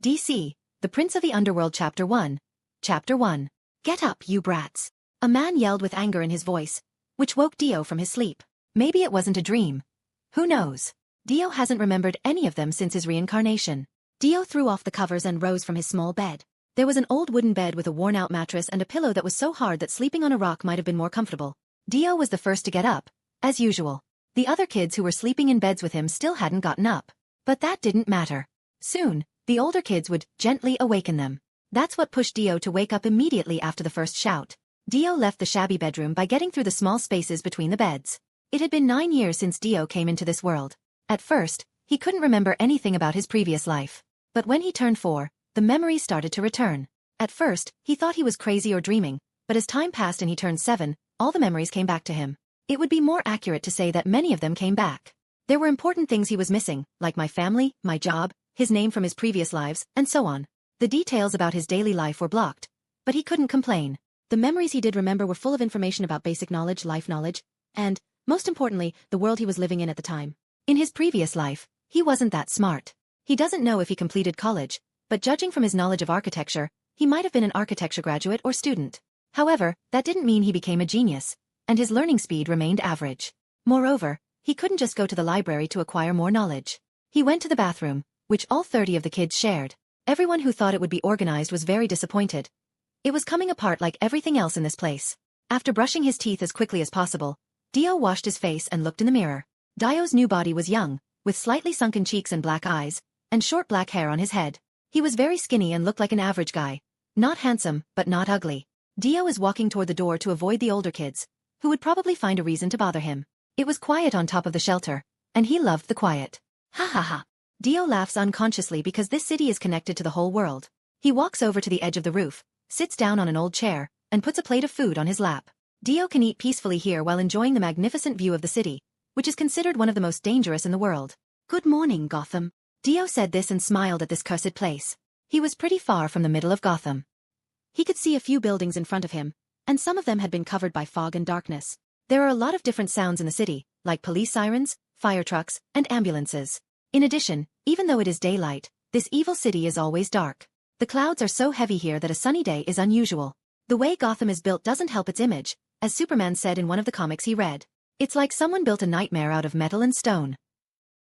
DC, The Prince of the Underworld Chapter 1. Chapter 1. Get up, you brats. A man yelled with anger in his voice, which woke Dio from his sleep. Maybe it wasn't a dream. Who knows? Dio hasn't remembered any of them since his reincarnation. Dio threw off the covers and rose from his small bed. There was an old wooden bed with a worn-out mattress and a pillow that was so hard that sleeping on a rock might have been more comfortable. Dio was the first to get up, as usual. The other kids who were sleeping in beds with him still hadn't gotten up. But that didn't matter. Soon, the older kids would gently awaken them. That's what pushed Dio to wake up immediately after the first shout. Dio left the shabby bedroom by getting through the small spaces between the beds. It had been 9 years since Dio came into this world. At first, he couldn't remember anything about his previous life. But when he turned 4, the memories started to return. At first, he thought he was crazy or dreaming, but as time passed and he turned 7, all the memories came back to him. It would be more accurate to say that many of them came back. There were important things he was missing, like my family, my job, his name from his previous lives, and so on. The details about his daily life were blocked, but he couldn't complain. The memories he did remember were full of information about basic knowledge, life knowledge, and, most importantly, the world he was living in at the time. In his previous life, he wasn't that smart. He doesn't know if he completed college, but judging from his knowledge of architecture, he might have been an architecture graduate or student. However, that didn't mean he became a genius, and his learning speed remained average. Moreover, he couldn't just go to the library to acquire more knowledge. He went to the bathroom, which all 30 of the kids shared. Everyone who thought it would be organized was very disappointed. It was coming apart like everything else in this place. After brushing his teeth as quickly as possible, Dio washed his face and looked in the mirror. Dio's new body was young, with slightly sunken cheeks and black eyes, and short black hair on his head. He was very skinny and looked like an average guy. Not handsome, but not ugly. Dio was walking toward the door to avoid the older kids, who would probably find a reason to bother him. It was quiet on top of the shelter, and he loved the quiet. Ha ha ha. Dio laughs unconsciously because this city is connected to the whole world. He walks over to the edge of the roof, sits down on an old chair, and puts a plate of food on his lap. Dio can eat peacefully here while enjoying the magnificent view of the city, which is considered one of the most dangerous in the world. Good morning, Gotham. Dio said this and smiled at this cursed place. He was pretty far from the middle of Gotham. He could see a few buildings in front of him, and some of them had been covered by fog and darkness. There are a lot of different sounds in the city, like police sirens, fire trucks, and ambulances. In addition, even though it is daylight, this evil city is always dark. The clouds are so heavy here that a sunny day is unusual. The way Gotham is built doesn't help its image, as Superman said in one of the comics he read. It's like someone built a nightmare out of metal and stone.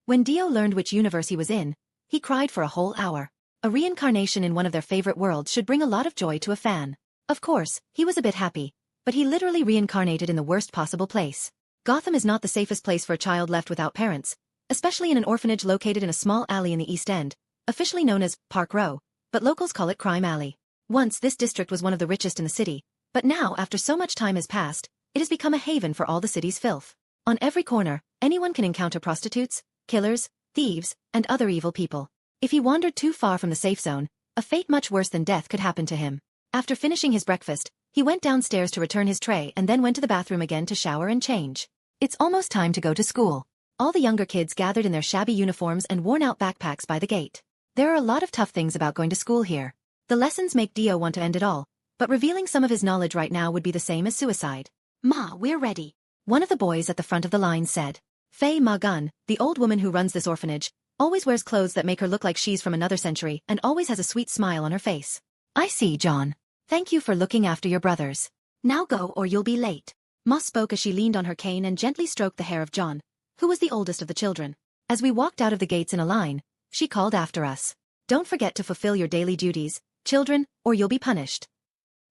When Dio learned which universe he was in, he cried for a whole hour. A reincarnation in one of their favorite worlds should bring a lot of joy to a fan. Of course, he was a bit happy, but he literally reincarnated in the worst possible place. Gotham is not the safest place for a child left without parents, especially in an orphanage located in a small alley in the East End, officially known as Park Row, but locals call it Crime Alley. Once this district was one of the richest in the city, but now after so much time has passed, it has become a haven for all the city's filth. On every corner, anyone can encounter prostitutes, killers, thieves, and other evil people. If he wandered too far from the safe zone, a fate much worse than death could happen to him. After finishing his breakfast, he went downstairs to return his tray and then went to the bathroom again to shower and change. It's almost time to go to school. All the younger kids gathered in their shabby uniforms and worn-out backpacks by the gate. There are a lot of tough things about going to school here. The lessons make Dio want to end it all, but revealing some of his knowledge right now would be the same as suicide. Ma, we're ready. One of the boys at the front of the line said. Faye Ma Gun, the old woman who runs this orphanage, always wears clothes that make her look like she's from another century and always has a sweet smile on her face. I see, John. Thank you for looking after your brothers. Now go or you'll be late. Ma spoke as she leaned on her cane and gently stroked the hair of John, who was the oldest of the children. As we walked out of the gates in a line, she called after us. Don't forget to fulfill your daily duties, children, or you'll be punished.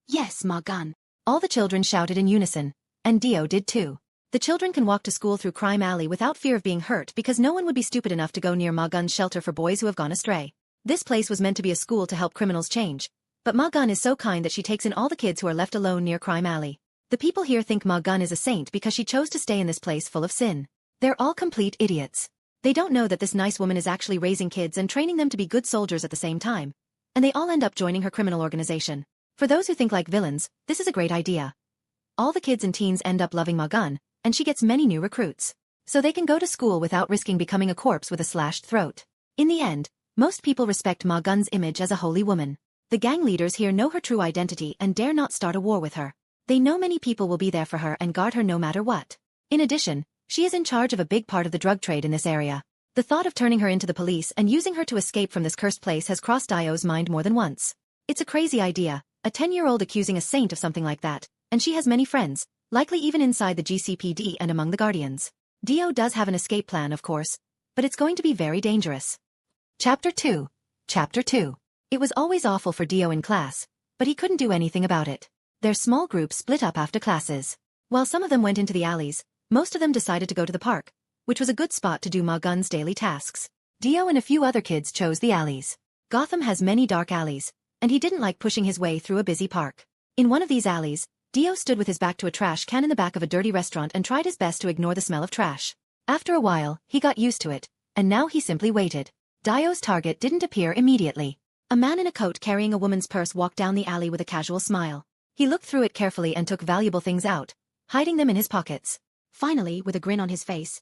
Yes, Ma Gun. All the children shouted in unison, and Dio did too. The children can walk to school through Crime Alley without fear of being hurt because no one would be stupid enough to go near Ma Gun's shelter for boys who have gone astray. This place was meant to be a school to help criminals change, but Ma Gun is so kind that she takes in all the kids who are left alone near Crime Alley. The people here think Ma Gun is a saint because she chose to stay in this place full of sin. They're all complete idiots. They don't know that this nice woman is actually raising kids and training them to be good soldiers at the same time, and they all end up joining her criminal organization. For those who think like villains, this is a great idea. All the kids and teens end up loving Ma Gun, and she gets many new recruits. So they can go to school without risking becoming a corpse with a slashed throat. In the end, most people respect Ma Gun's image as a holy woman. The gang leaders here know her true identity and dare not start a war with her. They know many people will be there for her and guard her no matter what. In addition, she is in charge of a big part of the drug trade in this area. The thought of turning her into the police and using her to escape from this cursed place has crossed Dio's mind more than once. It's a crazy idea, a 10-year-old accusing a saint of something like that, and she has many friends, likely even inside the GCPD and among the Guardians. Dio does have an escape plan, of course, but it's going to be very dangerous. Chapter 2. Chapter 2. It was always awful for Dio in class, but he couldn't do anything about it. Their small group split up after classes. While some of them went into the alleys, most of them decided to go to the park, which was a good spot to do Ma Gun's daily tasks. Dio and a few other kids chose the alleys. Gotham has many dark alleys, and he didn't like pushing his way through a busy park. In one of these alleys, Dio stood with his back to a trash can in the back of a dirty restaurant and tried his best to ignore the smell of trash. After a while, he got used to it, and now he simply waited. Dio's target didn't appear immediately. A man in a coat carrying a woman's purse walked down the alley with a casual smile. He looked through it carefully and took valuable things out, hiding them in his pockets. Finally, with a grin on his face,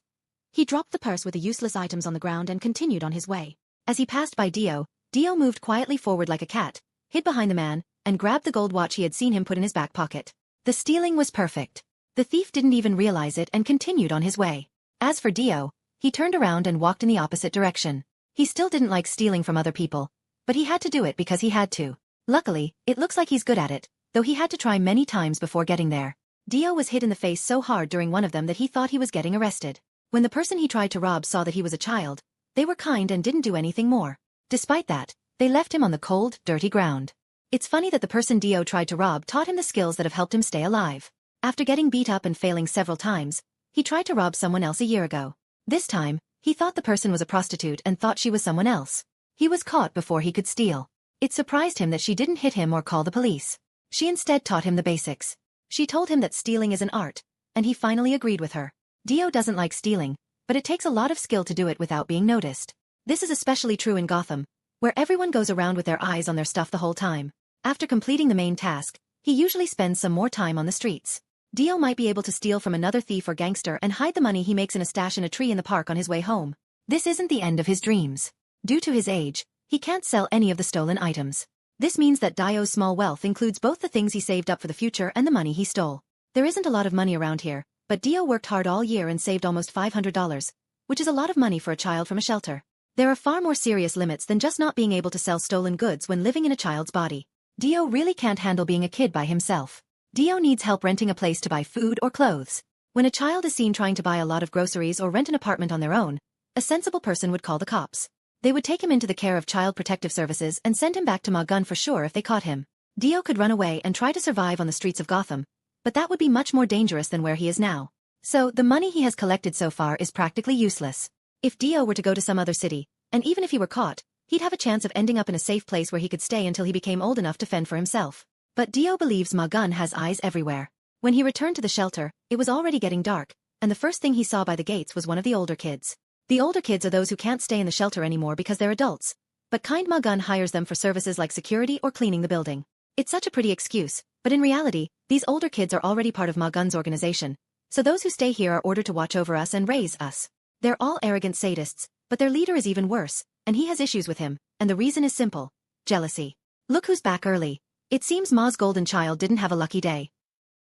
he dropped the purse with the useless items on the ground and continued on his way. As he passed by Dio moved quietly forward like a cat, hid behind the man, and grabbed the gold watch he had seen him put in his back pocket. The stealing was perfect. The thief didn't even realize it and continued on his way. As for Dio, he turned around and walked in the opposite direction. He still didn't like stealing from other people, but he had to do it because he had to. Luckily, it looks like he's good at it, though he had to try many times before getting there. Dio was hit in the face so hard during one of them that he thought he was getting arrested. When the person he tried to rob saw that he was a child, they were kind and didn't do anything more. Despite that, they left him on the cold, dirty ground. It's funny that the person Dio tried to rob taught him the skills that have helped him stay alive. After getting beat up and failing several times, he tried to rob someone else a year ago. This time, he thought the person was a prostitute and thought she was someone else. He was caught before he could steal. It surprised him that she didn't hit him or call the police. She instead taught him the basics. She told him that stealing is an art, and he finally agreed with her. Dio doesn't like stealing, but it takes a lot of skill to do it without being noticed. This is especially true in Gotham, where everyone goes around with their eyes on their stuff the whole time. After completing the main task, he usually spends some more time on the streets. Dio might be able to steal from another thief or gangster and hide the money he makes in a stash in a tree in the park on his way home. This isn't the end of his dreams. Due to his age, he can't sell any of the stolen items. This means that Dio's small wealth includes both the things he saved up for the future and the money he stole. There isn't a lot of money around here, but Dio worked hard all year and saved almost $500, which is a lot of money for a child from a shelter. There are far more serious limits than just not being able to sell stolen goods when living in a child's body. Dio really can't handle being a kid by himself. Dio needs help renting a place to buy food or clothes. When a child is seen trying to buy a lot of groceries or rent an apartment on their own, a sensible person would call the cops. They would take him into the care of Child Protective Services and send him back to Ma Gun for sure if they caught him. Dio could run away and try to survive on the streets of Gotham, but that would be much more dangerous than where he is now. So, the money he has collected so far is practically useless. If Dio were to go to some other city, and even if he were caught, he'd have a chance of ending up in a safe place where he could stay until he became old enough to fend for himself. But Dio believes Ma Gun has eyes everywhere. When he returned to the shelter, it was already getting dark, and the first thing he saw by the gates was one of the older kids. The older kids are those who can't stay in the shelter anymore because they're adults, but kind Ma Gun hires them for services like security or cleaning the building. It's such a pretty excuse, but in reality, these older kids are already part of Ma Gun's organization, so those who stay here are ordered to watch over us and raise us. They're all arrogant sadists, but their leader is even worse, and he has issues with him, and the reason is simple: jealousy. Look who's back early. It seems Ma's golden child didn't have a lucky day.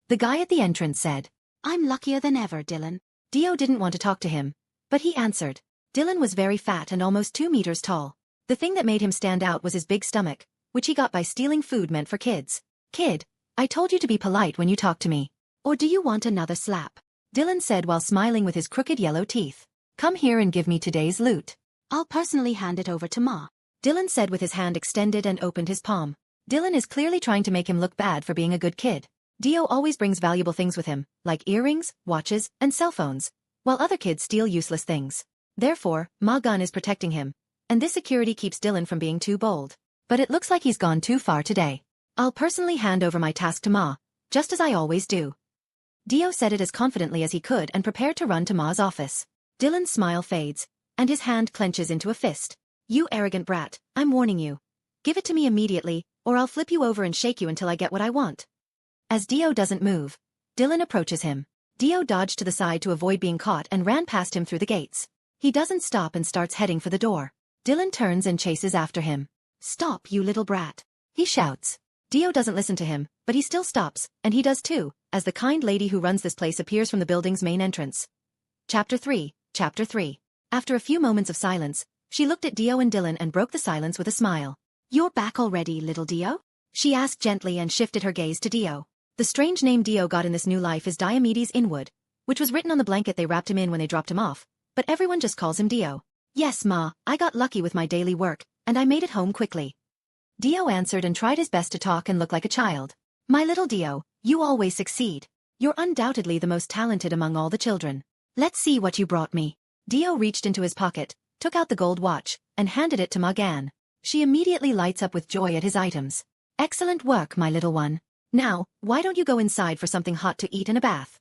The guy at the entrance said, "I'm luckier than ever, Dylan." Dio didn't want to talk to him, but he answered. Dylan was very fat and almost 2 meters tall. The thing that made him stand out was his big stomach, which he got by stealing food meant for kids. "Kid, I told you to be polite when you talk to me. Or do you want another slap?" Dylan said while smiling with his crooked yellow teeth. "Come here and give me today's loot. I'll personally hand it over to Ma," Dylan said with his hand extended and opened his palm. Dylan is clearly trying to make him look bad for being a good kid. Dio always brings valuable things with him, like earrings, watches, and cell phones, while other kids steal useless things. Therefore, Ma Gun is protecting him, and this security keeps Dylan from being too bold. But it looks like he's gone too far today. "I'll personally hand over my task to Ma, just as I always do." Dio said it as confidently as he could and prepared to run to Ma's office. Dylan's smile fades, and his hand clenches into a fist. "You arrogant brat, I'm warning you. Give it to me immediately, or I'll flip you over and shake you until I get what I want." As Dio doesn't move, Dylan approaches him. Dio dodged to the side to avoid being caught and ran past him through the gates. He doesn't stop and starts heading for the door. Dylan turns and chases after him. "Stop, you little brat," he shouts. Dio doesn't listen to him, but he still stops, and he does too, as the kind lady who runs this place appears from the building's main entrance. Chapter 3. Chapter 3. After a few moments of silence, she looked at Dio and Dylan and broke the silence with a smile. "You're back already, little Dio?" she asked gently and shifted her gaze to Dio. The strange name Dio got in this new life is Diomedes Inwood, which was written on the blanket they wrapped him in when they dropped him off, but everyone just calls him Dio. "Yes, Ma, I got lucky with my daily work, and I made it home quickly." Dio answered and tried his best to talk and look like a child. "My little Dio, you always succeed. You're undoubtedly the most talented among all the children. Let's see what you brought me." Dio reached into his pocket, took out the gold watch, and handed it to Morgane. She immediately lights up with joy at his items. "Excellent work, my little one. Now, why don't you go inside for something hot to eat and a bath?"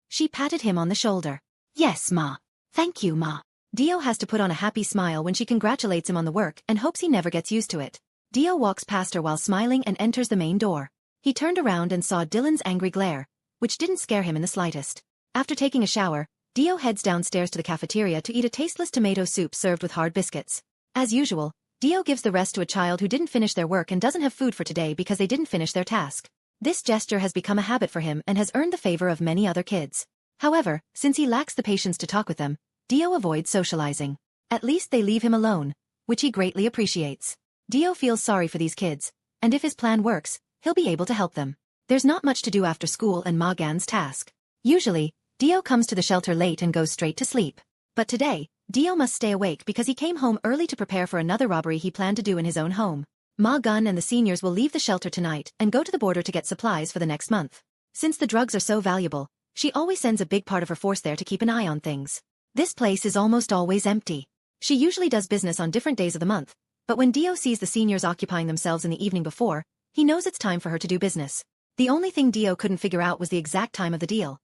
She patted him on the shoulder. "Yes, Ma. Thank you, Ma." Dio has to put on a happy smile when she congratulates him on the work and hopes he never gets used to it. Dio walks past her while smiling and enters the main door. He turned around and saw Dylan's angry glare, which didn't scare him in the slightest. After taking a shower, Dio heads downstairs to the cafeteria to eat a tasteless tomato soup served with hard biscuits. As usual, Dio gives the rest to a child who didn't finish their work and doesn't have food for today because they didn't finish their task. This gesture has become a habit for him and has earned the favor of many other kids. However, since he lacks the patience to talk with them, Dio avoids socializing. At least they leave him alone, which he greatly appreciates. Dio feels sorry for these kids, and if his plan works, he'll be able to help them. There's not much to do after school and Morgane's task. Usually, Dio comes to the shelter late and goes straight to sleep. But today, Dio must stay awake because he came home early to prepare for another robbery he planned to do in his own home. Morgane and the seniors will leave the shelter tonight and go to the border to get supplies for the next month. Since the drugs are so valuable, she always sends a big part of her force there to keep an eye on things. This place is almost always empty. She usually does business on different days of the month, but when Dio sees the seniors occupying themselves in the evening before, he knows it's time for her to do business. The only thing Dio couldn't figure out was the exact time of the deal.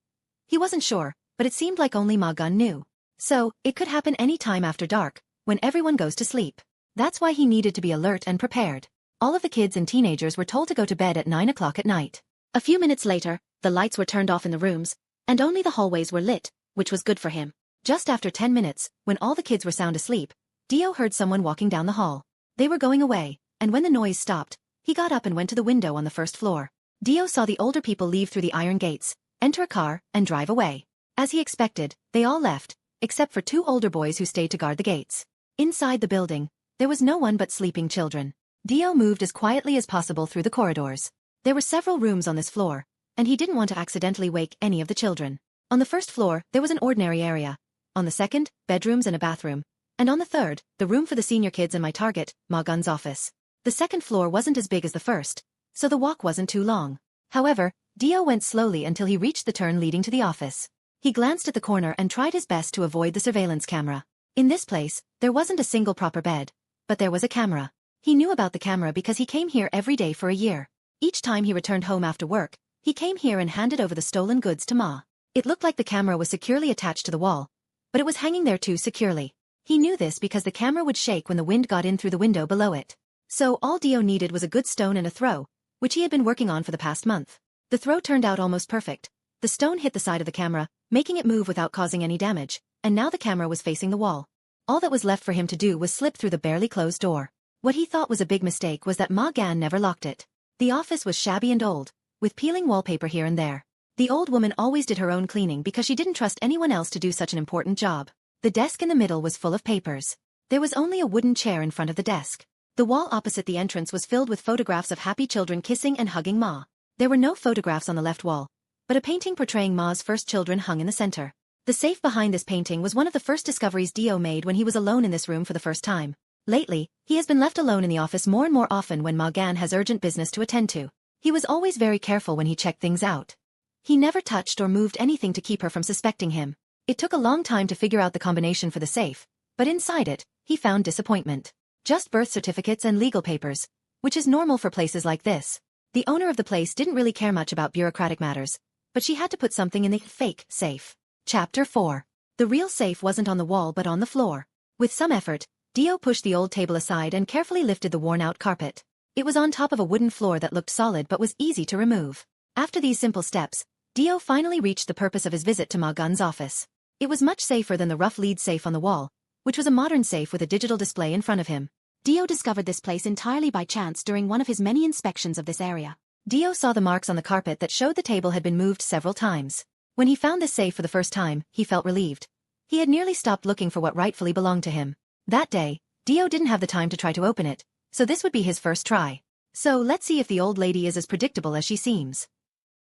He wasn't sure, but it seemed like only Morgane knew. So, it could happen any time after dark, when everyone goes to sleep. That's why he needed to be alert and prepared. All of the kids and teenagers were told to go to bed at 9 o'clock at night. A few minutes later, the lights were turned off in the rooms, and only the hallways were lit, which was good for him. Just after 10 minutes, when all the kids were sound asleep, Dio heard someone walking down the hall. They were going away, and when the noise stopped, he got up and went to the window on the first floor. Dio saw the older people leave through the iron gates, enter a car, and drive away. As he expected, they all left, except for 2 older boys who stayed to guard the gates. Inside the building, there was no one but sleeping children. Dio moved as quietly as possible through the corridors. There were several rooms on this floor, and he didn't want to accidentally wake any of the children. On the first floor, there was an ordinary area. On the second, bedrooms and a bathroom. And on the third, the room for the senior kids and my target, Morgane's office. The second floor wasn't as big as the first, so the walk wasn't too long. However, Dio went slowly until he reached the turn leading to the office. He glanced at the corner and tried his best to avoid the surveillance camera. In this place, there wasn't a single proper bed, but there was a camera. He knew about the camera because he came here every day for a year. Each time he returned home after work, he came here and handed over the stolen goods to Ma. It looked like the camera was securely attached to the wall, but it was hanging there too securely. He knew this because the camera would shake when the wind got in through the window below it. So all Dio needed was a good stone and a throw, which he had been working on for the past month. The throw turned out almost perfect. The stone hit the side of the camera, making it move without causing any damage, and now the camera was facing the wall. All that was left for him to do was slip through the barely closed door. What he thought was a big mistake was that Morgane never locked it. The office was shabby and old, with peeling wallpaper here and there. The old woman always did her own cleaning because she didn't trust anyone else to do such an important job. The desk in the middle was full of papers. There was only a wooden chair in front of the desk. The wall opposite the entrance was filled with photographs of happy children kissing and hugging Ma. There were no photographs on the left wall, but a painting portraying Ma's first children hung in the center. The safe behind this painting was one of the first discoveries Dio made when he was alone in this room for the first time. Lately, he has been left alone in the office more and more often when Morgane has urgent business to attend to. He was always very careful when he checked things out. He never touched or moved anything to keep her from suspecting him. It took a long time to figure out the combination for the safe, but inside it, he found disappointment. Just birth certificates and legal papers, which is normal for places like this. The owner of the place didn't really care much about bureaucratic matters, but she had to put something in the fake safe. Chapter 4. The real safe wasn't on the wall but on the floor. With some effort, Dio pushed the old table aside and carefully lifted the worn-out carpet. It was on top of a wooden floor that looked solid but was easy to remove. After these simple steps, Dio finally reached the purpose of his visit to Morgane's office. It was much safer than the rough lead safe on the wall, which was a modern safe with a digital display in front of him. Dio discovered this place entirely by chance during one of his many inspections of this area. Dio saw the marks on the carpet that showed the table had been moved several times. When he found this safe for the first time, he felt relieved. He had nearly stopped looking for what rightfully belonged to him. That day, Dio didn't have the time to try to open it, so this would be his first try. So let's see if the old lady is as predictable as she seems.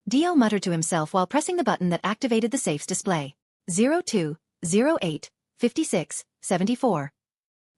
Dio muttered to himself while pressing the button that activated the safe's display. 02, 08, 56, 74.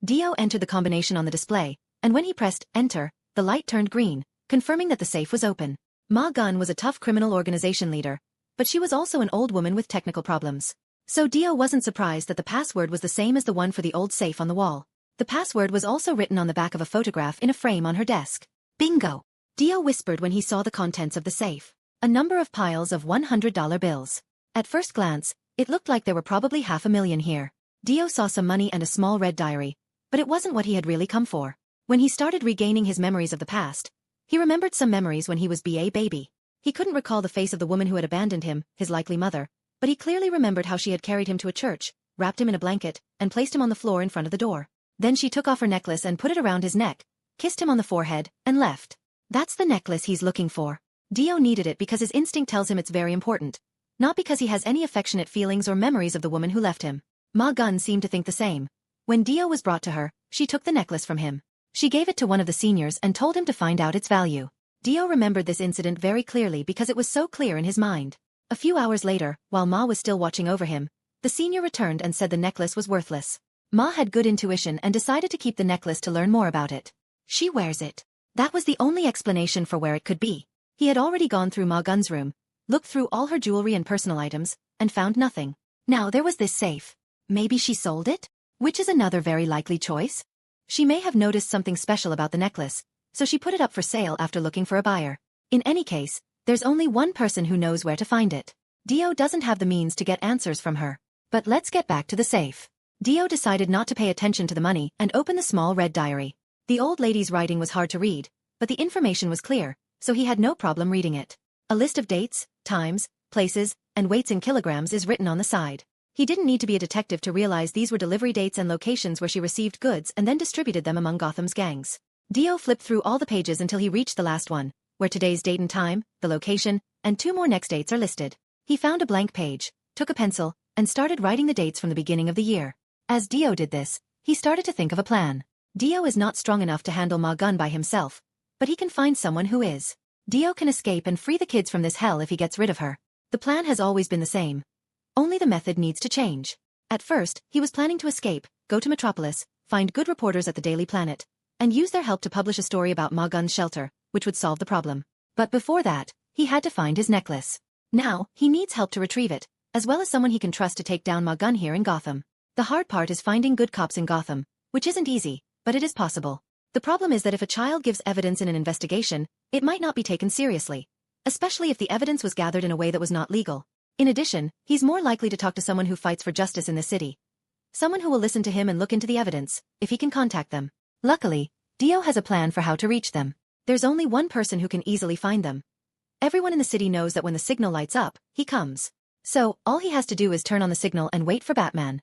Dio entered the combination on the display, and when he pressed enter, the light turned green, confirming that the safe was open. Ma Gun was a tough criminal organization leader, but she was also an old woman with technical problems. So Dio wasn't surprised that the password was the same as the one for the old safe on the wall. The password was also written on the back of a photograph in a frame on her desk. Bingo! Dio whispered when he saw the contents of the safe. A number of piles of $100 bills. At first glance, it looked like there were probably $500,000 here. Dio saw some money and a small red diary, but it wasn't what he had really come for. When he started regaining his memories of the past, he remembered some memories when he was a baby. He couldn't recall the face of the woman who had abandoned him, his likely mother, but he clearly remembered how she had carried him to a church, wrapped him in a blanket, and placed him on the floor in front of the door. Then she took off her necklace and put it around his neck, kissed him on the forehead, and left. That's the necklace he's looking for. Dio needed it because his instinct tells him it's very important, not because he has any affectionate feelings or memories of the woman who left him. Ma Gun seemed to think the same. When Dio was brought to her, she took the necklace from him. She gave it to one of the seniors and told him to find out its value. Dio remembered this incident very clearly because it was so clear in his mind. A few hours later, while Ma was still watching over him, the senior returned and said the necklace was worthless. Ma had good intuition and decided to keep the necklace to learn more about it. She wears it. That was the only explanation for where it could be. He had already gone through Ma Gun's room, looked through all her jewelry and personal items, and found nothing. Now there was this safe. Maybe she sold it? Which is another very likely choice. She may have noticed something special about the necklace, so she put it up for sale after looking for a buyer. In any case, there's only one person who knows where to find it. Dio doesn't have the means to get answers from her. But let's get back to the safe. Dio decided not to pay attention to the money and open the small red diary. The old lady's writing was hard to read, but the information was clear, so he had no problem reading it. A list of dates, times, places, and weights in kilograms is written on the side. He didn't need to be a detective to realize these were delivery dates and locations where she received goods and then distributed them among Gotham's gangs. Dio flipped through all the pages until he reached the last one, where today's date and time, the location, and 2 more next dates are listed. He found a blank page, took a pencil, and started writing the dates from the beginning of the year. As Dio did this, he started to think of a plan. Dio is not strong enough to handle Ma Gun by himself, but he can find someone who is. Dio can escape and free the kids from this hell if he gets rid of her. The plan has always been the same. Only the method needs to change. At first, he was planning to escape, go to Metropolis, find good reporters at the Daily Planet, and use their help to publish a story about Ma Gun's shelter, which would solve the problem. But before that, he had to find his necklace. Now, he needs help to retrieve it, as well as someone he can trust to take down Ma Gun here in Gotham. The hard part is finding good cops in Gotham, which isn't easy, but it is possible. The problem is that if a child gives evidence in an investigation, it might not be taken seriously, especially if the evidence was gathered in a way that was not legal. In addition, he's more likely to talk to someone who fights for justice in the city. Someone who will listen to him and look into the evidence, if he can contact them. Luckily, Dio has a plan for how to reach them. There's only one person who can easily find them. Everyone in the city knows that when the signal lights up, he comes. So, all he has to do is turn on the signal and wait for Batman.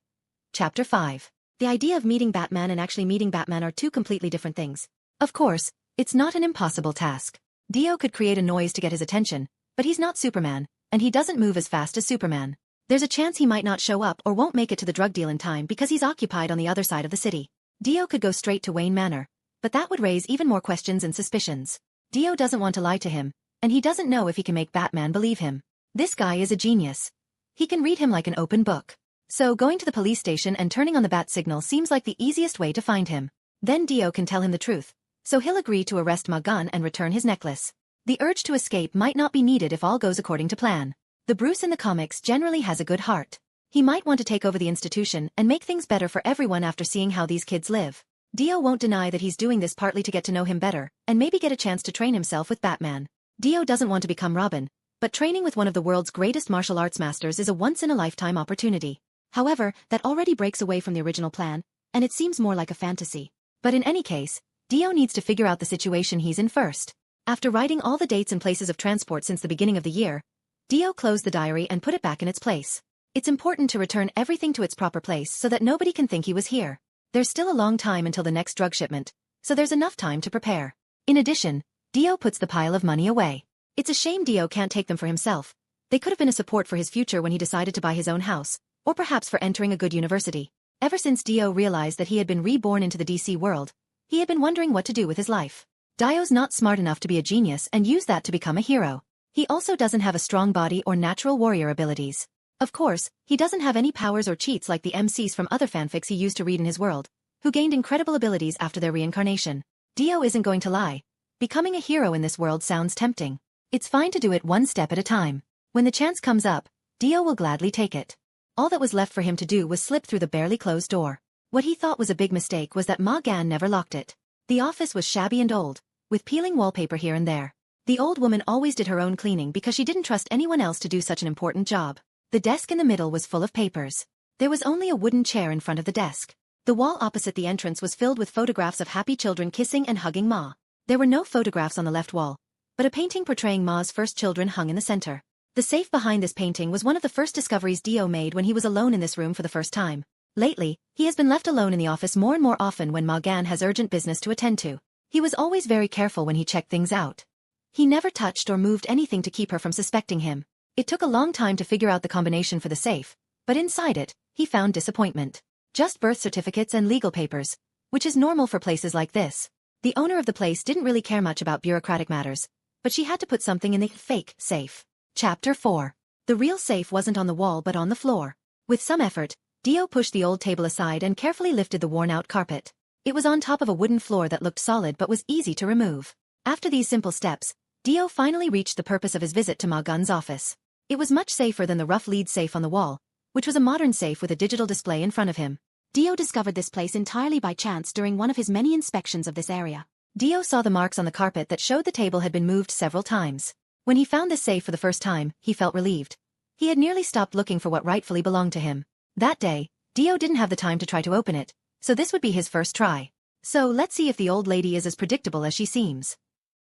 Chapter 5. The idea of meeting Batman and actually meeting Batman are 2 completely different things. Of course, it's not an impossible task. Dio could create a noise to get his attention, but he's not Superman, and he doesn't move as fast as Superman. There's a chance he might not show up or won't make it to the drug deal in time because he's occupied on the other side of the city. Dio could go straight to Wayne Manor, but that would raise even more questions and suspicions. Dio doesn't want to lie to him, and he doesn't know if he can make Batman believe him. This guy is a genius. He can read him like an open book. So going to the police station and turning on the bat signal seems like the easiest way to find him. Then Dio can tell him the truth, so he'll agree to arrest Ma Gun and return his necklace. The urge to escape might not be needed if all goes according to plan. The Bruce in the comics generally has a good heart. He might want to take over the institution and make things better for everyone after seeing how these kids live. Dio won't deny that he's doing this partly to get to know him better, and maybe get a chance to train himself with Batman. Dio doesn't want to become Robin, but training with one of the world's greatest martial arts masters is a once-in-a-lifetime opportunity. However, that already breaks away from the original plan, and it seems more like a fantasy. But in any case, Dio needs to figure out the situation he's in first. After writing all the dates and places of transport since the beginning of the year, Dio closed the diary and put it back in its place. It's important to return everything to its proper place so that nobody can think he was here. There's still a long time until the next drug shipment, so there's enough time to prepare. In addition, Dio puts the pile of money away. It's a shame Dio can't take them for himself. They could have been a support for his future when he decided to buy his own house, Or perhaps for entering a good university. Ever since Dio realized that he had been reborn into the DC world, he had been wondering what to do with his life. Dio's not smart enough to be a genius and use that to become a hero. He also doesn't have a strong body or natural warrior abilities. Of course, he doesn't have any powers or cheats like the MCs from other fanfics he used to read in his world, who gained incredible abilities after their reincarnation. Dio isn't going to lie. Becoming a hero in this world sounds tempting. It's fine to do it one step at a time. When the chance comes up, Dio will gladly take it. All that was left for him to do was slip through the barely closed door. What he thought was a big mistake was that Ma Gan never locked it. The office was shabby and old, with peeling wallpaper here and there. The old woman always did her own cleaning because she didn't trust anyone else to do such an important job. The desk in the middle was full of papers. There was only a wooden chair in front of the desk. The wall opposite the entrance was filled with photographs of happy children kissing and hugging Ma. There were no photographs on the left wall, but a painting portraying Ma's first children hung in the center. The safe behind this painting was one of the first discoveries Dio made when he was alone in this room for the first time. Lately, he has been left alone in the office more and more often when Ma Gan has urgent business to attend to. He was always very careful when he checked things out. He never touched or moved anything to keep her from suspecting him. It took a long time to figure out the combination for the safe, but inside it, he found disappointment. Just birth certificates and legal papers, which is normal for places like this. The owner of the place didn't really care much about bureaucratic matters, but she had to put something in the fake safe. Chapter 4. The real safe wasn't on the wall but on the floor. With some effort, Dio pushed the old table aside and carefully lifted the worn-out carpet. It was on top of a wooden floor that looked solid but was easy to remove. After these simple steps, Dio finally reached the purpose of his visit to Ma Gun's office. It was much safer than the rough lead safe on the wall, which was a modern safe with a digital display in front of him. Dio discovered this place entirely by chance during one of his many inspections of this area. Dio saw the marks on the carpet that showed the table had been moved several times. When he found this safe for the first time, he felt relieved. He had nearly stopped looking for what rightfully belonged to him. That day, Dio didn't have the time to try to open it, so this would be his first try. So let's see if the old lady is as predictable as she seems.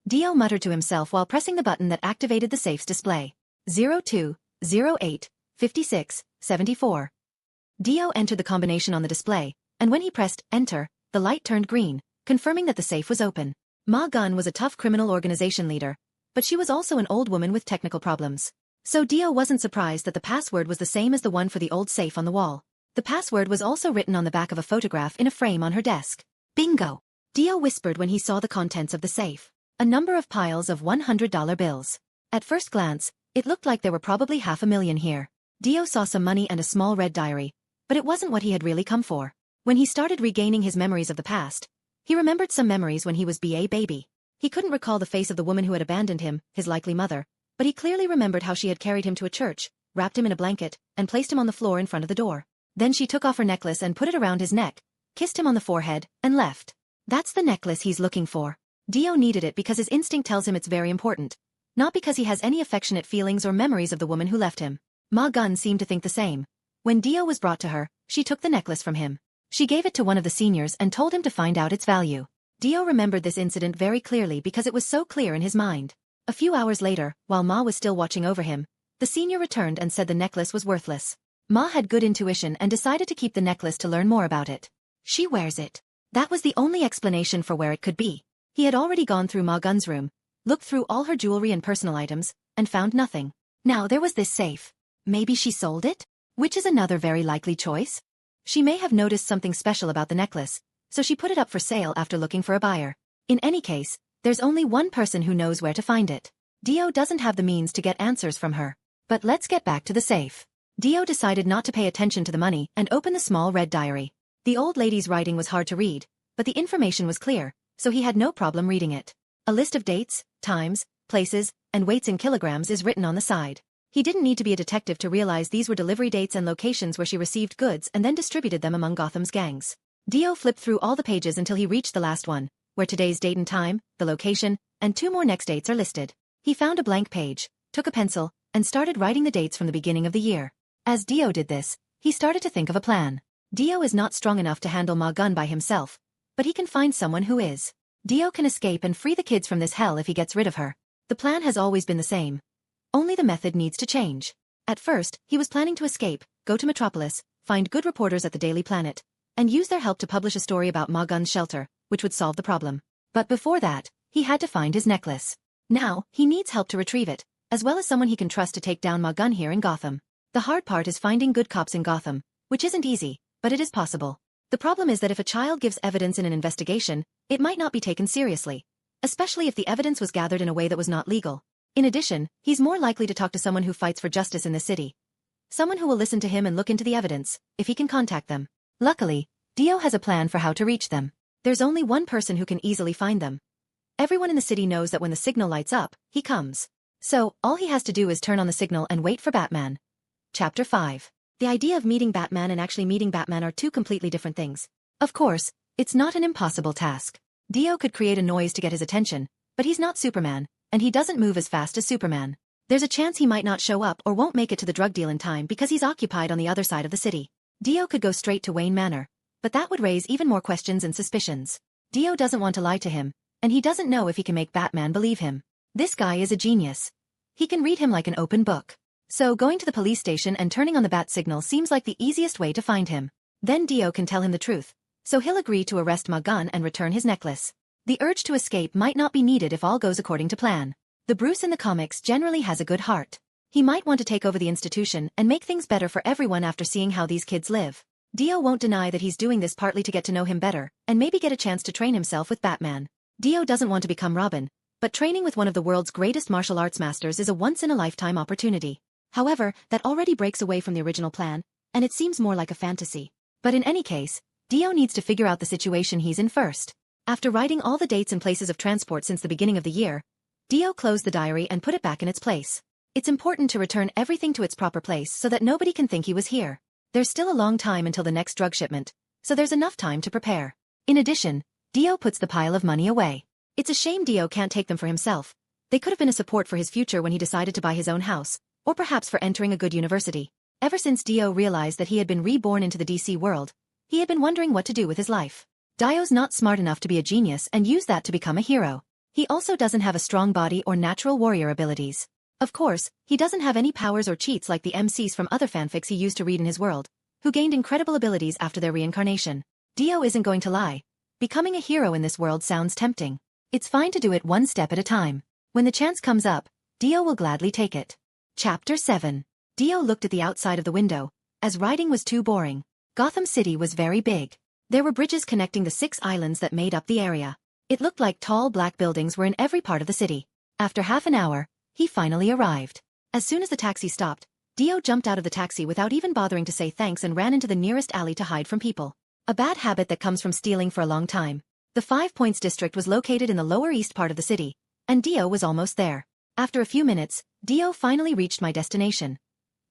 Dio muttered to himself while pressing the button that activated the safe's display. 02, 08, 56, 74. Dio entered the combination on the display, and when he pressed enter, the light turned green, confirming that the safe was open. Ma Gun was a tough criminal organization leader, but she was also an old woman with technical problems. So Dio wasn't surprised that the password was the same as the one for the old safe on the wall. The password was also written on the back of a photograph in a frame on her desk. Bingo! Dio whispered when he saw the contents of the safe. A number of piles of $100 bills. At first glance, it looked like there were probably $500,000 here. Dio saw some money and a small red diary, but it wasn't what he had really come for. When he started regaining his memories of the past, he remembered some memories when he was a baby. He couldn't recall the face of the woman who had abandoned him, his likely mother, but he clearly remembered how she had carried him to a church, wrapped him in a blanket, and placed him on the floor in front of the door. Then she took off her necklace and put it around his neck, kissed him on the forehead, and left. That's the necklace he's looking for. Dio needed it because his instinct tells him it's very important, not because he has any affectionate feelings or memories of the woman who left him. Ma Gun seemed to think the same. When Dio was brought to her, she took the necklace from him. She gave it to one of the seniors and told him to find out its value. Dio remembered this incident very clearly because it was so clear in his mind. A few hours later, while Ma was still watching over him, the senior returned and said the necklace was worthless. Ma had good intuition and decided to keep the necklace to learn more about it. She wears it. That was the only explanation for where it could be. He had already gone through Ma Gun's room, looked through all her jewelry and personal items, and found nothing. Now there was this safe. Maybe she sold it? Which is another very likely choice. She may have noticed something special about the necklace, so she put it up for sale after looking for a buyer. In any case, there's only one person who knows where to find it. Dio doesn't have the means to get answers from her. But let's get back to the safe. Dio decided not to pay attention to the money and opened the small red diary. The old lady's writing was hard to read, but the information was clear, so he had no problem reading it. A list of dates, times, places, and weights in kilograms is written on the side. He didn't need to be a detective to realize these were delivery dates and locations where she received goods and then distributed them among Gotham's gangs. Dio flipped through all the pages until he reached the last one, where today's date and time, the location, and 2 more next dates are listed. He found a blank page, took a pencil, and started writing the dates from the beginning of the year. As Dio did this, he started to think of a plan. Dio is not strong enough to handle Ma Gun by himself, but he can find someone who is. Dio can escape and free the kids from this hell if he gets rid of her. The plan has always been the same. Only the method needs to change. At first, he was planning to escape, go to Metropolis, find good reporters at the Daily Planet, and use their help to publish a story about Ma Gun's shelter, which would solve the problem. But before that, he had to find his necklace. Now, he needs help to retrieve it, as well as someone he can trust to take down Ma Gun here in Gotham. The hard part is finding good cops in Gotham, which isn't easy, but it is possible. The problem is that if a child gives evidence in an investigation, it might not be taken seriously, especially if the evidence was gathered in a way that was not legal. In addition, he's more likely to talk to someone who fights for justice in the city. Someone who will listen to him and look into the evidence, if he can contact them. Luckily, Dio has a plan for how to reach them. There's only one person who can easily find them. Everyone in the city knows that when the signal lights up, he comes. So, all he has to do is turn on the signal and wait for Batman. Chapter 5. The idea of meeting Batman and actually meeting Batman are two completely different things. Of course, it's not an impossible task. Dio could create a noise to get his attention, but he's not Superman, and he doesn't move as fast as Superman. There's a chance he might not show up or won't make it to the drug deal in time because he's occupied on the other side of the city. Dio could go straight to Wayne Manor, but that would raise even more questions and suspicions. Dio doesn't want to lie to him, and he doesn't know if he can make Batman believe him. This guy is a genius. He can read him like an open book. So going to the police station and turning on the bat signal seems like the easiest way to find him. Then Dio can tell him the truth, so he'll agree to arrest Ma Gun and return his necklace. The urge to escape might not be needed if all goes according to plan. The Bruce in the comics generally has a good heart. He might want to take over the institution and make things better for everyone after seeing how these kids live. Dio won't deny that he's doing this partly to get to know him better, and maybe get a chance to train himself with Batman. Dio doesn't want to become Robin, but training with one of the world's greatest martial arts masters is a once-in-a-lifetime opportunity. However, that already breaks away from the original plan, and it seems more like a fantasy. But in any case, Dio needs to figure out the situation he's in first. After writing all the dates and places of transport since the beginning of the year, Dio closed the diary and put it back in its place. It's important to return everything to its proper place so that nobody can think he was here. There's still a long time until the next drug shipment, so there's enough time to prepare. In addition, Dio puts the pile of money away. It's a shame Dio can't take them for himself. They could have been a support for his future when he decided to buy his own house, or perhaps for entering a good university. Ever since Dio realized that he had been reborn into the DC world, he had been wondering what to do with his life. Dio's not smart enough to be a genius and use that to become a hero. He also doesn't have a strong body or natural warrior abilities. Of course, he doesn't have any powers or cheats like the MCs from other fanfics he used to read in his world, who gained incredible abilities after their reincarnation. Dio isn't going to lie. Becoming a hero in this world sounds tempting. It's fine to do it one step at a time. When the chance comes up, Dio will gladly take it. Chapter 7. Dio looked at the outside of the window, as riding was too boring. Gotham City was very big. There were bridges connecting the 6 islands that made up the area. It looked like tall black buildings were in every part of the city. After half an hour, he finally arrived. As soon as the taxi stopped, Dio jumped out of the taxi without even bothering to say thanks and ran into the nearest alley to hide from people. A bad habit that comes from stealing for a long time. The 5 Points district was located in the lower east part of the city, and Dio was almost there. After a few minutes, Dio finally reached my destination.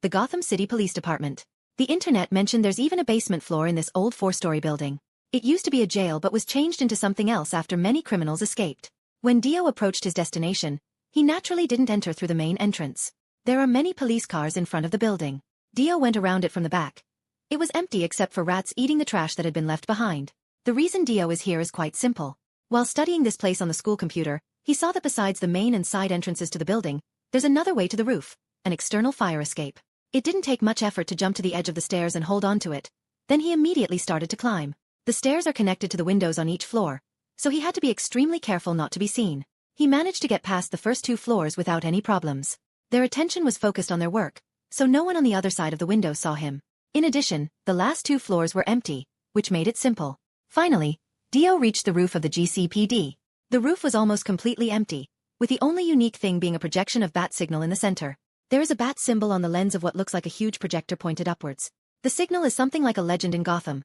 The Gotham City Police Department. The internet mentioned there's even a basement floor in this old 4-story building. It used to be a jail but was changed into something else after many criminals escaped. When Dio approached his destination, he naturally didn't enter through the main entrance. There are many police cars in front of the building. Dio went around it from the back. It was empty except for rats eating the trash that had been left behind. The reason Dio is here is quite simple. While studying this place on the school computer, he saw that besides the main and side entrances to the building, there's another way to the roof, an external fire escape. It didn't take much effort to jump to the edge of the stairs and hold on to it. Then he immediately started to climb. The stairs are connected to the windows on each floor, so he had to be extremely careful not to be seen. He managed to get past the first 2 floors without any problems. Their attention was focused on their work, so no one on the other side of the window saw him. In addition, the last 2 floors were empty, which made it simple. Finally, Dio reached the roof of the GCPD. The roof was almost completely empty, with the only unique thing being a projection of bat signal in the center. There is a bat symbol on the lens of what looks like a huge projector pointed upwards. The signal is something like a legend in Gotham.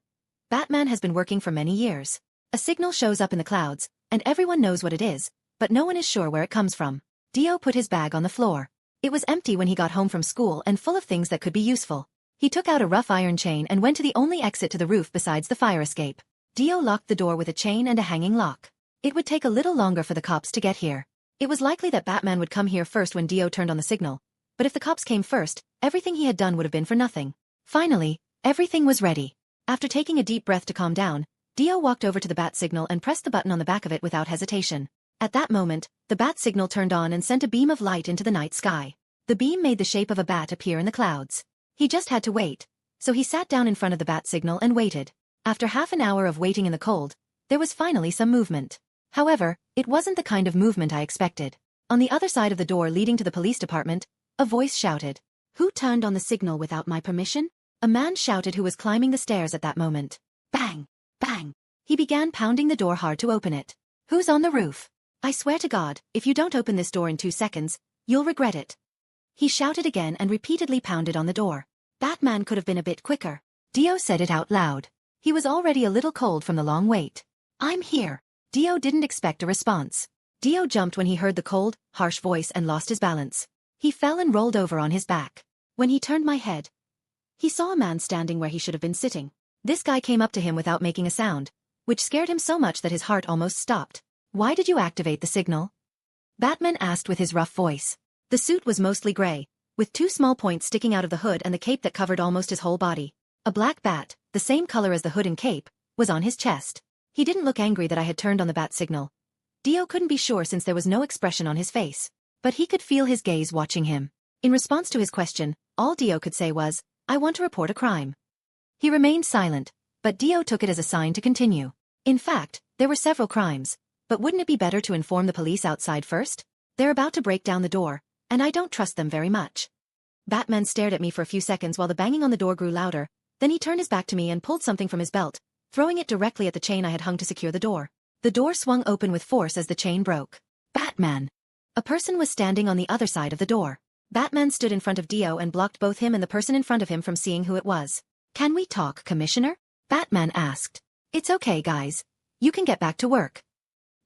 Batman has been working for many years. A signal shows up in the clouds, and everyone knows what it is, but no one is sure where it comes from. Dio put his bag on the floor. It was empty when he got home from school and full of things that could be useful. He took out a rough iron chain and went to the only exit to the roof besides the fire escape. Dio locked the door with a chain and a hanging lock. It would take a little longer for the cops to get here. It was likely that Batman would come here first when Dio turned on the signal, but if the cops came first, everything he had done would have been for nothing. Finally, everything was ready. After taking a deep breath to calm down, Dio walked over to the bat signal and pressed the button on the back of it without hesitation. At that moment, the bat signal turned on and sent a beam of light into the night sky. The beam made the shape of a bat appear in the clouds. He just had to wait, so he sat down in front of the bat signal and waited. After half an hour of waiting in the cold, there was finally some movement. However, it wasn't the kind of movement I expected. On the other side of the door leading to the police department, a voice shouted, Who turned on the signal without my permission? A man shouted who was climbing the stairs at that moment. Bang! Bang! He began pounding the door hard to open it. Who's on the roof? I swear to God, if you don't open this door in 2 seconds, you'll regret it. He shouted again and repeatedly pounded on the door. Batman could have been a bit quicker. Dio said it out loud. He was already a little cold from the long wait. I'm here. Dio didn't expect a response. Dio jumped when he heard the cold, harsh voice and lost his balance. He fell and rolled over on his back. When he turned my head, he saw a man standing where he should have been sitting. This guy came up to him without making a sound, which scared him so much that his heart almost stopped. Why did you activate the signal? Batman asked with his rough voice. The suit was mostly gray, with 2 small points sticking out of the hood and the cape that covered almost his whole body. A black bat, the same color as the hood and cape, was on his chest. He didn't look angry that I had turned on the bat signal. Dio couldn't be sure since there was no expression on his face. But he could feel his gaze watching him. In response to his question, all Dio could say was, I want to report a crime. He remained silent, but Dio took it as a sign to continue. In fact, there were several crimes, but wouldn't it be better to inform the police outside first? They're about to break down the door, and I don't trust them very much. Batman stared at me for a few seconds while the banging on the door grew louder, then he turned his back to me and pulled something from his belt, throwing it directly at the chain I had hung to secure the door. The door swung open with force as the chain broke. Batman! A person was standing on the other side of the door. Batman stood in front of Dio and blocked both him and the person in front of him from seeing who it was. Can we talk, Commissioner? Batman asked. It's okay, guys. You can get back to work.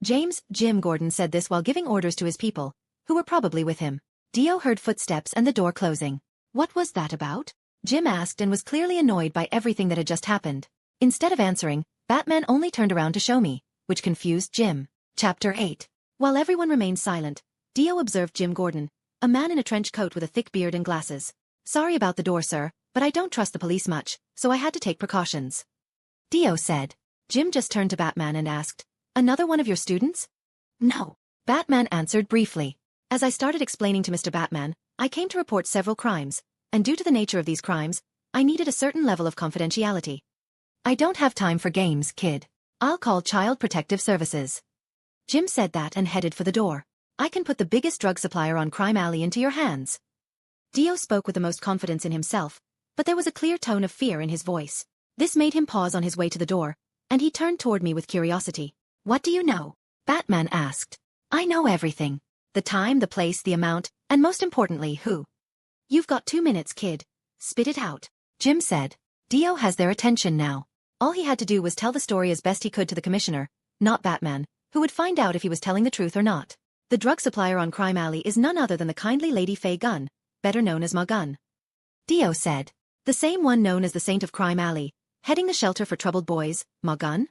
Jim Gordon said this while giving orders to his people, who were probably with him. Dio heard footsteps and the door closing. What was that about? Jim asked and was clearly annoyed by everything that had just happened. Instead of answering, Batman only turned around to show me, which confused Jim. Chapter 8. While everyone remained silent, Dio observed Jim Gordon, a man in a trench coat with a thick beard and glasses. Sorry about the door, sir, but I don't trust the police much, so I had to take precautions. Dio said. Jim just turned to Batman and asked, Another one of your students? No. Batman answered briefly. As I started explaining to Mr. Batman, I came to report several crimes, and due to the nature of these crimes, I needed a certain level of confidentiality. I don't have time for games, kid. I'll call Child Protective Services. Jim said that and headed for the door. I can put the biggest drug supplier on Crime Alley into your hands. Dio spoke with the most confidence in himself, but there was a clear tone of fear in his voice. This made him pause on his way to the door, and he turned toward me with curiosity. What do you know? Batman asked. I know everything. The time, the place, the amount, and most importantly, who. You've got 2 minutes, kid. Spit it out. Jim said. Dio has their attention now. All he had to do was tell the story as best he could to the commissioner, not Batman, who would find out if he was telling the truth or not. The drug supplier on Crime Alley is none other than the kindly Lady Faye Gunn, better known as Ma Gunn. Dio said. The same one known as the Saint of Crime Alley, heading the shelter for troubled boys, Ma Gunn?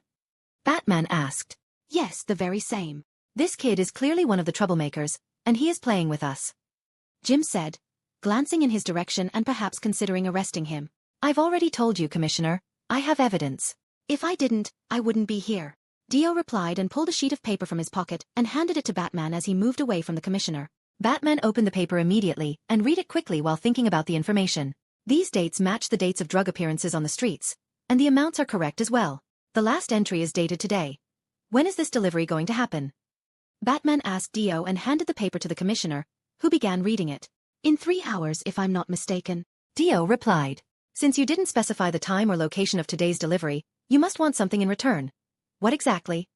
Batman asked. Yes, the very same. This kid is clearly one of the troublemakers, and he is playing with us. Jim said, glancing in his direction and perhaps considering arresting him. I've already told you, Commissioner. I have evidence. If I didn't, I wouldn't be here. Dio replied and pulled a sheet of paper from his pocket and handed it to Batman as he moved away from the commissioner. Batman opened the paper immediately and read it quickly while thinking about the information. These dates match the dates of drug appearances on the streets, and the amounts are correct as well. The last entry is dated today. When is this delivery going to happen? Batman asked Dio and handed the paper to the commissioner, who began reading it. In 3 hours, if I'm not mistaken. Dio replied. Since you didn't specify the time or location of today's delivery, you must want something in return. What exactly?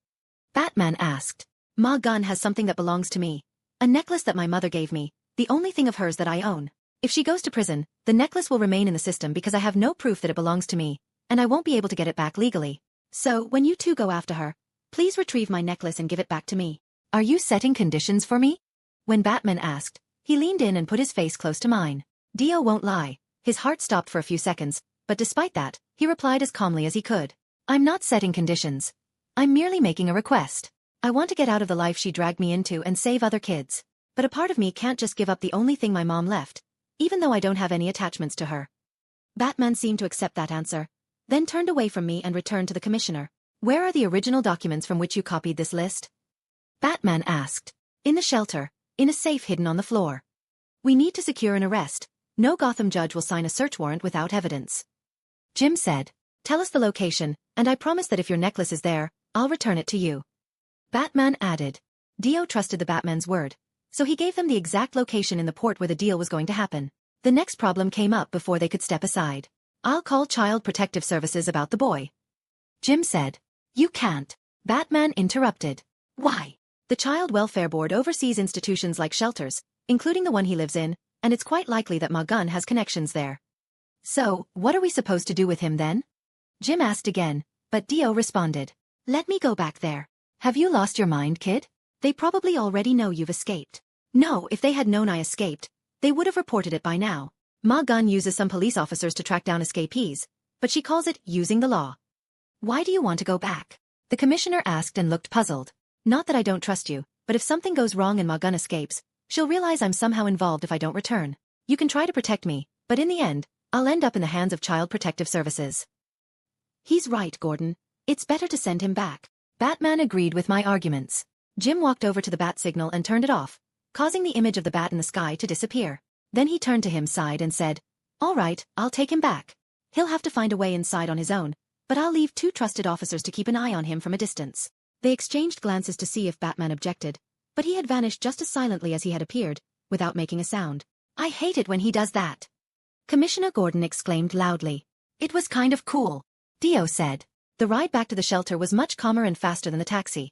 Batman asked. Ma Gunn has something that belongs to me. A necklace that my mother gave me, the only thing of hers that I own. If she goes to prison, the necklace will remain in the system because I have no proof that it belongs to me, and I won't be able to get it back legally. So, when you two go after her, please retrieve my necklace and give it back to me. Are you setting conditions for me? When Batman asked, he leaned in and put his face close to mine. Dio won't lie. His heart stopped for a few seconds, but despite that, he replied as calmly as he could. I'm not setting conditions. I'm merely making a request. I want to get out of the life she dragged me into and save other kids. But a part of me can't just give up the only thing my mom left, even though I don't have any attachments to her. Batman seemed to accept that answer, then turned away from me and returned to the commissioner. Where are the original documents from which you copied this list? Batman asked. In the shelter, in a safe hidden on the floor. We need to secure an arrest. No Gotham judge will sign a search warrant without evidence. Jim said. Tell us the location, and I promise that if your necklace is there, I'll return it to you. Batman added. Dio trusted the Batman's word, so he gave them the exact location in the port where the deal was going to happen. The next problem came up before they could step aside. I'll call Child Protective Services about the boy. Jim said. You can't. Batman interrupted. Why? The Child Welfare Board oversees institutions like shelters, including the one he lives in, and it's quite likely that Ma Gun has connections there. So, what are we supposed to do with him then? Jim asked again, but Dio responded. Let me go back there. Have you lost your mind, kid? They probably already know you've escaped. No, if they had known I escaped, they would have reported it by now. Ma Gun uses some police officers to track down escapees, but she calls it using the law. Why do you want to go back? The commissioner asked and looked puzzled. Not that I don't trust you, but if something goes wrong and Ma Gun escapes, she'll realize I'm somehow involved if I don't return. You can try to protect me, but in the end, I'll end up in the hands of Child Protective Services. He's right, Gordon. It's better to send him back. Batman agreed with my arguments. Jim walked over to the bat signal and turned it off, causing the image of the bat in the sky to disappear. Then he turned to him, sighed and said, All right, I'll take him back. He'll have to find a way inside on his own, but I'll leave 2 trusted officers to keep an eye on him from a distance. They exchanged glances to see if Batman objected, but he had vanished just as silently as he had appeared, without making a sound. I hate it when he does that. Commissioner Gordon exclaimed loudly. It was kind of cool. Dio said. The ride back to the shelter was much calmer and faster than the taxi.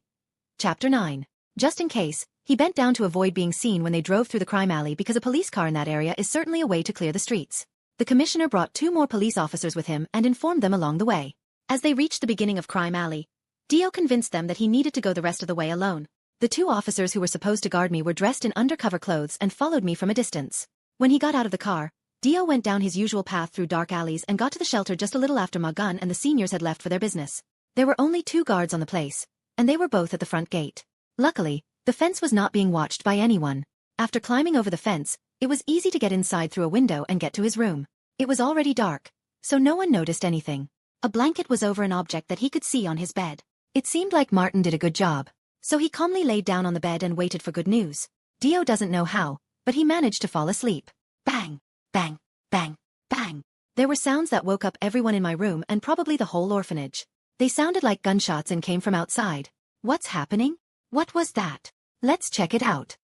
Chapter 9. Just in case, he bent down to avoid being seen when they drove through the crime alley because a police car in that area is certainly a way to clear the streets. The commissioner brought 2 more police officers with him and informed them along the way. As they reached the beginning of Crime Alley, Dio convinced them that he needed to go the rest of the way alone. The 2 officers who were supposed to guard me were dressed in undercover clothes and followed me from a distance. When he got out of the car, Dio went down his usual path through dark alleys and got to the shelter just a little after Ma Gun and the seniors had left for their business. There were only 2 guards on the place, and they were both at the front gate. Luckily, the fence was not being watched by anyone. After climbing over the fence, it was easy to get inside through a window and get to his room. It was already dark, so no one noticed anything. A blanket was over an object that he could see on his bed. It seemed like Martin did a good job, so he calmly laid down on the bed and waited for good news. Dio doesn't know how, but he managed to fall asleep. Bang, bang, bang, bang. There were sounds that woke up everyone in my room and probably the whole orphanage. They sounded like gunshots and came from outside. What's happening? What was that? Let's check it out.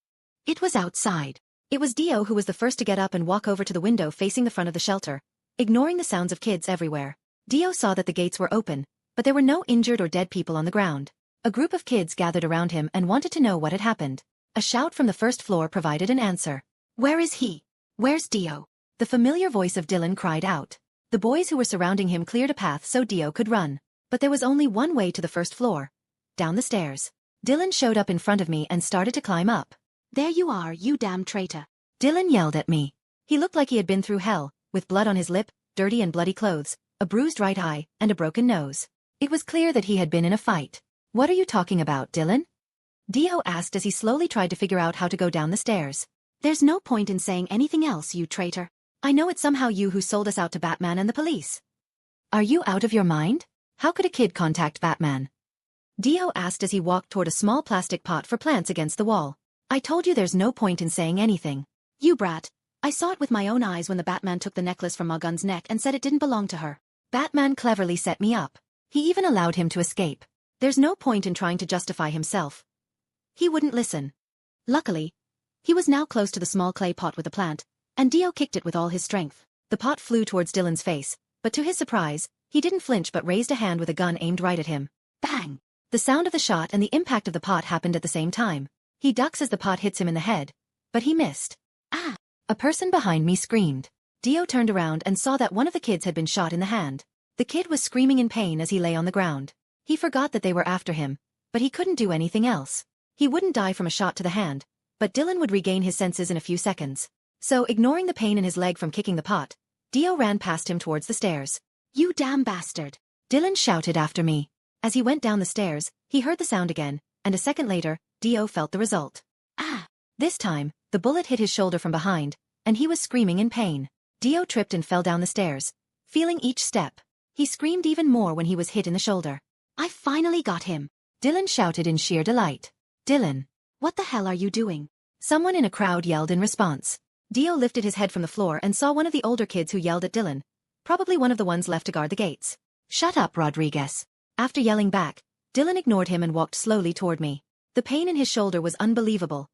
It was outside. It was Dio who was the first to get up and walk over to the window facing the front of the shelter, ignoring the sounds of kids everywhere. Dio saw that the gates were open, but there were no injured or dead people on the ground. A group of kids gathered around him and wanted to know what had happened. A shout from the first floor provided an answer. Where is he? Where's Dio? The familiar voice of Dylan cried out. The boys who were surrounding him cleared a path so Dio could run. But there was only one way to the first floor. Down the stairs. Dylan showed up in front of me and started to climb up. There you are, you damn traitor. Dylan yelled at me. He looked like he had been through hell, with blood on his lip, dirty and bloody clothes, a bruised right eye, and a broken nose. It was clear that he had been in a fight. What are you talking about, Dylan? Dio asked as he slowly tried to figure out how to go down the stairs. There's no point in saying anything else, you traitor. I know it's somehow you who sold us out to Batman and the police. Are you out of your mind? How could a kid contact Batman? Dio asked as he walked toward a small plastic pot for plants against the wall. I told you there's no point in saying anything. You brat. I saw it with my own eyes when the Batman took the necklace from Ma Gun's neck and said it didn't belong to her. Batman cleverly set me up. He even allowed him to escape. There's no point in trying to justify himself. He wouldn't listen. Luckily, he was now close to the small clay pot with the plant, and Dio kicked it with all his strength. The pot flew towards Dylan's face, but to his surprise, he didn't flinch but raised a hand with a gun aimed right at him. Bang! The sound of the shot and the impact of the pot happened at the same time. He ducks as the pot hits him in the head, but he missed. Ah! A person behind me screamed. Dio turned around and saw that one of the kids had been shot in the hand. The kid was screaming in pain as he lay on the ground. He forgot that they were after him, but he couldn't do anything else. He wouldn't die from a shot to the hand, but Dylan would regain his senses in a few seconds. So, ignoring the pain in his leg from kicking the pot, Dio ran past him towards the stairs. You damn bastard! Dylan shouted after me. As he went down the stairs, he heard the sound again, and a second later, Dio felt the result. Ah! This time, the bullet hit his shoulder from behind, and he was screaming in pain. Dio tripped and fell down the stairs, feeling each step. He screamed even more when he was hit in the shoulder. I finally got him! Dylan shouted in sheer delight. Dylan! What the hell are you doing? Someone in a crowd yelled in response. Dio lifted his head from the floor and saw one of the older kids who yelled at Dylan, probably one of the ones left to guard the gates. Shut up, Rodriguez. After yelling back, Dylan ignored him and walked slowly toward me. The pain in his shoulder was unbelievable.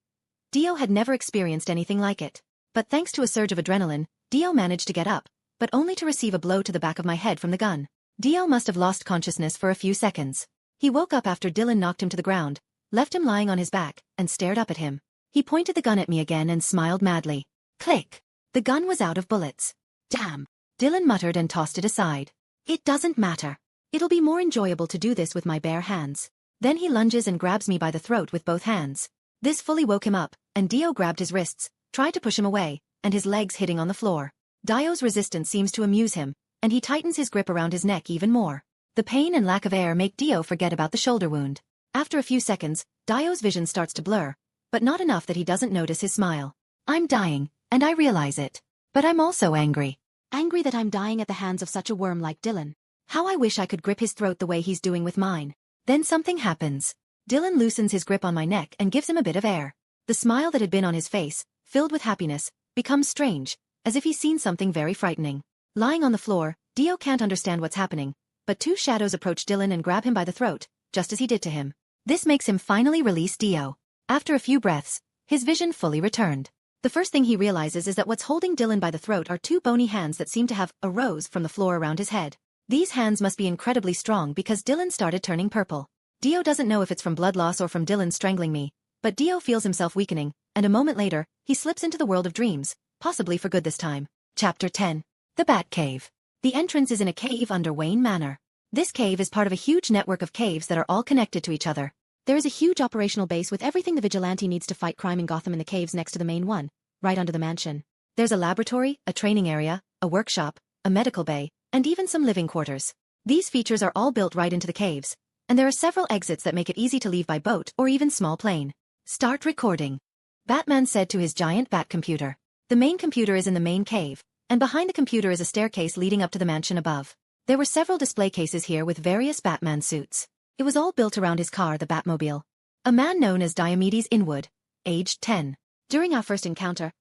Dio had never experienced anything like it. But thanks to a surge of adrenaline, Dio managed to get up, but only to receive a blow to the back of my head from the gun. Dio must have lost consciousness for a few seconds. He woke up after Dylan knocked him to the ground, left him lying on his back, and stared up at him. He pointed the gun at me again and smiled madly. Click! The gun was out of bullets. Damn! Dylan muttered and tossed it aside. It doesn't matter. It'll be more enjoyable to do this with my bare hands. Then he lunges and grabs me by the throat with both hands. This fully woke him up, and Dio grabbed his wrists, tried to push him away, and his legs hitting on the floor. Dio's resistance seems to amuse him, and he tightens his grip around his neck even more. The pain and lack of air make Dio forget about the shoulder wound. After a few seconds, Dio's vision starts to blur, but not enough that he doesn't notice his smile. I'm dying, and I realize it. But I'm also angry. Angry that I'm dying at the hands of such a worm like Dylan. How I wish I could grip his throat the way he's doing with mine. Then something happens. Dylan loosens his grip on my neck and gives him a bit of air. The smile that had been on his face, filled with happiness, becomes strange, as if he's seen something very frightening. Lying on the floor, Dio can't understand what's happening, but two shadows approach Dylan and grab him by the throat, just as he did to him. This makes him finally release Dio. After a few breaths, his vision fully returned. The first thing he realizes is that what's holding Dylan by the throat are two bony hands that seem to have arose from the floor around his head. These hands must be incredibly strong because Dylan started turning purple. Dio doesn't know if it's from blood loss or from Dylan strangling me, but Dio feels himself weakening, and a moment later, he slips into the world of dreams, possibly for good this time. Chapter 10. The Bat Cave. The entrance is in a cave under Wayne Manor. This cave is part of a huge network of caves that are all connected to each other. There is a huge operational base with everything the vigilante needs to fight crime in Gotham in the caves next to the main one, right under the mansion. There's a laboratory, a training area, a workshop, a medical bay, and even some living quarters. These features are all built right into the caves, and there are several exits that make it easy to leave by boat or even small plane. Start recording. Batman said to his giant bat computer. The main computer is in the main cave, and behind the computer is a staircase leading up to the mansion above. There were several display cases here with various Batman suits. It was all built around his car, the Batmobile. A man known as Diomedes Inwood, aged 10. During our first encounter,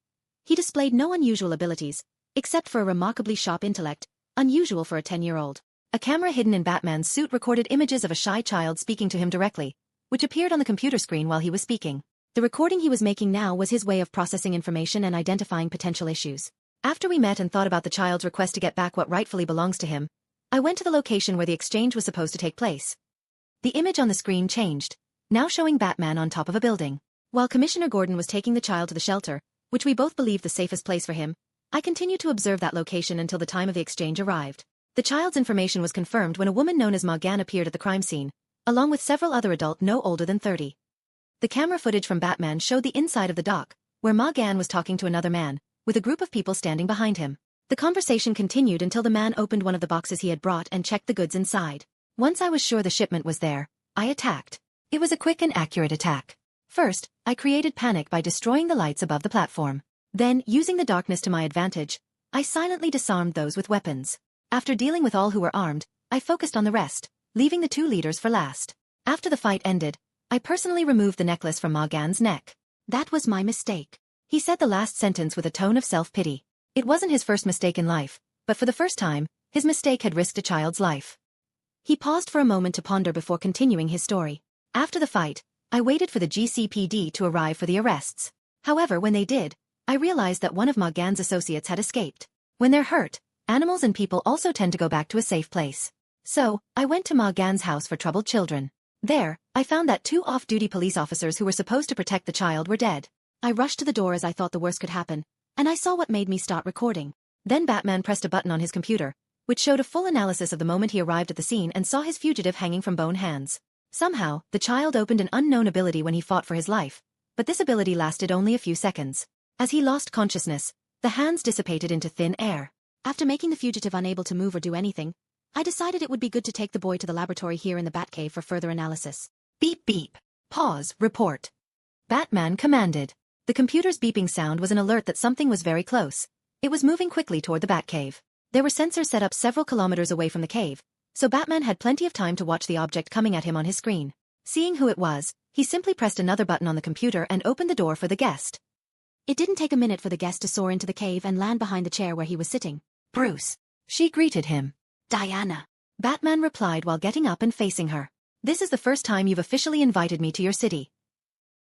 he displayed no unusual abilities, except for a remarkably sharp intellect, unusual for a 10-year-old. A camera hidden in Batman's suit recorded images of a shy child speaking to him directly, which appeared on the computer screen while he was speaking. The recording he was making now was his way of processing information and identifying potential issues. After we met and thought about the child's request to get back what rightfully belongs to him, I went to the location where the exchange was supposed to take place. The image on the screen changed, now showing Batman on top of a building. While Commissioner Gordon was taking the child to the shelter, which we both believed the safest place for him, I continued to observe that location until the time of the exchange arrived. The child's information was confirmed when a woman known as Morgan appeared at the crime scene, along with several other adults no older than 30. The camera footage from Batman showed the inside of the dock, where Morgan was talking to another man, with a group of people standing behind him. The conversation continued until the man opened one of the boxes he had brought and checked the goods inside. Once I was sure the shipment was there, I attacked. It was a quick and accurate attack. First, I created panic by destroying the lights above the platform. Then, using the darkness to my advantage, I silently disarmed those with weapons. After dealing with all who were armed, I focused on the rest, leaving the two leaders for last. After the fight ended, I personally removed the necklace from Morgan's neck. That was my mistake. He said the last sentence with a tone of self-pity. It wasn't his first mistake in life, but for the first time, his mistake had risked a child's life. He paused for a moment to ponder before continuing his story. After the fight, I waited for the GCPD to arrive for the arrests. However, when they did, I realized that one of Morgan's associates had escaped. When they're hurt, animals and people also tend to go back to a safe place. So, I went to Morgan's house for troubled children. There, I found that two off-duty police officers who were supposed to protect the child were dead. I rushed to the door as I thought the worst could happen, and I saw what made me start recording. Then Batman pressed a button on his computer, which showed a full analysis of the moment he arrived at the scene and saw his fugitive hanging from bone hands. Somehow, the child opened an unknown ability when he fought for his life, but this ability lasted only a few seconds. As he lost consciousness, the hands dissipated into thin air. After making the fugitive unable to move or do anything, I decided it would be good to take the boy to the laboratory here in the Batcave for further analysis. Beep beep. Pause. Report. Batman commanded. The computer's beeping sound was an alert that something was very close. It was moving quickly toward the Batcave. There were sensors set up several kilometers away from the cave, so Batman had plenty of time to watch the object coming at him on his screen. Seeing who it was, he simply pressed another button on the computer and opened the door for the guest. It didn't take a minute for the guest to soar into the cave and land behind the chair where he was sitting. Bruce. She greeted him. Diana. Batman replied while getting up and facing her. This is the first time you've officially invited me to your city.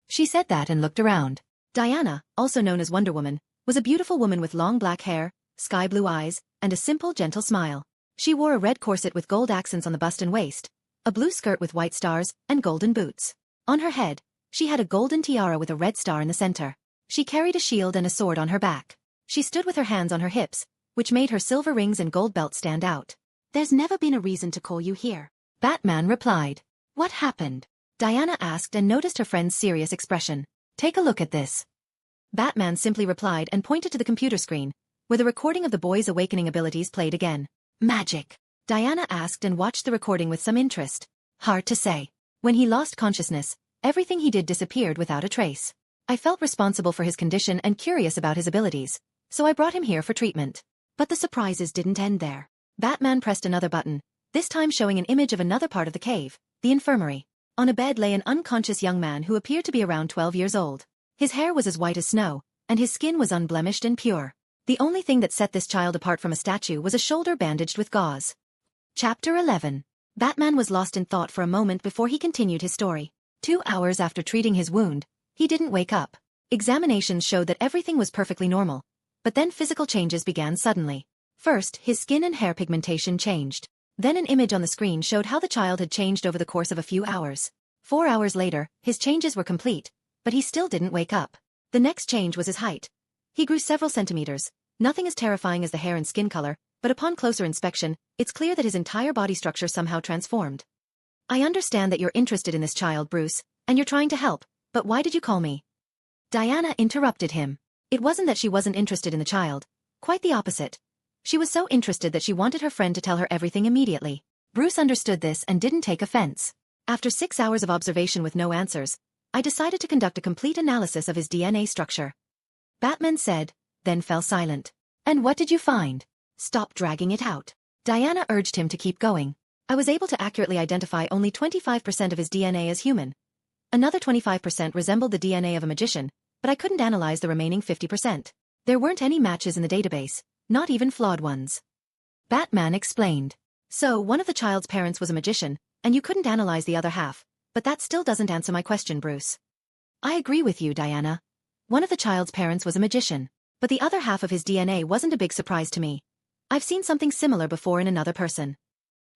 She said that and looked around. Diana, also known as Wonder Woman, was a beautiful woman with long black hair, sky blue eyes, and a simple gentle smile. She wore a red corset with gold accents on the bust and waist, a blue skirt with white stars, and golden boots. On her head, she had a golden tiara with a red star in the center. She carried a shield and a sword on her back. She stood with her hands on her hips, which made her silver rings and gold belt stand out. "There's never been a reason to call you here," Batman replied. "What happened?" Diana asked and noticed her friend's serious expression. "Take a look at this." Batman simply replied and pointed to the computer screen, where the recording of the boy's awakening abilities played again. "Magic?" Diana asked and watched the recording with some interest. "Hard to say. When he lost consciousness, everything he did disappeared without a trace. I felt responsible for his condition and curious about his abilities, so I brought him here for treatment." But the surprises didn't end there. Batman pressed another button, this time showing an image of another part of the cave, the infirmary. On a bed lay an unconscious young man who appeared to be around 12 years old. His hair was as white as snow, and his skin was unblemished and pure. The only thing that set this child apart from a statue was a shoulder bandaged with gauze. Chapter 11. Batman was lost in thought for a moment before he continued his story. 2 hours after treating his wound, he didn't wake up. Examinations showed that everything was perfectly normal, but then physical changes began suddenly. First, his skin and hair pigmentation changed. Then an image on the screen showed how the child had changed over the course of a few hours. 4 hours later, his changes were complete, but he still didn't wake up. The next change was his height. He grew several centimeters. Nothing as terrifying as the hair and skin color, but upon closer inspection, it's clear that his entire body structure somehow transformed. "I understand that you're interested in this child, Bruce, and you're trying to help, but why did you call me?" Diana interrupted him. It wasn't that she wasn't interested in the child. Quite the opposite. She was so interested that she wanted her friend to tell her everything immediately. Bruce understood this and didn't take offense. "After 6 hours of observation with no answers, I decided to conduct a complete analysis of his DNA structure," Batman said, then fell silent. "And what did you find?" "Stop dragging it out." Diana urged him to keep going. "I was able to accurately identify only 25% of his DNA as human. Another 25% resembled the DNA of a magician, but I couldn't analyze the remaining 50%. There weren't any matches in the database, not even flawed ones." Batman explained. "So, one of the child's parents was a magician, and you couldn't analyze the other half, but that still doesn't answer my question, Bruce." "I agree with you, Diana. One of the child's parents was a magician, but the other half of his DNA wasn't a big surprise to me. I've seen something similar before in another person."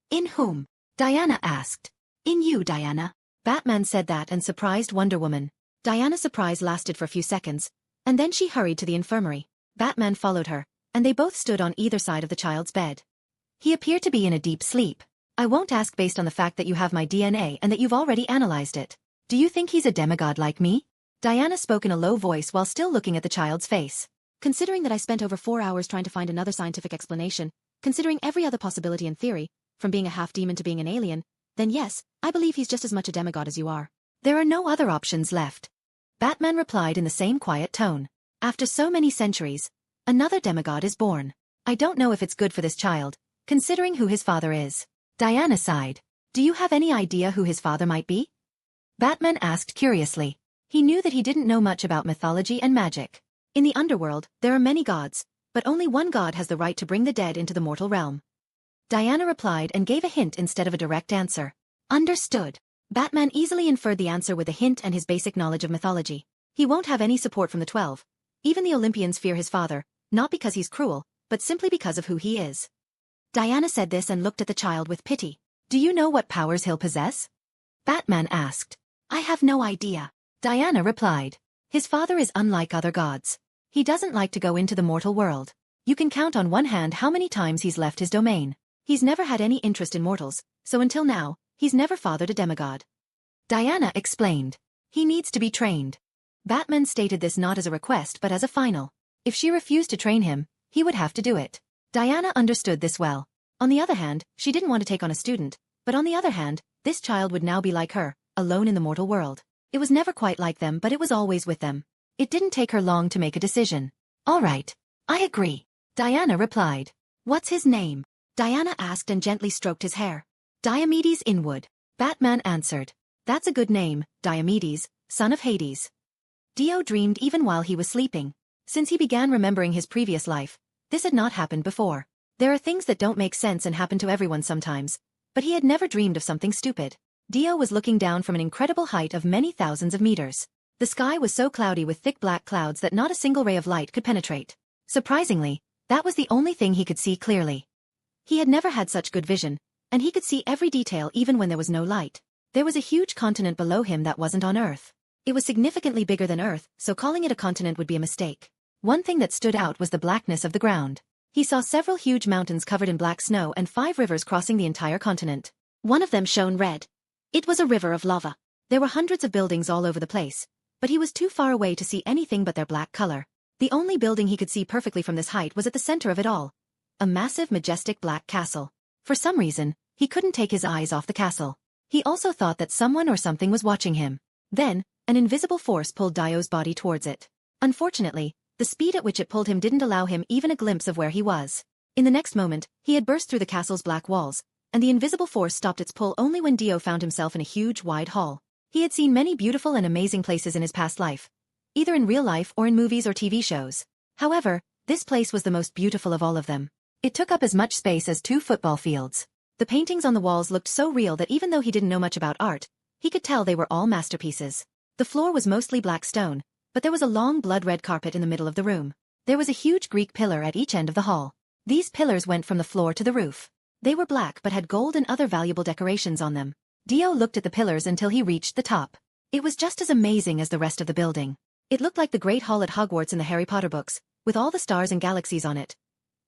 "In whom?" Diana asked. "In you, Diana." Batman said that and surprised Wonder Woman. Diana's surprise lasted for a few seconds, and then she hurried to the infirmary. Batman followed her, and they both stood on either side of the child's bed. He appeared to be in a deep sleep. "I won't ask based on the fact that you have my DNA and that you've already analyzed it. Do you think he's a demigod like me?" Diana spoke in a low voice while still looking at the child's face. "Considering that I spent over 4 hours trying to find another scientific explanation, considering every other possibility and theory, from being a half-demon to being an alien, then yes, I believe he's just as much a demigod as you are." "There are no other options left," Batman replied in the same quiet tone. "After so many centuries, another demigod is born. I don't know if it's good for this child, considering who his father is." Diana sighed. "Do you have any idea who his father might be?" Batman asked curiously. He knew that he didn't know much about mythology and magic. In the Underworld, there are many gods, but only one god has the right to bring the dead into the mortal realm. Diana replied and gave a hint instead of a direct answer. "Understood." Batman easily inferred the answer with a hint and his basic knowledge of mythology. He won't have any support from the 12. Even the Olympians fear his father, not because he's cruel, but simply because of who he is. Diana said this and looked at the child with pity. "Do you know what powers he'll possess?" Batman asked. "I have no idea," Diana replied. "His father is unlike other gods. He doesn't like to go into the mortal world. You can count on one hand how many times he's left his domain. He's never had any interest in mortals, so until now, he's never fathered a demigod." Diana explained. "He needs to be trained." Batman stated this not as a request but as a final. If she refused to train him, he would have to do it. Diana understood this well. On the other hand, she didn't want to take on a student, but on the other hand, this child would now be like her, alone in the mortal world. It was never quite like them, but it was always with them. It didn't take her long to make a decision. "All right. I agree," Diana replied. "What's his name?" Diana asked and gently stroked his hair. "Diomedes Inwood," Batman answered. "That's a good name, Diomedes, son of Hades." Dio dreamed even while he was sleeping. Since he began remembering his previous life, this had not happened before. There are things that don't make sense and happen to everyone sometimes, but he had never dreamed of something stupid. Dio was looking down from an incredible height of many thousands of meters. The sky was so cloudy with thick black clouds that not a single ray of light could penetrate. Surprisingly, That was the only thing he could see clearly. He had never had such good vision, and he could see every detail even when there was no light. There was a huge continent below him that wasn't on Earth. It was significantly bigger than Earth, so calling it a continent would be a mistake. One thing that stood out was the blackness of the ground. He saw several huge mountains covered in black snow and 5 rivers crossing the entire continent. One of them shone red. It was a river of lava. There were hundreds of buildings all over the place, but he was too far away to see anything but their black color. The only building he could see perfectly from this height was at the center of it all. A massive, majestic black castle. For some reason, he couldn't take his eyes off the castle. He also thought that someone or something was watching him. Then, an invisible force pulled Dio's body towards it. Unfortunately, the speed at which it pulled him didn't allow him even a glimpse of where he was. In the next moment, he had burst through the castle's black walls, and the invisible force stopped its pull only when Dio found himself in a huge, wide hall. He had seen many beautiful and amazing places in his past life, either in real life or in movies or TV shows. However, this place was the most beautiful of all of them. It took up as much space as 2 football fields. The paintings on the walls looked so real that even though he didn't know much about art, he could tell they were all masterpieces. The floor was mostly black stone, but there was a long blood-red carpet in the middle of the room. There was a huge Greek pillar at each end of the hall. These pillars went from the floor to the roof. They were black but had gold and other valuable decorations on them. Dio looked at the pillars until he reached the top. It was just as amazing as the rest of the building. It looked like the Great Hall at Hogwarts in the Harry Potter books, with all the stars and galaxies on it.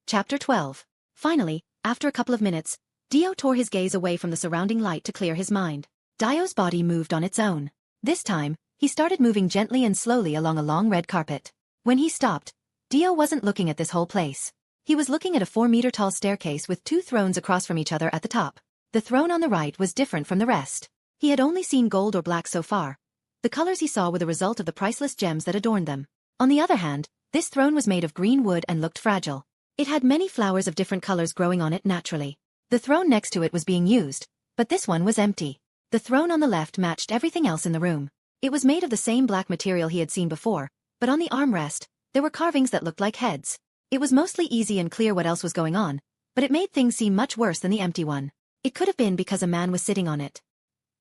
Chapter 12. Finally, after a couple of minutes, Dio tore his gaze away from the surrounding light to clear his mind. Dio's body moved on its own. This time, he started moving gently and slowly along a long red carpet. When he stopped, Dio wasn't looking at this whole place. He was looking at a 4-meter-tall staircase with 2 thrones across from each other at the top. The throne on the right was different from the rest. He had only seen gold or black so far. The colors he saw were the result of the priceless gems that adorned them. On the other hand, this throne was made of green wood and looked fragile. It had many flowers of different colors growing on it naturally. The throne next to it was being used, but this one was empty. The throne on the left matched everything else in the room. It was made of the same black material he had seen before, but on the armrest, there were carvings that looked like heads. It was mostly easy and clear what else was going on, but it made things seem much worse than the empty one. It could have been because a man was sitting on it.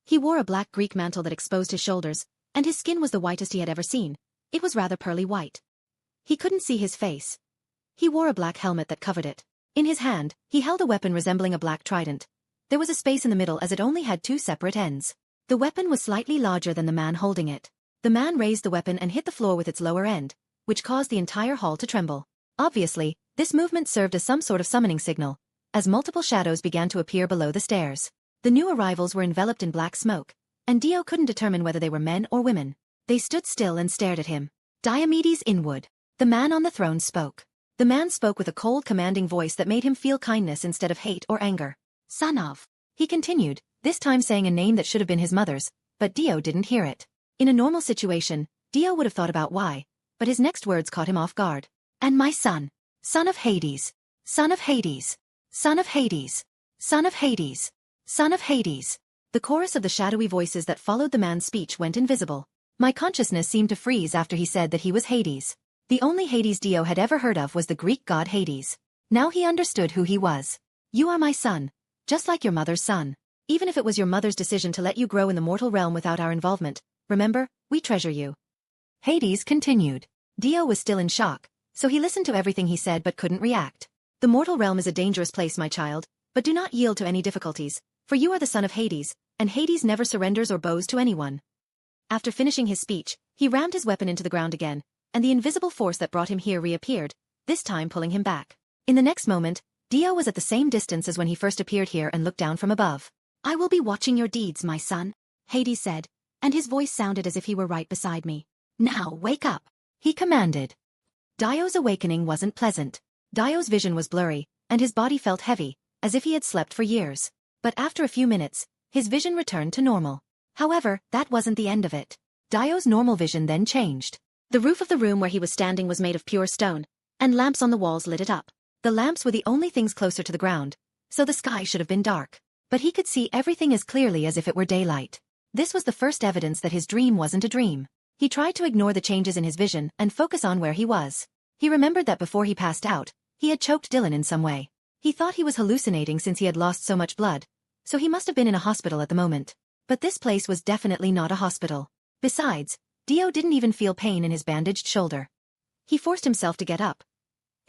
He wore a black Greek mantle that exposed his shoulders, and his skin was the whitest he had ever seen. It was rather pearly white. He couldn't see his face. He wore a black helmet that covered it. In his hand, he held a weapon resembling a black trident. There was a space in the middle as it only had 2 separate ends. The weapon was slightly larger than the man holding it. The man raised the weapon and hit the floor with its lower end, which caused the entire hall to tremble. Obviously, this movement served as some sort of summoning signal, as multiple shadows began to appear below the stairs. The new arrivals were enveloped in black smoke, and Dio couldn't determine whether they were men or women. They stood still and stared at him. Diomedes Inwood. The man on the throne spoke. The man spoke with a cold, commanding voice that made him feel kindness instead of hate or anger. Son of. He continued, this time saying a name that should have been his mother's, but Dio didn't hear it. In a normal situation, Dio would have thought about why, but his next words caught him off guard. And my son. Son of Hades. Son of Hades. Son of Hades. Son of Hades. Son of Hades. The chorus of the shadowy voices that followed the man's speech went invisible. My consciousness seemed to freeze after he said that he was Hades. The only Hades Dio had ever heard of was the Greek god Hades. Now he understood who he was. You are my son, just like your mother's son. Even if it was your mother's decision to let you grow in the mortal realm without our involvement, remember, we treasure you. Hades continued. Dio was still in shock, so he listened to everything he said but couldn't react. The mortal realm is a dangerous place, my child, but do not yield to any difficulties, for you are the son of Hades, and Hades never surrenders or bows to anyone. After finishing his speech, he rammed his weapon into the ground again, and the invisible force that brought him here reappeared, this time pulling him back. In the next moment, Dio was at the same distance as when he first appeared here and looked down from above. I will be watching your deeds, my son, Hades said, and his voice sounded as if he were right beside me. Now wake up, he commanded. Dio's awakening wasn't pleasant. Dio's vision was blurry, and his body felt heavy, as if he had slept for years. But after a few minutes, his vision returned to normal. However, that wasn't the end of it. Dio's normal vision then changed. The roof of the room where he was standing was made of pure stone, and lamps on the walls lit it up. The lamps were the only things closer to the ground, so the sky should have been dark. But he could see everything as clearly as if it were daylight. This was the first evidence that his dream wasn't a dream. He tried to ignore the changes in his vision and focus on where he was. He remembered that before he passed out, he had choked Dylan in some way. He thought he was hallucinating since he had lost so much blood, so he must have been in a hospital at the moment. But this place was definitely not a hospital. Besides, Dio didn't even feel pain in his bandaged shoulder. He forced himself to get up.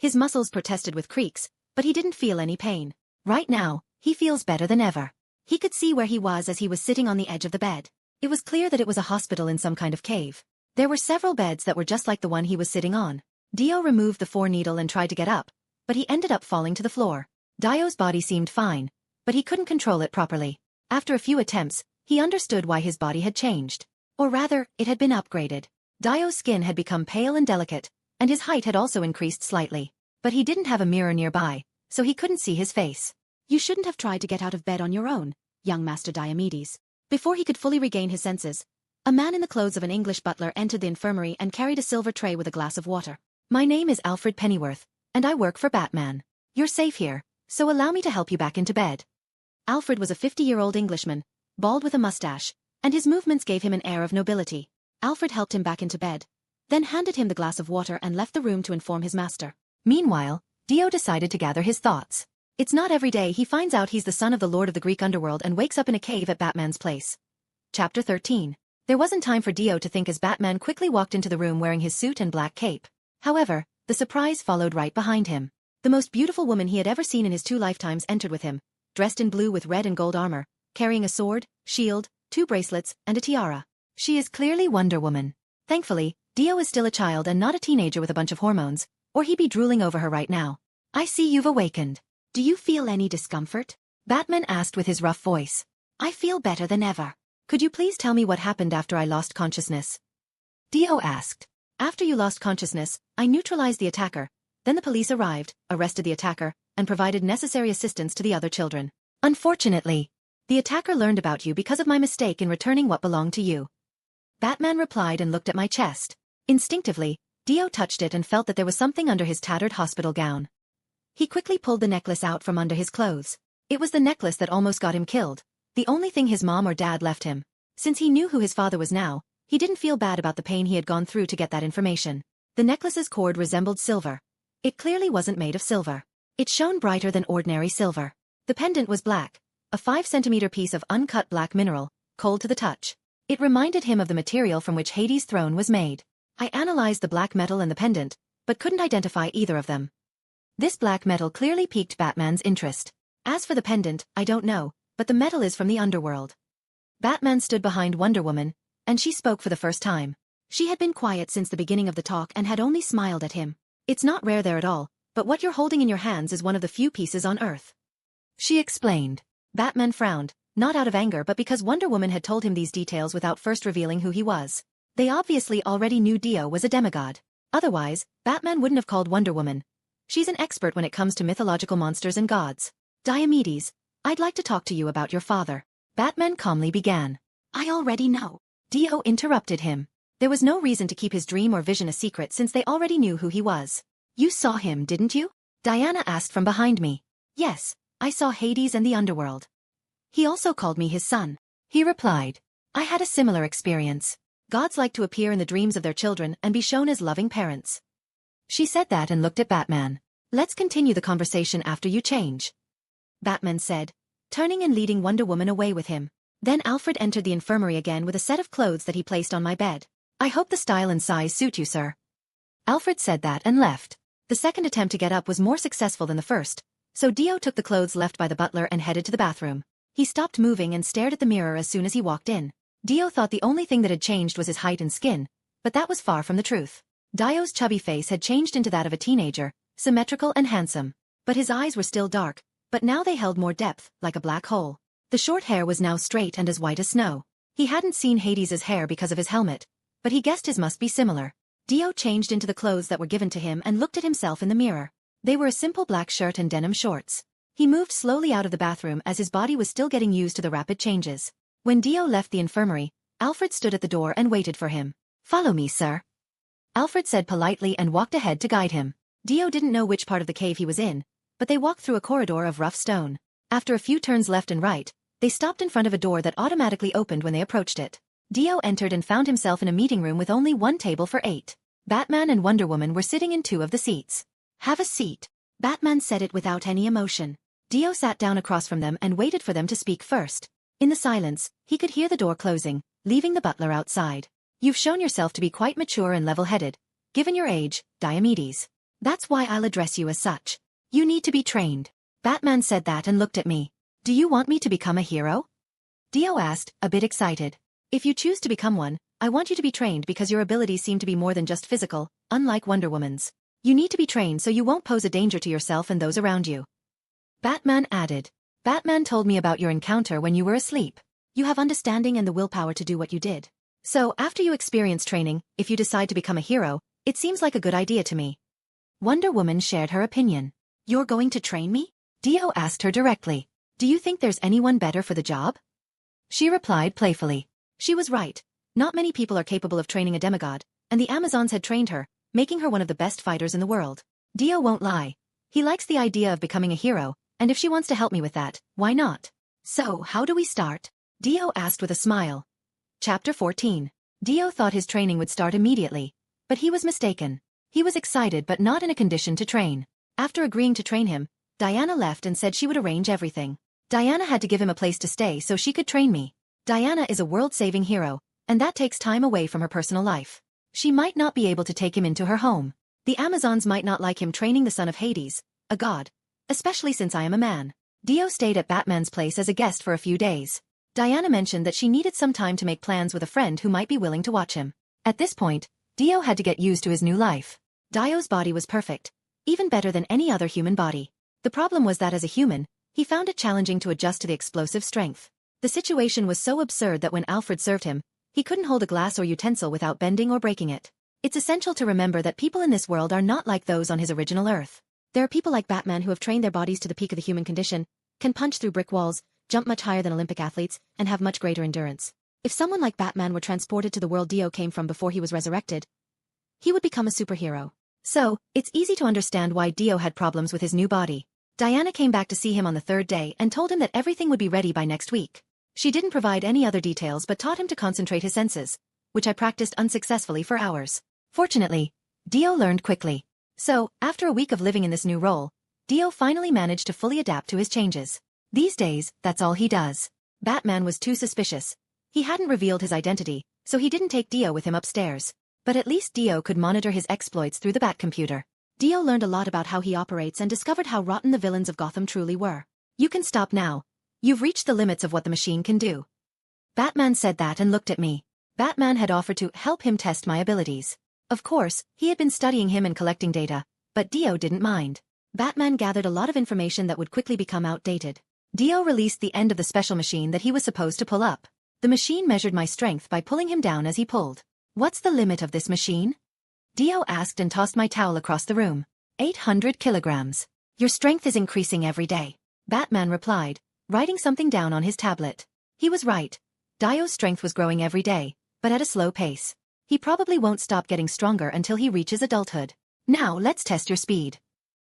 His muscles protested with creaks, but he didn't feel any pain. Right now, he feels better than ever. He could see where he was as he was sitting on the edge of the bed. It was clear that it was a hospital in some kind of cave. There were several beds that were just like the one he was sitting on. Dio removed the 4-needle and tried to get up, but he ended up falling to the floor. Dio's body seemed fine, but he couldn't control it properly. After a few attempts, he understood why his body had changed. Or rather, it had been upgraded. Dio's skin had become pale and delicate, and his height had also increased slightly. But he didn't have a mirror nearby, so he couldn't see his face. You shouldn't have tried to get out of bed on your own, young Master Diomedes. Before he could fully regain his senses, a man in the clothes of an English butler entered the infirmary and carried a silver tray with a glass of water. My name is Alfred Pennyworth, and I work for Batman. You're safe here, so allow me to help you back into bed. Alfred was a 50-year-old Englishman, bald with a mustache, and his movements gave him an air of nobility. Alfred helped him back into bed, then handed him the glass of water and left the room to inform his master. Meanwhile, Dio decided to gather his thoughts. It's not every day he finds out he's the son of the Lord of the Greek Underworld and wakes up in a cave at Batman's place. Chapter 13. There wasn't time for Dio to think as Batman quickly walked into the room wearing his suit and black cape. However, the surprise followed right behind him. The most beautiful woman he had ever seen in his 2 lifetimes entered with him, dressed in blue with red and gold armor, carrying a sword, shield, 2 bracelets, and a tiara. She is clearly Wonder Woman. Thankfully, Dio is still a child and not a teenager with a bunch of hormones, or he'd be drooling over her right now. I see you've awakened. Do you feel any discomfort? Batman asked with his rough voice. I feel better than ever. Could you please tell me what happened after I lost consciousness? Dio asked. After you lost consciousness, I neutralized the attacker. Then the police arrived, arrested the attacker, and provided necessary assistance to the other children. Unfortunately, the attacker learned about you because of my mistake in returning what belonged to you. Batman replied and looked at my chest. Instinctively, Dio touched it and felt that there was something under his tattered hospital gown. He quickly pulled the necklace out from under his clothes. It was the necklace that almost got him killed, the only thing his mom or dad left him. Since he knew who his father was now, he didn't feel bad about the pain he had gone through to get that information. The necklace's cord resembled silver. It clearly wasn't made of silver. It shone brighter than ordinary silver. The pendant was black, a 5-centimeter piece of uncut black mineral, cold to the touch. It reminded him of the material from which Hades' throne was made. I analyzed the black metal and the pendant, but couldn't identify either of them. This black metal clearly piqued Batman's interest. As for the pendant, I don't know, but the metal is from the Underworld. Batman stood behind Wonder Woman, and she spoke for the first time. She had been quiet since the beginning of the talk and had only smiled at him. It's not rare there at all, but what you're holding in your hands is one of the few pieces on Earth. She explained. Batman frowned, not out of anger but because Wonder Woman had told him these details without first revealing who he was. They obviously already knew Dio was a demigod. Otherwise, Batman wouldn't have called Wonder Woman. She's an expert when it comes to mythological monsters and gods. Diomedes, I'd like to talk to you about your father. Batman calmly began. I already know. Dio interrupted him. There was no reason to keep his dream or vision a secret since they already knew who he was. You saw him, didn't you? Diana asked from behind me. Yes, I saw Hades and the Underworld. He also called me his son. He replied. I had a similar experience. Gods like to appear in the dreams of their children and be shown as loving parents. She said that and looked at Batman. Let's continue the conversation after you change. Batman said, turning and leading Wonder Woman away with him. Then Alfred entered the infirmary again with a set of clothes that he placed on my bed. I hope the style and size suit you, sir. Alfred said that and left. The second attempt to get up was more successful than the first, so Dio took the clothes left by the butler and headed to the bathroom. He stopped moving and stared at the mirror as soon as he walked in. Dio thought the only thing that had changed was his height and skin, but that was far from the truth. Dio's chubby face had changed into that of a teenager, symmetrical and handsome. But his eyes were still dark, but now they held more depth, like a black hole. The short hair was now straight and as white as snow. He hadn't seen Hades's hair because of his helmet, but he guessed his must be similar. Dio changed into the clothes that were given to him and looked at himself in the mirror. They were a simple black shirt and denim shorts. He moved slowly out of the bathroom as his body was still getting used to the rapid changes. When Dio left the infirmary, Alfred stood at the door and waited for him. Follow me, sir. Alfred said politely and walked ahead to guide him. Dio didn't know which part of the cave he was in, but they walked through a corridor of rough stone. After a few turns left and right, they stopped in front of a door that automatically opened when they approached it. Dio entered and found himself in a meeting room with only one table for 8. Batman and Wonder Woman were sitting in 2 of the seats. Have a seat. Batman said it without any emotion. Dio sat down across from them and waited for them to speak first. In the silence, he could hear the door closing, leaving the butler outside. You've shown yourself to be quite mature and level-headed, given your age, Diomedes. That's why I'll address you as such. You need to be trained. Batman said that and looked at me. Do you want me to become a hero? Dio asked, a bit excited. If you choose to become one, I want you to be trained because your abilities seem to be more than just physical, unlike Wonder Woman's. You need to be trained so you won't pose a danger to yourself and those around you. Batman added. Batman told me about your encounter when you were asleep. You have understanding and the willpower to do what you did. So, after you experience training, if you decide to become a hero, it seems like a good idea to me. Wonder Woman shared her opinion. You're going to train me? Dio asked her directly. Do you think there's anyone better for the job? She replied playfully. She was right. Not many people are capable of training a demigod, and the Amazons had trained her, making her one of the best fighters in the world. Dio won't lie. He likes the idea of becoming a hero, and if she wants to help me with that, why not? So, how do we start? Dio asked with a smile. Chapter 14. Dio thought his training would start immediately, but he was mistaken. He was excited but not in a condition to train. After agreeing to train him, Diana left and said she would arrange everything. Diana had to give him a place to stay so she could train me. Diana is a world-saving hero, and that takes time away from her personal life. She might not be able to take him into her home. The Amazons might not like him training the son of Hades, a god, especially since I am a man. Dio stayed at Batman's place as a guest for a few days. Diana mentioned that she needed some time to make plans with a friend who might be willing to watch him. At this point, Dio had to get used to his new life. Dio's body was perfect, even better than any other human body. The problem was that as a human, he found it challenging to adjust to the explosive strength. The situation was so absurd that when Alfred served him, he couldn't hold a glass or utensil without bending or breaking it. It's essential to remember that people in this world are not like those on his original Earth. There are people like Batman who have trained their bodies to the peak of the human condition, can punch through brick walls, jump much higher than Olympic athletes, and have much greater endurance. If someone like Batman were transported to the world Dio came from before he was resurrected, he would become a superhero. So, it's easy to understand why Dio had problems with his new body. Diana came back to see him on the third day and told him that everything would be ready by next week. She didn't provide any other details but taught him to concentrate his senses, which I practiced unsuccessfully for hours. Fortunately, Dio learned quickly. So, after a week of living in this new role, Dio finally managed to fully adapt to his changes. These days, that's all he does. Batman was too suspicious. He hadn't revealed his identity, so he didn't take Dio with him upstairs. But at least Dio could monitor his exploits through the Batcomputer. Dio learned a lot about how he operates and discovered how rotten the villains of Gotham truly were. You can stop now. You've reached the limits of what the machine can do. Batman said that and looked at me. Batman had offered to help him test my abilities. Of course, he had been studying him and collecting data, but Dio didn't mind. Batman gathered a lot of information that would quickly become outdated. Dio released the end of the special machine that he was supposed to pull up. The machine measured my strength by pulling him down as he pulled. What's the limit of this machine? Dio asked and tossed my towel across the room. 800 kilograms. Your strength is increasing every day. Batman replied, writing something down on his tablet. He was right. Dio's strength was growing every day, but at a slow pace. He probably won't stop getting stronger until he reaches adulthood. Now let's test your speed.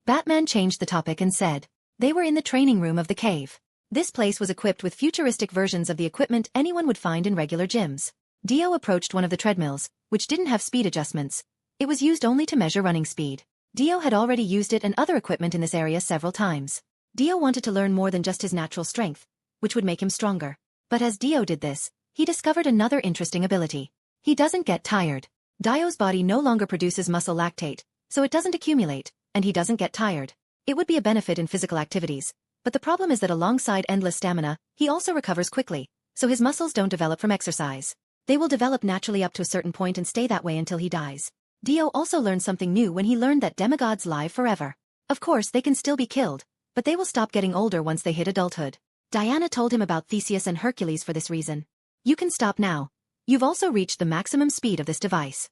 Batman changed the topic and said. They were in the training room of the cave. This place was equipped with futuristic versions of the equipment anyone would find in regular gyms. Dio approached one of the treadmills, which didn't have speed adjustments. It was used only to measure running speed. Dio had already used it and other equipment in this area several times. Dio wanted to learn more than just his natural strength, which would make him stronger. But as Dio did this, he discovered another interesting ability. He doesn't get tired. Dio's body no longer produces muscle lactate, so it doesn't accumulate, and he doesn't get tired. It would be a benefit in physical activities, but the problem is that alongside endless stamina, he also recovers quickly, so his muscles don't develop from exercise. They will develop naturally up to a certain point and stay that way until he dies. Dio also learned something new when he learned that demigods live forever. Of course, they can still be killed, but they will stop getting older once they hit adulthood. Diana told him about Theseus and Hercules for this reason. You can stop now. You've also reached the maximum speed of this device.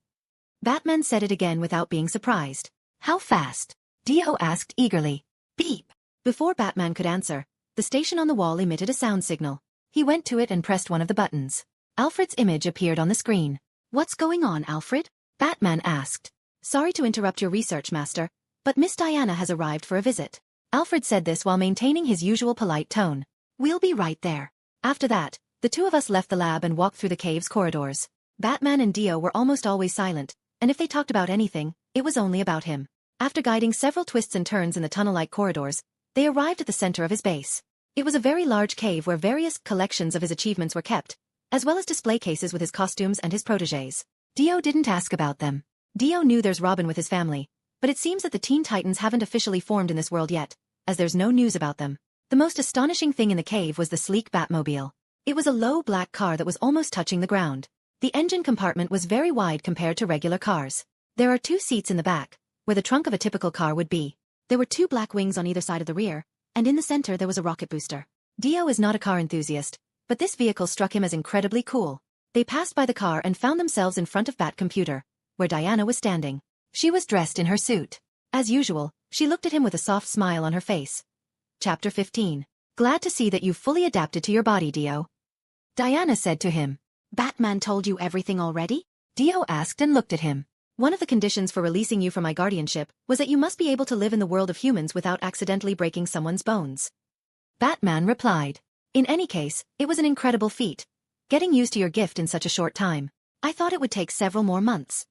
Batman said it again without being surprised. How fast? Dio asked eagerly. Beep. Before Batman could answer, the station on the wall emitted a sound signal. He went to it and pressed one of the buttons. Alfred's image appeared on the screen. What's going on, Alfred? Batman asked. Sorry to interrupt your research, Master, but Miss Diana has arrived for a visit. Alfred said this while maintaining his usual polite tone. We'll be right there. After that, the two of us left the lab and walked through the cave's corridors. Batman and Dio were almost always silent, and if they talked about anything, it was only about him. After guiding several twists and turns in the tunnel-like corridors, they arrived at the center of his base. It was a very large cave where various collections of his achievements were kept, as well as display cases with his costumes and his protégés. Dio didn't ask about them. Dio knew there's Robin with his family, but it seems that the Teen Titans haven't officially formed in this world yet, as there's no news about them. The most astonishing thing in the cave was the sleek Batmobile. It was a low black car that was almost touching the ground. The engine compartment was very wide compared to regular cars. There are 2 seats in the back, where the trunk of a typical car would be. There were 2 black wings on either side of the rear, and in the center there was a rocket booster. Dio is not a car enthusiast, but this vehicle struck him as incredibly cool. They passed by the car and found themselves in front of Bat Computer, where Diana was standing. She was dressed in her suit. As usual, she looked at him with a soft smile on her face. Chapter 15. Glad to see that you've fully adapted to your body, Dio. Diana said to him. Batman told you everything already? Dio asked and looked at him. One of the conditions for releasing you from my guardianship was that you must be able to live in the world of humans without accidentally breaking someone's bones. Batman replied. In any case, it was an incredible feat. Getting used to your gift in such a short time. I thought it would take several more months.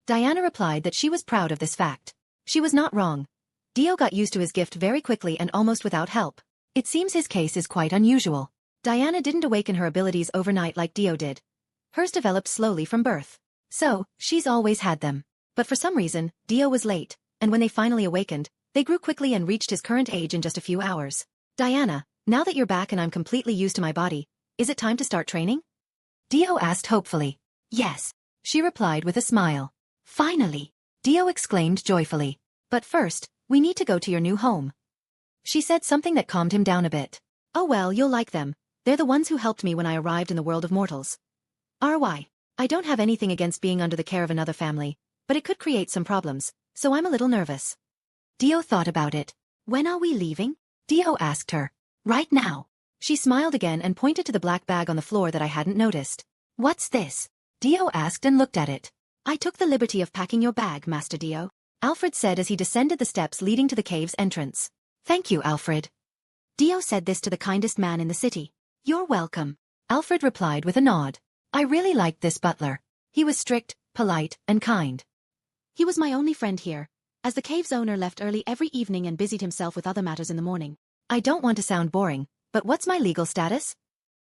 Diana replied that she was proud of this fact. She was not wrong. Dio got used to his gift very quickly and almost without help. It seems his case is quite unusual. Diana didn't awaken her abilities overnight like Dio did. Hers developed slowly from birth. So, she's always had them. But for some reason, Dio was late, and when they finally awakened, they grew quickly and reached his current age in just a few hours. Diana, now that you're back and I'm completely used to my body, is it time to start training? Dio asked hopefully. Yes, she replied with a smile. Finally, Dio exclaimed joyfully. But first, we need to go to your new home. She said something that calmed him down a bit. Oh well, you'll like them. They're the ones who helped me when I arrived in the world of mortals. RY. I don't have anything against being under the care of another family, but it could create some problems, so I'm a little nervous. Dio thought about it. When are we leaving? Dio asked her. Right now. She smiled again and pointed to the black bag on the floor that I hadn't noticed. What's this? Dio asked and looked at it. I took the liberty of packing your bag, Master Dio, Alfred said as he descended the steps leading to the cave's entrance. Thank you, Alfred. Dio said this to the kindest man in the city. You're welcome. Alfred replied with a nod. I really liked this butler. He was strict, polite, and kind. He was my only friend here, as the cave's owner left early every evening and busied himself with other matters in the morning. I don't want to sound boring, but what's my legal status?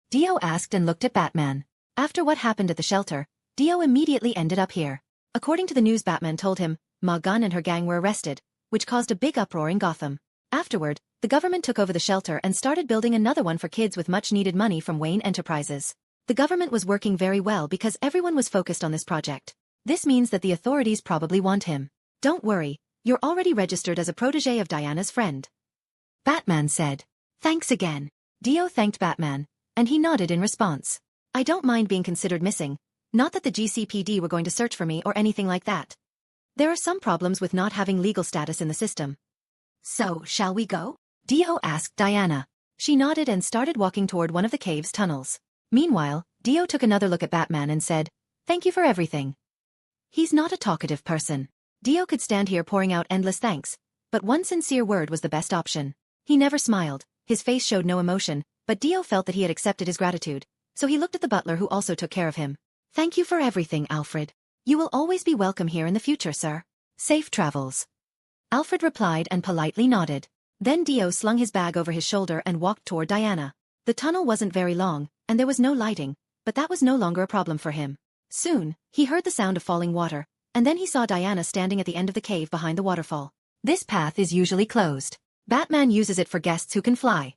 Dio asked and looked at Batman. After what happened at the shelter, Dio immediately ended up here. According to the news Batman told him, Ma Gun and her gang were arrested, which caused a big uproar in Gotham. Afterward, the government took over the shelter and started building another one for kids with much-needed money from Wayne Enterprises. The government was working very well because everyone was focused on this project. This means that the authorities probably want him. Don't worry, you're already registered as a protege of Diana's friend. Batman said. Thanks again. Dio thanked Batman, and he nodded in response. I don't mind being considered missing. Not that the GCPD were going to search for me or anything like that. There are some problems with not having legal status in the system. So, shall we go? Dio asked Diana. She nodded and started walking toward one of the cave's tunnels. Meanwhile, Dio took another look at Batman and said, Thank you for everything. He's not a talkative person. Dio could stand here pouring out endless thanks, but one sincere word was the best option. He never smiled, his face showed no emotion, but Dio felt that he had accepted his gratitude, so he looked at the butler who also took care of him. Thank you for everything, Alfred. You will always be welcome here in the future, sir. Safe travels. Alfred replied and politely nodded. Then Dio slung his bag over his shoulder and walked toward Diana. The tunnel wasn't very long, and there was no lighting, but that was no longer a problem for him. Soon, he heard the sound of falling water, and then he saw Diana standing at the end of the cave behind the waterfall. This path is usually closed. Batman uses it for guests who can fly.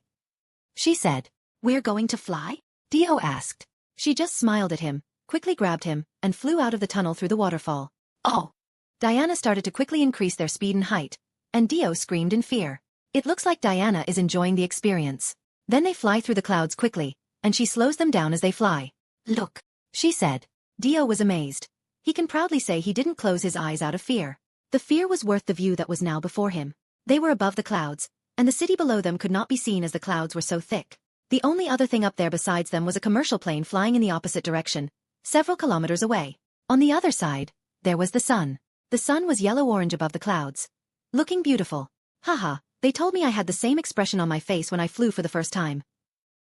She said. We're going to fly? Dio asked. She just smiled at him, quickly grabbed him, and flew out of the tunnel through the waterfall. Oh! Diana started to quickly increase their speed and height, and Dio screamed in fear. It looks like Diana is enjoying the experience. Then they fly through the clouds quickly, and she slows them down as they fly. Look, she said. Dio was amazed. He can proudly say he didn't close his eyes out of fear. The fear was worth the view that was now before him. They were above the clouds, and the city below them could not be seen as the clouds were so thick. The only other thing up there besides them was a commercial plane flying in the opposite direction, several kilometers away. On the other side, there was the sun. The sun was yellow-orange above the clouds. Looking beautiful. Haha, they told me I had the same expression on my face when I flew for the first time.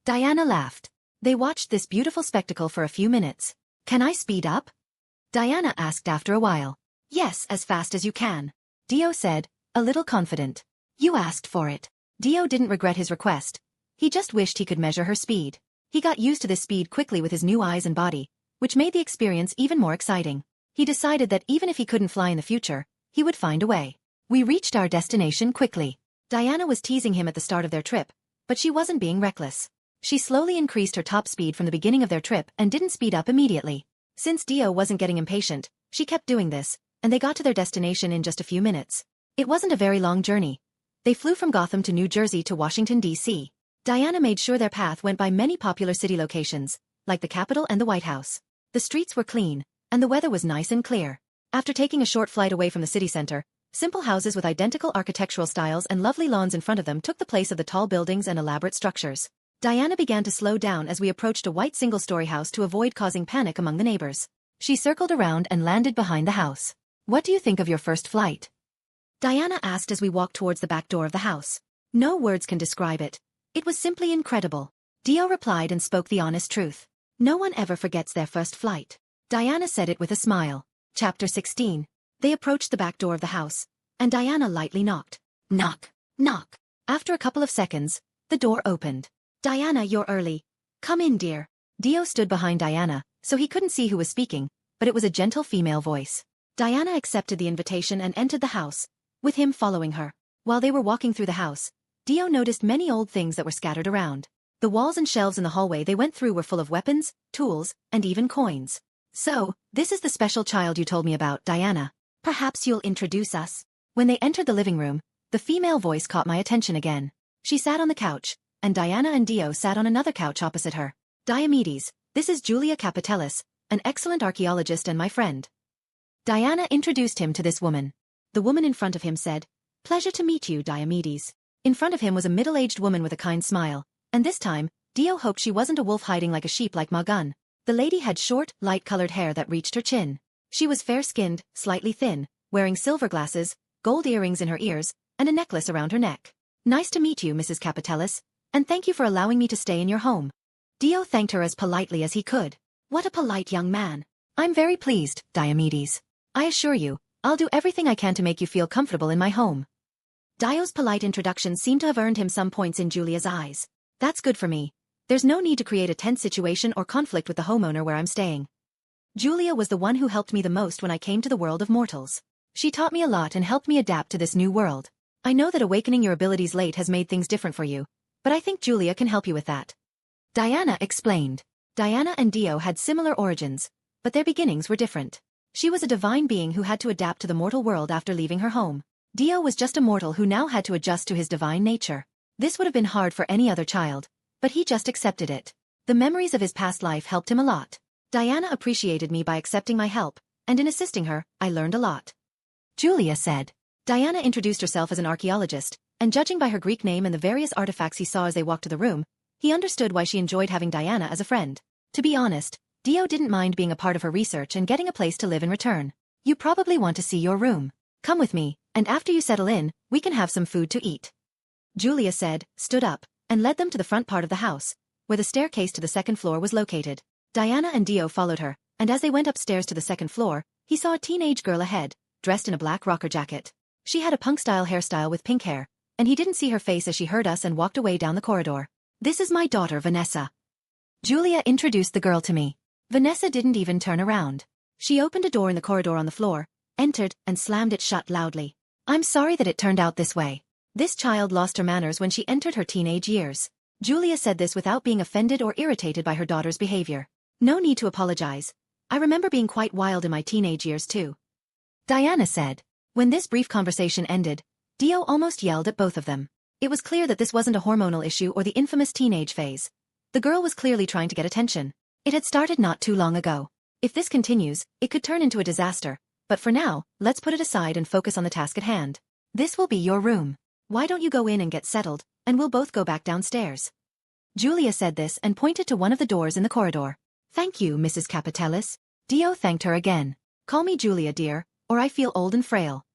Diana laughed. They watched this beautiful spectacle for a few minutes. Can I speed up? Diana asked after a while. Yes, as fast as you can. Dio said, a little confident. You asked for it. Dio didn't regret his request. He just wished he could measure her speed. He got used to this speed quickly with his new eyes and body, which made the experience even more exciting. He decided that even if he couldn't fly in the future, he would find a way. We reached our destination quickly. Diana was teasing him at the start of their trip, but she wasn't being reckless. She slowly increased her top speed from the beginning of their trip and didn't speed up immediately. Since Dio wasn't getting impatient, she kept doing this, and they got to their destination in just a few minutes. It wasn't a very long journey. They flew from Gotham to New Jersey to Washington, D.C. Diana made sure their path went by many popular city locations, like the Capitol and the White House. The streets were clean, and the weather was nice and clear. After taking a short flight away from the city center, simple houses with identical architectural styles and lovely lawns in front of them took the place of the tall buildings and elaborate structures. Diana began to slow down as we approached a white single-story house to avoid causing panic among the neighbors. She circled around and landed behind the house. "What do you think of your first flight?" Diana asked as we walked towards the back door of the house. "No words can describe it. It was simply incredible." Dio replied and spoke the honest truth. "No one ever forgets their first flight." Diana said it with a smile. Chapter 16. They approached the back door of the house, and Diana lightly knocked. Knock, knock. After a couple of seconds, the door opened. "Diana, you're early. Come in, dear." Dio stood behind Diana, so he couldn't see who was speaking, but it was a gentle female voice. Diana accepted the invitation and entered the house, with him following her. While they were walking through the house, Dio noticed many old things that were scattered around. The walls and shelves in the hallway they went through were full of weapons, tools, and even coins. "So, this is the special child you told me about, Diana. Perhaps you'll introduce us." When they entered the living room, the female voice caught my attention again. She sat on the couch, and Diana and Dio sat on another couch opposite her. "Diomedes, this is Julia Capitellis, an excellent archaeologist and my friend." Diana introduced him to this woman. The woman in front of him said, "Pleasure to meet you, Diomedes." In front of him was a middle-aged woman with a kind smile, and this time, Dio hoped she wasn't a wolf hiding like a sheep like Magun. The lady had short, light-colored hair that reached her chin. She was fair-skinned, slightly thin, wearing silver glasses, gold earrings in her ears, and a necklace around her neck. "Nice to meet you, Mrs. Capitellis, and thank you for allowing me to stay in your home." Dio thanked her as politely as he could. "What a polite young man." "I'm very pleased, Diomedes. I assure you, I'll do everything I can to make you feel comfortable in my home." Dio's polite introduction seemed to have earned him some points in Julia's eyes. "That's good for me. There's no need to create a tense situation or conflict with the homeowner where I'm staying." Julia was the one who helped me the most when I came to the world of mortals. She taught me a lot and helped me adapt to this new world. I know that awakening your abilities late has made things different for you, but I think Julia can help you with that. Diana explained. Diana and Dio had similar origins, but their beginnings were different. She was a divine being who had to adapt to the mortal world after leaving her home. Dio was just a mortal who now had to adjust to his divine nature. This would have been hard for any other child, but he just accepted it. The memories of his past life helped him a lot. Diana appreciated me by accepting my help, and in assisting her, I learned a lot. Julia said. Diana introduced herself as an archaeologist, and judging by her Greek name and the various artifacts he saw as they walked to the room, he understood why she enjoyed having Diana as a friend. To be honest, Dio didn't mind being a part of her research and getting a place to live in return. "You probably want to see your room. Come with me, and after you settle in, we can have some food to eat." Julia said, stood up, and led them to the front part of the house, where the staircase to the second floor was located. Diana and Dio followed her, and as they went upstairs to the second floor, he saw a teenage girl ahead, dressed in a black rocker jacket. She had a punk-style hairstyle with pink hair, and he didn't see her face as she heard us and walked away down the corridor. "This is my daughter Vanessa." Julia introduced the girl to me. Vanessa didn't even turn around. She opened a door in the corridor on the floor, entered, and slammed it shut loudly. "I'm sorry that it turned out this way. This child lost her manners when she entered her teenage years." Julia said this without being offended or irritated by her daughter's behavior. "No need to apologize. I remember being quite wild in my teenage years too," Diana said. When this brief conversation ended, Dio almost yelled at both of them. It was clear that this wasn't a hormonal issue or the infamous teenage phase. The girl was clearly trying to get attention. It had started not too long ago. If this continues, it could turn into a disaster, but for now, let's put it aside and focus on the task at hand. "This will be your room. Why don't you go in and get settled, and we'll both go back downstairs." Julia said this and pointed to one of the doors in the corridor. "Thank you, Mrs. Capitellis." Dio thanked her again. "Call me Julia, dear, or I feel old and frail,"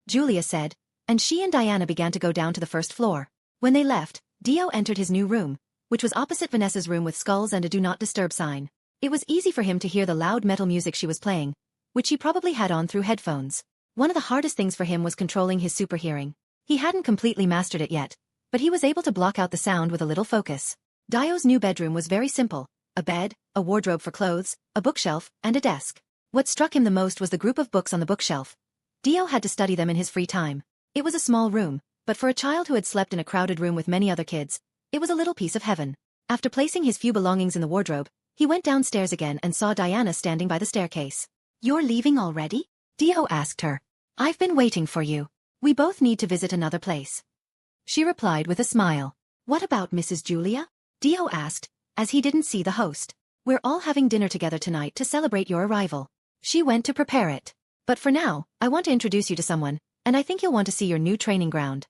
Julia said, and she and Diana began to go down to the first floor. When they left, Dio entered his new room, which was opposite Vanessa's room with skulls and a do not disturb sign. It was easy for him to hear the loud metal music she was playing, which she probably had on through headphones. One of the hardest things for him was controlling his super hearing. He hadn't completely mastered it yet, but he was able to block out the sound with a little focus. Dio's new bedroom was very simple: a bed, a wardrobe for clothes, a bookshelf, and a desk. What struck him the most was the group of books on the bookshelf. Dio had to study them in his free time. It was a small room, but for a child who had slept in a crowded room with many other kids, it was a little piece of heaven. After placing his few belongings in the wardrobe, he went downstairs again and saw Diana standing by the staircase. "You're leaving already?" Dio asked her. "I've been waiting for you. We both need to visit another place." She replied with a smile. "What about Mrs. Julia?" Dio asked, as he didn't see the host. "We're all having dinner together tonight to celebrate your arrival. She went to prepare it. But for now, I want to introduce you to someone, and I think you'll want to see your new training ground."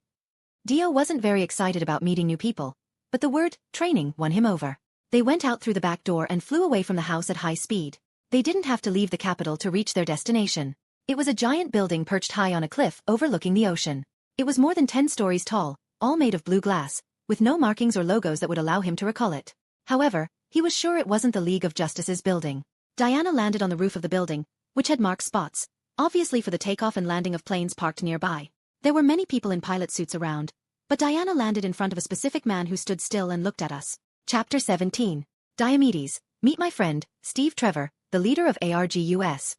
Dio wasn't very excited about meeting new people, but the word training won him over. They went out through the back door and flew away from the house at high speed. They didn't have to leave the capital to reach their destination. It was a giant building perched high on a cliff overlooking the ocean. It was more than 10 stories tall, all made of blue glass, with no markings or logos that would allow him to recall it. However, he was sure it wasn't the League of Justice's building. Diana landed on the roof of the building, which had marked spots, obviously for the takeoff and landing of planes parked nearby. There were many people in pilot suits around, but Diana landed in front of a specific man who stood still and looked at us. Chapter 17. Diomedes, meet my friend, Steve Trevor, the leader of ARGUS.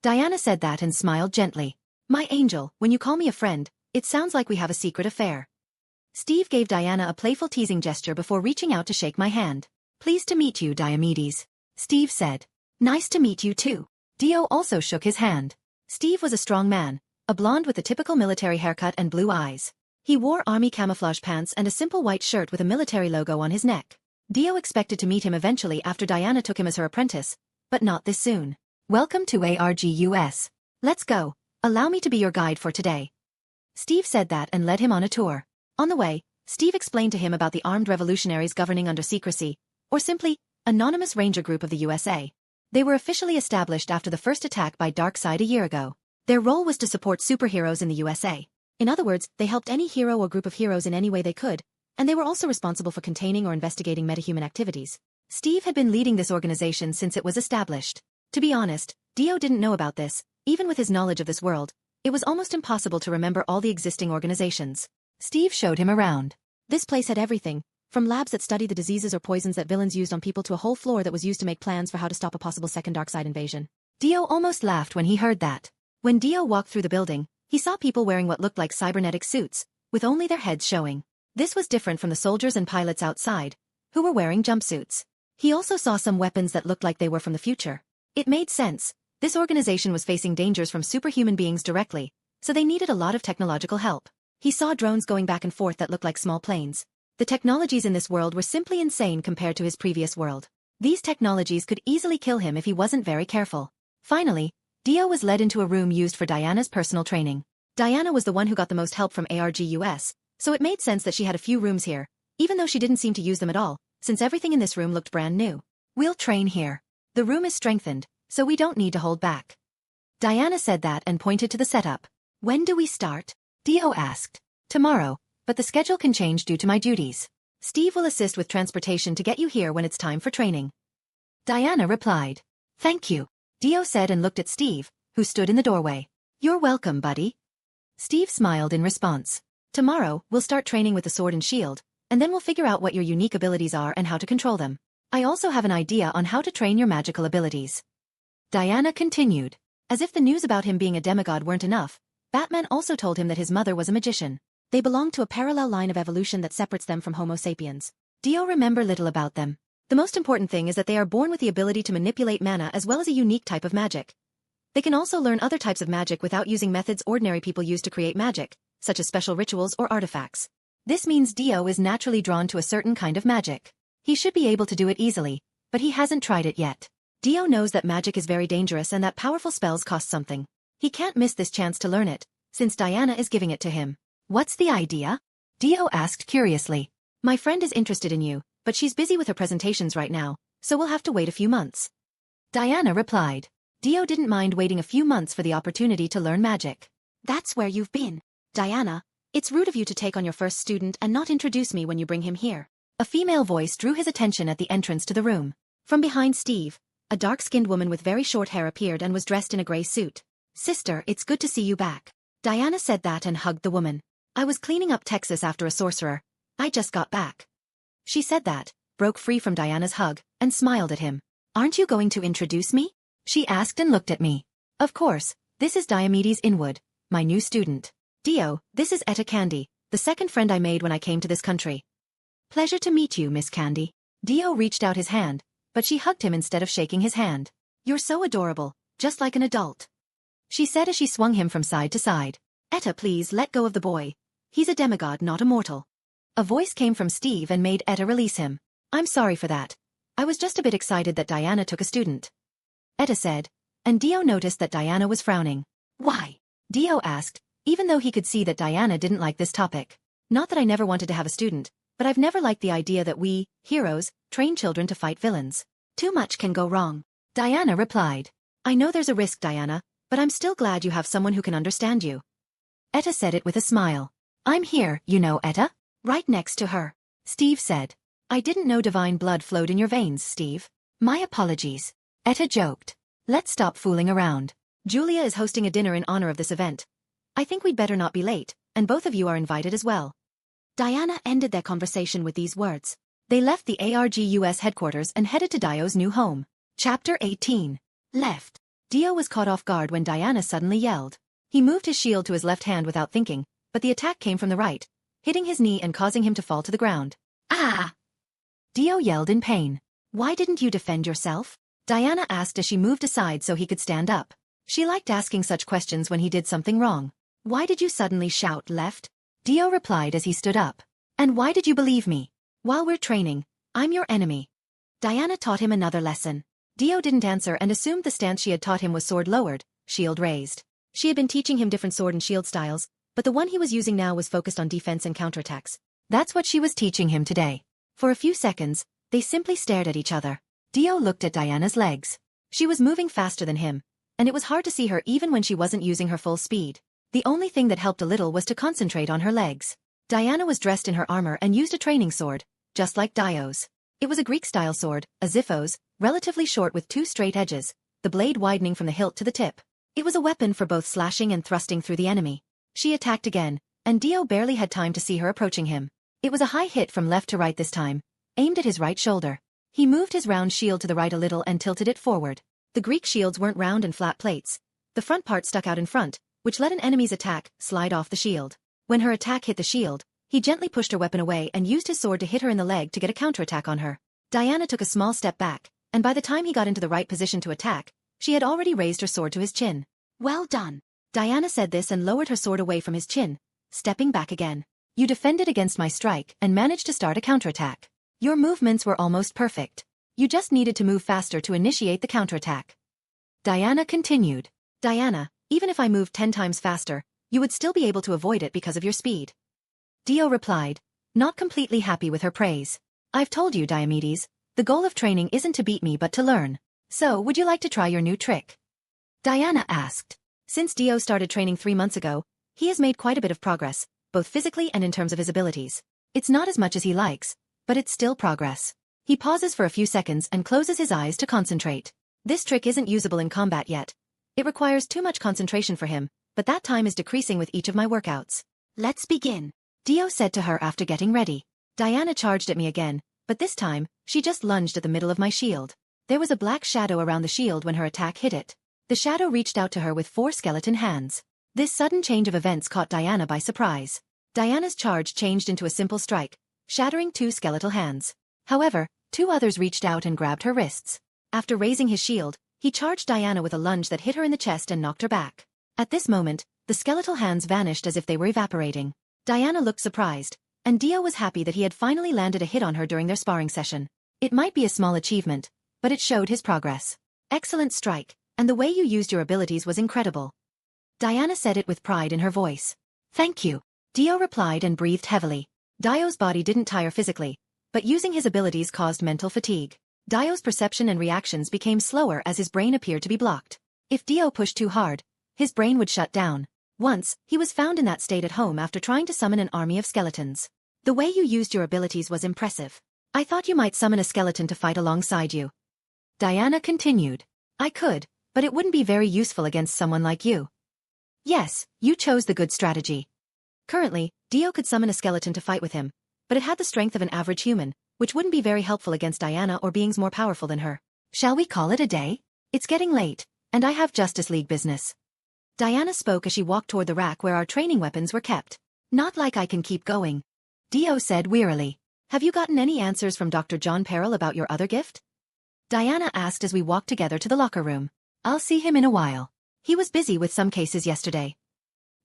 Diana said that and smiled gently. "My angel, when you call me a friend, it sounds like we have a secret affair." Steve gave Diana a playful teasing gesture before reaching out to shake my hand. "Pleased to meet you, Diomedes," Steve said. "Nice to meet you too." Dio also shook his hand. Steve was a strong man, a blonde with a typical military haircut and blue eyes. He wore army camouflage pants and a simple white shirt with a military logo on his neck. Dio expected to meet him eventually after Diana took him as her apprentice, but not this soon. "Welcome to ARGUS. Let's go. Allow me to be your guide for today." Steve said that and led him on a tour. On the way, Steve explained to him about the armed revolutionaries governing under secrecy, or simply, Anonymous Ranger Group of the USA. They were officially established after the first attack by Darkseid a year ago. Their role was to support superheroes in the USA. In other words, they helped any hero or group of heroes in any way they could, and they were also responsible for containing or investigating metahuman activities. Steve had been leading this organization since it was established. To be honest, Dio didn't know about this. Even with his knowledge of this world, it was almost impossible to remember all the existing organizations. Steve showed him around. This place had everything, from labs that study the diseases or poisons that villains used on people to a whole floor that was used to make plans for how to stop a possible second Darkseid invasion. Dio almost laughed when he heard that. When Dio walked through the building, he saw people wearing what looked like cybernetic suits, with only their heads showing. This was different from the soldiers and pilots outside, who were wearing jumpsuits. He also saw some weapons that looked like they were from the future. It made sense. This organization was facing dangers from superhuman beings directly, so they needed a lot of technological help. He saw drones going back and forth that looked like small planes. The technologies in this world were simply insane compared to his previous world. These technologies could easily kill him if he wasn't very careful. Finally, Dio was led into a room used for Diana's personal training. Diana was the one who got the most help from ARGUS, so it made sense that she had a few rooms here, even though she didn't seem to use them at all, since everything in this room looked brand new. "We'll train here. The room is strengthened, so we don't need to hold back." Diana said that and pointed to the setup. "When do we start?" Dio asked. "Tomorrow, but the schedule can change due to my duties. Steve will assist with transportation to get you here when it's time for training." Diana replied. "Thank you," Dio said and looked at Steve, who stood in the doorway. "You're welcome, buddy." Steve smiled in response. "Tomorrow, we'll start training with the sword and shield, and then we'll figure out what your unique abilities are and how to control them. I also have an idea on how to train your magical abilities." Diana continued. As if the news about him being a demigod weren't enough, Batman also told him that his mother was a magician. They belong to a parallel line of evolution that separates them from Homo sapiens. Dio remembered little about them. The most important thing is that they are born with the ability to manipulate mana as well as a unique type of magic. They can also learn other types of magic without using methods ordinary people use to create magic, such as special rituals or artifacts. This means Dio is naturally drawn to a certain kind of magic. He should be able to do it easily, but he hasn't tried it yet. Dio knows that magic is very dangerous and that powerful spells cost something. He can't miss this chance to learn it, since Diana is giving it to him. "What's the idea?" Dio asked curiously. "My friend is interested in you, but she's busy with her presentations right now, so we'll have to wait a few months." Diana replied. Dio didn't mind waiting a few months for the opportunity to learn magic. "That's where you've been. Diana, it's rude of you to take on your first student and not introduce me when you bring him here." A female voice drew his attention at the entrance to the room. From behind Steve, a dark-skinned woman with very short hair appeared and was dressed in a gray suit. "Sister, it's good to see you back." Diana said that and hugged the woman. "I was cleaning up Texas after a sorcerer. I just got back." She said that, broke free from Diana's hug, and smiled at him. "Aren't you going to introduce me?" She asked and looked at me. "Of course, this is Diomedes Inwood, my new student." Dio, this is Etta Candy, the second friend I made when I came to this country. Pleasure to meet you, Miss Candy. Dio reached out his hand, but she hugged him instead of shaking his hand. You're so adorable, just like an adult, she said as she swung him from side to side. Etta, please let go of the boy. He's a demigod, not a mortal. A voice came from Steve and made Etta release him. I'm sorry for that. I was just a bit excited that Diana took a student, Etta said, and Dio noticed that Diana was frowning. Why? Dio asked, even though he could see that Diana didn't like this topic. Not that I never wanted to have a student, but I've never liked the idea that we, heroes, train children to fight villains. Too much can go wrong. Diana replied. I know there's a risk, Diana, but I'm still glad you have someone who can understand you. Etta said it with a smile. I'm here, you know, Etta. Right next to her. Steve said. I didn't know divine blood flowed in your veins, Steve. My apologies. Etta joked. Let's stop fooling around. Julia is hosting a dinner in honor of this event. I think we'd better not be late, and both of you are invited as well. Diana ended their conversation with these words. They left the ARGUS headquarters and headed to Dio's new home. Chapter 18. Left. Dio was caught off guard when Diana suddenly yelled. He moved his shield to his left hand without thinking, but the attack came from the right, hitting his knee and causing him to fall to the ground. Ah! Dio yelled in pain. Why didn't you defend yourself? Diana asked as she moved aside so he could stand up. She liked asking such questions when he did something wrong. Why did you suddenly shout left? Dio replied as he stood up. And why did you believe me? While we're training, I'm your enemy. Diana taught him another lesson. Dio didn't answer and assumed the stance she had taught him was sword lowered, shield raised. She had been teaching him different sword and shield styles, but the one he was using now was focused on defense and counterattacks. That's what she was teaching him today. For a few seconds, they simply stared at each other. Dio looked at Diana's legs. She was moving faster than him, and it was hard to see her even when she wasn't using her full speed. The only thing that helped a little was to concentrate on her legs. Diana was dressed in her armor and used a training sword, just like Dio's. It was a Greek-style sword, a xiphos, relatively short with two straight edges, the blade widening from the hilt to the tip. It was a weapon for both slashing and thrusting through the enemy. She attacked again, and Dio barely had time to see her approaching him. It was a high hit from left to right this time, aimed at his right shoulder. He moved his round shield to the right a little and tilted it forward. The Greek shields weren't round and flat plates. The front part stuck out in front, which let an enemy's attack slide off the shield. When her attack hit the shield, he gently pushed her weapon away and used his sword to hit her in the leg to get a counterattack on her. Diana took a small step back, and by the time he got into the right position to attack, she had already raised her sword to his chin. Well done. Diana said this and lowered her sword away from his chin, stepping back again. You defended against my strike and managed to start a counterattack. Your movements were almost perfect. You just needed to move faster to initiate the counterattack. Diana continued. Diana, even if I moved 10 times faster, you would still be able to avoid it because of your speed. Dio replied, not completely happy with her praise. I've told you, Diomedes, the goal of training isn't to beat me but to learn. So would you like to try your new trick? Diana asked. Since Dio started training 3 months ago, he has made quite a bit of progress, both physically and in terms of his abilities. It's not as much as he likes, but it's still progress. He pauses for a few seconds and closes his eyes to concentrate. This trick isn't usable in combat yet. It requires too much concentration for him, but that time is decreasing with each of my workouts. Let's begin, Dio said to her after getting ready. Diana charged at me again, but this time, she just lunged at the middle of my shield. There was a black shadow around the shield when her attack hit it. The shadow reached out to her with 4 skeleton hands. This sudden change of events caught Diana by surprise. Diana's charge changed into a simple strike, shattering 2 skeletal hands. However, 2 others reached out and grabbed her wrists. After raising his shield, he charged Diana with a lunge that hit her in the chest and knocked her back. At this moment, the skeletal hands vanished as if they were evaporating. Diana looked surprised, and Dio was happy that he had finally landed a hit on her during their sparring session. It might be a small achievement, but it showed his progress. Excellent strike, and the way you used your abilities was incredible. Diana said it with pride in her voice. Thank you, Dio replied and breathed heavily. Dio's body didn't tire physically, but using his abilities caused mental fatigue. Dio's perception and reactions became slower as his brain appeared to be blocked. If Dio pushed too hard, his brain would shut down. Once, he was found in that state at home after trying to summon an army of skeletons. The way you used your abilities was impressive. I thought you might summon a skeleton to fight alongside you. Diana continued. I could, but it wouldn't be very useful against someone like you. Yes, you chose the good strategy. Currently, Dio could summon a skeleton to fight with him, but it had the strength of an average human, which wouldn't be very helpful against Diana or beings more powerful than her. Shall we call it a day? It's getting late, and I have Justice League business. Diana spoke as she walked toward the rack where our training weapons were kept. Not like I can keep going. Dio said wearily. Have you gotten any answers from Dr. John Peril about your other gift? Diana asked as we walked together to the locker room. I'll see him in a while. He was busy with some cases yesterday.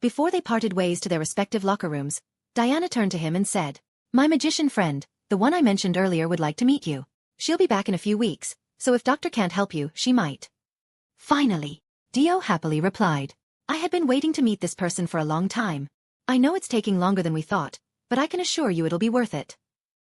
Before they parted ways to their respective locker rooms, Diana turned to him and said, My magician friend, the one I mentioned earlier, would like to meet you. She'll be back in a few weeks, so if Doctor can't help you, she might. Finally, Dio happily replied. I had been waiting to meet this person for a long time. I know it's taking longer than we thought, but I can assure you it'll be worth it.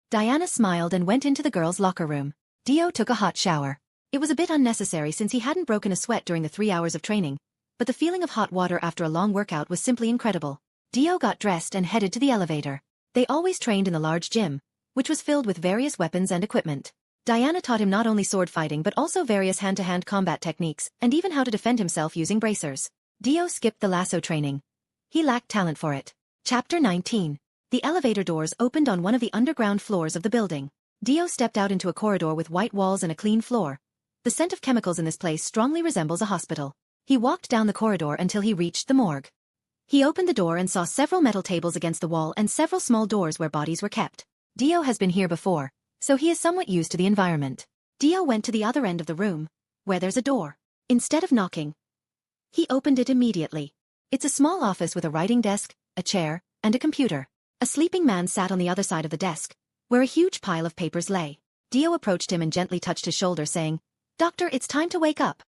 Diana smiled and went into the girls' locker room. Dio took a hot shower. It was a bit unnecessary since he hadn't broken a sweat during the 3 hours of training, but the feeling of hot water after a long workout was simply incredible. Dio got dressed and headed to the elevator. They always trained in the large gym, which was filled with various weapons and equipment. Diana taught him not only sword fighting but also various hand-to-hand combat techniques and even how to defend himself using bracers. Dio skipped the lasso training. He lacked talent for it. Chapter 19. The elevator doors opened on one of the underground floors of the building. Dio stepped out into a corridor with white walls and a clean floor. The scent of chemicals in this place strongly resembles a hospital. He walked down the corridor until he reached the morgue. He opened the door and saw several metal tables against the wall and several small doors where bodies were kept. Dio has been here before, so he is somewhat used to the environment. Dio went to the other end of the room, where there's a door. Instead of knocking, he opened it immediately. It's a small office with a writing desk, a chair, and a computer. A sleeping man sat on the other side of the desk, where a huge pile of papers lay. Dio approached him and gently touched his shoulder, saying, Doctor, it's time to wake up.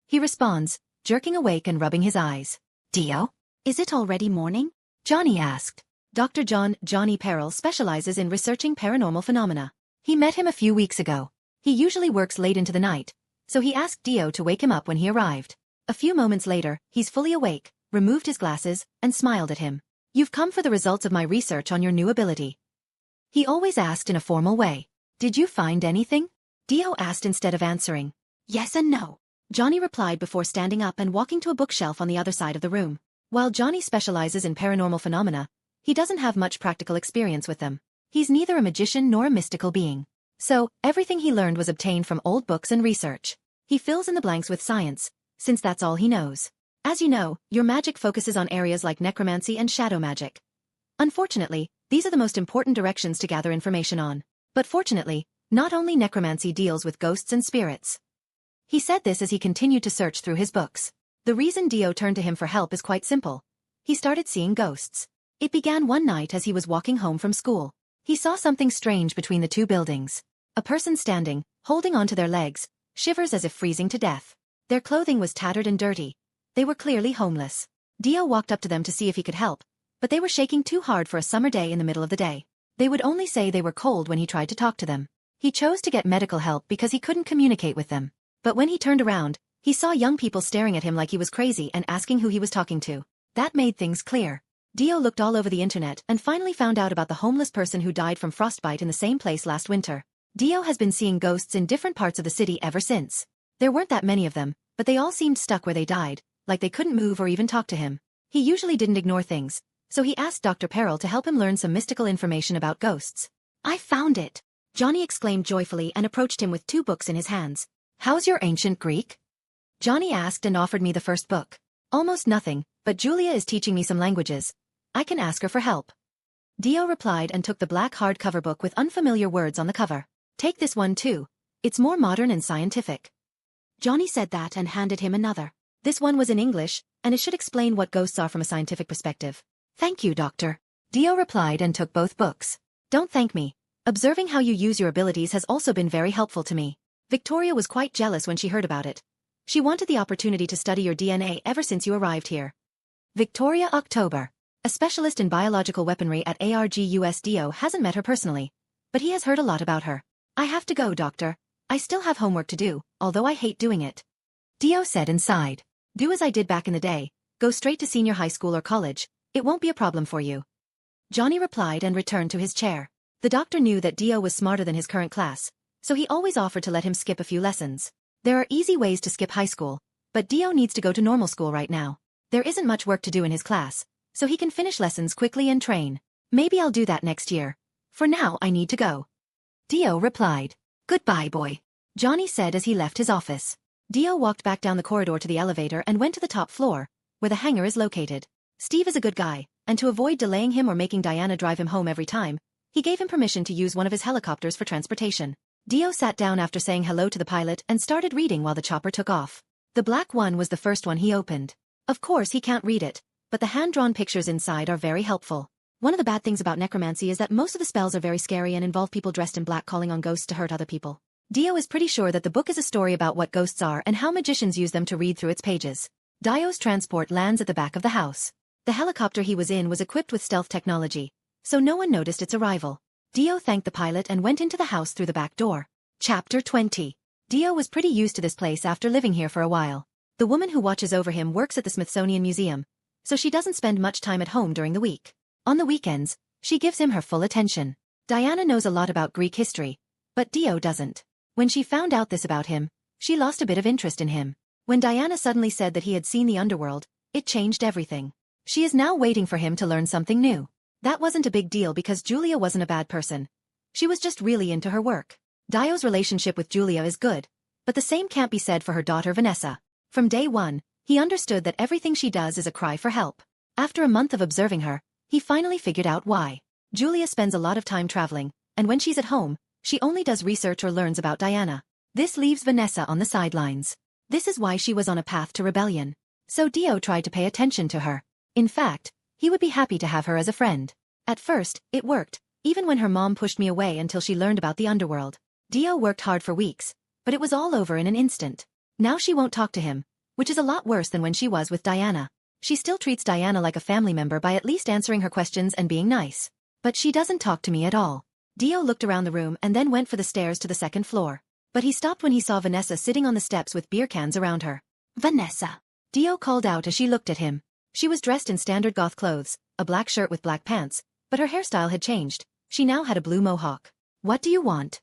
He responds, jerking awake and rubbing his eyes. Dio? Is it already morning? Johnny asked. Dr. Johnny Peril specializes in researching paranormal phenomena. He met him a few weeks ago. He usually works late into the night, so he asked Dio to wake him up when he arrived. A few moments later, he's fully awake, removed his glasses, and smiled at him. You've come for the results of my research on your new ability. He always asked in a formal way. Did you find anything? Dio asked instead of answering. Yes and no. Johnny replied before standing up and walking to a bookshelf on the other side of the room. While Johnny specializes in paranormal phenomena, he doesn't have much practical experience with them. He's neither a magician nor a mystical being. So, everything he learned was obtained from old books and research. He fills in the blanks with science, since that's all he knows. As you know, your magic focuses on areas like necromancy and shadow magic. Unfortunately, these are the most important directions to gather information on. But fortunately, not only necromancy deals with ghosts and spirits. He said this as he continued to search through his books. The reason Dio turned to him for help is quite simple. He started seeing ghosts. It began one night as he was walking home from school. He saw something strange between the two buildings. A person standing, holding onto their legs, shivers as if freezing to death. Their clothing was tattered and dirty. They were clearly homeless. Dio walked up to them to see if he could help, but they were shaking too hard for a summer day in the middle of the day. They would only say they were cold when he tried to talk to them. He chose to get medical help because he couldn't communicate with them. But when he turned around, he saw young people staring at him like he was crazy and asking who he was talking to. That made things clear. Dio looked all over the internet and finally found out about the homeless person who died from frostbite in the same place last winter. Dio has been seeing ghosts in different parts of the city ever since. There weren't that many of them, but they all seemed stuck where they died, like they couldn't move or even talk to him. He usually didn't ignore things, so he asked Dr. Peril to help him learn some mystical information about ghosts. I found it! Johnny exclaimed joyfully and approached him with 2 books in his hands. How's your ancient Greek? Johnny asked and offered me the first book. Almost nothing, but Julia is teaching me some languages. I can ask her for help. Dio replied and took the black hardcover book with unfamiliar words on the cover. Take this one too. It's more modern and scientific. Johnny said that and handed him another. This one was in English, and it should explain what ghosts are from a scientific perspective. Thank you, Doctor. Dio replied and took both books. Don't thank me. Observing how you use your abilities has also been very helpful to me. Victoria was quite jealous when she heard about it. She wanted the opportunity to study your DNA ever since you arrived here. Victoria October. A specialist in biological weaponry at ARGUS. Dio hasn't met her personally, but he has heard a lot about her. I have to go, Doctor. I still have homework to do, although I hate doing it. Dio said and sighed. Do as I did back in the day. Go straight to senior high school or college. It won't be a problem for you. Johnny replied and returned to his chair. The doctor knew that Dio was smarter than his current class, so he always offered to let him skip a few lessons. There are easy ways to skip high school, but Dio needs to go to normal school right now. There isn't much work to do in his class, so he can finish lessons quickly and train. Maybe I'll do that next year. For now I need to go. Dio replied. Goodbye, boy. Johnny said as he left his office. Dio walked back down the corridor to the elevator and went to the top floor, where the hangar is located. Steve is a good guy, and to avoid delaying him or making Diana drive him home every time, he gave him permission to use one of his helicopters for transportation. Dio sat down after saying hello to the pilot and started reading while the chopper took off. The black one was the first one he opened. Of course he can't read it, but the hand-drawn pictures inside are very helpful. One of the bad things about necromancy is that most of the spells are very scary and involve people dressed in black calling on ghosts to hurt other people. Dio is pretty sure that the book is a story about what ghosts are and how magicians use them to read through its pages. Dio's transport lands at the back of the house. The helicopter he was in was equipped with stealth technology, so no one noticed its arrival. Dio thanked the pilot and went into the house through the back door. Chapter 20. Dio was pretty used to this place after living here for a while. The woman who watches over him works at the Smithsonian Museum, so she doesn't spend much time at home during the week. On the weekends, she gives him her full attention. Diana knows a lot about Greek history, but Dio doesn't. When she found out this about him, she lost a bit of interest in him. When Diana suddenly said that he had seen the Underworld, it changed everything. She is now waiting for him to learn something new. That wasn't a big deal because Julia wasn't a bad person. She was just really into her work. Dio's relationship with Julia is good, but the same can't be said for her daughter Vanessa. From day one, he understood that everything she does is a cry for help. After a month of observing her, he finally figured out why. Julia spends a lot of time traveling, and when she's at home, she only does research or learns about Diana. This leaves Vanessa on the sidelines. This is why she was on a path to rebellion. So Dio tried to pay attention to her. In fact, he would be happy to have her as a friend. At first, it worked, even when her mom pushed me away until she learned about the Underworld. Dio worked hard for weeks, but it was all over in an instant. Now she won't talk to him, which is a lot worse than when she was with Diana. She still treats Diana like a family member by at least answering her questions and being nice. But she doesn't talk to me at all. Dio looked around the room and then went for the stairs to the second floor. But he stopped when he saw Vanessa sitting on the steps with beer cans around her. "Vanessa!" Dio called out as she looked at him. She was dressed in standard goth clothes, a black shirt with black pants, but her hairstyle had changed. She now had a blue mohawk. "What do you want?"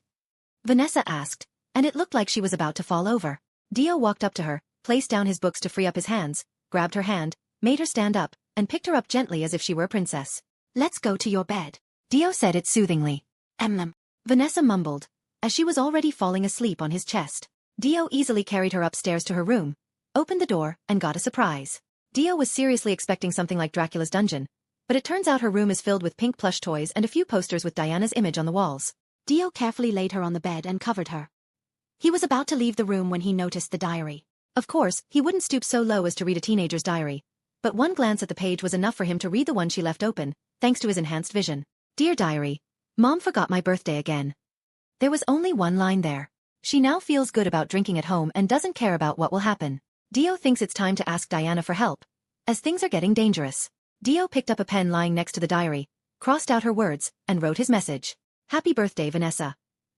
Vanessa asked, and it looked like she was about to fall over. Dio walked up to her, placed down his books to free up his hands, grabbed her hand, made her stand up, and picked her up gently as if she were a princess. "Let's go to your bed." Dio said it soothingly. Vanessa mumbled, as she was already falling asleep on his chest. Dio easily carried her upstairs to her room, opened the door, and got a surprise. Dio was seriously expecting something like Dracula's dungeon, but it turns out her room is filled with pink plush toys and a few posters with Diana's image on the walls. Dio carefully laid her on the bed and covered her. He was about to leave the room when he noticed the diary. Of course, he wouldn't stoop so low as to read a teenager's diary, but one glance at the page was enough for him to read the one she left open, thanks to his enhanced vision. "Dear diary, Mom forgot my birthday again." There was only one line there. She now feels good about drinking at home and doesn't care about what will happen. Dio thinks it's time to ask Diana for help, as things are getting dangerous. Dio picked up a pen lying next to the diary, crossed out her words, and wrote his message. "Happy birthday, Vanessa.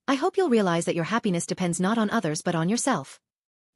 I hope you'll realize that your happiness depends not on others but on yourself."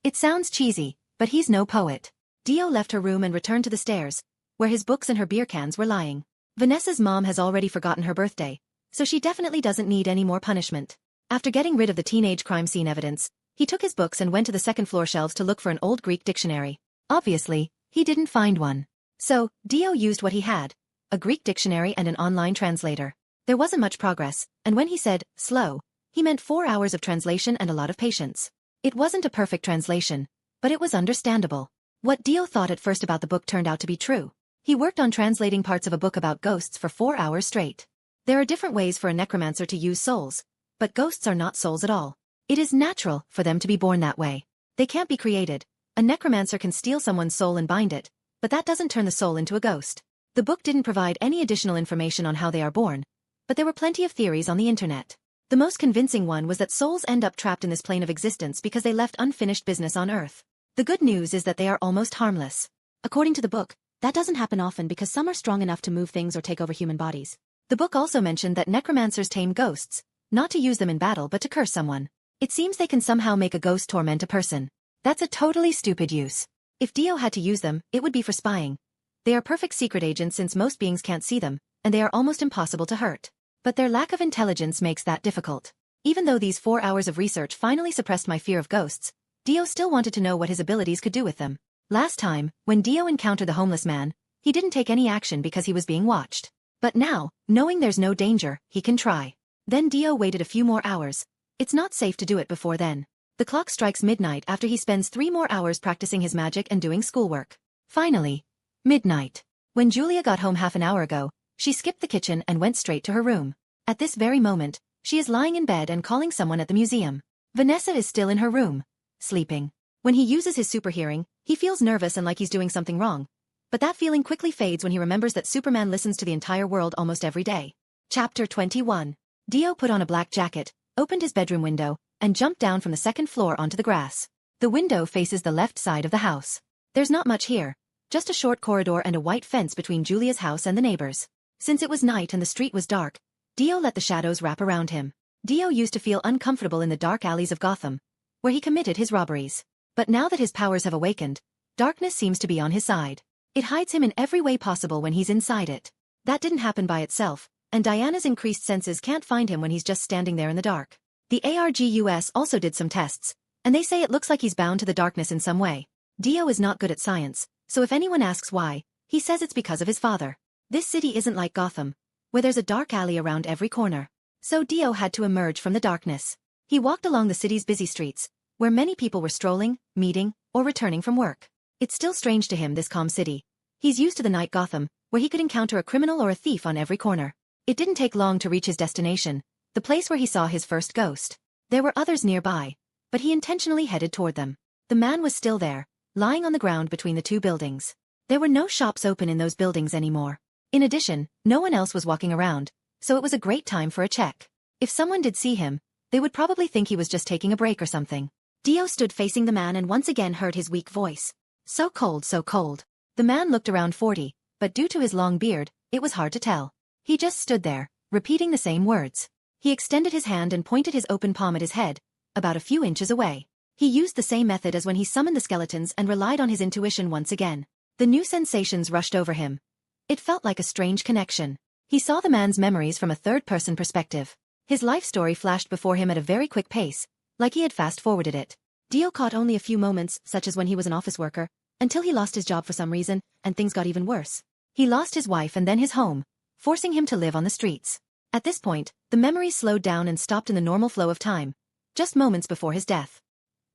It sounds cheesy, but he's no poet. Dio left her room and returned to the stairs, where his books and her beer cans were lying. Vanessa's mom has already forgotten her birthday, so she definitely doesn't need any more punishment. After getting rid of the teenage crime scene evidence, he took his books and went to the second-floor shelves to look for an old Greek dictionary. Obviously, he didn't find one. So, Dio used what he had, a Greek dictionary and an online translator. There wasn't much progress, and when he said, slow, he meant 4 hours of translation and a lot of patience. It wasn't a perfect translation, but it was understandable. What Dio thought at first about the book turned out to be true. He worked on translating parts of a book about ghosts for 4 hours straight. There are different ways for a necromancer to use souls, but ghosts are not souls at all. It is natural for them to be born that way. They can't be created. A necromancer can steal someone's soul and bind it, but that doesn't turn the soul into a ghost. The book didn't provide any additional information on how they are born, but there were plenty of theories on the internet. The most convincing one was that souls end up trapped in this plane of existence because they left unfinished business on Earth. The good news is that they are almost harmless. According to the book, that doesn't happen often because some are strong enough to move things or take over human bodies. The book also mentioned that necromancers tame ghosts, not to use them in battle but to curse someone. It seems they can somehow make a ghost torment a person. That's a totally stupid use. If Dio had to use them, it would be for spying. They are perfect secret agents since most beings can't see them, and they are almost impossible to hurt. But their lack of intelligence makes that difficult. Even though these 4 hours of research finally suppressed my fear of ghosts, Dio still wanted to know what his abilities could do with them. Last time, when Dio encountered the homeless man, he didn't take any action because he was being watched. But now, knowing there's no danger, he can try. Then Dio waited a few more hours. It's not safe to do it before then. The clock strikes midnight after he spends 3 more hours practicing his magic and doing schoolwork. Finally, midnight. When Julia got home half an hour ago, she skipped the kitchen and went straight to her room. At this very moment, she is lying in bed and calling someone at the museum. Vanessa is still in her room, sleeping. When he uses his super hearing, he feels nervous and like he's doing something wrong. But that feeling quickly fades when he remembers that Superman listens to the entire world almost every day. Chapter 21. Dio put on a black jacket, opened his bedroom window, and jumped down from the second floor onto the grass. The window faces the left side of the house. There's not much here, just a short corridor and a white fence between Julia's house and the neighbors. Since it was night and the street was dark, Dio let the shadows wrap around him. Dio used to feel uncomfortable in the dark alleys of Gotham, where he committed his robberies. But now that his powers have awakened, darkness seems to be on his side. It hides him in every way possible when he's inside it. That didn't happen by itself, and Diana's increased senses can't find him when he's just standing there in the dark. The ARGUS also did some tests, and they say it looks like he's bound to the darkness in some way. Dio is not good at science, so if anyone asks why, he says it's because of his father. This city isn't like Gotham, where there's a dark alley around every corner. So Dio had to emerge from the darkness. He walked along the city's busy streets, where many people were strolling, meeting, or returning from work. It's still strange to him, this calm city. He's used to the night Gotham, where he could encounter a criminal or a thief on every corner. It didn't take long to reach his destination, the place where he saw his first ghost. There were others nearby, but he intentionally headed toward them. The man was still there, lying on the ground between the 2 buildings. There were no shops open in those buildings anymore. In addition, no one else was walking around, so it was a great time for a check. If someone did see him, they would probably think he was just taking a break or something. Dio stood facing the man and once again heard his weak voice. So cold, so cold. The man looked around 40, but due to his long beard, it was hard to tell. He just stood there, repeating the same words. He extended his hand and pointed his open palm at his head, about a few inches away. He used the same method as when he summoned the skeletons and relied on his intuition once again. The new sensations rushed over him. It felt like a strange connection. He saw the man's memories from a third-person perspective. His life story flashed before him at a very quick pace, like he had fast-forwarded it. Dio caught only a few moments, such as when he was an office worker, until he lost his job for some reason, and things got even worse. He lost his wife and then his home, forcing him to live on the streets. At this point, the memories slowed down and stopped in the normal flow of time, just moments before his death.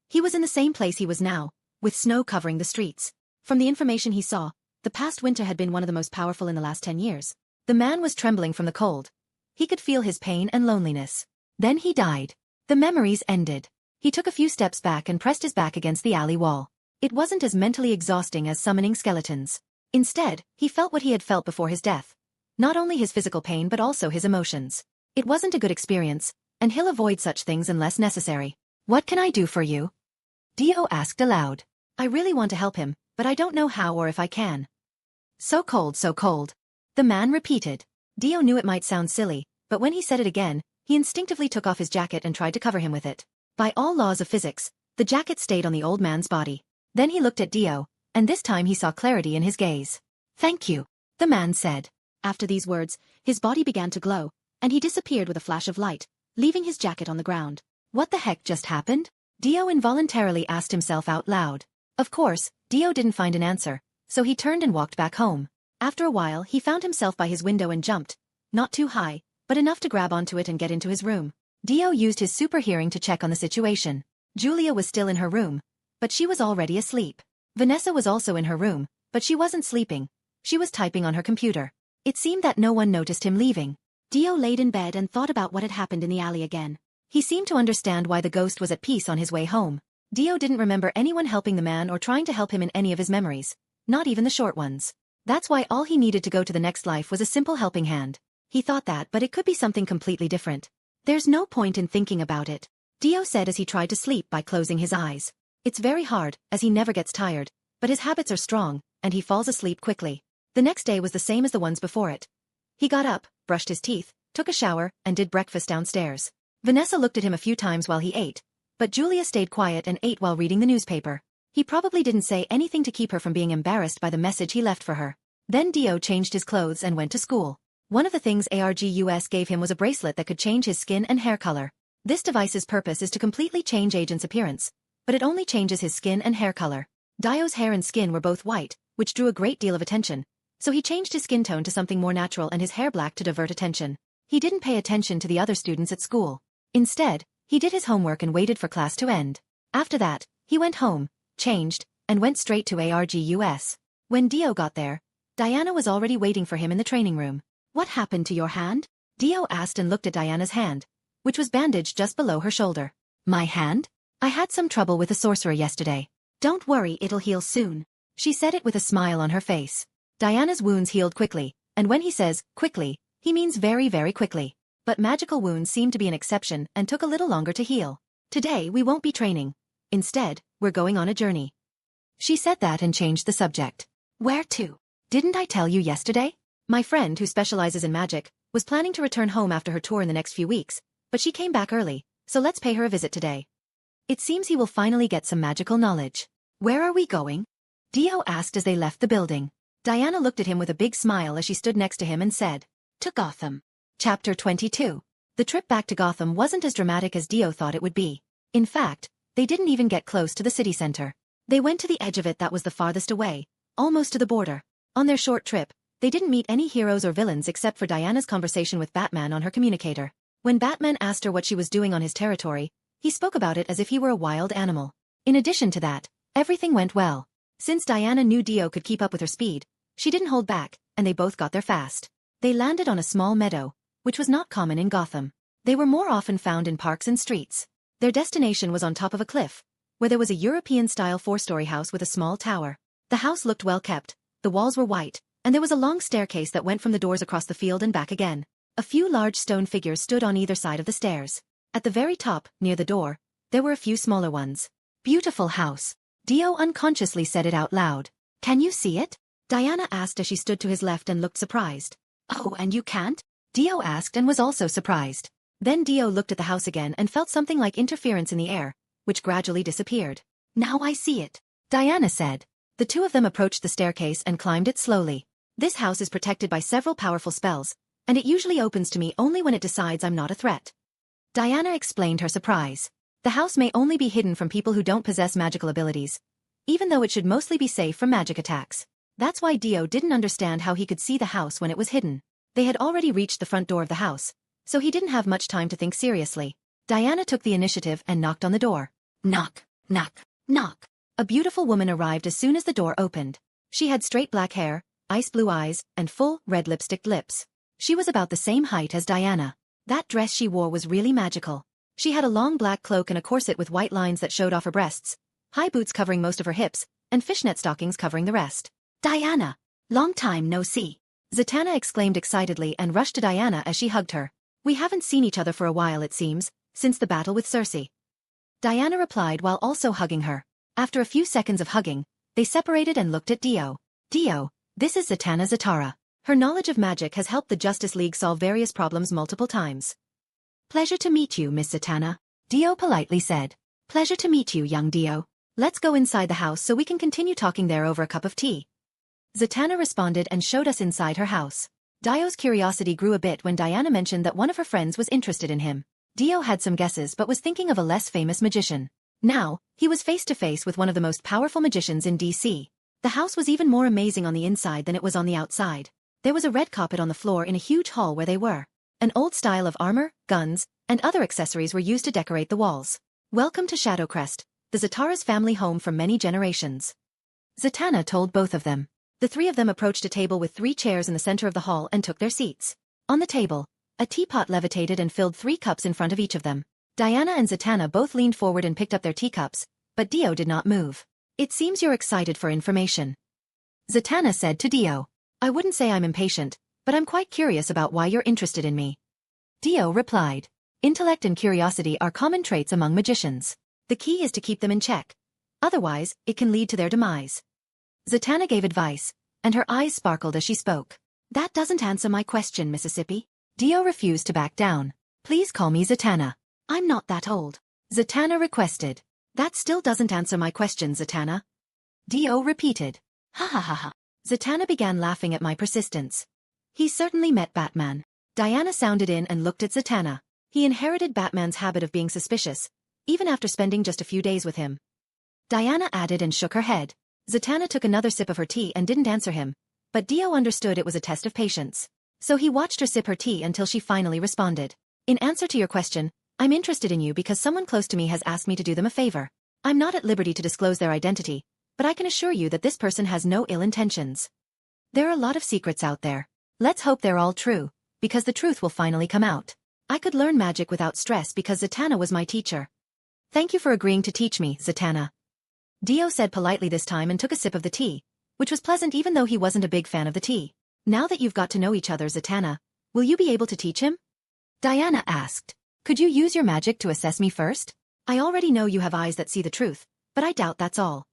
He was in the same place he was now, with snow covering the streets. From the information he saw, the past winter had been one of the most powerful in the last 10 years. The man was trembling from the cold. He could feel his pain and loneliness. Then he died. The memories ended. He took a few steps back and pressed his back against the alley wall. It wasn't as mentally exhausting as summoning skeletons. Instead, he felt what he had felt before his death. Not only his physical pain but also his emotions. It wasn't a good experience, and he'll avoid such things unless necessary. "What can I do for you?" Dio asked aloud. "I really want to help him, but I don't know how or if I can." "So cold, so cold," the man repeated. Dio knew it might sound silly, but when he said it again, he instinctively took off his jacket and tried to cover him with it. By all laws of physics, the jacket stayed on the old man's body. Then he looked at Dio, and this time he saw clarity in his gaze. "Thank you," the man said. After these words, his body began to glow, and he disappeared with a flash of light, leaving his jacket on the ground. What the heck just happened? Dio involuntarily asked himself out loud. Of course, Dio didn't find an answer, so he turned and walked back home. After a while he found himself by his window and jumped, not too high, but enough to grab onto it and get into his room. Dio used his super hearing to check on the situation. Julia was still in her room, but she was already asleep. Vanessa was also in her room, but she wasn't sleeping. She was typing on her computer. It seemed that no one noticed him leaving. Dio laid in bed and thought about what had happened in the alley again. He seemed to understand why the ghost was at peace on his way home. Dio didn't remember anyone helping the man or trying to help him in any of his memories, not even the short ones. That's why all he needed to go to the next life was a simple helping hand. He thought that, but it could be something completely different. There's no point in thinking about it, Dio said as he tried to sleep by closing his eyes. It's very hard, as he never gets tired, but his habits are strong, and he falls asleep quickly. The next day was the same as the ones before it. He got up, brushed his teeth, took a shower, and did breakfast downstairs. Vanessa looked at him a few times while he ate, but Julia stayed quiet and ate while reading the newspaper. He probably didn't say anything to keep her from being embarrassed by the message he left for her. Then Dio changed his clothes and went to school. One of the things ARGUS gave him was a bracelet that could change his skin and hair color. This device's purpose is to completely change Agent's appearance, but it only changes his skin and hair color. Dio's hair and skin were both white, which drew a great deal of attention, so he changed his skin tone to something more natural and his hair black to divert attention. He didn't pay attention to the other students at school. Instead, he did his homework and waited for class to end. After that, he went home, changed, and went straight to ARGUS. When Dio got there, Diana was already waiting for him in the training room. What happened to your hand? Dio asked and looked at Diana's hand, which was bandaged just below her shoulder. My hand? I had some trouble with a sorcerer yesterday. Don't worry, it'll heal soon. She said it with a smile on her face. Diana's wounds healed quickly, and when he says, quickly, he means very, very quickly. But magical wounds seemed to be an exception and took a little longer to heal. Today we won't be training. Instead, we're going on a journey. She said that and changed the subject. Where to? Didn't I tell you yesterday? My friend who specializes in magic was planning to return home after her tour in the next few weeks, but she came back early, so let's pay her a visit today. It seems he will finally get some magical knowledge. Where are we going? Dio asked as they left the building. Diana looked at him with a big smile as she stood next to him and said, To Gotham. Chapter 22. The trip back to Gotham wasn't as dramatic as Dio thought it would be. In fact, they didn't even get close to the city center. They went to the edge of it that was the farthest away, almost to the border. On their short trip, they didn't meet any heroes or villains except for Diana's conversation with Batman on her communicator. When Batman asked her what she was doing on his territory, he spoke about it as if he were a wild animal. In addition to that, everything went well. Since Diana knew Dio could keep up with her speed, she didn't hold back, and they both got there fast. They landed on a small meadow, which was not common in Gotham. They were more often found in parks and streets. Their destination was on top of a cliff, where there was a European-style 4-story house with a small tower. The house looked well kept, the walls were white, and there was a long staircase that went from the doors across the field and back again. A few large stone figures stood on either side of the stairs. At the very top, near the door, there were a few smaller ones. Beautiful house. Dio unconsciously said it out loud. Can you see it? Diana asked as she stood to his left and looked surprised. Oh, and you can't? Dio asked and was also surprised. Then Dio looked at the house again and felt something like interference in the air, which gradually disappeared. Now I see it, Diana said. The two of them approached the staircase and climbed it slowly. This house is protected by several powerful spells, and it usually opens to me only when it decides I'm not a threat. Diana explained her surprise. The house may only be hidden from people who don't possess magical abilities, even though it should mostly be safe from magic attacks. That's why Dio didn't understand how he could see the house when it was hidden. They had already reached the front door of the house, so he didn't have much time to think seriously. Diana took the initiative and knocked on the door. Knock, knock, knock. A beautiful woman arrived as soon as the door opened. She had straight black hair, ice blue eyes, and full, red lipstick lips. She was about the same height as Diana. That dress she wore was really magical. She had a long black cloak and a corset with white lines that showed off her breasts, high boots covering most of her hips, and fishnet stockings covering the rest. Diana! Long time no see. Zatanna exclaimed excitedly and rushed to Diana as she hugged her. We haven't seen each other for a while, it seems, since the battle with Circe. Diana replied while also hugging her. After a few seconds of hugging, they separated and looked at Dio. Dio, this is Zatanna Zatara. Her knowledge of magic has helped the Justice League solve various problems multiple times. Pleasure to meet you, Miss Zatanna, Dio politely said. Pleasure to meet you, young Dio. Let's go inside the house so we can continue talking there over a cup of tea. Zatanna responded and showed us inside her house. Dio's curiosity grew a bit when Diana mentioned that one of her friends was interested in him. Dio had some guesses but was thinking of a less famous magician. Now, he was face to face with one of the most powerful magicians in DC. The house was even more amazing on the inside than it was on the outside. There was a red carpet on the floor in a huge hall where they were. An old style of armor, guns, and other accessories were used to decorate the walls. Welcome to Shadowcrest, the Zatara's family home for many generations. Zatanna told both of them. The three of them approached a table with 3 chairs in the center of the hall and took their seats. On the table, a teapot levitated and filled 3 cups in front of each of them. Diana and Zatanna both leaned forward and picked up their teacups, but Dio did not move. It seems you're excited for information. Zatanna said to Dio. I wouldn't say I'm impatient, but I'm quite curious about why you're interested in me. Dio replied. Intellect and curiosity are common traits among magicians. The key is to keep them in check. Otherwise, it can lead to their demise. Zatanna gave advice, and her eyes sparkled as she spoke. That doesn't answer my question, Mississippi. Dio refused to back down. Please call me Zatanna. I'm not that old. Zatanna requested. That still doesn't answer my question, Zatanna. Dio repeated. Ha ha ha ha. Zatanna began laughing at my persistence. He certainly met Batman. Diana sounded in and looked at Zatanna. He inherited Batman's habit of being suspicious, even after spending just a few days with him. Diana added and shook her head. Zatanna took another sip of her tea and didn't answer him, but Dio understood it was a test of patience. So he watched her sip her tea until she finally responded. In answer to your question, I'm interested in you because someone close to me has asked me to do them a favor. I'm not at liberty to disclose their identity, but I can assure you that this person has no ill intentions. There are a lot of secrets out there. Let's hope they're all true, because the truth will finally come out. I could learn magic without stress because Zatanna was my teacher. Thank you for agreeing to teach me, Zatanna. Dio said politely this time and took a sip of the tea, which was pleasant even though he wasn't a big fan of the tea. Now that you've got to know each other, Zatanna, will you be able to teach him? Diana asked. Could you use your magic to assess me first? I already know you have eyes that see the truth, but I doubt that's all.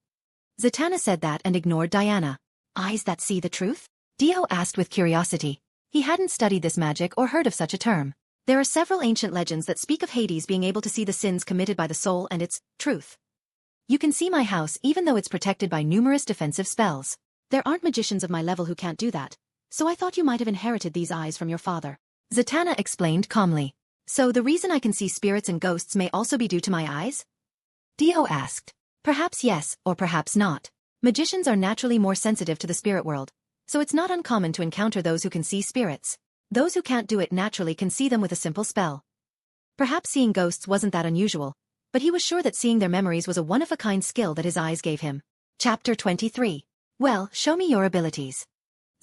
Zatanna said that and ignored Diana. Eyes that see the truth? Dio asked with curiosity. He hadn't studied this magic or heard of such a term. There are several ancient legends that speak of Hades being able to see the sins committed by the soul and its truth. You can see my house even though it's protected by numerous defensive spells. There aren't magicians of my level who can't do that, so I thought you might have inherited these eyes from your father. Zatanna explained calmly. So the reason I can see spirits and ghosts may also be due to my eyes? Dio asked. Perhaps yes, or perhaps not. Magicians are naturally more sensitive to the spirit world, so it's not uncommon to encounter those who can see spirits. Those who can't do it naturally can see them with a simple spell. Perhaps seeing ghosts wasn't that unusual, but he was sure that seeing their memories was a one-of-a-kind skill that his eyes gave him. Chapter 23. Well, show me your abilities.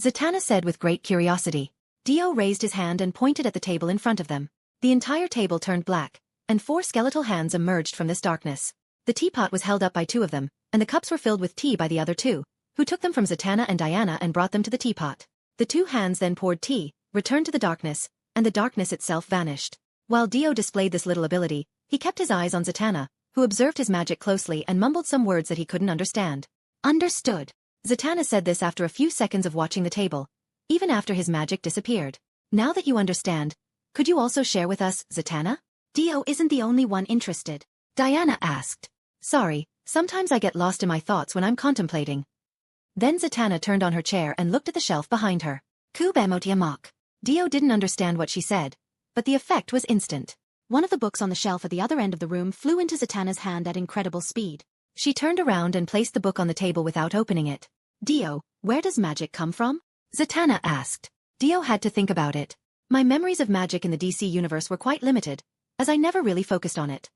Zatanna said with great curiosity. Dio raised his hand and pointed at the table in front of them. The entire table turned black, and 4 skeletal hands emerged from this darkness. The teapot was held up by 2 of them, and the cups were filled with tea by the other 2, who took them from Zatanna and Diana and brought them to the teapot. The 2 hands then poured tea, returned to the darkness, and the darkness itself vanished. While Dio displayed this little ability, he kept his eyes on Zatanna, who observed his magic closely and mumbled some words that he couldn't understand. Understood. Zatanna said this after a few seconds of watching the table, even after his magic disappeared. Now that you understand, could you also share with us, Zatanna? Dio isn't the only one interested. Diana asked. Sorry, sometimes I get lost in my thoughts when I'm contemplating. Then Zatanna turned on her chair and looked at the shelf behind her. Kubemotiamak. Dio didn't understand what she said, but the effect was instant. One of the books on the shelf at the other end of the room flew into Zatanna's hand at incredible speed. She turned around and placed the book on the table without opening it. Dio, where does magic come from? Zatanna asked. Dio had to think about it. My memories of magic in the DC universe were quite limited, as I never really focused on it.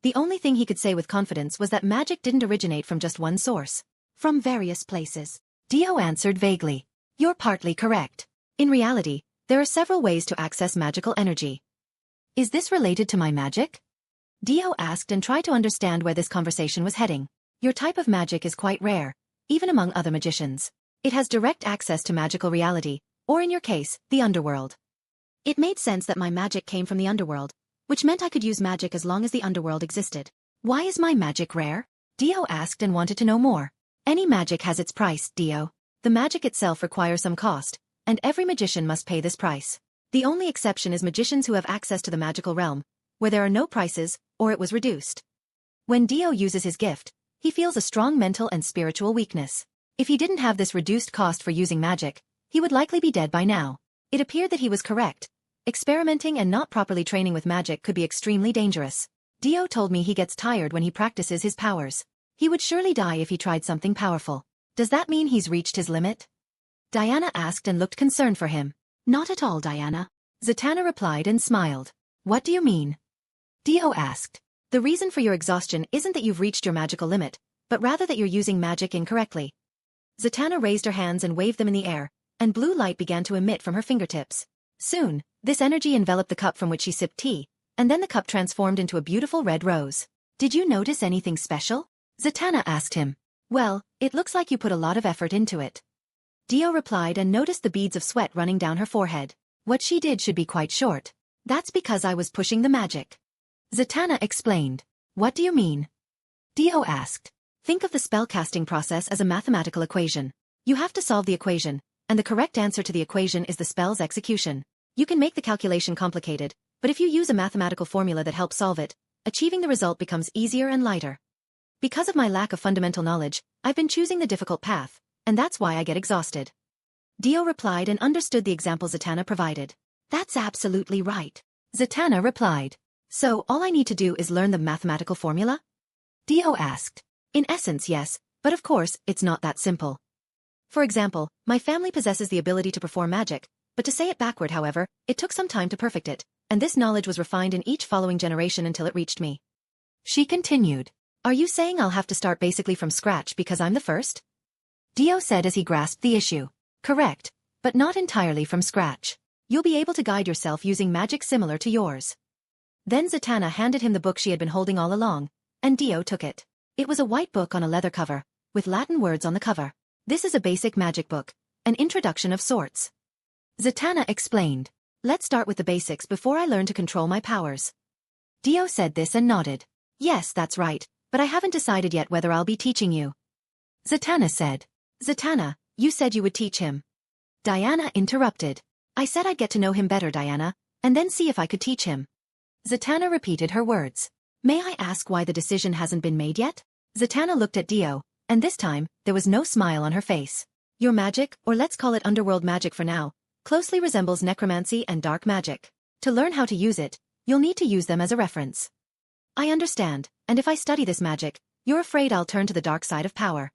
The only thing he could say with confidence was that magic didn't originate from just one source. From various places. Dio answered vaguely. You're partly correct. In reality, there are several ways to access magical energy. Is this related to my magic? Dio asked and tried to understand where this conversation was heading. Your type of magic is quite rare, even among other magicians. It has direct access to magical reality, or in your case, the Underworld. It made sense that my magic came from the Underworld, which meant I could use magic as long as the Underworld existed. Why is my magic rare? Dio asked and wanted to know more. Any magic has its price, Dio. The magic itself requires some cost, and every magician must pay this price. The only exception is magicians who have access to the magical realm, where there are no prices, or it was reduced. When Dio uses his gift, he feels a strong mental and spiritual weakness. If he didn't have this reduced cost for using magic, he would likely be dead by now. It appeared that he was correct. Experimenting and not properly training with magic could be extremely dangerous. Dio told me he gets tired when he practices his powers. He would surely die if he tried something powerful. Does that mean he's reached his limit? Diana asked and looked concerned for him. Not at all, Diana. Zatanna replied and smiled. What do you mean? Dio asked. The reason for your exhaustion isn't that you've reached your magical limit, but rather that you're using magic incorrectly. Zatanna raised her hands and waved them in the air, and blue light began to emit from her fingertips. Soon, this energy enveloped the cup from which she sipped tea, and then the cup transformed into a beautiful red rose. Did you notice anything special? Zatanna asked him. Well, it looks like you put a lot of effort into it. Dio replied and noticed the beads of sweat running down her forehead. What she did should be quite short. That's because I was pushing the magic. Zatanna explained. What do you mean? Dio asked. Think of the spellcasting process as a mathematical equation. You have to solve the equation, and the correct answer to the equation is the spell's execution. You can make the calculation complicated, but if you use a mathematical formula that helps solve it, achieving the result becomes easier and lighter. Because of my lack of fundamental knowledge, I've been choosing the difficult path, and that's why I get exhausted. Dio replied and understood the example Zatanna provided. That's absolutely right. Zatanna replied. So all I need to do is learn the mathematical formula? Dio asked. In essence, yes, but of course, it's not that simple. For example, my family possesses the ability to perform magic, but to say it backward, however, it took some time to perfect it, and this knowledge was refined in each following generation until it reached me. She continued. Are you saying I'll have to start basically from scratch because I'm the first? Dio said as he grasped the issue. Correct, but not entirely from scratch. You'll be able to guide yourself using magic similar to yours. Then Zatanna handed him the book she had been holding all along, and Dio took it. It was a white book on a leather cover, with Latin words on the cover. This is a basic magic book, an introduction of sorts. Zatanna explained. Let's start with the basics before I learn to control my powers. Dio said this and nodded. Yes, that's right, but I haven't decided yet whether I'll be teaching you. Zatanna said. Zatanna, you said you would teach him. Diana interrupted. I said I'd get to know him better, Diana, and then see if I could teach him. Zatanna repeated her words. May I ask why the decision hasn't been made yet? Zatanna looked at Dio, and this time, there was no smile on her face. Your magic, or let's call it underworld magic for now, closely resembles necromancy and dark magic. To learn how to use it, you'll need to use them as a reference. I understand, and if I study this magic, you're afraid I'll turn to the dark side of power.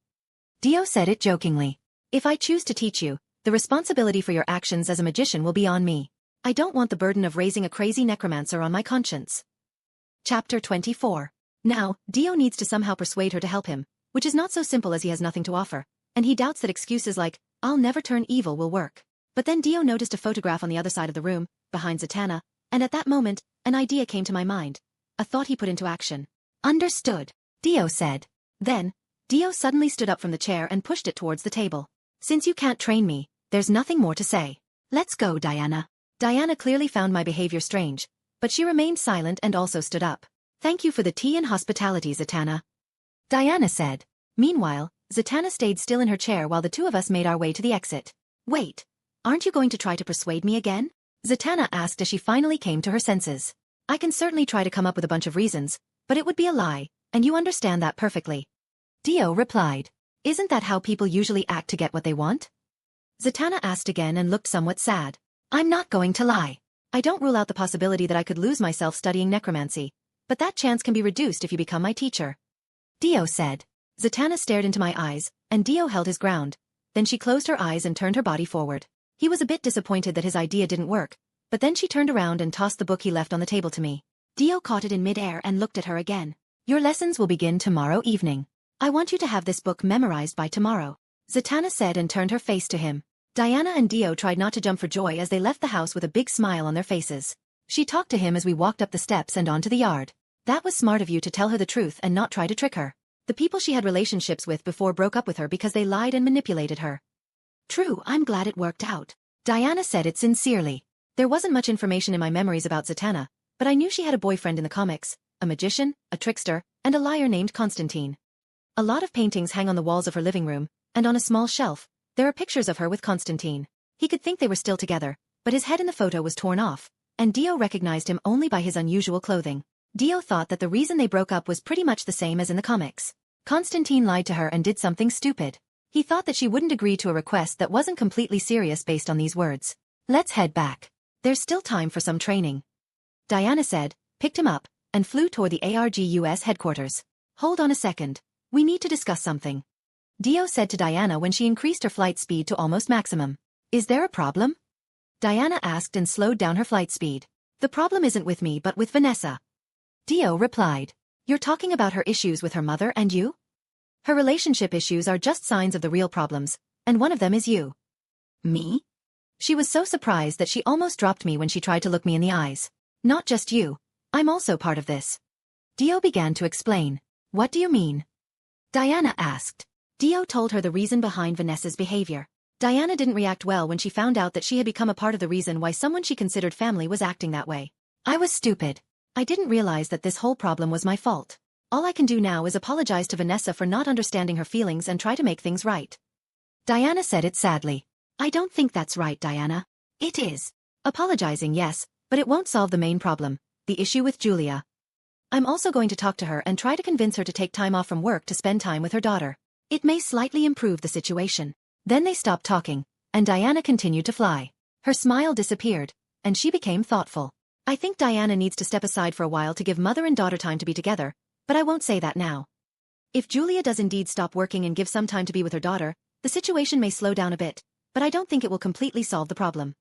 Dio said it jokingly. If I choose to teach you, the responsibility for your actions as a magician will be on me. I don't want the burden of raising a crazy necromancer on my conscience. Chapter 24. Now, Dio needs to somehow persuade her to help him, which is not so simple as he has nothing to offer, and he doubts that excuses like, I'll never turn evil will work. But then Dio noticed a photograph on the other side of the room, behind Zatanna, and at that moment, an idea came to my mind. A thought he put into action. Understood, Dio said. Then, Dio suddenly stood up from the chair and pushed it towards the table. Since you can't train me, there's nothing more to say. Let's go, Diana. Diana clearly found my behavior strange, but she remained silent and also stood up. Thank you for the tea and hospitality, Zatanna. Diana said. Meanwhile, Zatanna stayed still in her chair while the two of us made our way to the exit. Wait, aren't you going to try to persuade me again? Zatanna asked as she finally came to her senses. I can certainly try to come up with a bunch of reasons, but it would be a lie, and you understand that perfectly. Dio replied. Isn't that how people usually act to get what they want? Zatanna asked again and looked somewhat sad. I'm not going to lie. I don't rule out the possibility that I could lose myself studying necromancy, but that chance can be reduced if you become my teacher. Dio said. Zatanna stared into my eyes, and Dio held his ground. Then she closed her eyes and turned her body forward. He was a bit disappointed that his idea didn't work, but then she turned around and tossed the book he left on the table to me. Dio caught it in mid-air and looked at her again. Your lessons will begin tomorrow evening. I want you to have this book memorized by tomorrow, Zatanna said and turned her face to him. Diana and Dio tried not to jump for joy as they left the house with a big smile on their faces. She talked to him as we walked up the steps and onto the yard. That was smart of you to tell her the truth and not try to trick her. The people she had relationships with before broke up with her because they lied and manipulated her. True, I'm glad it worked out. Diana said it sincerely. There wasn't much information in my memories about Zatanna, but I knew she had a boyfriend in the comics, a magician, a trickster, and a liar named Constantine. A lot of paintings hang on the walls of her living room, and on a small shelf, there are pictures of her with Constantine. He could think they were still together, but his head in the photo was torn off, and Dio recognized him only by his unusual clothing. Dio thought that the reason they broke up was pretty much the same as in the comics. Constantine lied to her and did something stupid. He thought that she wouldn't agree to a request that wasn't completely serious based on these words. Let's head back. There's still time for some training. Diana said, picked him up, and flew toward the ARGUS headquarters. Hold on a second. We need to discuss something. Dio said to Diana when she increased her flight speed to almost maximum. Is there a problem? Diana asked and slowed down her flight speed. The problem isn't with me but with Vanessa. Dio replied. You're talking about her issues with her mother and you? Her relationship issues are just signs of the real problems, and one of them is you. Me? She was so surprised that she almost dropped me when she tried to look me in the eyes. Not just you. I'm also part of this. Dio began to explain. What do you mean? Diana asked. Dio told her the reason behind Vanessa's behavior. Diana didn't react well when she found out that she had become a part of the reason why someone she considered family was acting that way. I was stupid. I didn't realize that this whole problem was my fault. All I can do now is apologize to Vanessa for not understanding her feelings and try to make things right. Diana said it sadly. I don't think that's right, Diana. It is. Apologizing, yes, but it won't solve the main problem, the issue with Julia. I'm also going to talk to her and try to convince her to take time off from work to spend time with her daughter. It may slightly improve the situation. Then they stopped talking, and Diana continued to fly. Her smile disappeared, and she became thoughtful. I think Diana needs to step aside for a while to give mother and daughter time to be together, but I won't say that now. If Julia does indeed stop working and give some time to be with her daughter, the situation may slow down a bit, but I don't think it will completely solve the problem.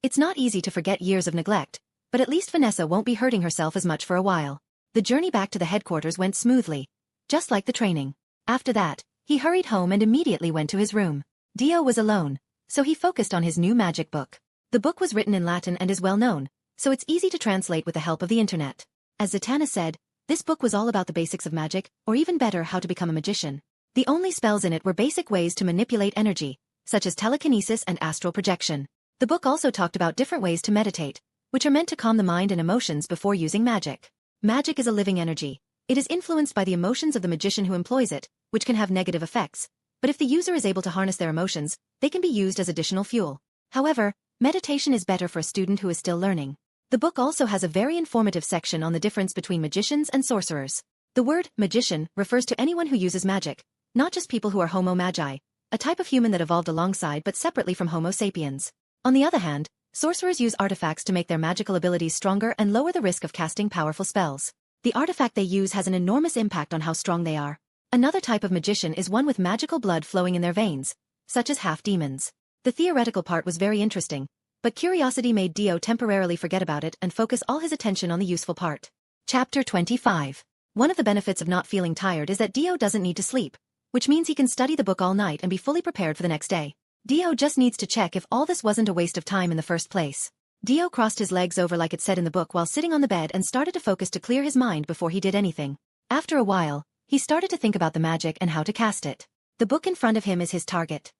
It's not easy to forget years of neglect, but at least Vanessa won't be hurting herself as much for a while. The journey back to the headquarters went smoothly. just like the training. After that, he hurried home and immediately went to his room. Dio was alone, so he focused on his new magic book. The book was written in Latin and is well known, so it's easy to translate with the help of the internet. As Zatanna said, this book was all about the basics of magic, or even better, how to become a magician. The only spells in it were basic ways to manipulate energy, such as telekinesis and astral projection. The book also talked about different ways to meditate, which are meant to calm the mind and emotions before using magic. Magic is a living energy. It is influenced by the emotions of the magician who employs it, which can have negative effects. But if the user is able to harness their emotions, they can be used as additional fuel. However, meditation is better for a student who is still learning. The book also has a very informative section on the difference between magicians and sorcerers. The word magician refers to anyone who uses magic, not just people who are Homo magi, a type of human that evolved alongside but separately from Homo sapiens. On the other hand, sorcerers use artifacts to make their magical abilities stronger and lower the risk of casting powerful spells. The artifact they use has an enormous impact on how strong they are. Another type of magician is one with magical blood flowing in their veins, such as half-demons. The theoretical part was very interesting, but curiosity made Dio temporarily forget about it and focus all his attention on the useful part. Chapter 25. One of the benefits of not feeling tired is that Dio doesn't need to sleep, which means he can study the book all night and be fully prepared for the next day. Dio just needs to check if all this wasn't a waste of time in the first place. Dio crossed his legs over like it said in the book while sitting on the bed and started to focus to clear his mind before he did anything. After a while, he started to think about the magic and how to cast it. The book in front of him is his target.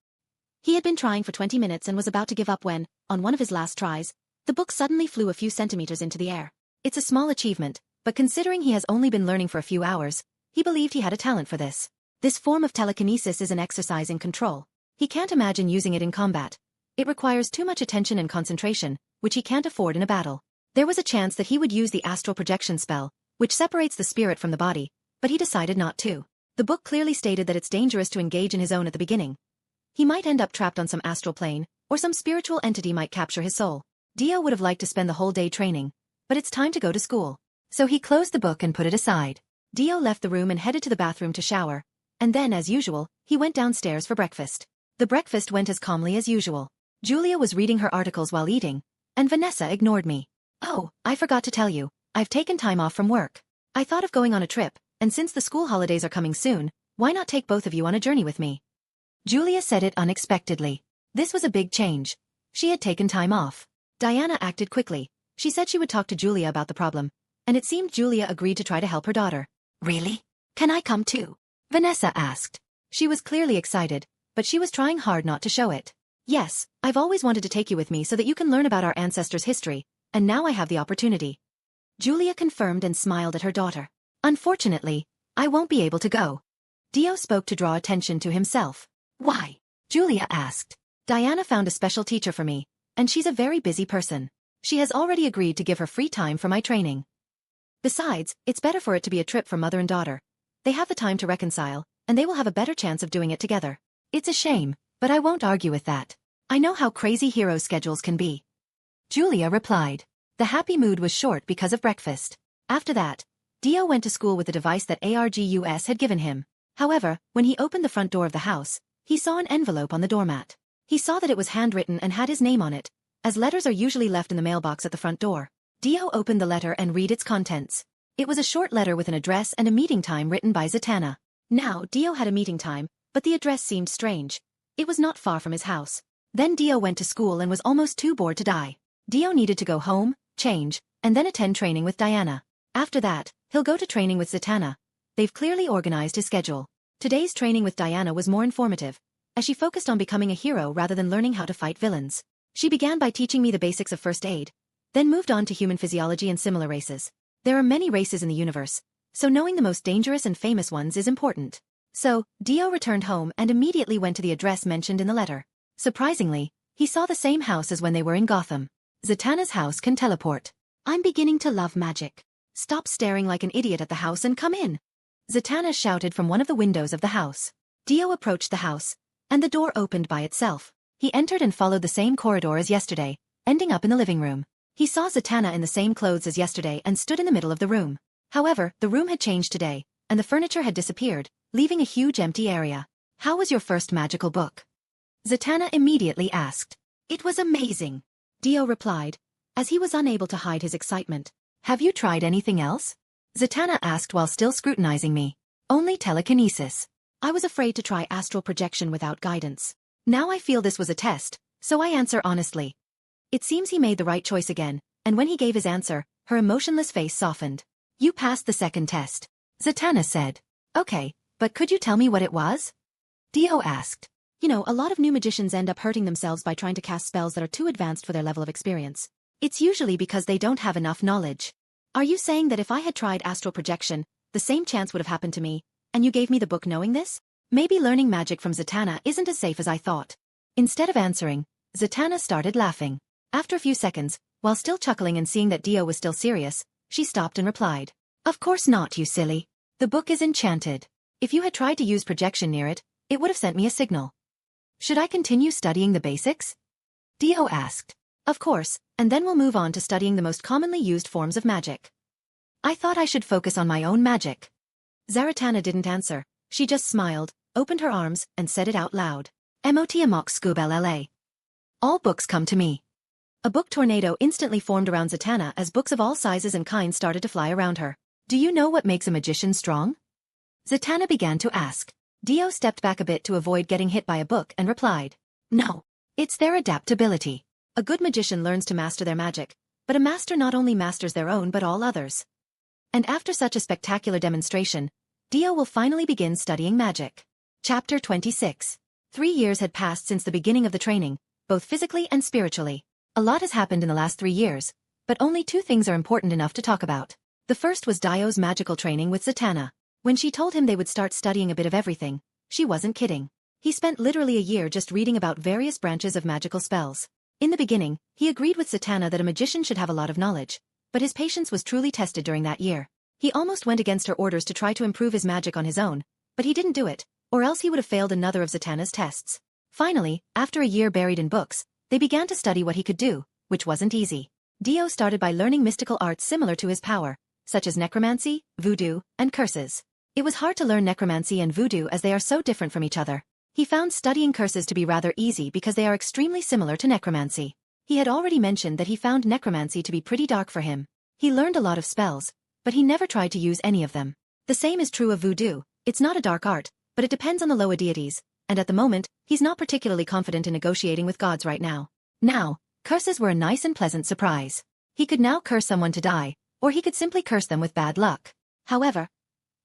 He had been trying for 20 minutes and was about to give up when, on one of his last tries, the book suddenly flew a few centimeters into the air. It's a small achievement, but considering he has only been learning for a few hours, he believed he had a talent for this. This form of telekinesis is an exercise in control. He can't imagine using it in combat. It requires too much attention and concentration, which he can't afford in a battle. There was a chance that he would use the astral projection spell, which separates the spirit from the body, but he decided not to. The book clearly stated that it's dangerous to engage in his own at the beginning. He might end up trapped on some astral plane, or some spiritual entity might capture his soul. Dio would have liked to spend the whole day training, but it's time to go to school. So he closed the book and put it aside. Dio left the room and headed to the bathroom to shower, and then, as usual, he went downstairs for breakfast. The breakfast went as calmly as usual. Julia was reading her articles while eating, and Vanessa ignored me. Oh, I forgot to tell you, I've taken time off from work. I thought of going on a trip, and since the school holidays are coming soon, why not take both of you on a journey with me? Julia said it unexpectedly. This was a big change. She had taken time off. Diana acted quickly. She said she would talk to Julia about the problem, and it seemed Julia agreed to try to help her daughter. Really? Can I come too? Vanessa asked. She was clearly excited, but she was trying hard not to show it. Yes, I've always wanted to take you with me so that you can learn about our ancestors' history, and now I have the opportunity. Julia confirmed and smiled at her daughter. Unfortunately, I won't be able to go. Dio spoke to draw attention to himself. Why? Julia asked. Diana found a special teacher for me, and she's a very busy person. She has already agreed to give her free time for my training. Besides, it's better for it to be a trip for mother and daughter. They have the time to reconcile, and they will have a better chance of doing it together. It's a shame, but I won't argue with that. I know how crazy heroes' schedules can be. Julia replied. The happy mood was short because of breakfast. After that, Dio went to school with the device that Argus had given him. However, when he opened the front door of the house, he saw an envelope on the doormat. He saw that it was handwritten and had his name on it, as letters are usually left in the mailbox at the front door. Dio opened the letter and read its contents. It was a short letter with an address and a meeting time written by Zatanna. Now, Dio had a meeting time, but the address seemed strange. It was not far from his house. Then Dio went to school and was almost too bored to die. Dio needed to go home, change, and then attend training with Diana. After that, he'll go to training with Zatanna. They've clearly organized his schedule. Today's training with Diana was more informative, as she focused on becoming a hero rather than learning how to fight villains. She began by teaching me the basics of first aid, then moved on to human physiology and similar races. There are many races in the universe, so knowing the most dangerous and famous ones is important. So, Dio returned home and immediately went to the address mentioned in the letter. Surprisingly, he saw the same house as when they were in Gotham. Zatanna's house can teleport. I'm beginning to love magic. Stop staring like an idiot at the house and come in. Zatanna shouted from one of the windows of the house. Dio approached the house, and the door opened by itself. He entered and followed the same corridor as yesterday, ending up in the living room. He saw Zatanna in the same clothes as yesterday and stood in the middle of the room. However, the room had changed today, and the furniture had disappeared, leaving a huge empty area. How was your first magical book? Zatanna immediately asked. It was amazing, Dio replied, as he was unable to hide his excitement. Have you tried anything else? Zatanna asked while still scrutinizing me. Only telekinesis. I was afraid to try astral projection without guidance. Now I feel this was a test, so I answer honestly. It seems he made the right choice again, and when he gave his answer, her emotionless face softened. You passed the second test. Zatanna said. Okay, but could you tell me what it was? Dio asked. You know, a lot of new magicians end up hurting themselves by trying to cast spells that are too advanced for their level of experience. It's usually because they don't have enough knowledge. Are you saying that if I had tried astral projection, the same chance would have happened to me, and you gave me the book knowing this? Maybe learning magic from Zatanna isn't as safe as I thought. Instead of answering, Zatanna started laughing. After a few seconds, while still chuckling and seeing that Dio was still serious, she stopped and replied. Of course not, you silly. The book is enchanted. If you had tried to use projection near it, it would have sent me a signal. Should I continue studying the basics? Dio asked. Of course, and then we'll move on to studying the most commonly used forms of magic. I thought I should focus on my own magic. Zatanna didn't answer. She just smiled, opened her arms, and said it out loud. Motmok Scubll. All books come to me. A book tornado instantly formed around Zatanna as books of all sizes and kinds started to fly around her. Do you know what makes a magician strong? Zatanna began to ask. Dio stepped back a bit to avoid getting hit by a book and replied. No. It's their adaptability. A good magician learns to master their magic, but a master not only masters their own but all others. And after such a spectacular demonstration, Dio will finally begin studying magic. Chapter 26. 3 years had passed since the beginning of the training, both physically and spiritually. A lot has happened in the last 3 years, but only 2 things are important enough to talk about. The first was Dio's magical training with Zatanna. When she told him they would start studying a bit of everything, she wasn't kidding. He spent literally a year just reading about various branches of magical spells. In the beginning, he agreed with Zatanna that a magician should have a lot of knowledge, but his patience was truly tested during that year. He almost went against her orders to try to improve his magic on his own, but he didn't do it, or else he would have failed another of Zatanna's tests. Finally, after a year buried in books, they began to study what he could do, which wasn't easy. Dio started by learning mystical arts similar to his power, such as necromancy, voodoo, and curses. It was hard to learn necromancy and voodoo as they are so different from each other. He found studying curses to be rather easy because they are extremely similar to necromancy. He had already mentioned that he found necromancy to be pretty dark for him. He learned a lot of spells, but he never tried to use any of them. The same is true of voodoo. It's not a dark art, but it depends on the lower deities, and at the moment, he's not particularly confident in negotiating with gods right now. Now, curses were a nice and pleasant surprise. He could now curse someone to die, or he could simply curse them with bad luck. However,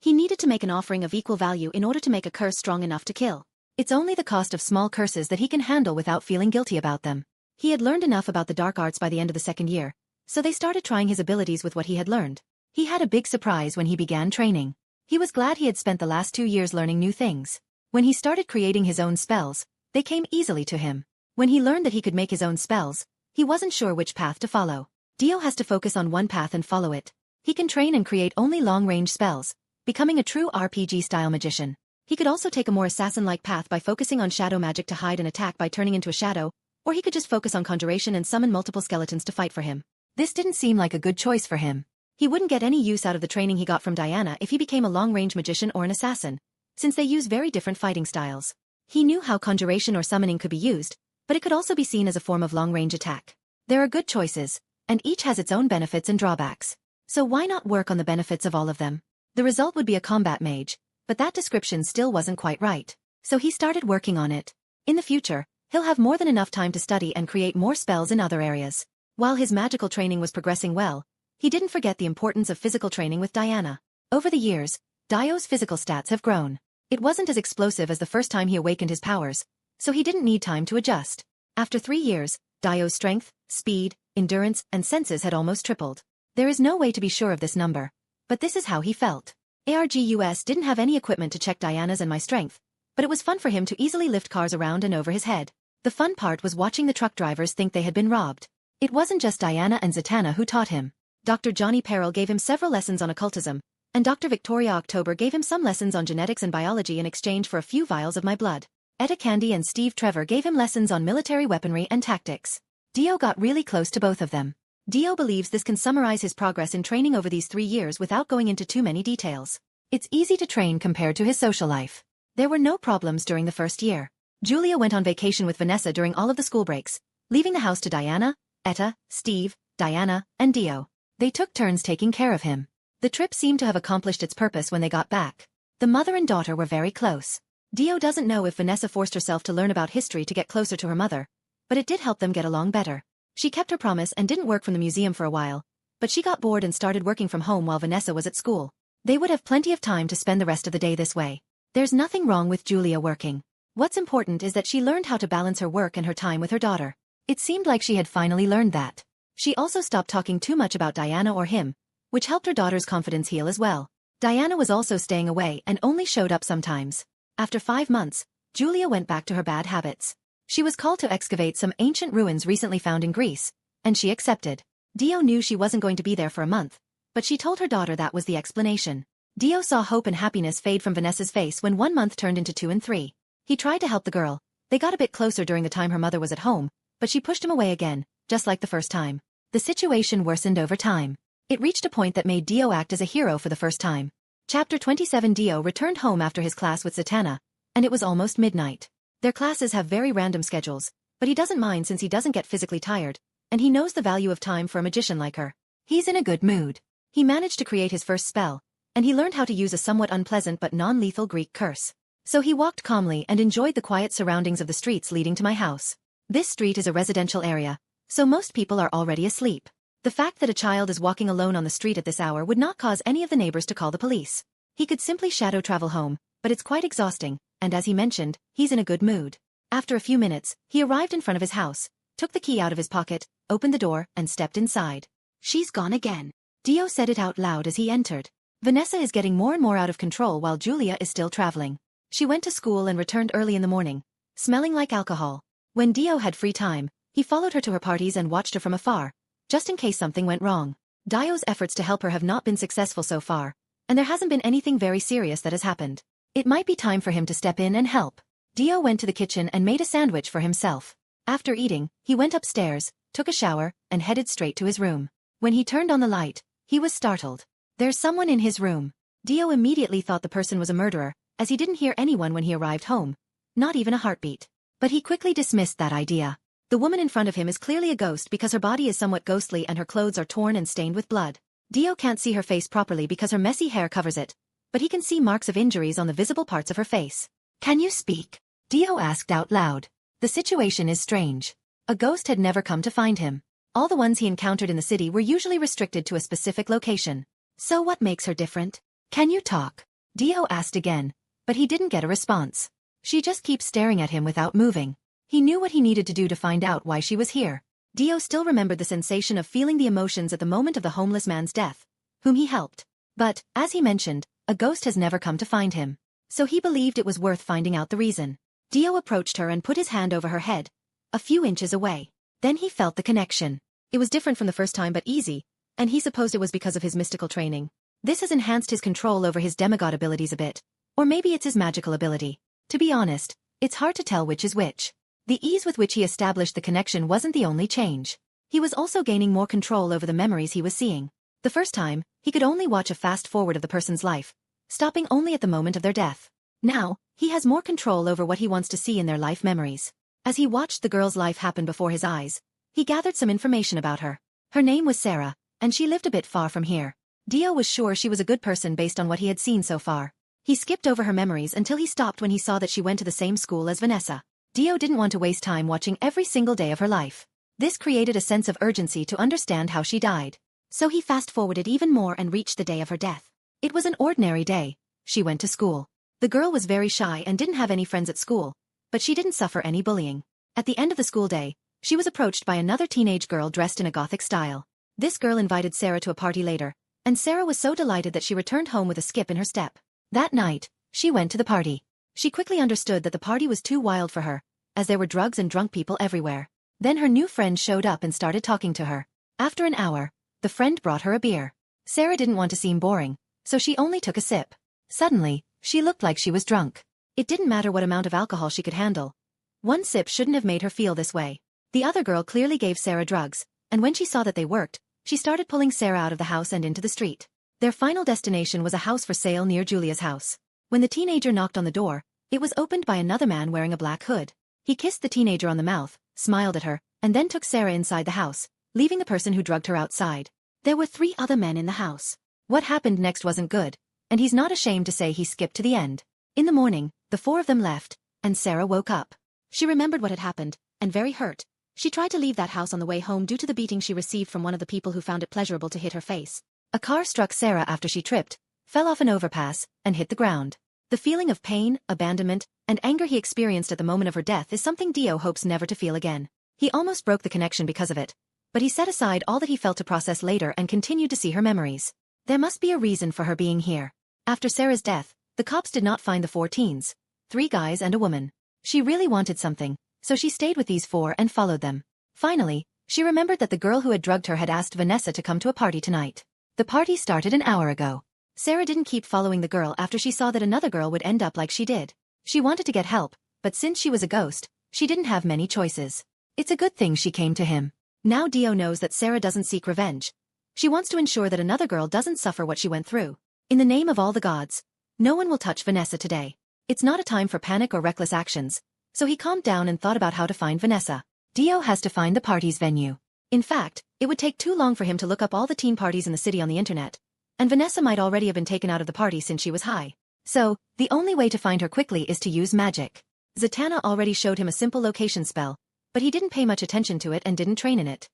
he needed to make an offering of equal value in order to make a curse strong enough to kill. It's only the cost of small curses that he can handle without feeling guilty about them. He had learned enough about the dark arts by the end of the second year, so they started trying his abilities with what he had learned. He had a big surprise when he began training. He was glad he had spent the last 2 years learning new things. When he started creating his own spells, they came easily to him. When he learned that he could make his own spells, he wasn't sure which path to follow. Dio has to focus on one path and follow it. He can train and create only long-range spells, becoming a true RPG-style magician. He could also take a more assassin-like path by focusing on shadow magic to hide and attack by turning into a shadow, or he could just focus on conjuration and summon multiple skeletons to fight for him. This didn't seem like a good choice for him. He wouldn't get any use out of the training he got from Diana if he became a long-range magician or an assassin, since they use very different fighting styles. He knew how conjuration or summoning could be used, but it could also be seen as a form of long-range attack. There are good choices, and each has its own benefits and drawbacks. So why not work on the benefits of all of them? The result would be a combat mage, but that description still wasn't quite right. So he started working on it. In the future, he'll have more than enough time to study and create more spells in other areas. While his magical training was progressing well, he didn't forget the importance of physical training with Diana. Over the years, Dio's physical stats have grown. It wasn't as explosive as the first time he awakened his powers, so he didn't need time to adjust. After 3 years, Dio's strength, speed, endurance, and senses had almost tripled. There is no way to be sure of this number, but this is how he felt. ARGUS didn't have any equipment to check Diana's and my strength, but it was fun for him to easily lift cars around and over his head. The fun part was watching the truck drivers think they had been robbed. It wasn't just Diana and Zatanna who taught him. Dr. Johnny Peril gave him several lessons on occultism, and Dr. Victoria October gave him some lessons on genetics and biology in exchange for a few vials of my blood. Etta Candy and Steve Trevor gave him lessons on military weaponry and tactics. Dio got really close to both of them. Dio believes this can summarize his progress in training over these 3 years without going into too many details. It's easy to train compared to his social life. There were no problems during the first year. Julia went on vacation with Vanessa during all of the school breaks, leaving the house to Diana, Etta, Steve, Diana, and Dio. They took turns taking care of him. The trip seemed to have accomplished its purpose when they got back. The mother and daughter were very close. Dio doesn't know if Vanessa forced herself to learn about history to get closer to her mother, but it did help them get along better. She kept her promise and didn't work from the museum for a while, but she got bored and started working from home while Vanessa was at school. They would have plenty of time to spend the rest of the day this way. There's nothing wrong with Julia working. What's important is that she learned how to balance her work and her time with her daughter. It seemed like she had finally learned that. She also stopped talking too much about Diana or him, which helped her daughter's confidence heal as well. Diana was also staying away and only showed up sometimes. After 5 months, Julia went back to her bad habits. She was called to excavate some ancient ruins recently found in Greece, and she accepted. Dio knew she wasn't going to be there for a month, but she told her daughter that was the explanation. Dio saw hope and happiness fade from Vanessa's face when 1 month turned into 2 and 3. He tried to help the girl. They got a bit closer during the time her mother was at home, but she pushed him away again, just like the first time. The situation worsened over time. It reached a point that made Dio act as a hero for the first time. Chapter 27. Dio returned home after his class with Zatanna, and it was almost midnight. Their classes have very random schedules, but he doesn't mind since he doesn't get physically tired, and he knows the value of time for a magician like her. He's in a good mood. He managed to create his first spell, and he learned how to use a somewhat unpleasant but non-lethal Greek curse. So he walked calmly and enjoyed the quiet surroundings of the streets leading to my house. This street is a residential area, so most people are already asleep. The fact that a child is walking alone on the street at this hour would not cause any of the neighbors to call the police. He could simply shadow travel home, but it's quite exhausting, and as he mentioned, he's in a good mood. After a few minutes, he arrived in front of his house, took the key out of his pocket, opened the door, and stepped inside. She's gone again. Dio said it out loud as he entered. Vanessa is getting more and more out of control while Julia is still traveling. She went to school and returned early in the morning, smelling like alcohol. When Dio had free time, he followed her to her parties and watched her from afar, just in case something went wrong. Dio's efforts to help her have not been successful so far, and there hasn't been anything very serious that has happened. It might be time for him to step in and help. Dio went to the kitchen and made a sandwich for himself. After eating, he went upstairs, took a shower, and headed straight to his room. When he turned on the light, he was startled. There's someone in his room. Dio immediately thought the person was a murderer, as he didn't hear anyone when he arrived home. Not even a heartbeat. But he quickly dismissed that idea. The woman in front of him is clearly a ghost because her body is somewhat ghostly and her clothes are torn and stained with blood. Dio can't see her face properly because her messy hair covers it, but he can see marks of injuries on the visible parts of her face. Can you speak? Dio asked out loud. The situation is strange. A ghost had never come to find him. All the ones he encountered in the city were usually restricted to a specific location. So what makes her different? Can you talk? Dio asked again, but he didn't get a response. She just keeps staring at him without moving. He knew what he needed to do to find out why she was here. Dio still remembered the sensation of feeling the emotions at the moment of the homeless man's death, whom he helped. But, as he mentioned, a ghost has never come to find him. So he believed it was worth finding out the reason. Dio approached her and put his hand over her head, a few inches away. Then he felt the connection. It was different from the first time but easy, and he supposed it was because of his mystical training. This has enhanced his control over his demigod abilities a bit. Or maybe it's his magical ability. To be honest, it's hard to tell which is which. The ease with which he established the connection wasn't the only change. He was also gaining more control over the memories he was seeing. The first time, he could only watch a fast forward of the person's life, stopping only at the moment of their death. Now, he has more control over what he wants to see in their life memories. As he watched the girl's life happen before his eyes, he gathered some information about her. Her name was Sarah, and she lived a bit far from here. Dio was sure she was a good person based on what he had seen so far. He skipped over her memories until he stopped when he saw that she went to the same school as Vanessa. Dio didn't want to waste time watching every single day of her life. This created a sense of urgency to understand how she died. So he fast-forwarded even more and reached the day of her death. It was an ordinary day. She went to school. The girl was very shy and didn't have any friends at school, but she didn't suffer any bullying. At the end of the school day, she was approached by another teenage girl dressed in a gothic style. This girl invited Sarah to a party later, and Sarah was so delighted that she returned home with a skip in her step. That night, she went to the party. She quickly understood that the party was too wild for her, as there were drugs and drunk people everywhere. Then her new friend showed up and started talking to her. After an hour, the friend brought her a beer. Sarah didn't want to seem boring, so she only took a sip. Suddenly, she looked like she was drunk. It didn't matter what amount of alcohol she could handle. One sip shouldn't have made her feel this way. The other girl clearly gave Sarah drugs, and when she saw that they worked, she started pulling Sarah out of the house and into the street. Their final destination was a house for sale near Julia's house. When the teenager knocked on the door, it was opened by another man wearing a black hood. He kissed the teenager on the mouth, smiled at her, and then took Sarah inside the house, leaving the person who drugged her outside. There were 3 other men in the house. What happened next wasn't good, And he's not ashamed to say he skipped to the end. In the morning, the four of them left, and Sarah woke up. She remembered what had happened, and very hurt. She tried to leave that house on the way home due to the beating she received from one of the people who found it pleasurable to hit her face. A car struck Sarah after she tripped, fell off an overpass, and hit the ground. The feeling of pain, abandonment, and anger he experienced at the moment of her death is something Dio hopes never to feel again. He almost broke the connection because of it, but he set aside all that he felt to process later and continued to see her memories. There must be a reason for her being here. After Sarah's death, the cops did not find the 4 teens, 3 guys and a woman. She really wanted something, so she stayed with these 4 and followed them. Finally, she remembered that the girl who had drugged her had asked Vanessa to come to a party tonight. The party started an hour ago. Sarah didn't keep following the girl after she saw that another girl would end up like she did. She wanted to get help, but since she was a ghost, she didn't have many choices. It's a good thing she came to him. Now Dio knows that Sarah doesn't seek revenge. She wants to ensure that another girl doesn't suffer what she went through. In the name of all the gods, no one will touch Vanessa today. It's not a time for panic or reckless actions, so he calmed down and thought about how to find Vanessa. Dio has to find the party's venue. In fact, it would take too long for him to look up all the teen parties in the city on the internet, and Vanessa might already have been taken out of the party since she was high. So, the only way to find her quickly is to use magic. Zatanna already showed him a simple location spell, but he didn't pay much attention to it and didn't train in it.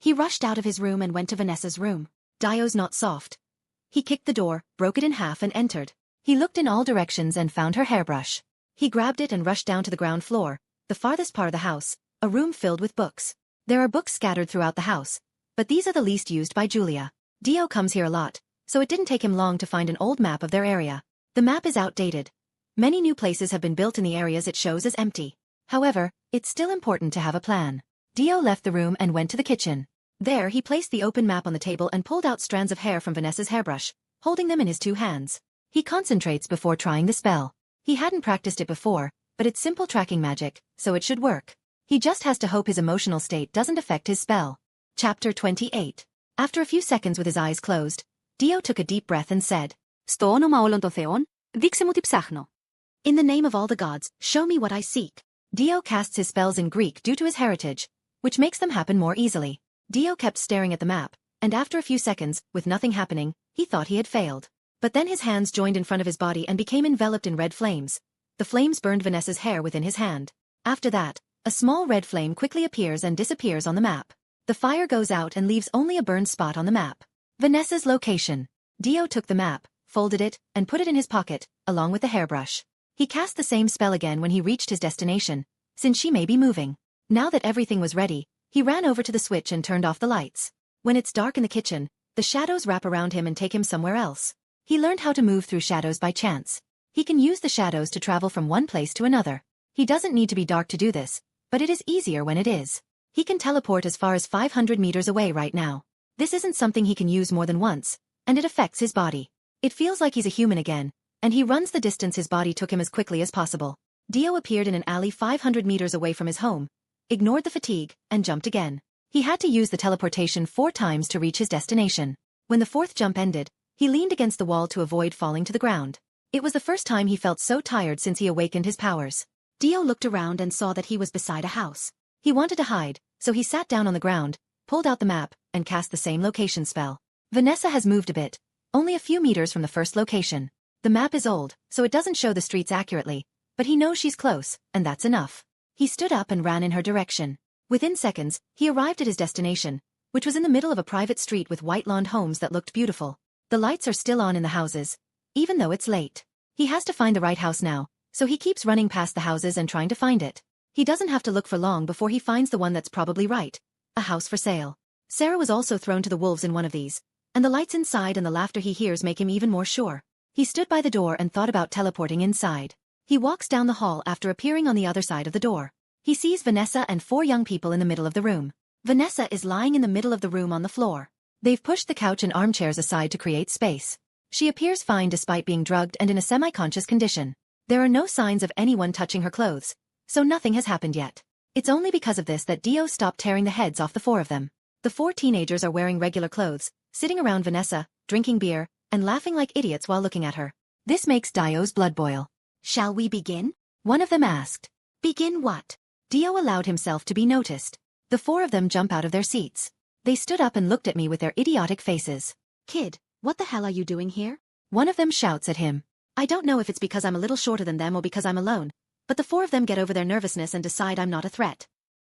He rushed out of his room and went to Vanessa's room. Dio's not soft. He kicked the door, broke it in half and entered. He looked in all directions and found her hairbrush. He grabbed it and rushed down to the ground floor, the farthest part of the house, a room filled with books. There are books scattered throughout the house, but these are the least used by Julia. Dio comes here a lot, so it didn't take him long to find an old map of their area. The map is outdated. Many new places have been built in the areas it shows as empty. However, it's still important to have a plan. Dio left the room and went to the kitchen. There he placed the open map on the table and pulled out strands of hair from Vanessa's hairbrush, holding them in his 2 hands. He concentrates before trying the spell. He hadn't practiced it before, but it's simple tracking magic, so it should work. He just has to hope his emotional state doesn't affect his spell. Chapter 28. After a few seconds with his eyes closed, Dio took a deep breath and said, "Στο όνομα όλων των θεών, δείξε μου τι ψάχνω." In the name of all the gods, show me what I seek. Dio casts his spells in Greek due to his heritage, which makes them happen more easily. Dio kept staring at the map, and after a few seconds, with nothing happening, he thought he had failed. But then his hands joined in front of his body and became enveloped in red flames. The flames burned Vanessa's hair within his hand. After that, a small red flame quickly appears and disappears on the map. The fire goes out and leaves only a burned spot on the map. Vanessa's location. Dio took the map, folded it, and put it in his pocket, along with the hairbrush. He cast the same spell again when he reached his destination, since she may be moving. Now that everything was ready, he ran over to the switch and turned off the lights. When it's dark in the kitchen, the shadows wrap around him and take him somewhere else. He learned how to move through shadows by chance. He can use the shadows to travel from one place to another. He doesn't need to be dark to do this, but it is easier when it is. He can teleport as far as 500 meters away right now. This isn't something he can use more than once, and it affects his body. It feels like he's a human again, and he runs the distance his body took him as quickly as possible. Dio appeared in an alley 500 meters away from his home, ignored the fatigue, and jumped again. He had to use the teleportation 4 times to reach his destination. When the 4th jump ended, he leaned against the wall to avoid falling to the ground. It was the first time he felt so tired since he awakened his powers. Dio looked around and saw that he was beside a house. He wanted to hide, so he sat down on the ground, pulled out the map, and cast the same location spell. Vanessa has moved a bit, only a few meters from the first location. The map is old, so it doesn't show the streets accurately, but he knows she's close, and that's enough. He stood up and ran in her direction. Within seconds, he arrived at his destination, which was in the middle of a private street with white-lawned homes that looked beautiful. The lights are still on in the houses, even though it's late. He has to find the right house now, so he keeps running past the houses and trying to find it. He doesn't have to look for long before he finds the one that's probably right. A house for sale. Sarah was also thrown to the wolves in one of these, and the lights inside and the laughter he hears make him even more sure. He stood by the door and thought about teleporting inside. He walks down the hall after appearing on the other side of the door. He sees Vanessa and 4 young people in the middle of the room. Vanessa is lying in the middle of the room on the floor. They've pushed the couch and armchairs aside to create space. She appears fine despite being drugged and in a semi-conscious condition. There are no signs of anyone touching her clothes, so nothing has happened yet. It's only because of this that Dio stopped tearing the heads off the 4 of them. The 4 teenagers are wearing regular clothes, sitting around Vanessa, drinking beer, and laughing like idiots while looking at her. This makes Dio's blood boil. "Shall we begin?" one of them asked. "Begin what?" Dio allowed himself to be noticed. The 4 of them jump out of their seats. They stood up and looked at me with their idiotic faces. "Kid, what the hell are you doing here?" One of them shouts at him. I don't know if it's because I'm a little shorter than them or because I'm alone, but the four of them get over their nervousness and decide I'm not a threat.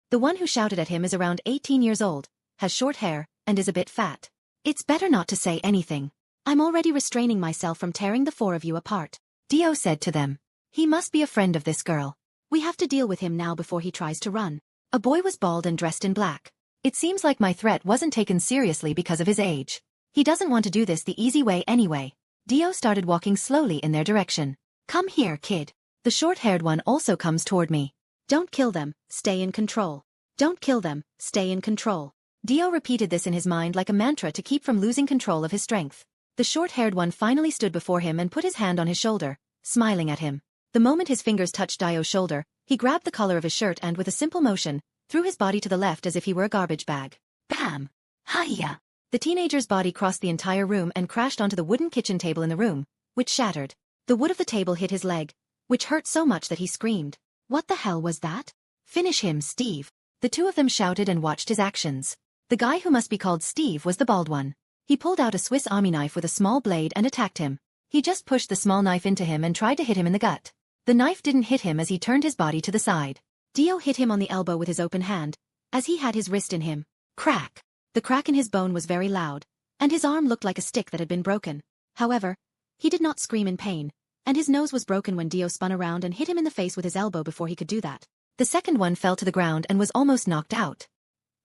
The one who shouted at him is around 18 years old, has short hair, and is a bit fat. It's better not to say anything. I'm already restraining myself from tearing the four of you apart. Dio said to them. He must be a friend of this girl. We have to deal with him now before he tries to run. A boy was bald and dressed in black. It seems like my threat wasn't taken seriously because of his age. He doesn't want to do this the easy way anyway. Dio started walking slowly in their direction. Come here, kid. The short-haired one also comes toward me. Don't kill them, stay in control. Don't kill them, stay in control. Dio repeated this in his mind like a mantra to keep from losing control of his strength. The short-haired one finally stood before him and put his hand on his shoulder, smiling at him. The moment his fingers touched Dio's shoulder, he grabbed the collar of his shirt and with a simple motion, threw his body to the left as if he were a garbage bag. Bam! Hiya! The teenager's body crossed the entire room and crashed onto the wooden kitchen table in the room, which shattered. The wood of the table hit his leg, which hurt so much that he screamed. What the hell was that? Finish him, Steve. The two of them shouted and watched his actions. The guy who must be called Steve was the bald one. He pulled out a Swiss Army knife with a small blade and attacked him. He just pushed the small knife into him and tried to hit him in the gut. The knife didn't hit him as he turned his body to the side. Dio hit him on the elbow with his open hand, as he had his wrist in him. Crack! The crack in his bone was very loud, and his arm looked like a stick that had been broken. However, he did not scream in pain, and his nose was broken when Dio spun around and hit him in the face with his elbow before he could do that. The second one fell to the ground and was almost knocked out.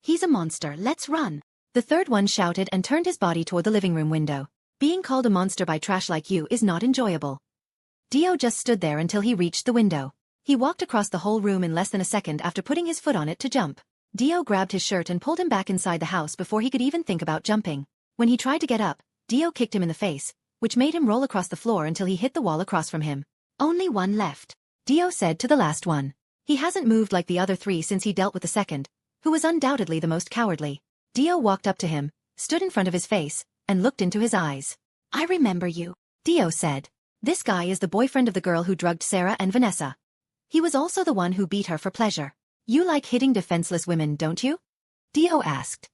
He's a monster, let's run! The third one shouted and turned his body toward the living room window. Being called a monster by trash like you is not enjoyable. Dio just stood there until he reached the window. He walked across the whole room in less than a second after putting his foot on it to jump. Dio grabbed his shirt and pulled him back inside the house before he could even think about jumping. When he tried to get up, Dio kicked him in the face, which made him roll across the floor until he hit the wall across from him. Only one left, Dio said to the last one. He hasn't moved like the other three since he dealt with the second, who was undoubtedly the most cowardly. Dio walked up to him, stood in front of his face, and looked into his eyes. I remember you, Dio said. This guy is the boyfriend of the girl who drugged Sarah and Vanessa. He was also the one who beat her for pleasure. You like hitting defenseless women, don't you? Dio asked.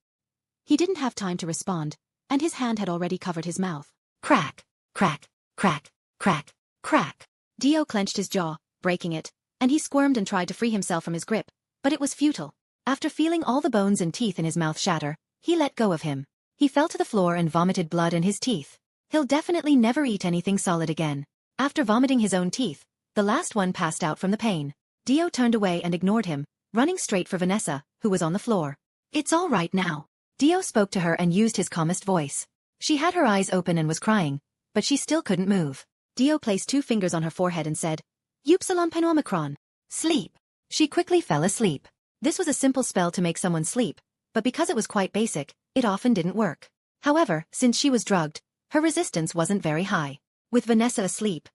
He didn't have time to respond, and his hand had already covered his mouth. Crack, crack, crack, crack, crack. Dio clenched his jaw, breaking it, and he squirmed and tried to free himself from his grip, but it was futile. After feeling all the bones and teeth in his mouth shatter, he let go of him. He fell to the floor and vomited blood in his teeth. He'll definitely never eat anything solid again. After vomiting his own teeth, the last one passed out from the pain. Dio turned away and ignored him, running straight for Vanessa, who was on the floor. It's all right now. Dio spoke to her and used his calmest voice. She had her eyes open and was crying, but she still couldn't move. Dio placed 2 fingers on her forehead and said, Upsilon Omicron. Sleep. She quickly fell asleep. This was a simple spell to make someone sleep, but because it was quite basic, it often didn't work. However, since she was drugged, her resistance wasn't very high. With Vanessa asleep,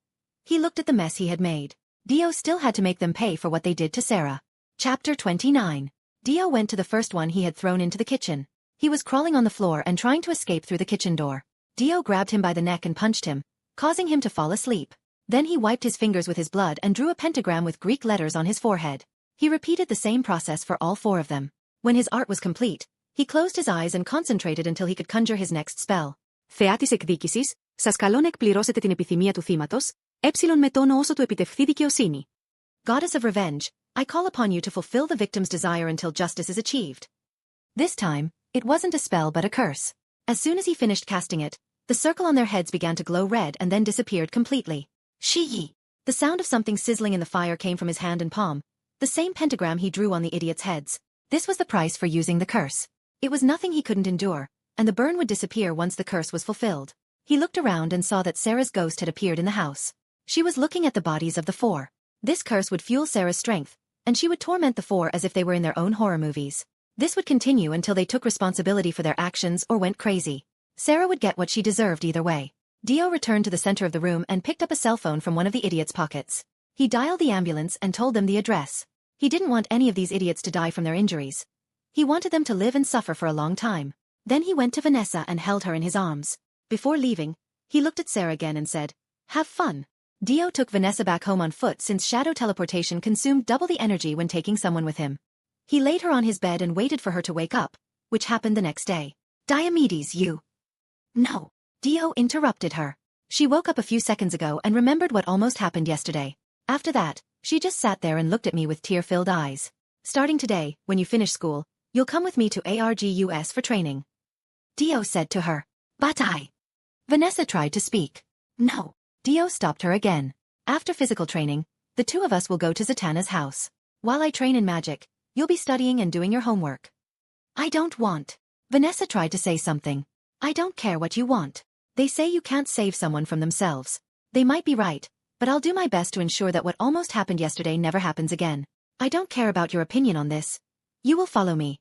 he looked at the mess he had made. Dio still had to make them pay for what they did to Sarah. Chapter 29. Dio went to the first one he had thrown into the kitchen. He was crawling on the floor and trying to escape through the kitchen door. Dio grabbed him by the neck and punched him, causing him to fall asleep. Then he wiped his fingers with his blood and drew a pentagram with Greek letters on his forehead. He repeated the same process for all 4 of them. When his art was complete, he closed his eyes and concentrated until he could conjure his next spell. Θεά της εκδίκησης, σας καλώ να εκπληρώσετε την επιθυμία του θύματος, με τόνο όσο του επιτευχθεί δικαιοσύνη. Goddess of revenge, I call upon you to fulfill the victim's desire until justice is achieved. This time, it wasn't a spell but a curse. As soon as he finished casting it, the circle on their heads began to glow red and then disappeared completely. Shi! The sound of something sizzling in the fire came from his hand and palm, the same pentagram he drew on the idiots' heads. This was the price for using the curse. It was nothing he couldn't endure, and the burn would disappear once the curse was fulfilled. He looked around and saw that Sarah's ghost had appeared in the house. She was looking at the bodies of the 4. This curse would fuel Sarah's strength, and she would torment the 4 as if they were in their own horror movies. This would continue until they took responsibility for their actions or went crazy. Sarah would get what she deserved either way. Dio returned to the center of the room and picked up a cell phone from one of the idiots' pockets. He dialed the ambulance and told them the address. He didn't want any of these idiots to die from their injuries. He wanted them to live and suffer for a long time. Then he went to Vanessa and held her in his arms. Before leaving, he looked at Sarah again and said, Have fun. Dio took Vanessa back home on foot since shadow teleportation consumed double the energy when taking someone with him. He laid her on his bed and waited for her to wake up, which happened the next day. Diomedes, you. No. Dio interrupted her. She woke up a few seconds ago and remembered what almost happened yesterday. After that, she just sat there and looked at me with tear-filled eyes. Starting today, when you finish school, you'll come with me to ARGUS for training. Dio said to her. But Vanessa tried to speak. No. Dio stopped her again. After physical training, the two of us will go to Zatanna's house. While I train in magic, you'll be studying and doing your homework. I don't want. Vanessa tried to say something. I don't care what you want. They say you can't save someone from themselves. They might be right, but I'll do my best to ensure that what almost happened yesterday never happens again. I don't care about your opinion on this. You will follow me.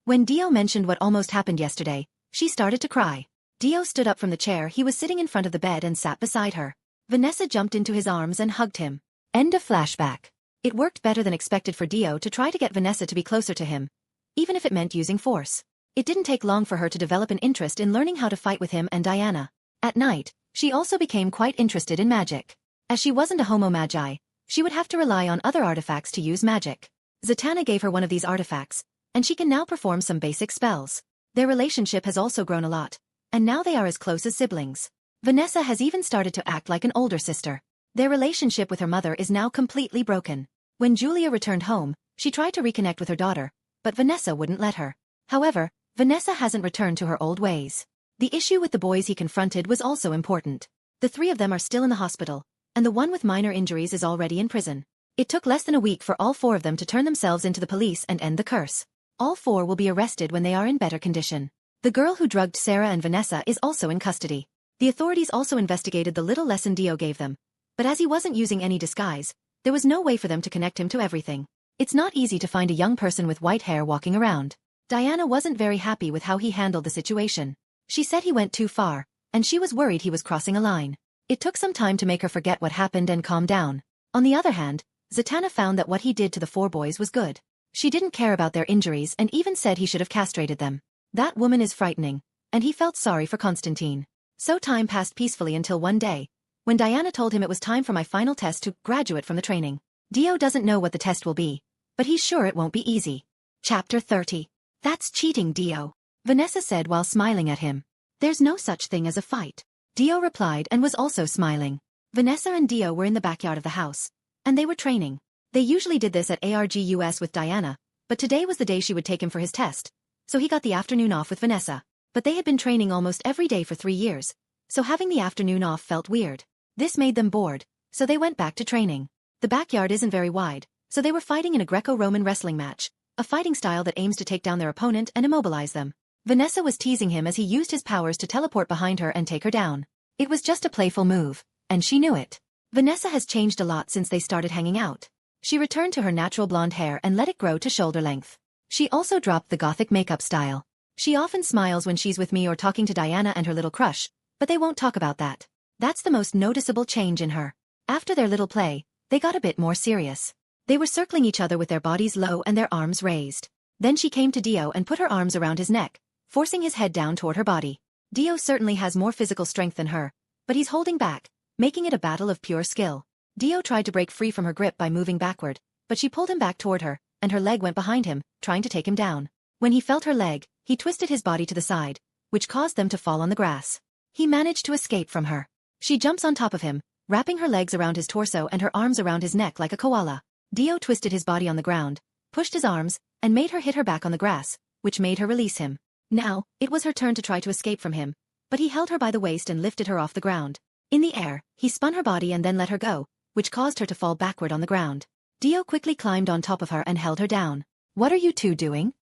When Dio mentioned what almost happened yesterday, she started to cry. Dio stood up from the chair he was sitting in front of the bed and sat beside her. Vanessa jumped into his arms and hugged him. End of flashback. It worked better than expected for Dio to try to get Vanessa to be closer to him, even if it meant using force. It didn't take long for her to develop an interest in learning how to fight with him and Diana. At night, she also became quite interested in magic. As she wasn't a homo magi, she would have to rely on other artifacts to use magic. Zatanna gave her one of these artifacts, and she can now perform some basic spells. Their relationship has also grown a lot, and now they are as close as siblings. Vanessa has even started to act like an older sister. Their relationship with her mother is now completely broken. When Julia returned home, she tried to reconnect with her daughter, but Vanessa wouldn't let her. However, Vanessa hasn't returned to her old ways. The issue with the boys he confronted was also important. The three of them are still in the hospital, and the one with minor injuries is already in prison. It took less than a week for all four of them to turn themselves into the police and end the curse. All four will be arrested when they are in better condition. The girl who drugged Sarah and Vanessa is also in custody. The authorities also investigated the little lesson Dio gave them, but as he wasn't using any disguise, there was no way for them to connect him to everything. It's not easy to find a young person with white hair walking around. Diana wasn't very happy with how he handled the situation. She said he went too far, and she was worried he was crossing a line. It took some time to make her forget what happened and calm down. On the other hand, Zatanna found that what he did to the four boys was good. She didn't care about their injuries and even said he should have castrated them. That woman is frightening, and he felt sorry for Constantine. So time passed peacefully until one day, when Diana told him it was time for my final test to graduate from the training. Dio doesn't know what the test will be, but he's sure it won't be easy. Chapter 30. That's cheating, Dio. Vanessa said while smiling at him. There's no such thing as a fight. Dio replied and was also smiling. Vanessa and Dio were in the backyard of the house, and they were training. They usually did this at ARGUS with Diana, but today was the day she would take him for his test, so he got the afternoon off with Vanessa. But they had been training almost every day for 3 years, so having the afternoon off felt weird. This made them bored, so they went back to training. The backyard isn't very wide, so they were fighting in a Greco-Roman wrestling match, a fighting style that aims to take down their opponent and immobilize them. Vanessa was teasing him as he used his powers to teleport behind her and take her down. It was just a playful move, and she knew it. Vanessa has changed a lot since they started hanging out. She returned to her natural blonde hair and let it grow to shoulder length. She also dropped the gothic makeup style. She often smiles when she's with me or talking to Diana and her little crush, but they won't talk about that. That's the most noticeable change in her. After their little play, they got a bit more serious. They were circling each other with their bodies low and their arms raised. Then she came to Dio and put her arms around his neck, forcing his head down toward her body. Dio certainly has more physical strength than her, but he's holding back, making it a battle of pure skill. Dio tried to break free from her grip by moving backward, but she pulled him back toward her, and her leg went behind him, trying to take him down. When he felt her leg, he twisted his body to the side, which caused them to fall on the grass. He managed to escape from her. She jumps on top of him, wrapping her legs around his torso and her arms around his neck like a koala. Dio twisted his body on the ground, pushed his arms, and made her hit her back on the grass, which made her release him. Now, it was her turn to try to escape from him, but he held her by the waist and lifted her off the ground. In the air, he spun her body and then let her go, which caused her to fall backward on the ground. Dio quickly climbed on top of her and held her down. "What are you two doing?"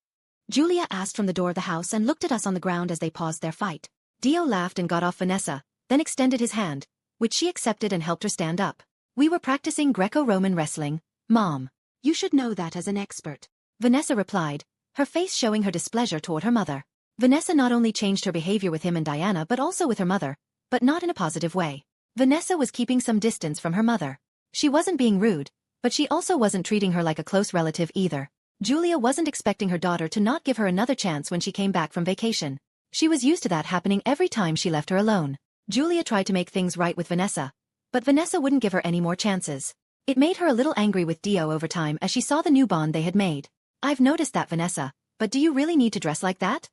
Julia asked from the door of the house and looked at us on the ground as they paused their fight. Dio laughed and got off Vanessa, then extended his hand, which she accepted and helped her stand up. "We were practicing Greco-Roman wrestling, Mom. You should know that as an expert," Vanessa replied, her face showing her displeasure toward her mother. Vanessa not only changed her behavior with him and Diana but also with her mother, but not in a positive way. Vanessa was keeping some distance from her mother. She wasn't being rude, but she also wasn't treating her like a close relative either. Julia wasn't expecting her daughter to not give her another chance when she came back from vacation. She was used to that happening every time she left her alone. Julia tried to make things right with Vanessa, but Vanessa wouldn't give her any more chances. It made her a little angry with Dio over time as she saw the new bond they had made. "I've noticed that, Vanessa, but do you really need to dress like that?"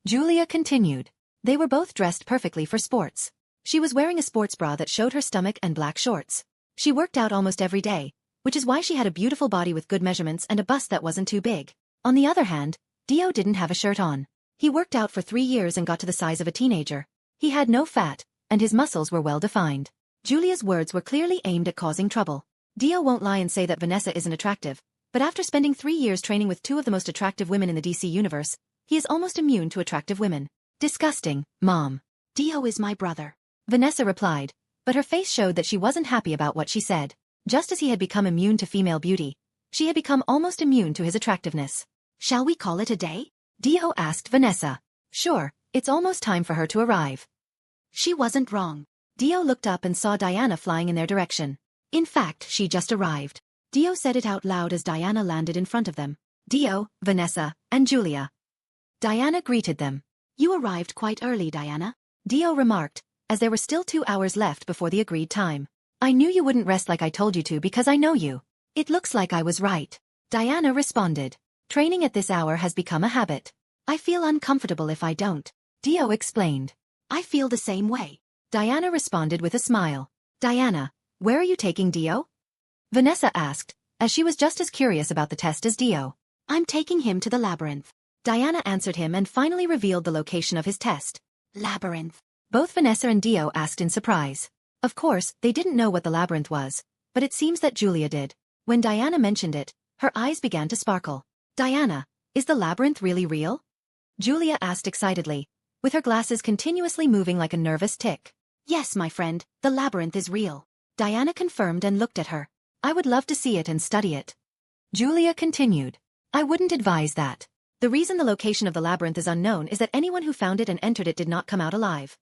Julia continued. They were both dressed perfectly for sports. She was wearing a sports bra that showed her stomach and black shorts. She worked out almost every day, which is why she had a beautiful body with good measurements and a bust that wasn't too big. On the other hand, Dio didn't have a shirt on. He worked out for 3 years and got to the size of a teenager. He had no fat, and his muscles were well defined. Julia's words were clearly aimed at causing trouble. Dio won't lie and say that Vanessa isn't attractive, but after spending 3 years training with 2 of the most attractive women in the DC universe, he is almost immune to attractive women. Disgusting, Mom. Dio is my brother, Vanessa replied, but her face showed that she wasn't happy about what she said. Just as he had become immune to female beauty, she had become almost immune to his attractiveness. Shall we call it a day? Dio asked Vanessa. Sure, it's almost time for her to arrive. She wasn't wrong. Dio looked up and saw Diana flying in their direction. In fact, she just arrived. Dio said it out loud as Diana landed in front of them. Dio, Vanessa, and Julia. Diana greeted them. You arrived quite early, Diana, Dio remarked, as there were still 2 hours left before the agreed time. I knew you wouldn't rest like I told you to because I know you. It looks like I was right. Diana responded. Training at this hour has become a habit. I feel uncomfortable if I don't, Dio explained. I feel the same way, Diana responded with a smile. Diana, where are you taking Dio? Vanessa asked, as she was just as curious about the test as Dio. I'm taking him to the labyrinth. Diana answered him and finally revealed the location of his test. Labyrinth. Both Vanessa and Dio asked in surprise. Of course, they didn't know what the labyrinth was, but it seems that Julia did. When Diana mentioned it, her eyes began to sparkle. Diana, is the labyrinth really real? Julia asked excitedly, with her glasses continuously moving like a nervous tick. Yes, my friend, the labyrinth is real. Diana confirmed and looked at her. I would love to see it and study it. Julia continued. I wouldn't advise that. The reason the location of the labyrinth is unknown is that anyone who found it and entered it did not come out alive.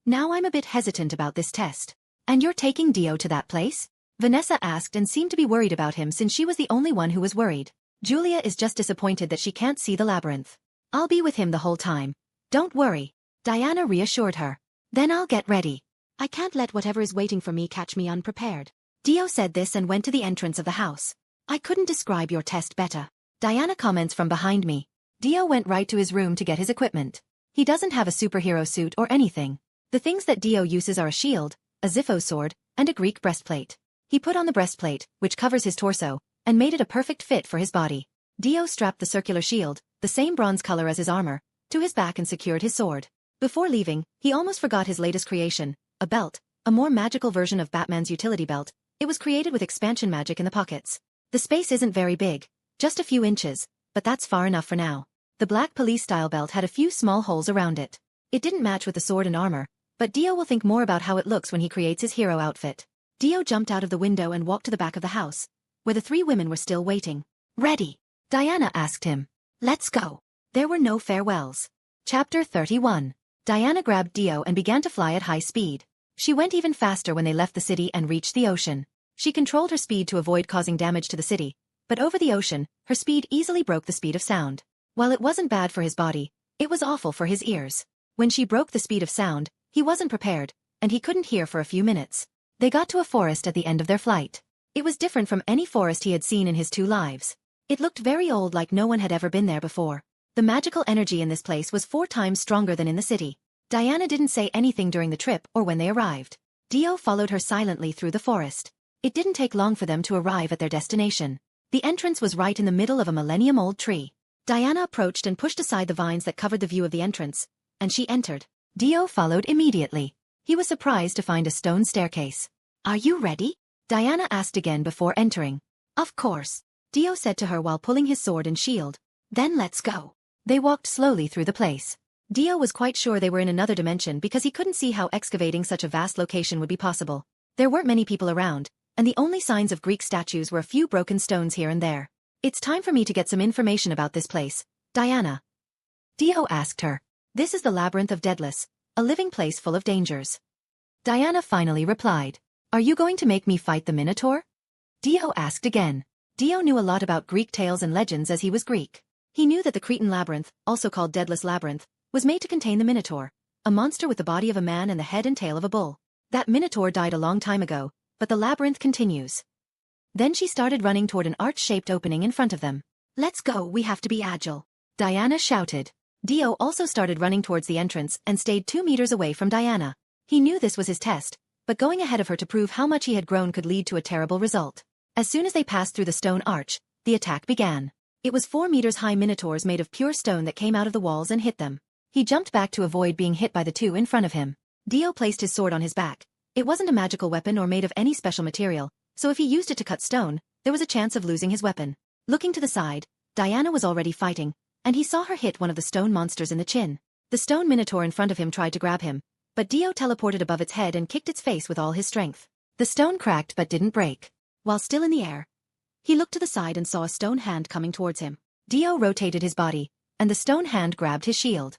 Now I'm a bit hesitant about this test. And you're taking Dio to that place? Vanessa asked and seemed to be worried about him since she was the only one who was worried. Julia is just disappointed that she can't see the labyrinth. I'll be with him the whole time. Don't worry, Diana reassured her. Then I'll get ready. I can't let whatever is waiting for me catch me unprepared. Dio said this and went to the entrance of the house. I couldn't describe your test better. Diana comments from behind me. Dio went right to his room to get his equipment. He doesn't have a superhero suit or anything. The things that Dio uses are a shield, a Zipho sword, and a Greek breastplate. He put on the breastplate, which covers his torso, and made it a perfect fit for his body. Dio strapped the circular shield, the same bronze color as his armor, to his back and secured his sword. Before leaving, he almost forgot his latest creation, a belt, a more magical version of Batman's utility belt. It was created with expansion magic in the pockets. The space isn't very big, just a few inches, but that's far enough for now. The black police-style belt had a few small holes around it. It didn't match with the sword and armor, but Dio will think more about how it looks when he creates his hero outfit. Dio jumped out of the window and walked to the back of the house, where the 3 women were still waiting. Ready? Diana asked him. Let's go. There were no farewells. Chapter 31. Diana grabbed Dio and began to fly at high speed. She went even faster when they left the city and reached the ocean. She controlled her speed to avoid causing damage to the city, but over the ocean, her speed easily broke the speed of sound. While it wasn't bad for his body, it was awful for his ears. When she broke the speed of sound, he wasn't prepared, and he couldn't hear for a few minutes. They got to a forest at the end of their flight. It was different from any forest he had seen in his 2 lives. It looked very old, like no one had ever been there before. The magical energy in this place was 4 times stronger than in the city. Diana didn't say anything during the trip or when they arrived. Dio followed her silently through the forest. It didn't take long for them to arrive at their destination. The entrance was right in the middle of a millennium-old tree. Diana approached and pushed aside the vines that covered the view of the entrance, and she entered. Dio followed immediately. He was surprised to find a stone staircase. Are you ready? Diana asked again before entering. Of course, Dio said to her while pulling his sword and shield. Then let's go. They walked slowly through the place. Dio was quite sure they were in another dimension because he couldn't see how excavating such a vast location would be possible. There weren't many people around, and the only signs of Greek statues were a few broken stones here and there. It's time for me to get some information about this place, Diana. Dio asked her. This is the Labyrinth of Deadless, a living place full of dangers. Diana finally replied. Are you going to make me fight the Minotaur? Dio asked again. Dio knew a lot about Greek tales and legends as he was Greek. He knew that the Cretan Labyrinth, also called Deadless Labyrinth, was made to contain the Minotaur, a monster with the body of a man and the head and tail of a bull. That Minotaur died a long time ago, but the labyrinth continues. Then she started running toward an arch-shaped opening in front of them. Let's go, we have to be agile, Diana shouted. Dio also started running towards the entrance and stayed 2 meters away from Diana. He knew this was his test, but going ahead of her to prove how much he had grown could lead to a terrible result. As soon as they passed through the stone arch, the attack began. It was 4 meters high minotaurs made of pure stone that came out of the walls and hit them. He jumped back to avoid being hit by the two in front of him. Dio placed his sword on his back. It wasn't a magical weapon or made of any special material, so if he used it to cut stone, there was a chance of losing his weapon. Looking to the side, Diana was already fighting, and he saw her hit one of the stone monsters in the chin. The stone minotaur in front of him tried to grab him, but Dio teleported above its head and kicked its face with all his strength. The stone cracked but didn't break. While still in the air, he looked to the side and saw a stone hand coming towards him. Dio rotated his body, and the stone hand grabbed his shield.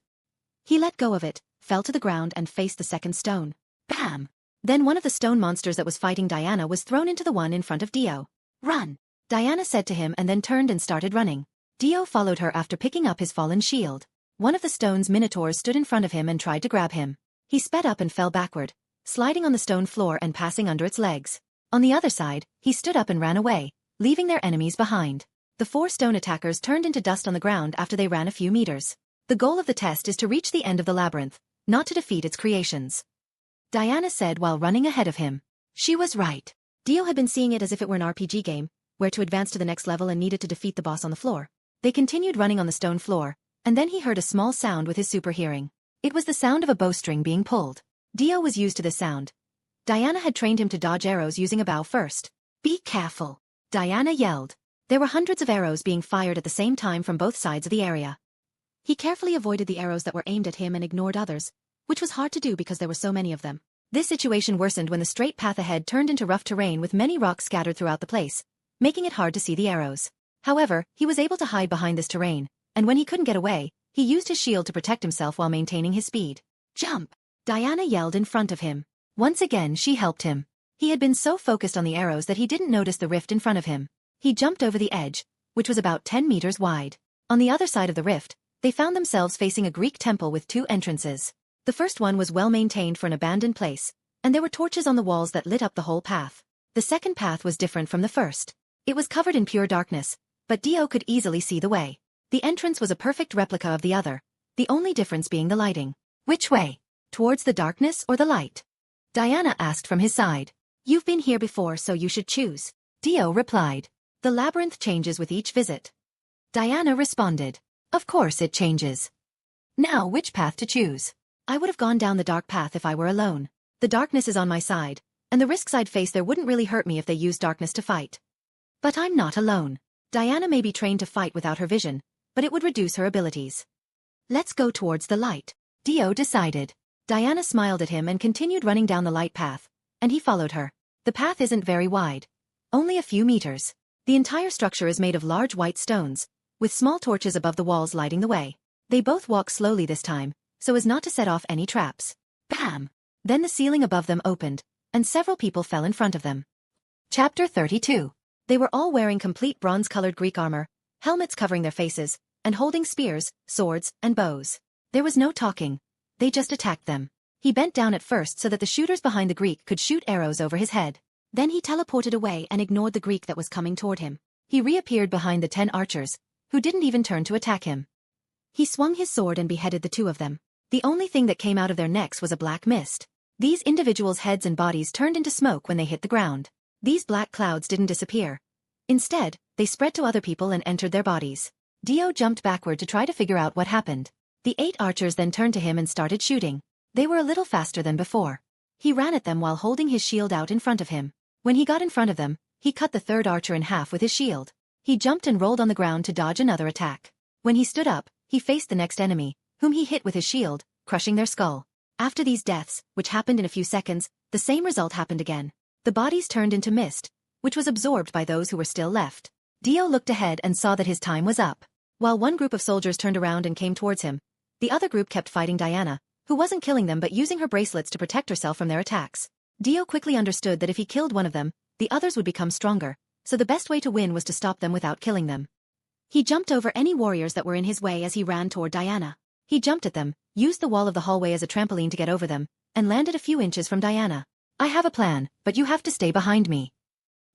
He let go of it, fell to the ground and faced the second stone. Bam! Then one of the stone monsters that was fighting Diana was thrown into the one in front of Dio. Run! Diana said to him and then turned and started running. Dio followed her after picking up his fallen shield. One of the stone's minotaurs stood in front of him and tried to grab him. He sped up and fell backward, sliding on the stone floor and passing under its legs. On the other side, he stood up and ran away, leaving their enemies behind. The 4 stone attackers turned into dust on the ground after they ran a few meters. The goal of the test is to reach the end of the labyrinth, not to defeat its creations, Diana said while running ahead of him. She was right. Dio had been seeing it as if it were an RPG game, where to advance to the next level and needed to defeat the boss on the floor. They continued running on the stone floor, and then he heard a small sound with his super hearing. It was the sound of a bowstring being pulled. Dio was used to this sound. Diana had trained him to dodge arrows using a bow first. Be careful, Diana yelled. There were hundreds of arrows being fired at the same time from both sides of the area. He carefully avoided the arrows that were aimed at him and ignored others, which was hard to do because there were so many of them. This situation worsened when the straight path ahead turned into rough terrain with many rocks scattered throughout the place, making it hard to see the arrows. However, he was able to hide behind this terrain, and when he couldn't get away, he used his shield to protect himself while maintaining his speed. Jump! Diana yelled in front of him. Once again she helped him. He had been so focused on the arrows that he didn't notice the rift in front of him. He jumped over the edge, which was about 10 meters wide. On the other side of the rift, they found themselves facing a Greek temple with 2 entrances. The first one was well maintained for an abandoned place, and there were torches on the walls that lit up the whole path. The second path was different from the first. It was covered in pure darkness, but Dio could easily see the way. The entrance was a perfect replica of the other, the only difference being the lighting. Which way? Towards the darkness or the light? Diana asked from his side. You've been here before, so you should choose. Dio replied. The labyrinth changes with each visit. Diana responded. Of course it changes. Now which path to choose? I would have gone down the dark path if I were alone. The darkness is on my side, and the risks I'd face there wouldn't really hurt me if they used darkness to fight. But I'm not alone. Diana may be trained to fight without her vision, but it would reduce her abilities. Let's go towards the light, Dio decided. Diana smiled at him and continued running down the light path, and he followed her. The path isn't very wide. Only a few meters. The entire structure is made of large white stones, with small torches above the walls lighting the way. They both walk slowly this time, so as not to set off any traps. Bam! Then the ceiling above them opened, and several people fell in front of them. Chapter 32. They were all wearing complete bronze-colored Greek armor, helmets covering their faces, and holding spears, swords, and bows. There was no talking. They just attacked them. He bent down at first so that the shooters behind the Greek could shoot arrows over his head. Then he teleported away and ignored the Greek that was coming toward him. He reappeared behind the 10 archers, who didn't even turn to attack him. He swung his sword and beheaded the 2 of them. The only thing that came out of their necks was a black mist. These individuals' heads and bodies turned into smoke when they hit the ground. These black clouds didn't disappear. Instead, they spread to other people and entered their bodies. Dio jumped backward to try to figure out what happened. The 8 archers then turned to him and started shooting. They were a little faster than before. He ran at them while holding his shield out in front of him. When he got in front of them, he cut the 3rd archer in half with his shield. He jumped and rolled on the ground to dodge another attack. When he stood up, he faced the next enemy, whom he hit with his shield, crushing their skull. After these deaths, which happened in a few seconds, the same result happened again. The bodies turned into mist, which was absorbed by those who were still left. Dio looked ahead and saw that his time was up. While one group of soldiers turned around and came towards him, the other group kept fighting Diana, who wasn't killing them but using her bracelets to protect herself from their attacks. Dio quickly understood that if he killed one of them, the others would become stronger, so the best way to win was to stop them without killing them. He jumped over any warriors that were in his way as he ran toward Diana. He jumped at them, used the wall of the hallway as a trampoline to get over them, and landed a few inches from Diana. I have a plan, but you have to stay behind me,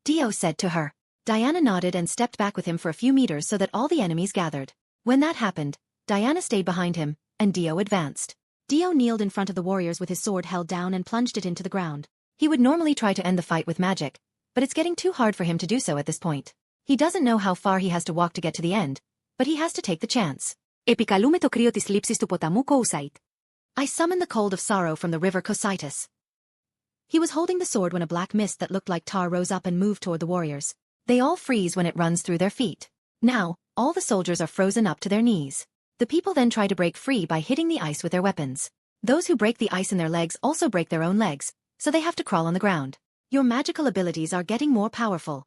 Dio said to her. Diana nodded and stepped back with him for a few meters so that all the enemies gathered. When that happened, Diana stayed behind him, and Dio advanced. Dio kneeled in front of the warriors with his sword held down and plunged it into the ground. He would normally try to end the fight with magic, but it's getting too hard for him to do so at this point. He doesn't know how far he has to walk to get to the end, but he has to take the chance. Επικαλούμε το κρύο της λήψης του ποταμού Κόουσαϊτ. I summon the cold of sorrow from the river Cocytus. He was holding the sword when a black mist that looked like tar rose up and moved toward the warriors. They all freeze when it runs through their feet. Now, all the soldiers are frozen up to their knees. The people then try to break free by hitting the ice with their weapons. Those who break the ice in their legs also break their own legs, so they have to crawl on the ground. Your magical abilities are getting more powerful,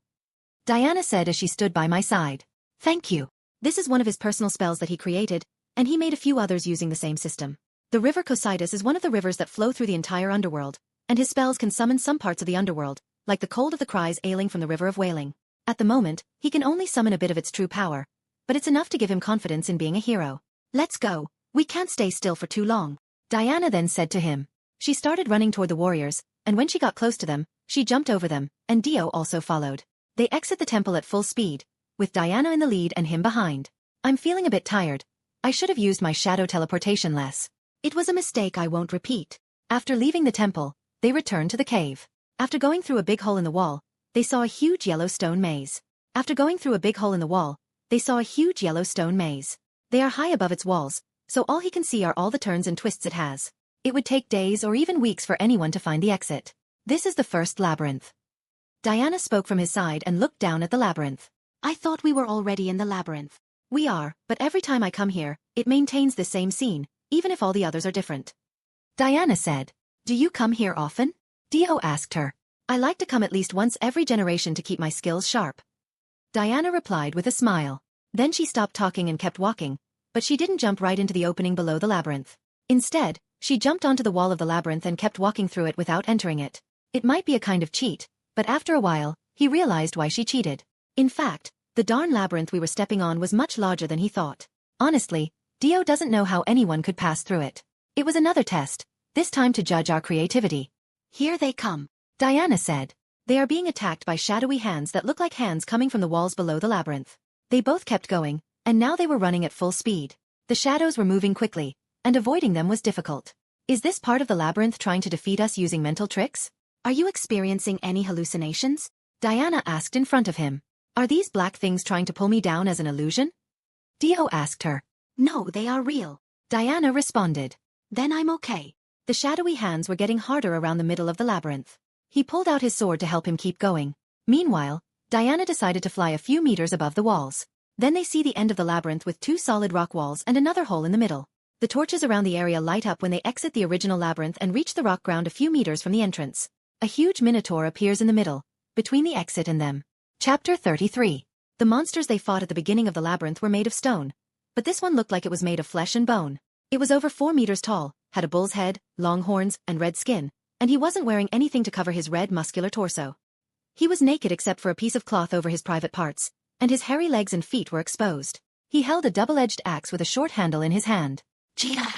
Diana said as she stood by my side. Thank you. This is one of his personal spells that he created, and he made a few others using the same system. The river Cocytus is one of the rivers that flow through the entire underworld, and his spells can summon some parts of the underworld, like the cold of the cries ailing from the river of wailing. At the moment, he can only summon a bit of its true power, but it's enough to give him confidence in being a hero. Let's go. We can't stay still for too long, Diana then said to him. She started running toward the warriors, and when she got close to them, she jumped over them, and Dio also followed. They exit the temple at full speed, with Diana in the lead and him behind. I'm feeling a bit tired. I should have used my shadow teleportation less. It was a mistake I won't repeat. After leaving the temple, they returned to the cave. After going through a big hole in the wall, they saw a huge yellow stone maze. They are high above its walls, so all he can see are all the turns and twists it has. It would take days or even weeks for anyone to find the exit. This is the first labyrinth. Diana spoke from his side and looked down at the labyrinth. I thought we were already in the labyrinth. We are, but every time I come here, it maintains the same scene, even if all the others are different. Diana said. Do you come here often? Dio asked her. I like to come at least once every generation to keep my skills sharp. Diana replied with a smile. Then she stopped talking and kept walking, but she didn't jump right into the opening below the labyrinth. Instead, she jumped onto the wall of the labyrinth and kept walking through it without entering it. It might be a kind of cheat, but after a while, he realized why she cheated. In fact, the darn labyrinth we were stepping on was much larger than he thought. Honestly, Dio doesn't know how anyone could pass through it. It was another test, this time to judge our creativity. Here they come, Diana said. They are being attacked by shadowy hands that look like hands coming from the walls below the labyrinth. They both kept going, and now they were running at full speed. The shadows were moving quickly, and avoiding them was difficult. Is this part of the labyrinth trying to defeat us using mental tricks? Are you experiencing any hallucinations? Diana asked in front of him. Are these black things trying to pull me down as an illusion? Dio asked her. No, they are real, Diana responded. Then I'm okay. The shadowy hands were getting harder around the middle of the labyrinth. He pulled out his sword to help him keep going. Meanwhile, Diana decided to fly a few meters above the walls. Then they see the end of the labyrinth with two solid rock walls and another hole in the middle. The torches around the area light up when they exit the original labyrinth and reach the rock ground a few meters from the entrance. A huge minotaur appears in the middle, between the exit and them. Chapter 33. The monsters they fought at the beginning of the labyrinth were made of stone, but this one looked like it was made of flesh and bone. It was over 4 meters tall, had a bull's head, long horns, and red skin, and he wasn't wearing anything to cover his red muscular torso. He was naked except for a piece of cloth over his private parts, and his hairy legs and feet were exposed. He held a double-edged axe with a short handle in his hand. Cheetah!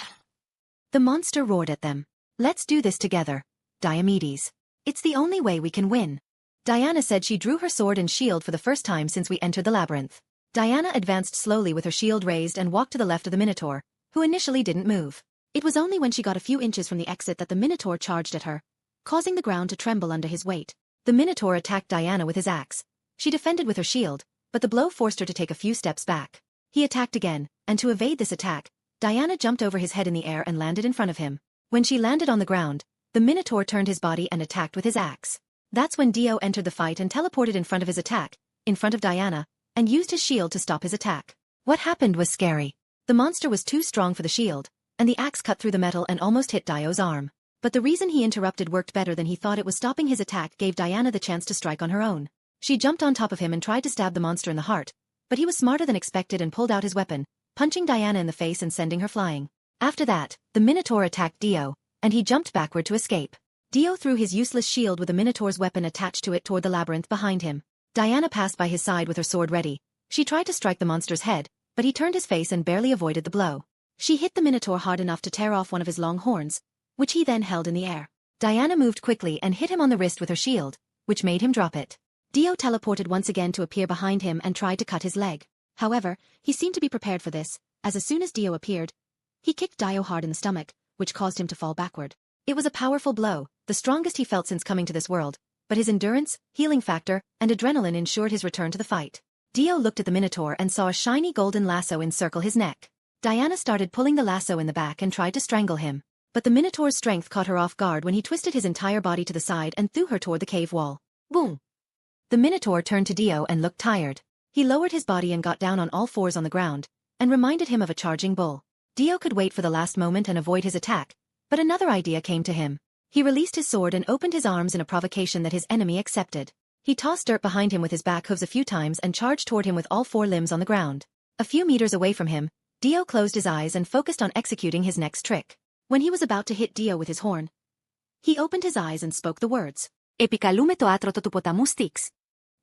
The monster roared at them. Let's do this together, Diomedes. It's the only way we can win. Diana said she drew her sword and shield for the first time since we entered the labyrinth. Diana advanced slowly with her shield raised and walked to the left of the minotaur, who initially didn't move. It was only when she got a few inches from the exit that the minotaur charged at her, causing the ground to tremble under his weight. The minotaur attacked Diana with his axe. She defended with her shield, but the blow forced her to take a few steps back. He attacked again, and to evade this attack, Diana jumped over his head in the air and landed in front of him. When she landed on the ground, the minotaur turned his body and attacked with his axe. That's when Dio entered the fight and teleported in front of his attack, in front of Diana, and used his shield to stop his attack. What happened was scary. The monster was too strong for the shield, and the axe cut through the metal and almost hit Dio's arm. But the reason he interrupted worked better than he thought. It was stopping his attack gave Diana the chance to strike on her own. She jumped on top of him and tried to stab the monster in the heart, but he was smarter than expected and pulled out his weapon, punching Diana in the face and sending her flying. After that, the minotaur attacked Dio, and he jumped backward to escape. Dio threw his useless shield with the minotaur's weapon attached to it toward the labyrinth behind him. Diana passed by his side with her sword ready. She tried to strike the monster's head, but he turned his face and barely avoided the blow. She hit the minotaur hard enough to tear off one of his long horns, which he then held in the air. Diana moved quickly and hit him on the wrist with her shield, which made him drop it. Dio teleported once again to appear behind him and tried to cut his leg. However, he seemed to be prepared for this, as soon as Dio appeared, he kicked Dio hard in the stomach, which caused him to fall backward. It was a powerful blow, the strongest he felt since coming to this world, but his endurance, healing factor, and adrenaline ensured his return to the fight. Dio looked at the Minotaur and saw a shiny golden lasso encircle his neck. Diana started pulling the lasso in the back and tried to strangle him. But the Minotaur's strength caught her off guard when he twisted his entire body to the side and threw her toward the cave wall. Boom! The Minotaur turned to Dio and looked tired. He lowered his body and got down on all fours on the ground, and reminded him of a charging bull. Dio could wait for the last moment and avoid his attack, but another idea came to him. He released his sword and opened his arms in a provocation that his enemy accepted. He tossed dirt behind him with his back hooves a few times and charged toward him with all four limbs on the ground. A few meters away from him, Dio closed his eyes and focused on executing his next trick. When he was about to hit Dio with his horn, he opened his eyes and spoke the words. Επικαλούμε το άτρωτο του ποταμού Styx.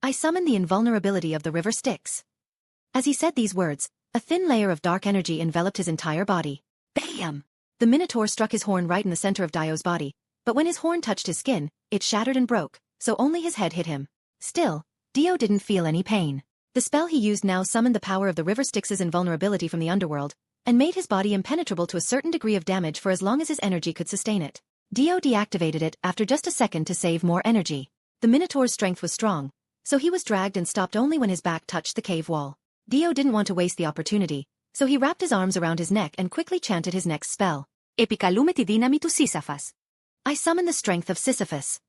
I summon the invulnerability of the river Styx. As he said these words, a thin layer of dark energy enveloped his entire body. Bam! The Minotaur struck his horn right in the center of Dio's body, but when his horn touched his skin, it shattered and broke, so only his head hit him. Still, Dio didn't feel any pain. The spell he used now summoned the power of the river Styx's invulnerability from the underworld, and made his body impenetrable to a certain degree of damage for as long as his energy could sustain it. Dio deactivated it after just a second to save more energy. The Minotaur's strength was strong, so he was dragged and stopped only when his back touched the cave wall. Dio didn't want to waste the opportunity, so he wrapped his arms around his neck and quickly chanted his next spell. Επικαλούμε τη δύναμη του Σύσσαφας. I summon the strength of Sisyphus.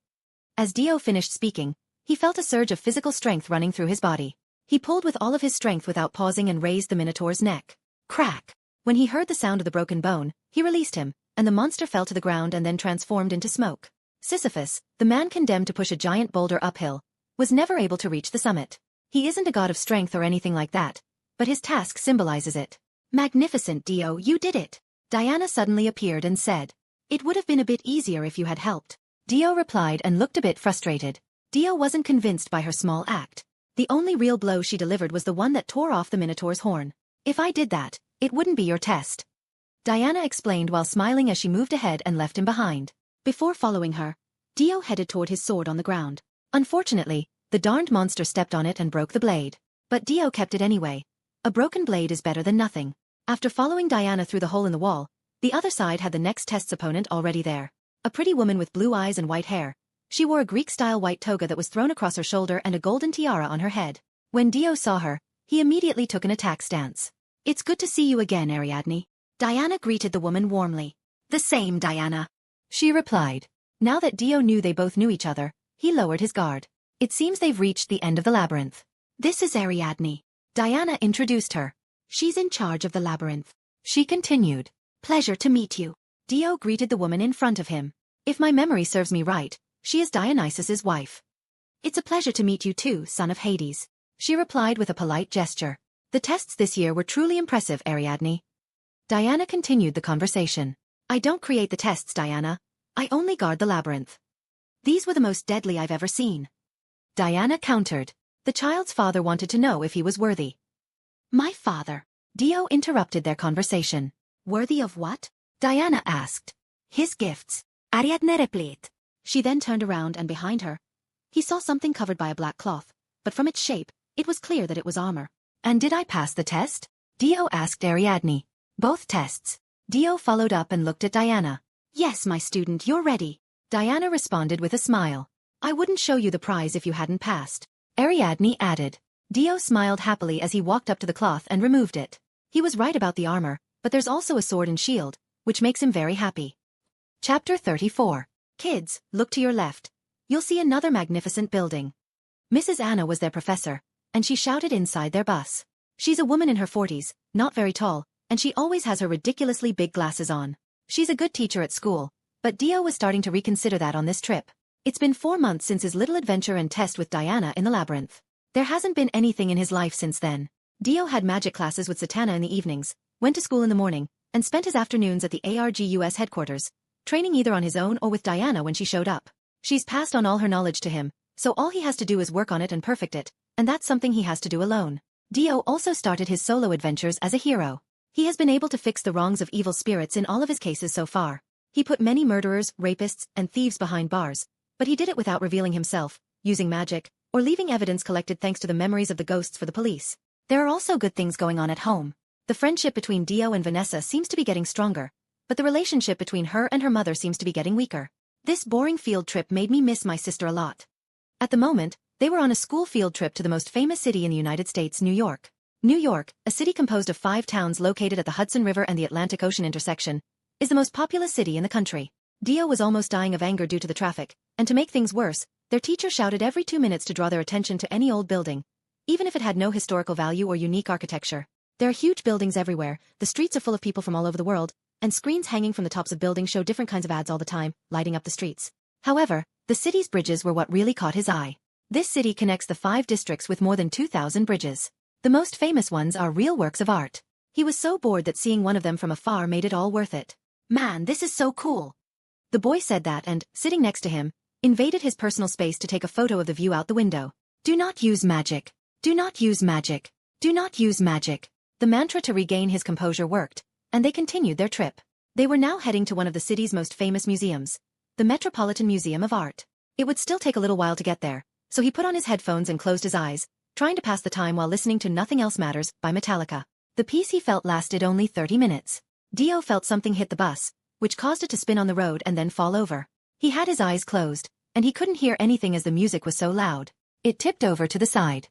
As Dio finished speaking, he felt a surge of physical strength running through his body. He pulled with all of his strength without pausing and raised the Minotaur's neck. Crack! When he heard the sound of the broken bone, he released him, and the monster fell to the ground and then transformed into smoke. Sisyphus, the man condemned to push a giant boulder uphill, was never able to reach the summit. He isn't a god of strength or anything like that, but his task symbolizes it. Magnificent, Dio, you did it! Diana suddenly appeared and said. It would have been a bit easier if you had helped. Dio replied and looked a bit frustrated. Dio wasn't convinced by her small act. The only real blow she delivered was the one that tore off the Minotaur's horn. If I did that, it wouldn't be your test. Diana explained while smiling as she moved ahead and left him behind. Before following her, Dio headed toward his sword on the ground. Unfortunately, the darned monster stepped on it and broke the blade. But Dio kept it anyway. A broken blade is better than nothing. After following Diana through the hole in the wall, the other side had the next test's opponent already there. A pretty woman with blue eyes and white hair. She wore a Greek-style white toga that was thrown across her shoulder and a golden tiara on her head. When Dio saw her, he immediately took an attack stance. It's good to see you again, Ariadne. Diana greeted the woman warmly. The same, Diana. She replied. Now that Dio knew they both knew each other, he lowered his guard. It seems they've reached the end of the labyrinth. This is Ariadne. Diana introduced her. She's in charge of the labyrinth. She continued. Pleasure to meet you. Dio greeted the woman in front of him. If my memory serves me right, she is Dionysus's wife. It's a pleasure to meet you too, son of Hades. She replied with a polite gesture. The tests this year were truly impressive, Ariadne. Diana continued the conversation. I don't create the tests, Diana. I only guard the labyrinth. These were the most deadly I've ever seen. Diana countered. The child's father wanted to know if he was worthy. My father. Dio interrupted their conversation. Worthy of what? Diana asked. His gifts. Ariadne replied. She then turned around and behind her, he saw something covered by a black cloth, but from its shape, it was clear that it was armor. And did I pass the test? Dio asked Ariadne. Both tests. Dio followed up and looked at Diana. Yes, my student, you're ready. Diana responded with a smile. I wouldn't show you the prize if you hadn't passed. Ariadne added. Dio smiled happily as he walked up to the cloth and removed it. He was right about the armor, but there's also a sword and shield, which makes him very happy. Chapter 34. Kids, look to your left. You'll see another magnificent building. Mrs. Anna was their professor, and she shouted inside their bus. She's a woman in her 40s, not very tall, and she always has her ridiculously big glasses on. She's a good teacher at school, but Dio was starting to reconsider that on this trip. It's been 4 months since his little adventure and test with Diana in the labyrinth. There hasn't been anything in his life since then. Dio had magic classes with Satana in the evenings, went to school in the morning, and spent his afternoons at the ARGUS headquarters, training either on his own or with Diana when she showed up. She's passed on all her knowledge to him, so all he has to do is work on it and perfect it, and that's something he has to do alone. Dio also started his solo adventures as a hero. He has been able to fix the wrongs of evil spirits in all of his cases so far. He put many murderers, rapists, and thieves behind bars, but he did it without revealing himself, using magic, or leaving evidence collected thanks to the memories of the ghosts for the police. There are also good things going on at home. The friendship between Dio and Vanessa seems to be getting stronger, but the relationship between her and her mother seems to be getting weaker. This boring field trip made me miss my sister a lot. At the moment, they were on a school field trip to the most famous city in the United States, New York. New York, a city composed of 5 towns located at the Hudson River and the Atlantic Ocean intersection, is the most populous city in the country. Dio was almost dying of anger due to the traffic, and to make things worse, their teacher shouted every 2 minutes to draw their attention to any old building, even if it had no historical value or unique architecture. There are huge buildings everywhere, the streets are full of people from all over the world, and screens hanging from the tops of buildings show different kinds of ads all the time, lighting up the streets. However, the city's bridges were what really caught his eye. This city connects the 5 districts with more than 2,000 bridges. The most famous ones are real works of art. He was so bored that seeing one of them from afar made it all worth it. "Man, this is so cool." The boy said that and, sitting next to him, invaded his personal space to take a photo of the view out the window. "Do not use magic. Do not use magic. Do not use magic." The mantra to regain his composure worked, and they continued their trip. They were now heading to one of the city's most famous museums, the Metropolitan Museum of Art. It would still take a little while to get there, so he put on his headphones and closed his eyes, trying to pass the time while listening to Nothing Else Matters by Metallica. The piece he felt lasted only 30 minutes. Dio felt something hit the bus, which caused it to spin on the road and then fall over. He had his eyes closed, and he couldn't hear anything as the music was so loud. It tipped over to the side.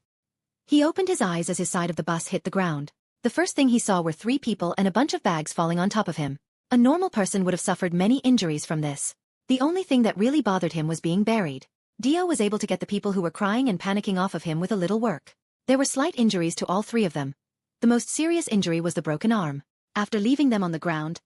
He opened his eyes as his side of the bus hit the ground. The first thing he saw were 3 people and a bunch of bags falling on top of him. A normal person would have suffered many injuries from this. The only thing that really bothered him was being buried. Dio was able to get the people who were crying and panicking off of him with a little work. There were slight injuries to all 3 of them. The most serious injury was the broken arm. After leaving them on the ground,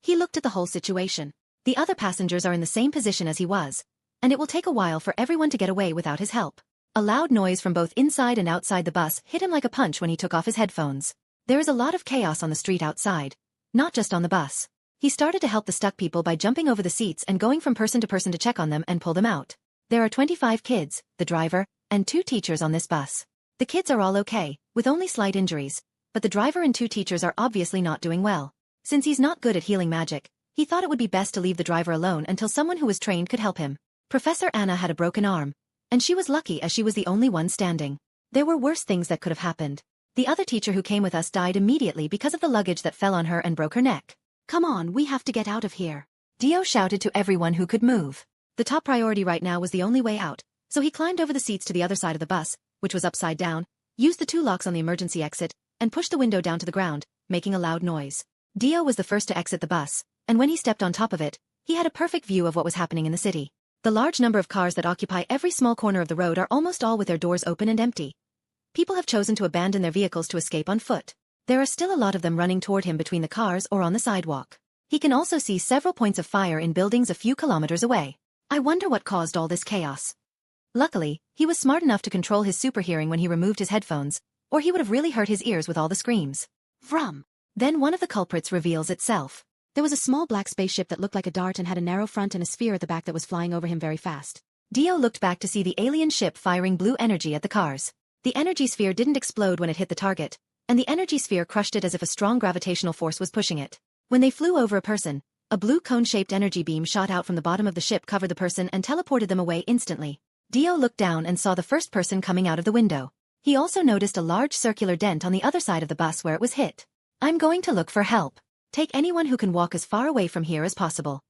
he looked at the whole situation. The other passengers are in the same position as he was, and it will take a while for everyone to get away without his help. A loud noise from both inside and outside the bus hit him like a punch when he took off his headphones. There is a lot of chaos on the street outside, not just on the bus. He started to help the stuck people by jumping over the seats and going from person to check on them and pull them out. There are 25 kids, the driver, and 2 teachers on this bus. The kids are all okay, with only slight injuries, but the driver and 2 teachers are obviously not doing well. Since he's not good at healing magic, he thought it would be best to leave the driver alone until someone who was trained could help him. Professor Anna had a broken arm, and she was lucky as she was the only one standing. There were worse things that could have happened. The other teacher who came with us died immediately because of the luggage that fell on her and broke her neck. "Come on, we have to get out of here," Dio shouted to everyone who could move. The top priority right now was the only way out, so he climbed over the seats to the other side of the bus, which was upside down, used the 2 locks on the emergency exit, and pushed the window down to the ground, making a loud noise. Dio was the first to exit the bus, and when he stepped on top of it, he had a perfect view of what was happening in the city. The large number of cars that occupy every small corner of the road are almost all with their doors open and empty. People have chosen to abandon their vehicles to escape on foot. There are still a lot of them running toward him between the cars or on the sidewalk. He can also see several points of fire in buildings a few kilometers away. I wonder what caused all this chaos. Luckily, he was smart enough to control his super hearing when he removed his headphones, or he would have really hurt his ears with all the screams. Vroom. Then one of the culprits reveals itself. There was a small black spaceship that looked like a dart and had a narrow front and a sphere at the back that was flying over him very fast. Dio looked back to see the alien ship firing blue energy at the cars. The energy sphere didn't explode when it hit the target, and the energy sphere crushed it as if a strong gravitational force was pushing it. When they flew over a person, a blue cone-shaped energy beam shot out from the bottom of the ship, covered the person and teleported them away instantly. Dio looked down and saw the first person coming out of the window. He also noticed a large circular dent on the other side of the bus where it was hit. "I'm going to look for help. Take anyone who can walk as far away from here as possible,"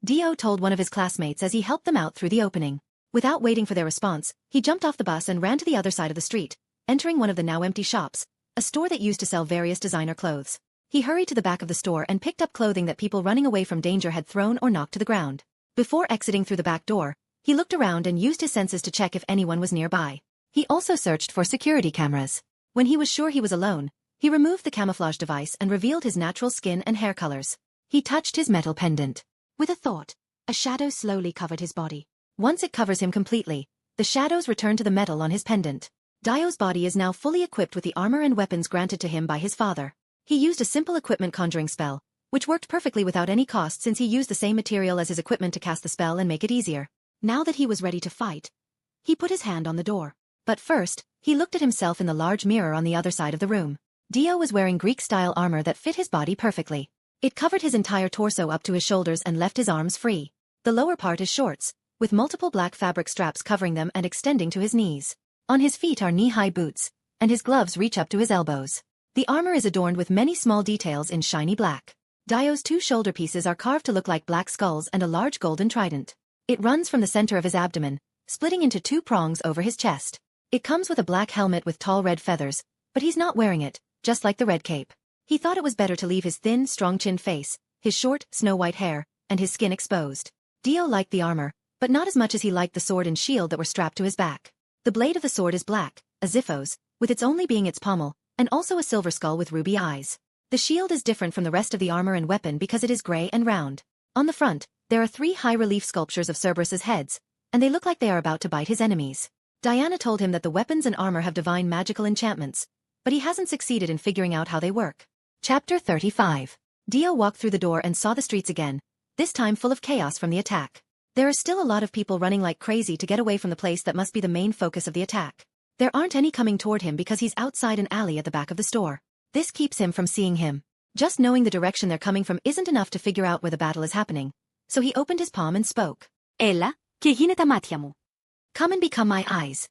Dio told one of his classmates as he helped them out through the opening. Without waiting for their response, he jumped off the bus and ran to the other side of the street, entering one of the now empty shops, a store that used to sell various designer clothes. He hurried to the back of the store and picked up clothing that people running away from danger had thrown or knocked to the ground. Before exiting through the back door, he looked around and used his senses to check if anyone was nearby. He also searched for security cameras. When he was sure he was alone, he removed the camouflage device and revealed his natural skin and hair colors. He touched his metal pendant. With a thought, a shadow slowly covered his body. Once it covers him completely, the shadows return to the metal on his pendant. Dio's body is now fully equipped with the armor and weapons granted to him by his father. He used a simple equipment conjuring spell, which worked perfectly without any cost since he used the same material as his equipment to cast the spell and make it easier. Now that he was ready to fight, he put his hand on the door. But first, he looked at himself in the large mirror on the other side of the room. Dio was wearing Greek-style armor that fit his body perfectly. It covered his entire torso up to his shoulders and left his arms free. The lower part is shorts, with multiple black fabric straps covering them and extending to his knees. On his feet are knee-high boots, and his gloves reach up to his elbows. The armor is adorned with many small details in shiny black. Dio's two shoulder pieces are carved to look like black skulls and a large golden trident. It runs from the center of his abdomen, splitting into two prongs over his chest. It comes with a black helmet with tall red feathers, but he's not wearing it, just like the red cape. He thought it was better to leave his thin, strong-chinned face, his short, snow-white hair, and his skin exposed. Dio liked the armor, but not as much as he liked the sword and shield that were strapped to his back. The blade of the sword is black, a Xiphos, with its only being its pommel, and also a silver skull with ruby eyes. The shield is different from the rest of the armor and weapon because it is gray and round. On the front, there are 3 high-relief sculptures of Cerberus's heads, and they look like they are about to bite his enemies. Diana told him that the weapons and armor have divine magical enchantments, but he hasn't succeeded in figuring out how they work. Chapter 35. Dio walked through the door and saw the streets again, this time full of chaos from the attack. There are still a lot of people running like crazy to get away from the place that must be the main focus of the attack. There aren't any coming toward him because he's outside an alley at the back of the store. This keeps him from seeing him. Just knowing the direction they're coming from isn't enough to figure out where the battle is happening, so he opened his palm and spoke. Έλα, και γίνε τα μάτια μου. Come and become my eyes.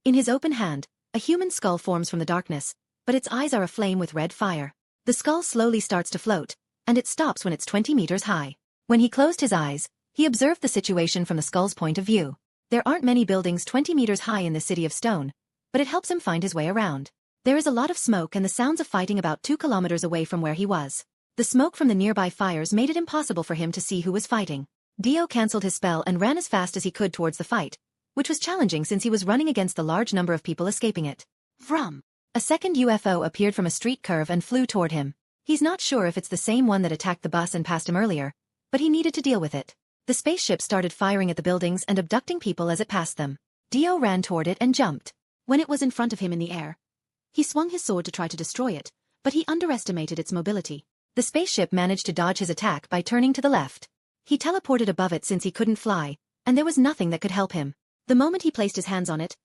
In his open hand, a human skull forms from the darkness, but its eyes are aflame with red fire. The skull slowly starts to float, and it stops when it's 20 meters high. When he closed his eyes, he observed the situation from the skull's point of view. There aren't many buildings 20 meters high in this city of stone, but it helps him find his way around. There is a lot of smoke and the sounds of fighting about 2 kilometers away from where he was. The smoke from the nearby fires made it impossible for him to see who was fighting. Dio cancelled his spell and ran as fast as he could towards the fight, which was challenging since he was running against the large number of people escaping it. Vroom! A second UFO appeared from a street curve and flew toward him. He's not sure if it's the same one that attacked the bus and passed him earlier, but he needed to deal with it. The spaceship started firing at the buildings and abducting people as it passed them. Dio ran toward it and jumped. When it was in front of him in the air, he swung his sword to try to destroy it, but he underestimated its mobility. The spaceship managed to dodge his attack by turning to the left. He teleported above it since he couldn't fly, and there was nothing that could help him. The moment he placed his hands on it,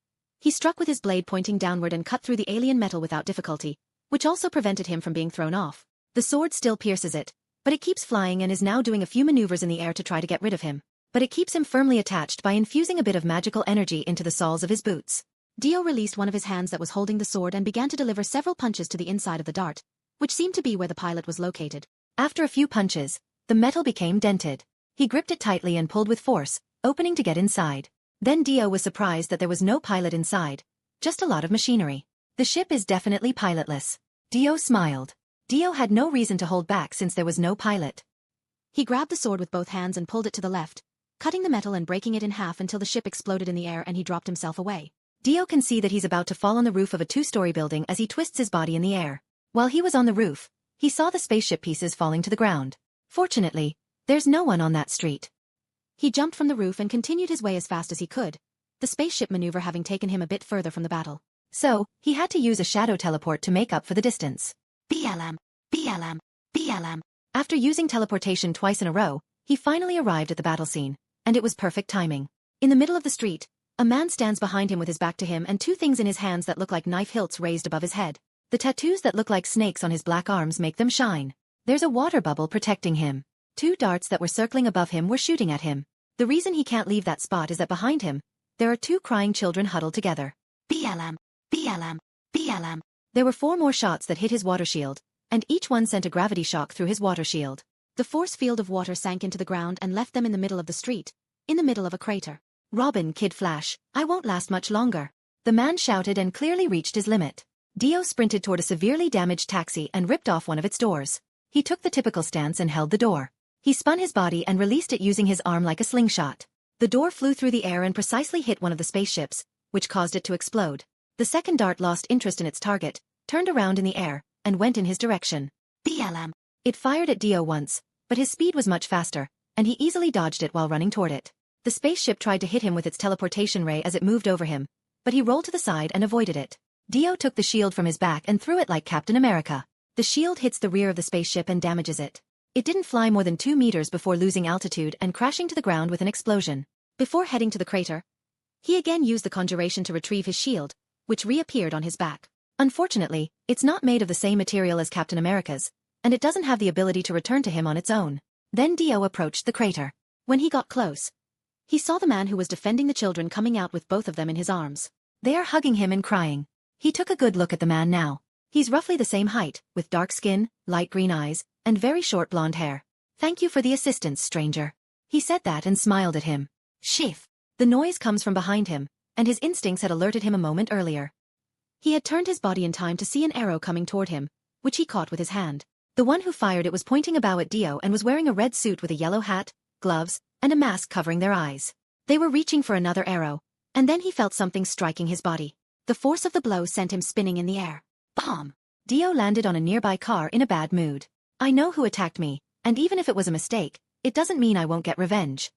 he struck with his blade pointing downward and cut through the alien metal without difficulty, which also prevented him from being thrown off. The sword still pierces it, but it keeps flying and is now doing a few maneuvers in the air to try to get rid of him. But it keeps him firmly attached by infusing a bit of magical energy into the soles of his boots. Dio released one of his hands that was holding the sword and began to deliver several punches to the inside of the dart, which seemed to be where the pilot was located. After a few punches, the metal became dented. He gripped it tightly and pulled with force, opening to get inside. Then Dio was surprised that there was no pilot inside, just a lot of machinery. The ship is definitely pilotless. Dio smiled. Dio had no reason to hold back since there was no pilot. He grabbed the sword with both hands and pulled it to the left, cutting the metal and breaking it in half until the ship exploded in the air and he dropped himself away. Dio can see that he's about to fall on the roof of a 2-story building as he twists his body in the air. While he was on the roof, he saw the spaceship pieces falling to the ground. Fortunately, there's no one on that street. He jumped from the roof and continued his way as fast as he could, the spaceship maneuver having taken him a bit further from the battle. So, he had to use a shadow teleport to make up for the distance. BLM, BLM, BLM. After using teleportation twice in a row, he finally arrived at the battle scene, and it was perfect timing. In the middle of the street, a man stands behind him with his back to him and 2 things in his hands that look like knife hilts raised above his head. The tattoos that look like snakes on his black arms make them shine. There's a water bubble protecting him. 2 darts that were circling above him were shooting at him. The reason he can't leave that spot is that behind him, there are 2 crying children huddled together. BLM, BLM, BLM. There were 4 more shots that hit his water shield, and each one sent a gravity shock through his water shield. The force field of water sank into the ground and left them in the middle of the street, in the middle of a crater. Robin, Kid Flash, I won't last much longer. The man shouted and clearly reached his limit. Dio sprinted toward a severely damaged taxi and ripped off one of its doors. He took the typical stance and held the door. He spun his body and released it using his arm like a slingshot. The door flew through the air and precisely hit one of the spaceships, which caused it to explode. The second dart lost interest in its target, turned around in the air, and went in his direction. BLM. It fired at Dio once, but his speed was much faster, and he easily dodged it while running toward it. The spaceship tried to hit him with its teleportation ray as it moved over him, but he rolled to the side and avoided it. Dio took the shield from his back and threw it like Captain America. The shield hits the rear of the spaceship and damages it. It didn't fly more than 2 meters before losing altitude and crashing to the ground with an explosion. Before heading to the crater, he again used the conjuration to retrieve his shield, which reappeared on his back. Unfortunately, it's not made of the same material as Captain America's, and it doesn't have the ability to return to him on its own. Then Dio approached the crater. When he got close, he saw the man who was defending the children coming out with both of them in his arms. They are hugging him and crying. He took a good look at the man now. He's roughly the same height, with dark skin, light green eyes, and very short blonde hair. Thank you for the assistance, stranger. He said that and smiled at him. Shift. The noise comes from behind him, and his instincts had alerted him a moment earlier. He had turned his body in time to see an arrow coming toward him, which he caught with his hand. The one who fired it was pointing a bow at Dio and was wearing a red suit with a yellow hat, gloves, and a mask covering their eyes. They were reaching for another arrow, and then he felt something striking his body. The force of the blow sent him spinning in the air. Bomb! Dio landed on a nearby car in a bad mood. I know who attacked me, and even if it was a mistake, it doesn't mean I won't get revenge.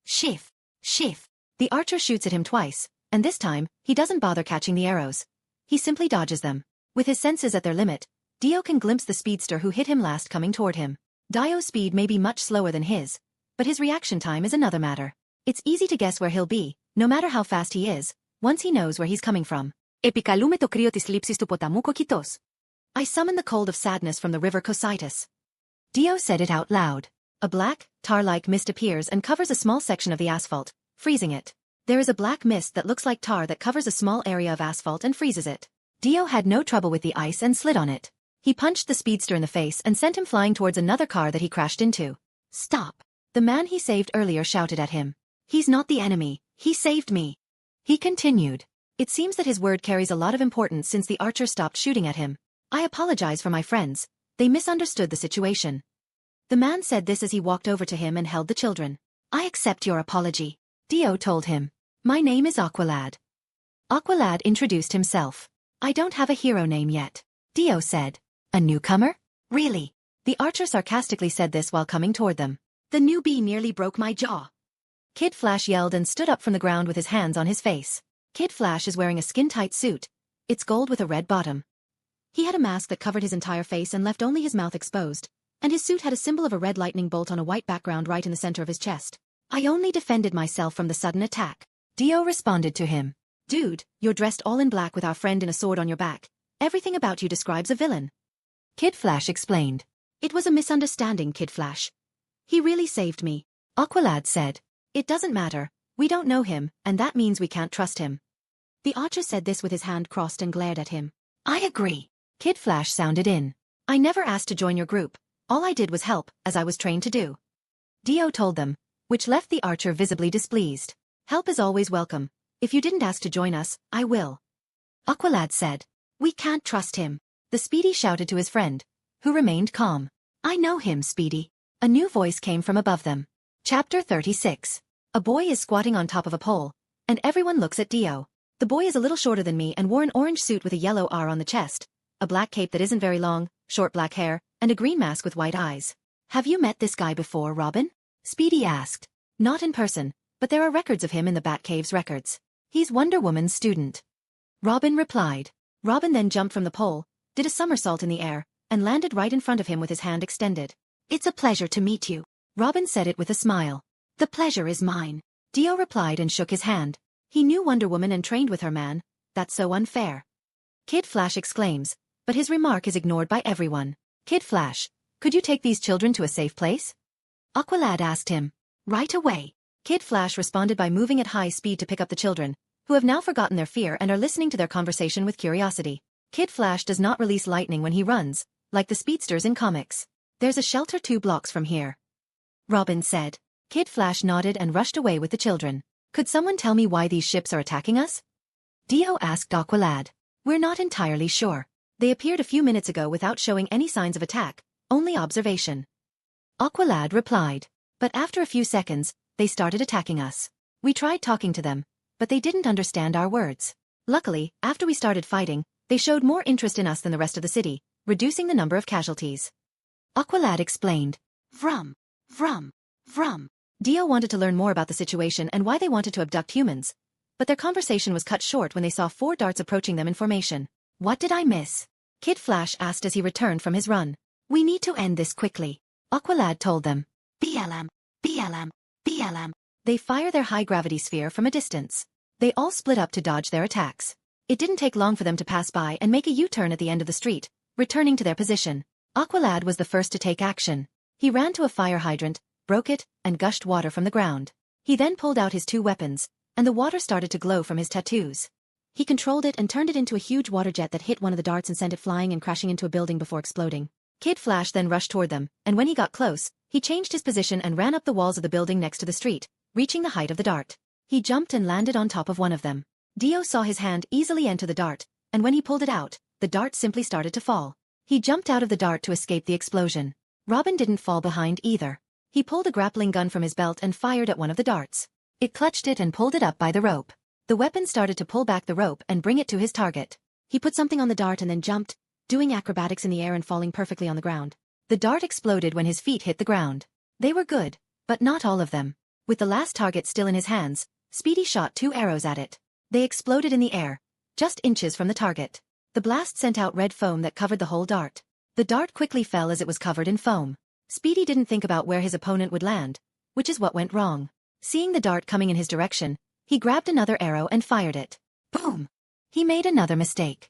Shift! Shift! The archer shoots at him twice, and this time, he doesn't bother catching the arrows. He simply dodges them. With his senses at their limit, Dio can glimpse the speedster who hit him last coming toward him. Dio's speed may be much slower than his, but his reaction time is another matter. It's easy to guess where he'll be, no matter how fast he is, once he knows where he's coming from. Επικαλούμε το κρύο της λήψης του ποταμού Κοκκιτός. I summon the cold of sadness from the river Cocytus. Dio said it out loud. A black, tar-like mist appears and covers a small section of the asphalt, freezing it. There is a black mist that looks like tar that covers a small area of asphalt and freezes it. Dio had no trouble with the ice and slid on it. He punched the speedster in the face and sent him flying towards another car that he crashed into. Stop! The man he saved earlier shouted at him. He's not the enemy, he saved me. He continued. It seems that his word carries a lot of importance since the archer stopped shooting at him. I apologize for my friends, they misunderstood the situation. The man said this as he walked over to him and held the children. I accept your apology, Dio told him. My name is Aqualad. Aqualad introduced himself. I don't have a hero name yet, Dio said. A newcomer? Really? The archer sarcastically said this while coming toward them. The newbie nearly broke my jaw. Kid Flash yelled and stood up from the ground with his hands on his face. Kid Flash is wearing a skin-tight suit. It's gold with a red bottom. He had a mask that covered his entire face and left only his mouth exposed, and his suit had a symbol of a red lightning bolt on a white background right in the center of his chest. I only defended myself from the sudden attack. Dio responded to him. Dude, you're dressed all in black with our friend in a sword on your back. Everything about you describes a villain. Kid Flash explained. It was a misunderstanding, Kid Flash. He really saved me, Aqualad said. It doesn't matter, we don't know him, and that means we can't trust him. The archer said this with his hand crossed and glared at him. I agree. Kid Flash sounded in. I never asked to join your group, all I did was help, as I was trained to do. Dio told them, which left the archer visibly displeased. Help is always welcome. If you didn't ask to join us, I will. Aqualad said. We can't trust him. The Speedy shouted to his friend, who remained calm. I know him, Speedy. A new voice came from above them. Chapter 36. A boy is squatting on top of a pole, and everyone looks at Dio. The boy is a little shorter than me and wore an orange suit with a yellow R on the chest, a black cape that isn't very long, short black hair, and a green mask with white eyes. Have you met this guy before, Robin? Speedy asked. Not in person, but there are records of him in the Batcave's records. He's Wonder Woman's student. Robin replied. Robin then jumped from the pole, did a somersault in the air, and landed right in front of him with his hand extended. It's a pleasure to meet you. Robin said it with a smile. The pleasure is mine. Dio replied and shook his hand. He knew Wonder Woman and trained with her, man. That's so unfair. Kid Flash exclaims, but his remark is ignored by everyone. Kid Flash, could you take these children to a safe place? Aqualad asked him. Right away. Kid Flash responded by moving at high speed to pick up the children, who have now forgotten their fear and are listening to their conversation with curiosity. Kid Flash does not release lightning when he runs, like the speedsters in comics. There's a shelter 2 blocks from here, Robin said. Kid Flash nodded and rushed away with the children. Could someone tell me why these ships are attacking us? Dio asked Aqualad. We're not entirely sure. They appeared a few minutes ago without showing any signs of attack, only observation. Aqualad replied. But after a few seconds, they started attacking us. We tried talking to them, but they didn't understand our words. Luckily, after we started fighting, they showed more interest in us than the rest of the city, reducing the number of casualties. Aqualad explained. Vrum, vrum, vrum. Dio wanted to learn more about the situation and why they wanted to abduct humans, but their conversation was cut short when they saw 4 darts approaching them in formation. What did I miss? Kid Flash asked as he returned from his run. We need to end this quickly, Aqualad told them. BLM, BLM, BLM. They fire their high-gravity sphere from a distance. They all split up to dodge their attacks. It didn't take long for them to pass by and make a U-turn at the end of the street, returning to their position. Aqualad was the first to take action. He ran to a fire hydrant, broke it, and gushed water from the ground. He then pulled out his 2 weapons, and the water started to glow from his tattoos. He controlled it and turned it into a huge water jet that hit one of the darts and sent it flying and crashing into a building before exploding. Kid Flash then rushed toward them, and when he got close, he changed his position and ran up the walls of the building next to the street, reaching the height of the dart. He jumped and landed on top of one of them. Dio saw his hand easily enter the dart, and when he pulled it out, the dart simply started to fall. He jumped out of the dart to escape the explosion. Robin didn't fall behind either. He pulled a grappling gun from his belt and fired at one of the darts. It clutched it and pulled it up by the rope. The weapon started to pull back the rope and bring it to his target. He put something on the dart and then jumped, doing acrobatics in the air and falling perfectly on the ground. The dart exploded when his feet hit the ground. They were good, but not all of them. With the last target still in his hands, Speedy shot 2 arrows at it. They exploded in the air, just inches from the target. The blast sent out red foam that covered the whole dart. The dart quickly fell as it was covered in foam. Speedy didn't think about where his opponent would land, which is what went wrong. Seeing the dart coming in his direction, he grabbed another arrow and fired it. Boom! He made another mistake.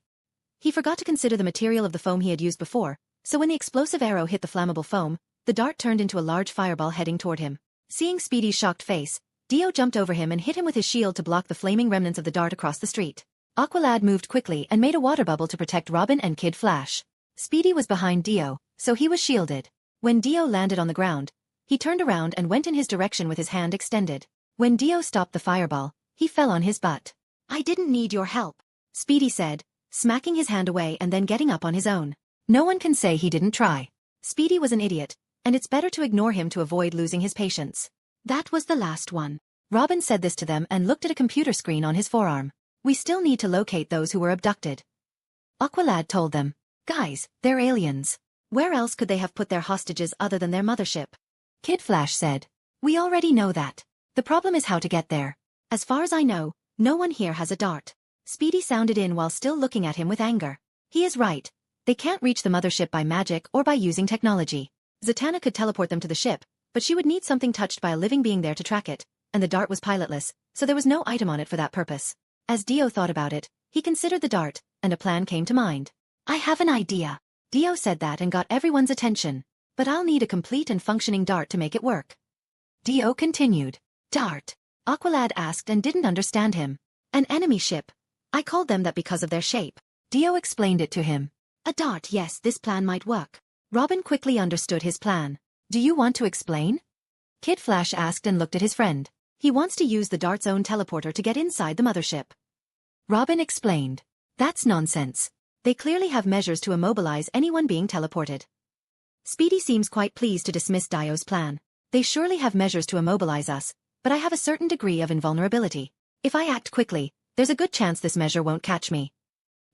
He forgot to consider the material of the foam he had used before, so when the explosive arrow hit the flammable foam, the dart turned into a large fireball heading toward him. Seeing Speedy's shocked face, Dio jumped over him and hit him with his shield to block the flaming remnants of the dart across the street. Aqualad moved quickly and made a water bubble to protect Robin and Kid Flash. Speedy was behind Dio, so he was shielded. When Dio landed on the ground, he turned around and went in his direction with his hand extended. When Dio stopped the fireball, he fell on his butt. "I didn't need your help," Speedy said, smacking his hand away and then getting up on his own. No one can say he didn't try. Speedy was an idiot, and it's better to ignore him to avoid losing his patience. "That was the last one." Robin said this to them and looked at a computer screen on his forearm. "We still need to locate those who were abducted." Aqualad told them, "Guys, they're aliens. Where else could they have put their hostages other than their mothership?" Kid Flash said, "We already know that. The problem is how to get there. As far as I know, no one here has a dart." Speedy sounded in while still looking at him with anger. He is right. They can't reach the mothership by magic or by using technology. Zatanna could teleport them to the ship, but she would need something touched by a living being there to track it, and the dart was pilotless, so there was no item on it for that purpose. As Dio thought about it, he considered the dart, and a plan came to mind. "I have an idea." Dio said that and got everyone's attention. "But I'll need a complete and functioning dart to make it work." Dio continued. "Dart?" Aqualad asked and didn't understand him. "An enemy ship. I called them that because of their shape." Dio explained it to him. "A dart, yes, this plan might work." Robin quickly understood his plan. "Do you want to explain?" Kid Flash asked and looked at his friend. "He wants to use the dart's own teleporter to get inside the mothership." Robin explained. "That's nonsense. They clearly have measures to immobilize anyone being teleported." Speedy seems quite pleased to dismiss Dio's plan. "They surely have measures to immobilize us, but I have a certain degree of invulnerability. If I act quickly, there's a good chance this measure won't catch me."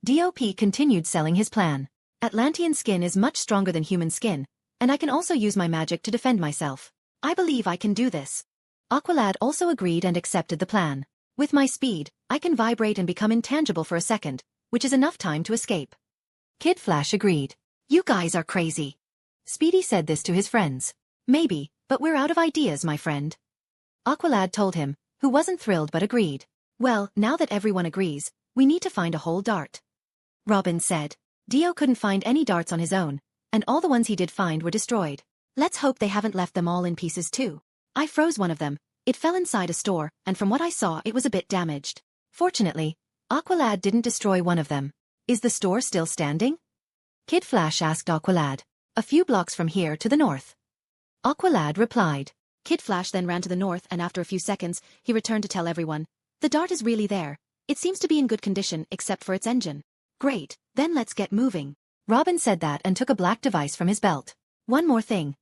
DOP continued selling his plan. "Atlantean skin is much stronger than human skin, and I can also use my magic to defend myself. I believe I can do this." Aqualad also agreed and accepted the plan. "With my speed, I can vibrate and become intangible for a second, which is enough time to escape." Kid Flash agreed. "You guys are crazy." Speedy said this to his friends. "Maybe, but we're out of ideas, my friend." Aqualad told him, who wasn't thrilled but agreed. "Well, now that everyone agrees, we need to find a whole dart." Robin said. Dio couldn't find any darts on his own, and all the ones he did find were destroyed. "Let's hope they haven't left them all in pieces too. I froze one of them. It fell inside a store, and from what I saw it was a bit damaged. Fortunately, Aqualad didn't destroy one of them. Is the store still standing?" Kid Flash asked Aqualad. "A few blocks from here to the north." Aqualad replied. Kid Flash then ran to the north and after a few seconds, he returned to tell everyone, "The dart is really there. It seems to be in good condition except for its engine." "Great, then let's get moving." Robin said that and took a black device from his belt. "One more thing.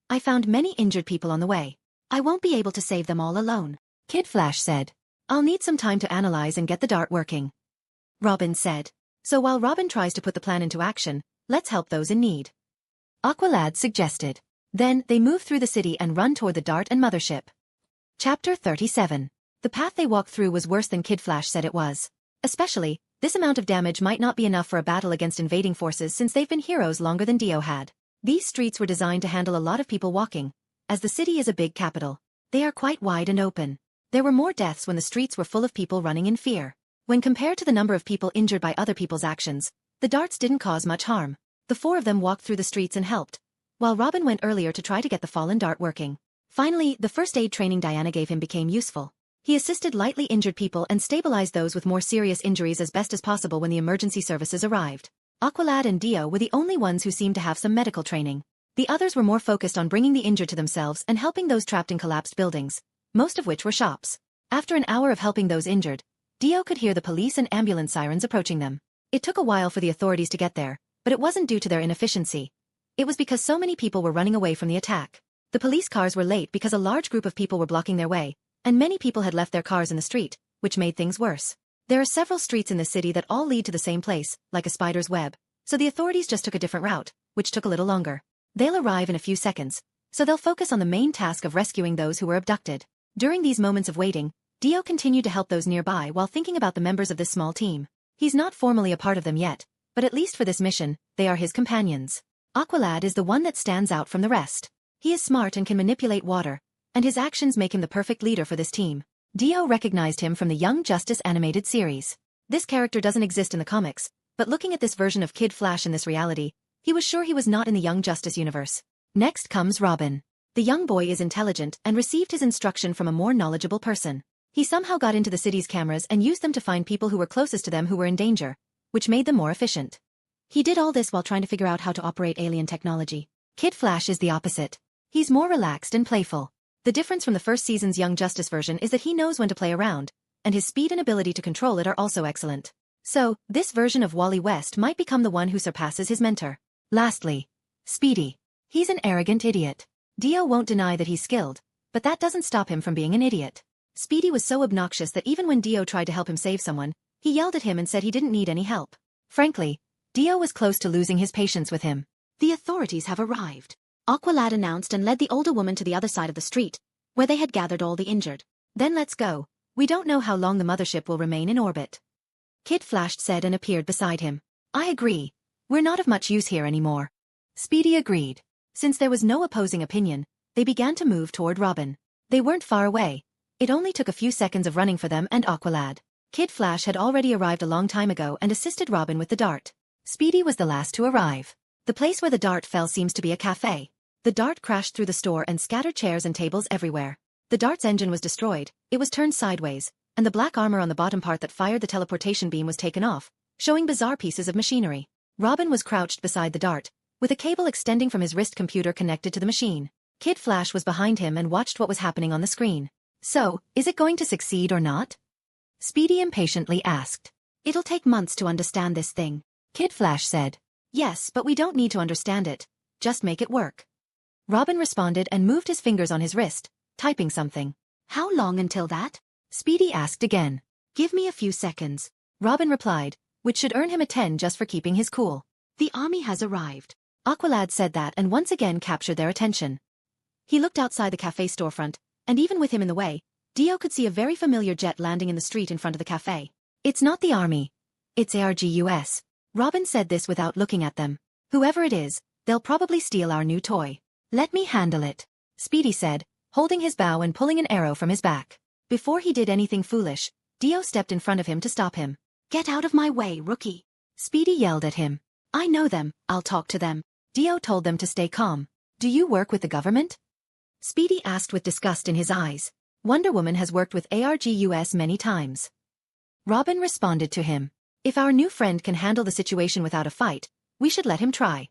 I found many injured people on the way. I won't be able to save them all alone." Kid Flash said. "I'll need some time to analyze and get the dart working." Robin said. "So while Robin tries to put the plan into action, let's help those in need." Aqualad suggested. Then they moved through the city and run toward the dart and mothership. Chapter 37. The path they walked through was worse than Kid Flash said it was. Especially, this amount of damage might not be enough for a battle against invading forces since they've been heroes longer than Dio had. These streets were designed to handle a lot of people walking. As the city is a big capital, they are quite wide and open. There were more deaths when the streets were full of people running in fear. When compared to the number of people injured by other people's actions, the darts didn't cause much harm. The 4 of them walked through the streets and helped, while Robin went earlier to try to get the fallen dart working. Finally, the first aid training Diana gave him became useful. He assisted lightly injured people and stabilized those with more serious injuries as best as possible when the emergency services arrived. Aqualad and Dio were the only ones who seemed to have some medical training. The others were more focused on bringing the injured to themselves and helping those trapped in collapsed buildings, most of which were shops. After an hour of helping those injured, Dio could hear the police and ambulance sirens approaching them. It took a while for the authorities to get there, but it wasn't due to their inefficiency. It was because so many people were running away from the attack. The police cars were late because a large group of people were blocking their way, and many people had left their cars in the street, which made things worse. There are several streets in the city that all lead to the same place, like a spider's web, so the authorities just took a different route, which took a little longer. They'll arrive in a few seconds, so they'll focus on the main task of rescuing those who were abducted. During these moments of waiting, Dio continued to help those nearby while thinking about the members of this small team. He's not formally a part of them yet, but at least for this mission, they are his companions. Aqualad is the one that stands out from the rest. He is smart and can manipulate water, and his actions make him the perfect leader for this team. Dio recognized him from the Young Justice animated series. This character doesn't exist in the comics, but looking at this version of Kid Flash in this reality, he was sure he was not in the Young Justice universe. Next comes Robin. The young boy is intelligent and received his instruction from a more knowledgeable person. He somehow got into the city's cameras and used them to find people who were closest to them who were in danger, which made them more efficient. He did all this while trying to figure out how to operate alien technology. Kid Flash is the opposite. He's more relaxed and playful. The difference from the first season's Young Justice version is that he knows when to play around, and his speed and ability to control it are also excellent. So, this version of Wally West might become the one who surpasses his mentor. Lastly, Speedy. He's an arrogant idiot. Dio won't deny that he's skilled, but that doesn't stop him from being an idiot. Speedy was so obnoxious that even when Dio tried to help him save someone, he yelled at him and said he didn't need any help. Frankly, Dio was close to losing his patience with him. The authorities have arrived. Aqualad announced and led the older woman to the other side of the street, where they had gathered all the injured. Then let's go. We don't know how long the mothership will remain in orbit. Kid Flash said and appeared beside him. I agree. We're not of much use here anymore. Speedy agreed. Since there was no opposing opinion, they began to move toward Robin. They weren't far away. It only took a few seconds of running for them and Aqualad. Kid Flash had already arrived a long time ago and assisted Robin with the dart. Speedy was the last to arrive. The place where the dart fell seems to be a cafe. The dart crashed through the store and scattered chairs and tables everywhere. The dart's engine was destroyed, it was turned sideways, and the black armor on the bottom part that fired the teleportation beam was taken off, showing bizarre pieces of machinery. Robin was crouched beside the dart, with a cable extending from his wrist computer connected to the machine. Kid Flash was behind him and watched what was happening on the screen. So, is it going to succeed or not? Speedy impatiently asked. It'll take months to understand this thing. Kid Flash said. Yes, but we don't need to understand it. Just make it work. Robin responded and moved his fingers on his wrist, typing something. How long until that? Speedy asked again. Give me a few seconds. Robin replied, which should earn him a 10 just for keeping his cool. The army has arrived. Aqualad said that and once again captured their attention. He looked outside the cafe storefront, and even with him in the way, Dio could see a very familiar jet landing in the street in front of the cafe. It's not the army. It's ARGUS. Robin said this without looking at them. Whoever it is, they'll probably steal our new toy. Let me handle it, Speedy said, holding his bow and pulling an arrow from his back. Before he did anything foolish, Dio stepped in front of him to stop him. Get out of my way, rookie. Speedy yelled at him. I know them, I'll talk to them. Dio told them to stay calm. Do you work with the government? Speedy asked with disgust in his eyes. Wonder Woman has worked with ARGUS many times. Robin responded to him. If our new friend can handle the situation without a fight, we should let him try.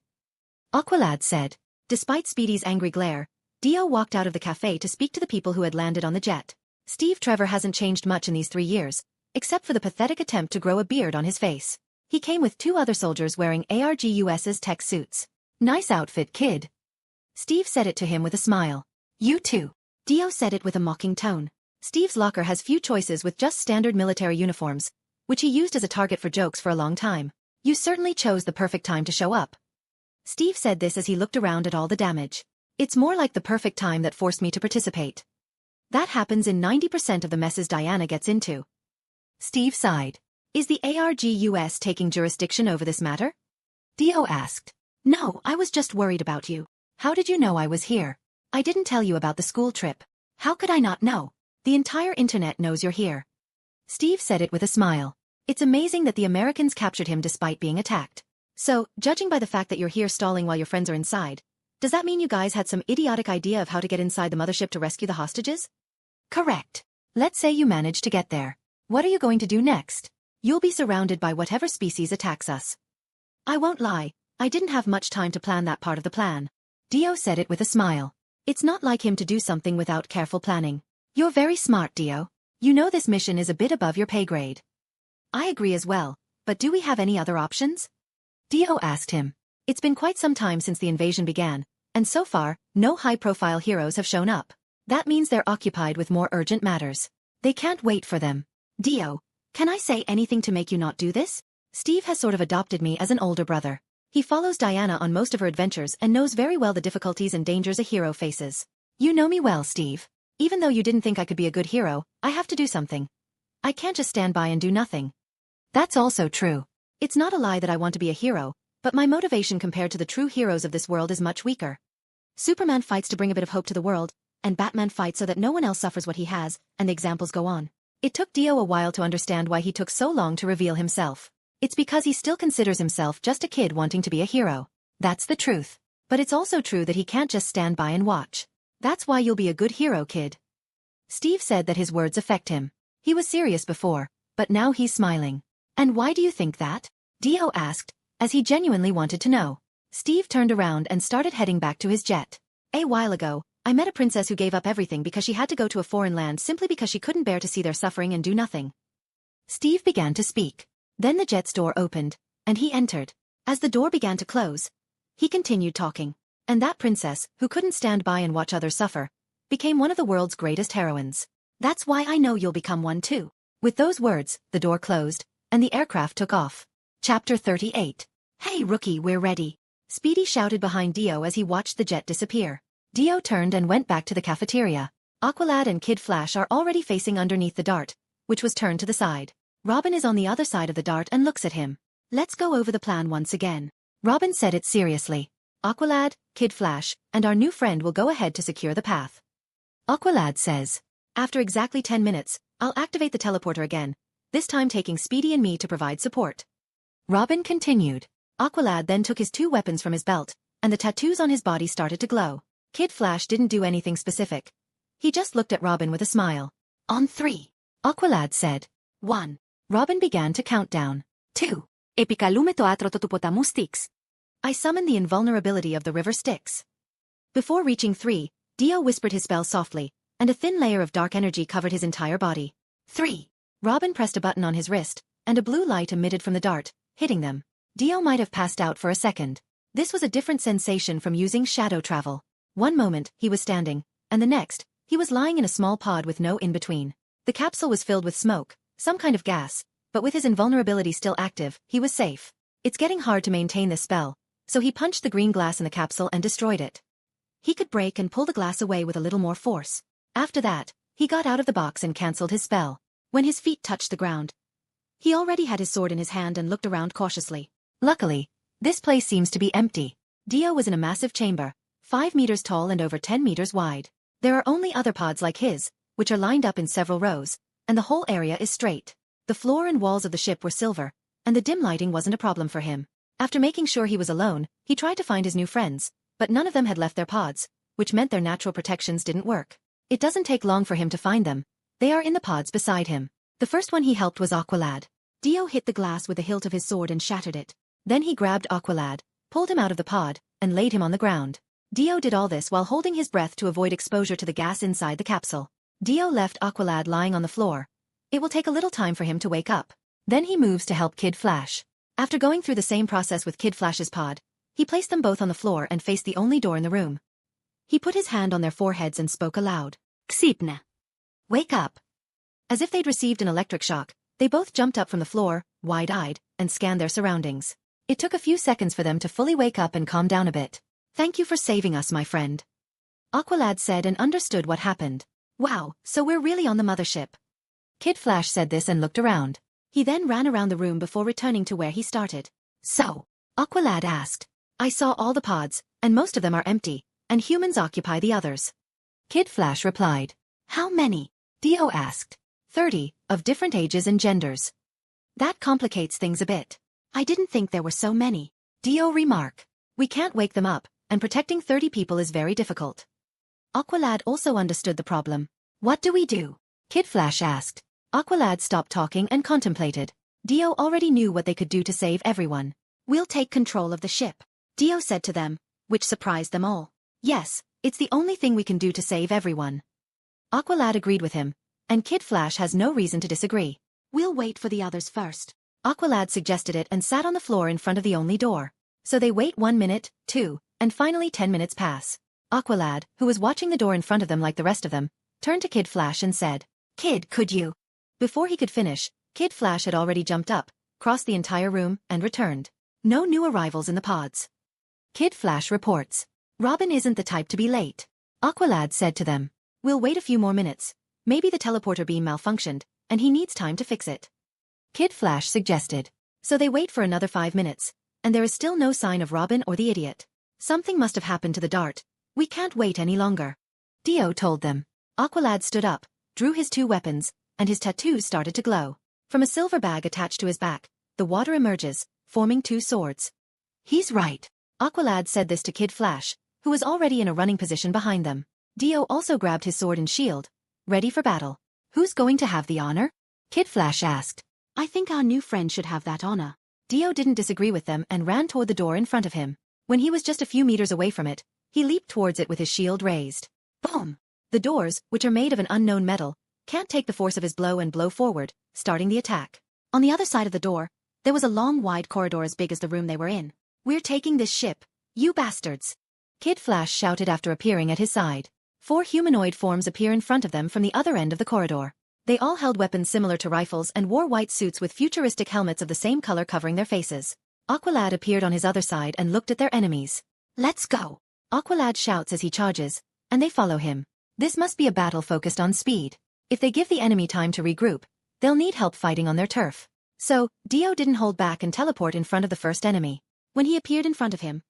Aqualad said. Despite Speedy's angry glare, Dio walked out of the cafe to speak to the people who had landed on the jet. Steve Trevor hasn't changed much in these 3 years, except for the pathetic attempt to grow a beard on his face. He came with 2 other soldiers wearing ARGUS's tech suits. Nice outfit, kid. Steve said it to him with a smile. You too. Dio said it with a mocking tone. Steve's locker has few choices with just standard military uniforms, which he used as a target for jokes for a long time. You certainly chose the perfect time to show up. Steve said this as he looked around at all the damage. It's more like the perfect time that forced me to participate. That happens in 90% of the messes Diana gets into. Steve sighed. Is the ARGUS taking jurisdiction over this matter? Dio asked. No, I was just worried about you. How did you know I was here? I didn't tell you about the school trip. How could I not know? The entire internet knows you're here. Steve said it with a smile. It's amazing that the Americans captured him despite being attacked. So, judging by the fact that you're here stalling while your friends are inside, does that mean you guys had some idiotic idea of how to get inside the mothership to rescue the hostages? Correct. Let's say you manage to get there. What are you going to do next? You'll be surrounded by whatever species attacks us. I won't lie, I didn't have much time to plan that part of the plan. Dio said it with a smile. It's not like him to do something without careful planning. You're very smart, Dio. You know this mission is a bit above your pay grade. I agree as well, but do we have any other options? Dio asked him. It's been quite some time since the invasion began, and so far, no high-profile heroes have shown up. That means they're occupied with more urgent matters. They can't wait for them. Dio, can I say anything to make you not do this? Steve has sort of adopted me as an older brother. He follows Diana on most of her adventures and knows very well the difficulties and dangers a hero faces. You know me well, Steve. Even though you didn't think I could be a good hero, I have to do something. I can't just stand by and do nothing. That's also true. It's not a lie that I want to be a hero, but my motivation compared to the true heroes of this world is much weaker. Superman fights to bring a bit of hope to the world, and Batman fights so that no one else suffers what he has, and the examples go on. It took Dio a while to understand why he took so long to reveal himself. It's because he still considers himself just a kid wanting to be a hero. That's the truth. But it's also true that he can't just stand by and watch. That's why you'll be a good hero, kid. Steve said that his words affect him. He was serious before, but now he's smiling. And why do you think that? Dio asked, as he genuinely wanted to know. Steve turned around and started heading back to his jet. A while ago, I met a princess who gave up everything because she had to go to a foreign land simply because she couldn't bear to see their suffering and do nothing. Steve began to speak. Then the jet's door opened, and he entered. As the door began to close, he continued talking. And that princess, who couldn't stand by and watch others suffer, became one of the world's greatest heroines. That's why I know you'll become one too. With those words, the door closed, and the aircraft took off. Chapter 38. Hey rookie, we're ready. Speedy shouted behind Dio as he watched the jet disappear. Dio turned and went back to the cafeteria. Aqualad and Kid Flash are already facing underneath the dart, which was turned to the side. Robin is on the other side of the dart and looks at him. Let's go over the plan once again. Robin said it seriously. Aqualad, Kid Flash, and our new friend will go ahead to secure the path. Aqualad says. After exactly 10 minutes, I'll activate the teleporter again, this time taking Speedy and me to provide support. Robin continued. Aqualad then took his 2 weapons from his belt, and the tattoos on his body started to glow. Kid Flash didn't do anything specific. He just looked at Robin with a smile. On 3. Aqualad said. 1. Robin began to count down. 2. Epikalumeto atrototupotamu Styx. I summoned the invulnerability of the river Styx. Before reaching 3, Dio whispered his spell softly, and a thin layer of dark energy covered his entire body. 3. Robin pressed a button on his wrist, and a blue light emitted from the dart, hitting them. Dio might have passed out for a second. This was a different sensation from using shadow travel. One moment, he was standing, and the next, he was lying in a small pod with no in-between. The capsule was filled with smoke, some kind of gas, but with his invulnerability still active, he was safe. It's getting hard to maintain this spell, so he punched the green glass in the capsule and destroyed it. He could break and pull the glass away with a little more force. After that, he got out of the box and cancelled his spell. When his feet touched the ground, he already had his sword in his hand and looked around cautiously. Luckily, this place seems to be empty. Dio was in a massive chamber, 5 meters tall and over 10 meters wide. There are only other pods like his, which are lined up in several rows, and the whole area is straight. The floor and walls of the ship were silver, and the dim lighting wasn't a problem for him. After making sure he was alone, he tried to find his new friends, but none of them had left their pods, which meant their natural protections didn't work. It doesn't take long for him to find them. They are in the pods beside him. The first one he helped was Aqualad. Dio hit the glass with the hilt of his sword and shattered it. Then he grabbed Aqualad, pulled him out of the pod, and laid him on the ground. Dio did all this while holding his breath to avoid exposure to the gas inside the capsule. Dio left Aqualad lying on the floor. It will take a little time for him to wake up. Then he moves to help Kid Flash. After going through the same process with Kid Flash's pod, he placed them both on the floor and faced the only door in the room. He put his hand on their foreheads and spoke aloud. Ksipna. Wake up. As if they'd received an electric shock, they both jumped up from the floor, wide-eyed, and scanned their surroundings. It took a few seconds for them to fully wake up and calm down a bit. Thank you for saving us, my friend. Aqualad said and understood what happened. Wow, so we're really on the mothership. Kid Flash said this and looked around. He then ran around the room before returning to where he started. So, Aqualad asked. I saw all the pods, and most of them are empty, and humans occupy the others. Kid Flash replied. How many? Dio asked. 30, of different ages and genders. That complicates things a bit. I didn't think there were so many. Dio remarked. We can't wake them up, and protecting 30 people is very difficult. Aqualad also understood the problem. What do we do? Kid Flash asked. Aqualad stopped talking and contemplated. Dio already knew what they could do to save everyone. We'll take control of the ship, Dio said to them, which surprised them all. Yes, it's the only thing we can do to save everyone. Aqualad agreed with him, and Kid Flash has no reason to disagree. We'll wait for the others first. Aqualad suggested it and sat on the floor in front of the only door. So they wait 1 minute, 2, and finally 10 minutes pass. Aqualad, who was watching the door in front of them like the rest of them, turned to Kid Flash and said, "Kid, could you?" Before he could finish, Kid Flash had already jumped up, crossed the entire room, and returned. No new arrivals in the pods. Kid Flash reports. Robin isn't the type to be late. Aqualad said to them. We'll wait a few more minutes. Maybe the teleporter beam malfunctioned, and he needs time to fix it. Kid Flash suggested. So they wait for another 5 minutes, and there is still no sign of Robin or the idiot. Something must have happened to the dart. We can't wait any longer. Dio told them. Aqualad stood up, drew his 2 weapons, and his tattoos started to glow. From a silver bag attached to his back, the water emerges, forming 2 swords. He's right. Aqualad said this to Kid Flash, who was already in a running position behind them. Dio also grabbed his sword and shield, ready for battle. Who's going to have the honor? Kid Flash asked. I think our new friend should have that honor. Dio didn't disagree with them and ran toward the door in front of him. When he was just a few meters away from it, he leaped towards it with his shield raised. Boom! The doors, which are made of an unknown metal, can't take the force of his blow and blow forward, starting the attack. On the other side of the door, there was a long wide corridor as big as the room they were in. We're taking this ship, you bastards! Kid Flash shouted after appearing at his side. 4 humanoid forms appear in front of them from the other end of the corridor. They all held weapons similar to rifles and wore white suits with futuristic helmets of the same color covering their faces. Aqualad appeared on his other side and looked at their enemies. Let's go! Aqualad shouts as he charges, and they follow him. This must be a battle focused on speed. If they give the enemy time to regroup, they'll need help fighting on their turf. So, Dio didn't hold back and teleport in front of the first enemy. When he appeared in front of him,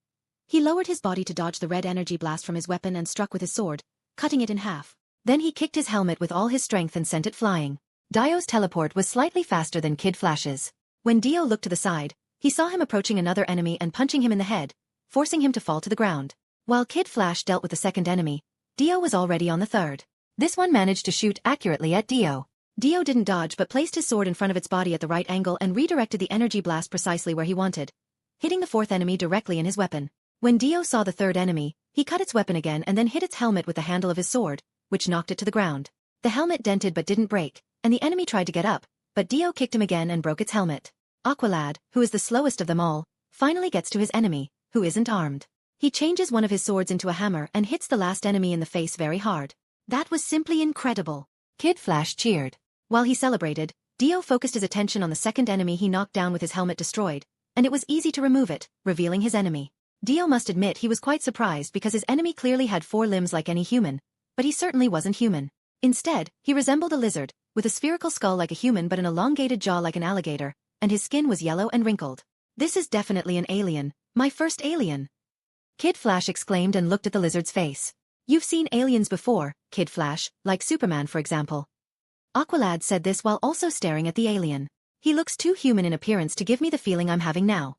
he lowered his body to dodge the red energy blast from his weapon and struck with his sword, cutting it in half. Then he kicked his helmet with all his strength and sent it flying. Dio's teleport was slightly faster than Kid Flash's. When Dio looked to the side, he saw him approaching another enemy and punching him in the head, forcing him to fall to the ground. While Kid Flash dealt with the second enemy, Dio was already on the third. This one managed to shoot accurately at Dio. Dio didn't dodge but placed his sword in front of its body at the right angle and redirected the energy blast precisely where he wanted, hitting the 4th enemy directly in his weapon. When Dio saw the 3rd enemy, he cut its weapon again and then hit its helmet with the handle of his sword, which knocked it to the ground. The helmet dented but didn't break, and the enemy tried to get up, but Dio kicked him again and broke its helmet. Aqualad, who is the slowest of them all, finally gets to his enemy, who isn't armed. He changes one of his swords into a hammer and hits the last enemy in the face very hard. That was simply incredible. Kid Flash cheered. While he celebrated, Dio focused his attention on the second enemy he knocked down with his helmet destroyed, and it was easy to remove it, revealing his enemy. Dio must admit he was quite surprised because his enemy clearly had 4 limbs like any human, but he certainly wasn't human. Instead, he resembled a lizard, with a spherical skull like a human but an elongated jaw like an alligator, and his skin was yellow and wrinkled. This is definitely an alien, my first alien. Kid Flash exclaimed and looked at the lizard's face. You've seen aliens before, Kid Flash, like Superman for example. Aqualad said this while also staring at the alien. He looks too human in appearance to give me the feeling I'm having now.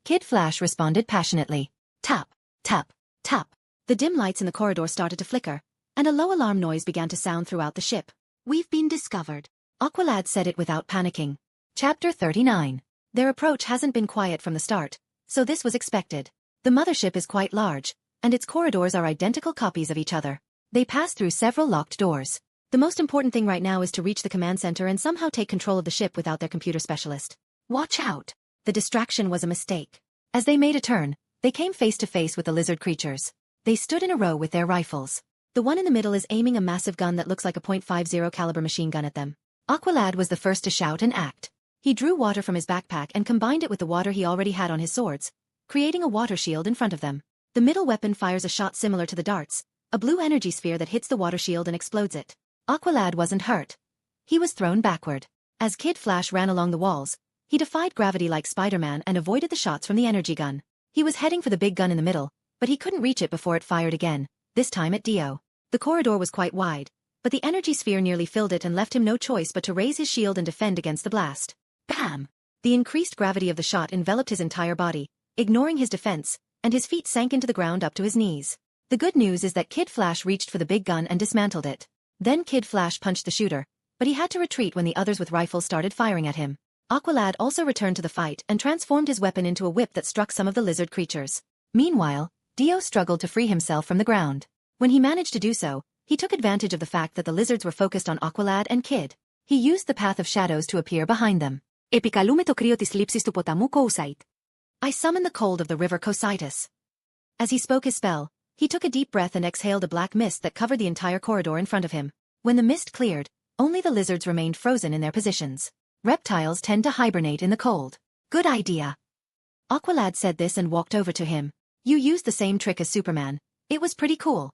Kid Flash responded passionately. Tap, tap, tap. The dim lights in the corridor started to flicker, and a low alarm noise began to sound throughout the ship. We've been discovered. Aqualad said it without panicking. Chapter 39. Their approach hasn't been quiet from the start, so this was expected. The mothership is quite large, and its corridors are identical copies of each other. They pass through several locked doors. The most important thing right now is to reach the command center and somehow take control of the ship without their computer specialist. Watch out! The distraction was a mistake. As they made a turn, they came face to face with the lizard creatures. They stood in a row with their rifles. The one in the middle is aiming a massive gun that looks like a .50 caliber machine gun at them. Aqualad was the first to shout and act. He drew water from his backpack and combined it with the water he already had on his swords, creating a water shield in front of them. The middle weapon fires a shot similar to the darts, a blue energy sphere that hits the water shield and explodes it. Aqualad wasn't hurt. He was thrown backward. As Kid Flash ran along the walls, he defied gravity like Spider-Man and avoided the shots from the energy gun. He was heading for the big gun in the middle, but he couldn't reach it before it fired again, this time at Dio. The corridor was quite wide, but the energy sphere nearly filled it and left him no choice but to raise his shield and defend against the blast. Bam! The increased gravity of the shot enveloped his entire body, ignoring his defense, and his feet sank into the ground up to his knees. The good news is that Kid Flash reached for the big gun and dismantled it. Then Kid Flash punched the shooter, but he had to retreat when the others with rifles started firing at him. Aqualad also returned to the fight and transformed his weapon into a whip that struck some of the lizard creatures. Meanwhile, Dio struggled to free himself from the ground. When he managed to do so, he took advantage of the fact that the lizards were focused on Aqualad and Kid. He used the path of shadows to appear behind them. Επικαλούμε το κρύο της λήψης του ποταμού Cocyte. I summon the cold of the river Cocytus. As he spoke his spell, he took a deep breath and exhaled a black mist that covered the entire corridor in front of him. When the mist cleared, only the lizards remained frozen in their positions. Reptiles tend to hibernate in the cold. Good idea. Aqualad said this and walked over to him. You used the same trick as Superman. It was pretty cool.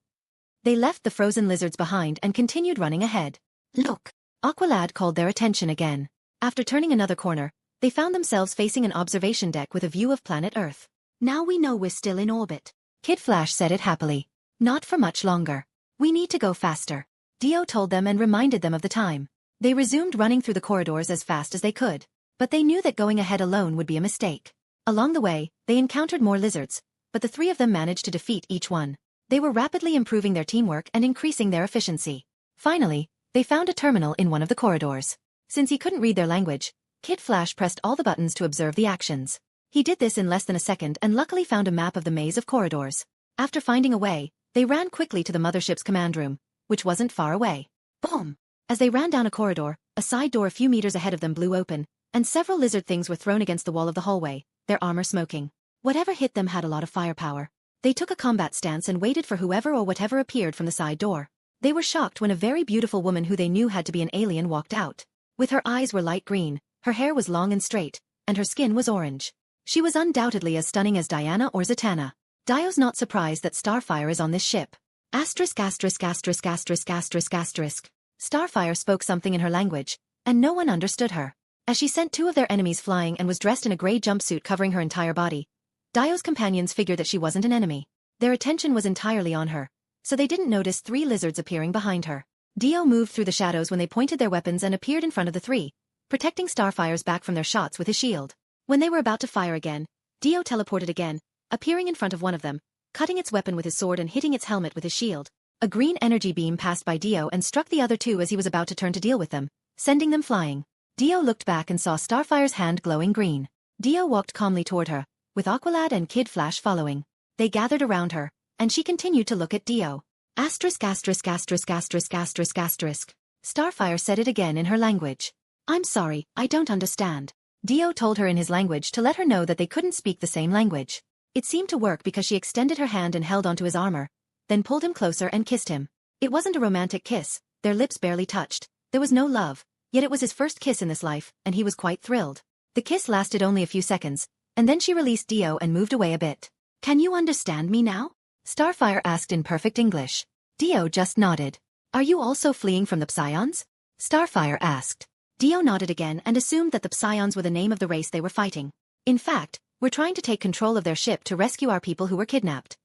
They left the frozen lizards behind and continued running ahead. Look. Aqualad called their attention again. After turning another corner, they found themselves facing an observation deck with a view of planet Earth. Now we know we're still in orbit. Kid Flash said it happily. Not for much longer. We need to go faster. Dio told them and reminded them of the time. They resumed running through the corridors as fast as they could. But they knew that going ahead alone would be a mistake. Along the way, they encountered more lizards, but the three of them managed to defeat each one. They were rapidly improving their teamwork and increasing their efficiency. Finally, they found a terminal in one of the corridors. Since he couldn't read their language, Kid Flash pressed all the buttons to observe the actions. He did this in less than a second and luckily found a map of the maze of corridors. After finding a way, they ran quickly to the mothership's command room, which wasn't far away. Boom! As they ran down a corridor, a side door a few meters ahead of them blew open, and several lizard things were thrown against the wall of the hallway, their armor smoking. Whatever hit them had a lot of firepower. They took a combat stance and waited for whoever or whatever appeared from the side door. They were shocked when a very beautiful woman who they knew had to be an alien walked out. With her eyes were light green, her hair was long and straight, and her skin was orange. She was undoubtedly as stunning as Diana or Zatanna. Dio's not surprised that Starfire is on this ship. Asterisk asterisk asterisk asterisk asterisk asterisk. Starfire spoke something in her language, and no one understood her. As she sent two of their enemies flying and was dressed in a gray jumpsuit covering her entire body, Dio's companions figured that she wasn't an enemy. Their attention was entirely on her, so they didn't notice three lizards appearing behind her. Dio moved through the shadows when they pointed their weapons and appeared in front of the three, protecting Starfire's back from their shots with his shield. When they were about to fire again, Dio teleported again, appearing in front of one of them, cutting its weapon with his sword and hitting its helmet with his shield. A green energy beam passed by Dio and struck the other two as he was about to turn to deal with them, sending them flying. Dio looked back and saw Starfire's hand glowing green. Dio walked calmly toward her, with Aqualad and Kid Flash following. They gathered around her, and she continued to look at Dio. Asterisk asterisk asterisk asterisk asterisk asterisk. Starfire said it again in her language. I'm sorry, I don't understand. Dio told her in his language to let her know that they couldn't speak the same language. It seemed to work because she extended her hand and held onto his armor, then pulled him closer and kissed him. It wasn't a romantic kiss, their lips barely touched. There was no love, yet it was his first kiss in this life, and he was quite thrilled. The kiss lasted only a few seconds, and then she released Dio and moved away a bit. Can you understand me now? Starfire asked in perfect English. Dio just nodded. Are you also fleeing from the Psions? Starfire asked. Dio nodded again and assumed that the Psions were the name of the race they were fighting. In fact, we're trying to take control of their ship to rescue our people who were kidnapped.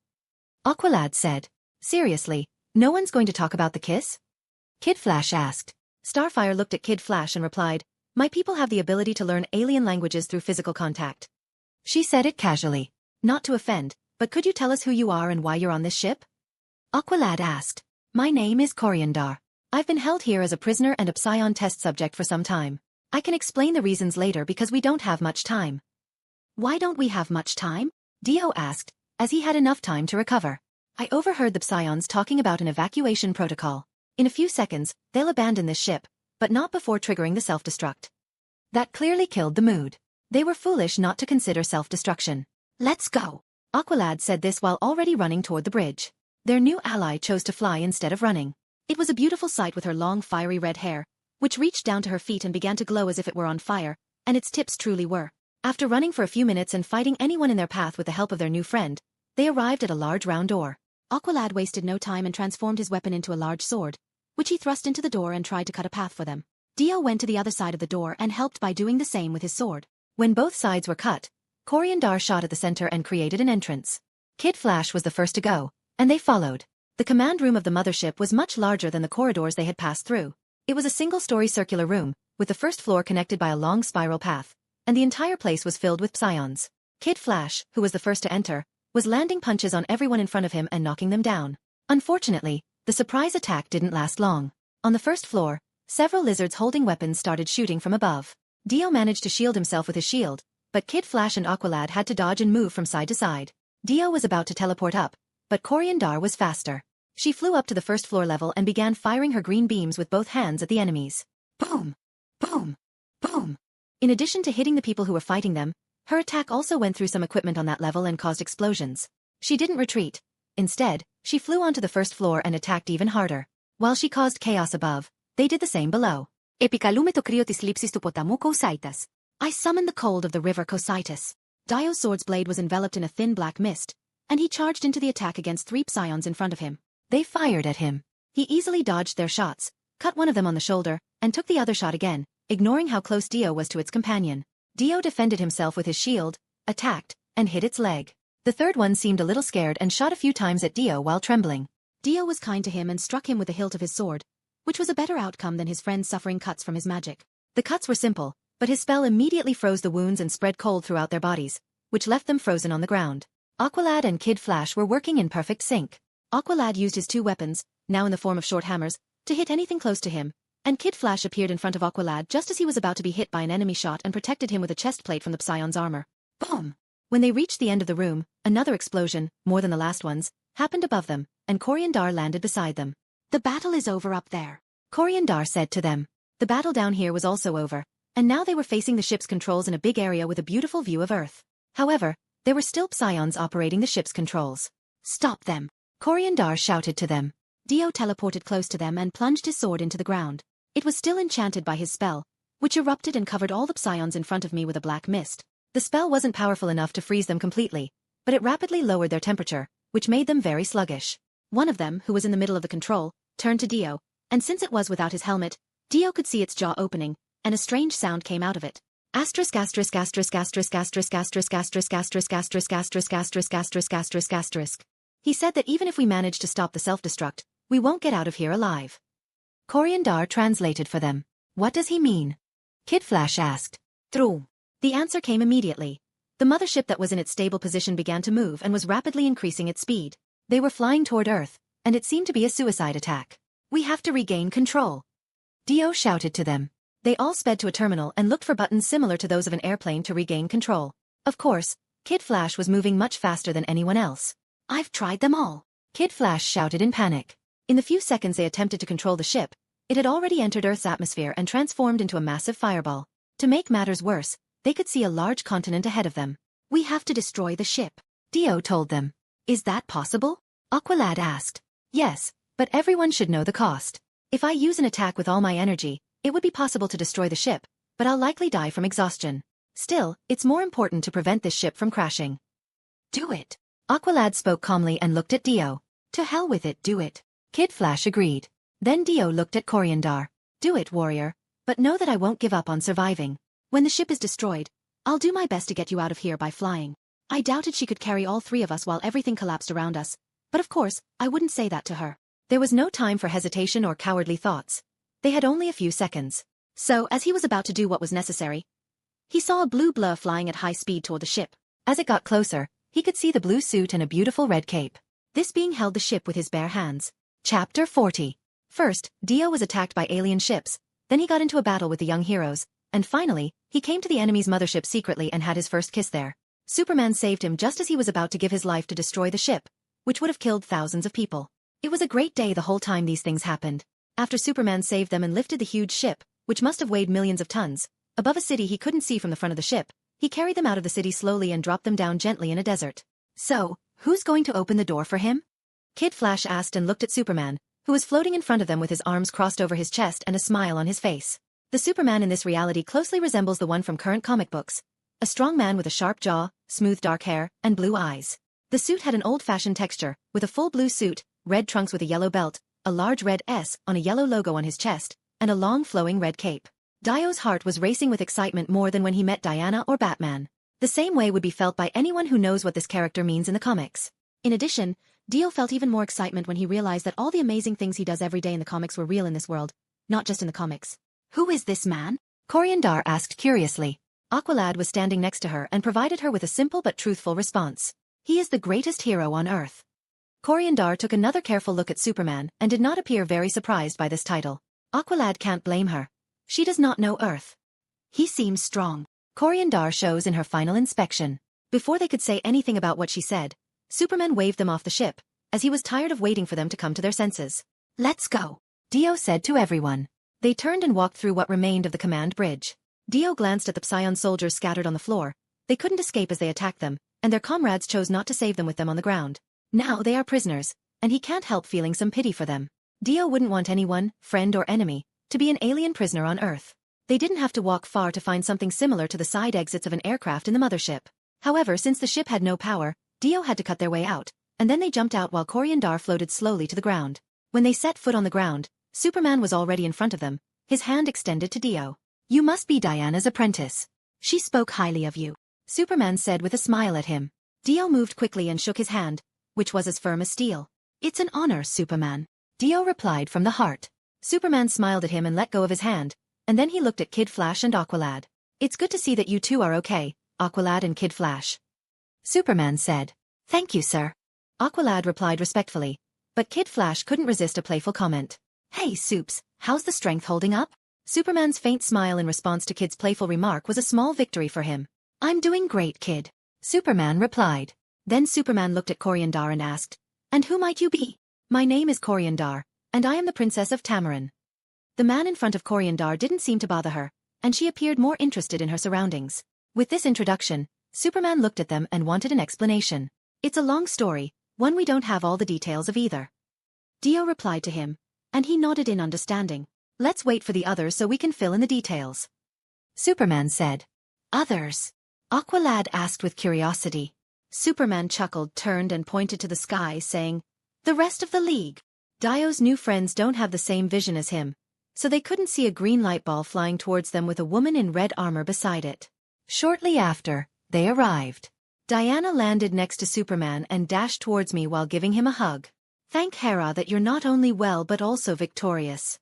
Aqualad said. Seriously, no one's going to talk about the kiss? Kid Flash asked. Starfire looked at Kid Flash and replied, My people have the ability to learn alien languages through physical contact. She said it casually. Not to offend, but could you tell us who you are and why you're on this ship? Aqualad asked. My name is Coriandar. I've been held here as a prisoner and a Psion test subject for some time. I can explain the reasons later because we don't have much time. Why don't we have much time? Dio asked, as he had enough time to recover. I overheard the Psions talking about an evacuation protocol. In a few seconds, they'll abandon this ship, but not before triggering the self-destruct. That clearly killed the mood. They were foolish not to consider self-destruction. Let's go. Aqualad said this while already running toward the bridge. Their new ally chose to fly instead of running. It was a beautiful sight with her long fiery red hair, which reached down to her feet and began to glow as if it were on fire, and its tips truly were. After running for a few minutes and fighting anyone in their path with the help of their new friend, they arrived at a large round door. Aqualad wasted no time and transformed his weapon into a large sword, which he thrust into the door and tried to cut a path for them. Dio went to the other side of the door and helped by doing the same with his sword. When both sides were cut, Coriandar shot at the center and created an entrance. Kid Flash was the first to go, and they followed. The command room of the mothership was much larger than the corridors they had passed through. It was a single-story circular room, with the first floor connected by a long spiral path, and the entire place was filled with Psions. Kid Flash, who was the first to enter, was landing punches on everyone in front of him and knocking them down. Unfortunately, the surprise attack didn't last long. On the first floor, several lizards holding weapons started shooting from above. Dio managed to shield himself with his shield, but Kid Flash and Aqualad had to dodge and move from side to side. Dio was about to teleport up, but Coriandar was faster. She flew up to the first floor level and began firing her green beams with both hands at the enemies. Boom! Boom! Boom! In addition to hitting the people who were fighting them, her attack also went through some equipment on that level and caused explosions. She didn't retreat. Instead, she flew onto the first floor and attacked even harder. While she caused chaos above, they did the same below. Επικαλούμε το κρύο της λήψης του ποταμού Cocytus. I summoned the cold of the river Cocytus. Dio's sword's blade was enveloped in a thin black mist, and he charged into the attack against 3 psions in front of him. They fired at him. He easily dodged their shots, cut one of them on the shoulder, and took the other shot again, ignoring how close Dio was to its companion. Dio defended himself with his shield, attacked, and hit its leg. The third one seemed a little scared and shot a few times at Dio while trembling. Dio was kind to him and struck him with the hilt of his sword, which was a better outcome than his friend suffering cuts from his magic. The cuts were simple, but his spell immediately froze the wounds and spread cold throughout their bodies, which left them frozen on the ground. Aqualad and Kid Flash were working in perfect sync. Aqualad used his 2 weapons, now in the form of short hammers, to hit anything close to him, and Kid Flash appeared in front of Aqualad just as he was about to be hit by an enemy shot and protected him with a chest plate from the Psion's armor. Boom! When they reached the end of the room, another explosion, more than the last ones, happened above them, and Coriandar landed beside them. The battle is over up there, Coriandar said to them. The battle down here was also over, and now they were facing the ship's controls in a big area with a beautiful view of Earth. However, there were still Psions operating the ship's controls. Stop them! Coriandar shouted to them. Dio teleported close to them and plunged his sword into the ground. It was still enchanted by his spell, which erupted and covered all the Psions in front of me with a black mist. The spell wasn't powerful enough to freeze them completely, but it rapidly lowered their temperature, which made them very sluggish. One of them, who was in the middle of the control, turned to Dio, and since it was without his helmet, Dio could see its jaw opening, and a strange sound came out of it. Asterisk asterisk asterisk asterisk asterisk asterisk asterisk asterisk asterisk asterisk asterisk asterisk asterisk asterisk. He said that even if we manage to stop the self-destruct, we won't get out of here alive. Coriandar translated for them. What does he mean? Kid Flash asked. True. The answer came immediately. The mothership that was in its stable position began to move and was rapidly increasing its speed. They were flying toward Earth, and it seemed to be a suicide attack. We have to regain control. Dio shouted to them. They all sped to a terminal and looked for buttons similar to those of an airplane to regain control. Of course, Kid Flash was moving much faster than anyone else. I've tried them all, Kid Flash shouted in panic. In the few seconds they attempted to control the ship, it had already entered Earth's atmosphere and transformed into a massive fireball. To make matters worse, they could see a large continent ahead of them. We have to destroy the ship, Dio told them. Is that possible? Aqualad asked. Yes, but everyone should know the cost. If I use an attack with all my energy, it would be possible to destroy the ship, but I'll likely die from exhaustion. Still, it's more important to prevent this ship from crashing. Do it. Aqualad spoke calmly and looked at Dio. To hell with it, do it. Kid Flash agreed. Then Dio looked at Coriandar. Do it, warrior, but know that I won't give up on surviving. When the ship is destroyed, I'll do my best to get you out of here by flying. I doubted she could carry all 3 of us while everything collapsed around us, but of course, I wouldn't say that to her. There was no time for hesitation or cowardly thoughts. They had only a few seconds. So, as he was about to do what was necessary, he saw a blue blur flying at high speed toward the ship. As it got closer, he could see the blue suit and a beautiful red cape. This being held the ship with his bare hands. Chapter 40. First, Dio was attacked by alien ships, then he got into a battle with the young heroes, and finally, he came to the enemy's mothership secretly and had his first kiss there. Superman saved him just as he was about to give his life to destroy the ship, which would have killed thousands of people. It was a great day the whole time these things happened. After Superman saved them and lifted the huge ship, which must have weighed millions of tons, above a city he couldn't see from the front of the ship, he carried them out of the city slowly and dropped them down gently in a desert. So, who's going to open the door for him? Kid Flash asked and looked at Superman, who was floating in front of them with his arms crossed over his chest and a smile on his face. The Superman in this reality closely resembles the one from current comic books. A strong man with a sharp jaw, smooth dark hair, and blue eyes. The suit had an old-fashioned texture, with a full blue suit, red trunks with a yellow belt, a large red S on a yellow logo on his chest, and a long flowing red cape. Dio's heart was racing with excitement more than when he met Diana or Batman. The same way would be felt by anyone who knows what this character means in the comics. In addition, Dio felt even more excitement when he realized that all the amazing things he does every day in the comics were real in this world, not just in the comics. Who is this man? Coriandar asked curiously. Aqualad was standing next to her and provided her with a simple but truthful response. He is the greatest hero on Earth. Coriandar took another careful look at Superman and did not appear very surprised by this title. Aqualad can't blame her. She does not know Earth. He seems strong. Coriandar shows in her final inspection. Before they could say anything about what she said, Superman waved them off the ship, as he was tired of waiting for them to come to their senses. Let's go, Dio said to everyone. They turned and walked through what remained of the command bridge. Dio glanced at the Psion soldiers scattered on the floor. They couldn't escape as they attacked them, and their comrades chose not to save them with them on the ground. Now they are prisoners, and he can't help feeling some pity for them. Dio wouldn't want anyone, friend or enemy, to be an alien prisoner on Earth. They didn't have to walk far to find something similar to the side exits of an aircraft in the mothership. However, since the ship had no power, Dio had to cut their way out, and then they jumped out while Coriandar floated slowly to the ground. When they set foot on the ground, Superman was already in front of them, his hand extended to Dio. You must be Diana's apprentice. She spoke highly of you, Superman said with a smile at him. Dio moved quickly and shook his hand, which was as firm as steel. It's an honor, Superman. Dio replied from the heart. Superman smiled at him and let go of his hand, and then he looked at Kid Flash and Aqualad. It's good to see that you two are okay, Aqualad and Kid Flash. Superman said. Thank you, sir. Aqualad replied respectfully, but Kid Flash couldn't resist a playful comment. Hey, Supes, how's the strength holding up? Superman's faint smile in response to Kid's playful remark was a small victory for him. I'm doing great, Kid. Superman replied. Then Superman looked at Coriandar and asked, And who might you be? My name is Coriandar, and I am the Princess of Tamarin. The man in front of Coriandar didn't seem to bother her, and she appeared more interested in her surroundings. With this introduction, Superman looked at them and wanted an explanation. It's a long story, one we don't have all the details of either. Dio replied to him, and he nodded in understanding. Let's wait for the others so we can fill in the details. Superman said. Others? Aqualad asked with curiosity. Superman chuckled, turned and pointed to the sky, saying, The rest of the League. Dio's new friends don't have the same vision as him, so they couldn't see a green light ball flying towards them with a woman in red armor beside it. Shortly after, they arrived. Diana landed next to Superman and dashed towards me while giving him a hug. Thank Hera that you're not only well but also victorious.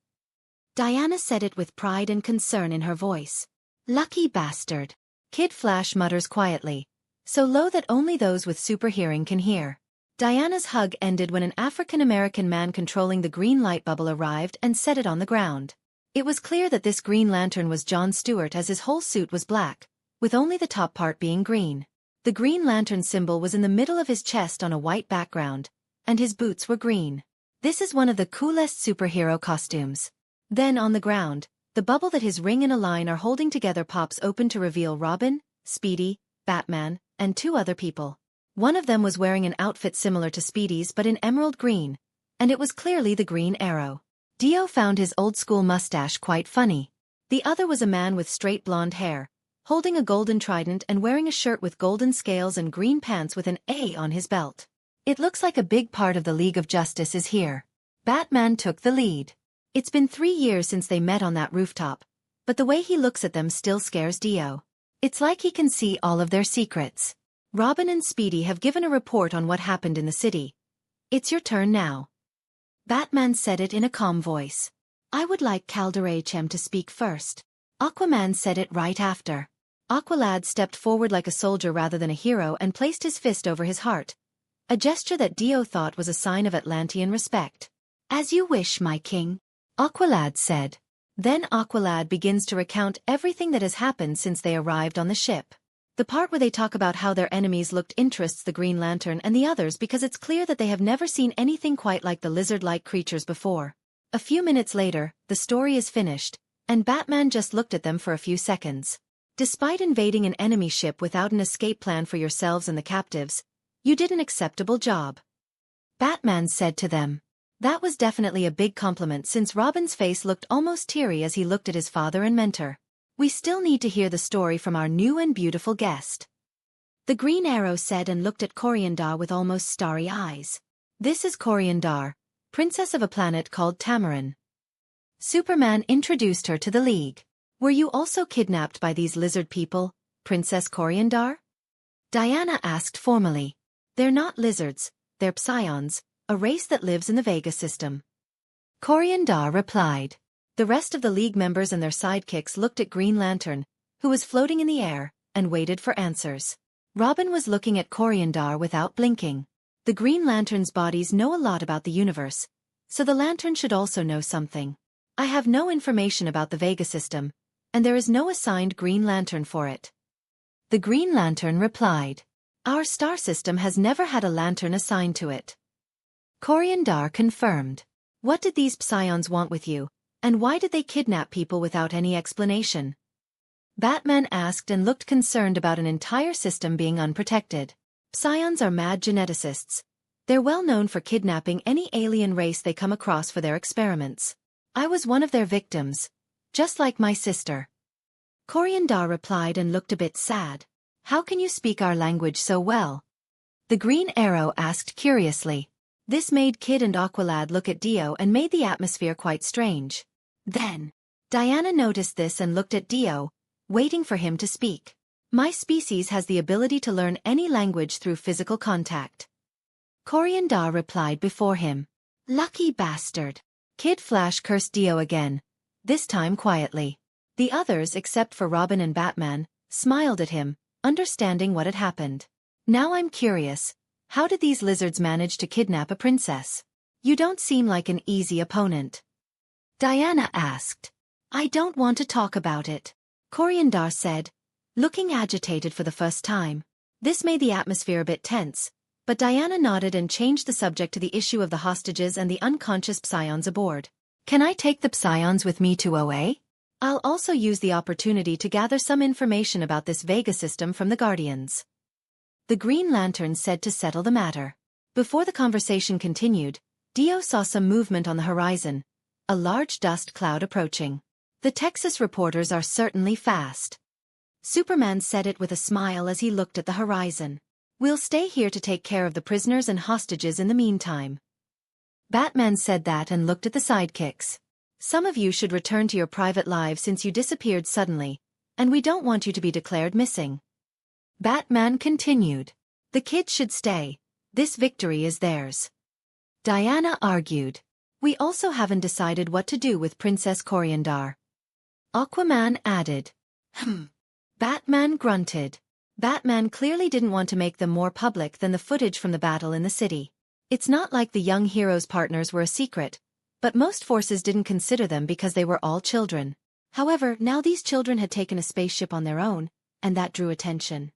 Diana said it with pride and concern in her voice. Lucky bastard. Kid Flash mutters quietly, so low that only those with super hearing can hear. Diana's hug ended when an African-American man controlling the green light bubble arrived and set it on the ground. It was clear that this Green Lantern was John Stewart as his whole suit was black, with only the top part being green. The Green Lantern symbol was in the middle of his chest on a white background, and his boots were green. This is one of the coolest superhero costumes. Then on the ground, the bubble that his ring and a line are holding together pops open to reveal Robin, Speedy, Batman, and two other people. One of them was wearing an outfit similar to Speedy's but in emerald green, and it was clearly the Green Arrow. Dio found his old-school mustache quite funny. The other was a man with straight blonde hair, holding a golden trident and wearing a shirt with golden scales and green pants with an A on his belt. It looks like a big part of the League of Justice is here. Batman took the lead. It's been 3 years since they met on that rooftop, but the way he looks at them still scares Dio. It's like he can see all of their secrets. Robin and Speedy have given a report on what happened in the city. It's your turn now. Batman said it in a calm voice. I would like Calderachem to speak first. Aquaman said it right after. Aqualad stepped forward like a soldier rather than a hero and placed his fist over his heart, a gesture that Dio thought was a sign of Atlantean respect. As you wish, my king, Aqualad said. Then Aqualad begins to recount everything that has happened since they arrived on the ship. The part where they talk about how their enemies looked interests the Green Lantern and the others because it's clear that they have never seen anything quite like the lizard-like creatures before. A few minutes later, the story is finished, and Batman just looked at them for a few seconds. Despite invading an enemy ship without an escape plan for yourselves and the captives, you did an acceptable job. Batman said to them. That was definitely a big compliment since Robin's face looked almost teary as he looked at his father and mentor. We still need to hear the story from our new and beautiful guest. The Green Arrow said and looked at Coriandar with almost starry eyes. This is Coriandar, princess of a planet called Tamarin. Superman introduced her to the League. Were you also kidnapped by these lizard people, Princess Coriandar? Diana asked formally. They're not lizards, they're psions, a race that lives in the Vega system. Coriandar replied. The rest of the League members and their sidekicks looked at Green Lantern, who was floating in the air, and waited for answers. Robin was looking at Coriandar without blinking. The Green Lantern's bodies know a lot about the universe, so the Lantern should also know something. I have no information about the Vega system, and there is no assigned Green Lantern for it. The Green Lantern replied. Our star system has never had a lantern assigned to it. Coriandar confirmed. What did these psions want with you, and why did they kidnap people without any explanation? Batman asked and looked concerned about an entire system being unprotected. Psions are mad geneticists. They're well known for kidnapping any alien race they come across for their experiments. I was one of their victims, just like my sister. Coriandar replied and looked a bit sad. How can you speak our language so well? The Green Arrow asked curiously. This made Kid and Aqualad look at Dio and made the atmosphere quite strange. Then, Diana noticed this and looked at Dio, waiting for him to speak. My species has the ability to learn any language through physical contact. Coriandar replied before him. Lucky bastard. Kid Flash cursed Dio again, this time quietly. The others, except for Robin and Batman, smiled at him, understanding what had happened. Now I'm curious, how did these lizards manage to kidnap a princess? You don't seem like an easy opponent. Diana asked. I don't want to talk about it, Coriandar said, looking agitated for the first time. This made the atmosphere a bit tense, but Diana nodded and changed the subject to the issue of the hostages and the unconscious psions aboard. Can I take the psions with me to OA? I'll also use the opportunity to gather some information about this Vega system from the Guardians. The Green Lantern said to settle the matter. Before the conversation continued, Dio saw some movement on the horizon, a large dust cloud approaching. The Texas reporters are certainly fast. Superman said it with a smile as he looked at the horizon. We'll stay here to take care of the prisoners and hostages in the meantime. Batman said that and looked at the sidekicks. Some of you should return to your private lives since you disappeared suddenly, and we don't want you to be declared missing. Batman continued. The kids should stay. This victory is theirs. Diana argued. We also haven't decided what to do with Princess Coriandar. Aquaman added. Batman grunted. Batman clearly didn't want to make them more public than the footage from the battle in the city. It's not like the young hero's partners were a secret, but most forces didn't consider them because they were all children. However, now these children had taken a spaceship on their own, and that drew attention.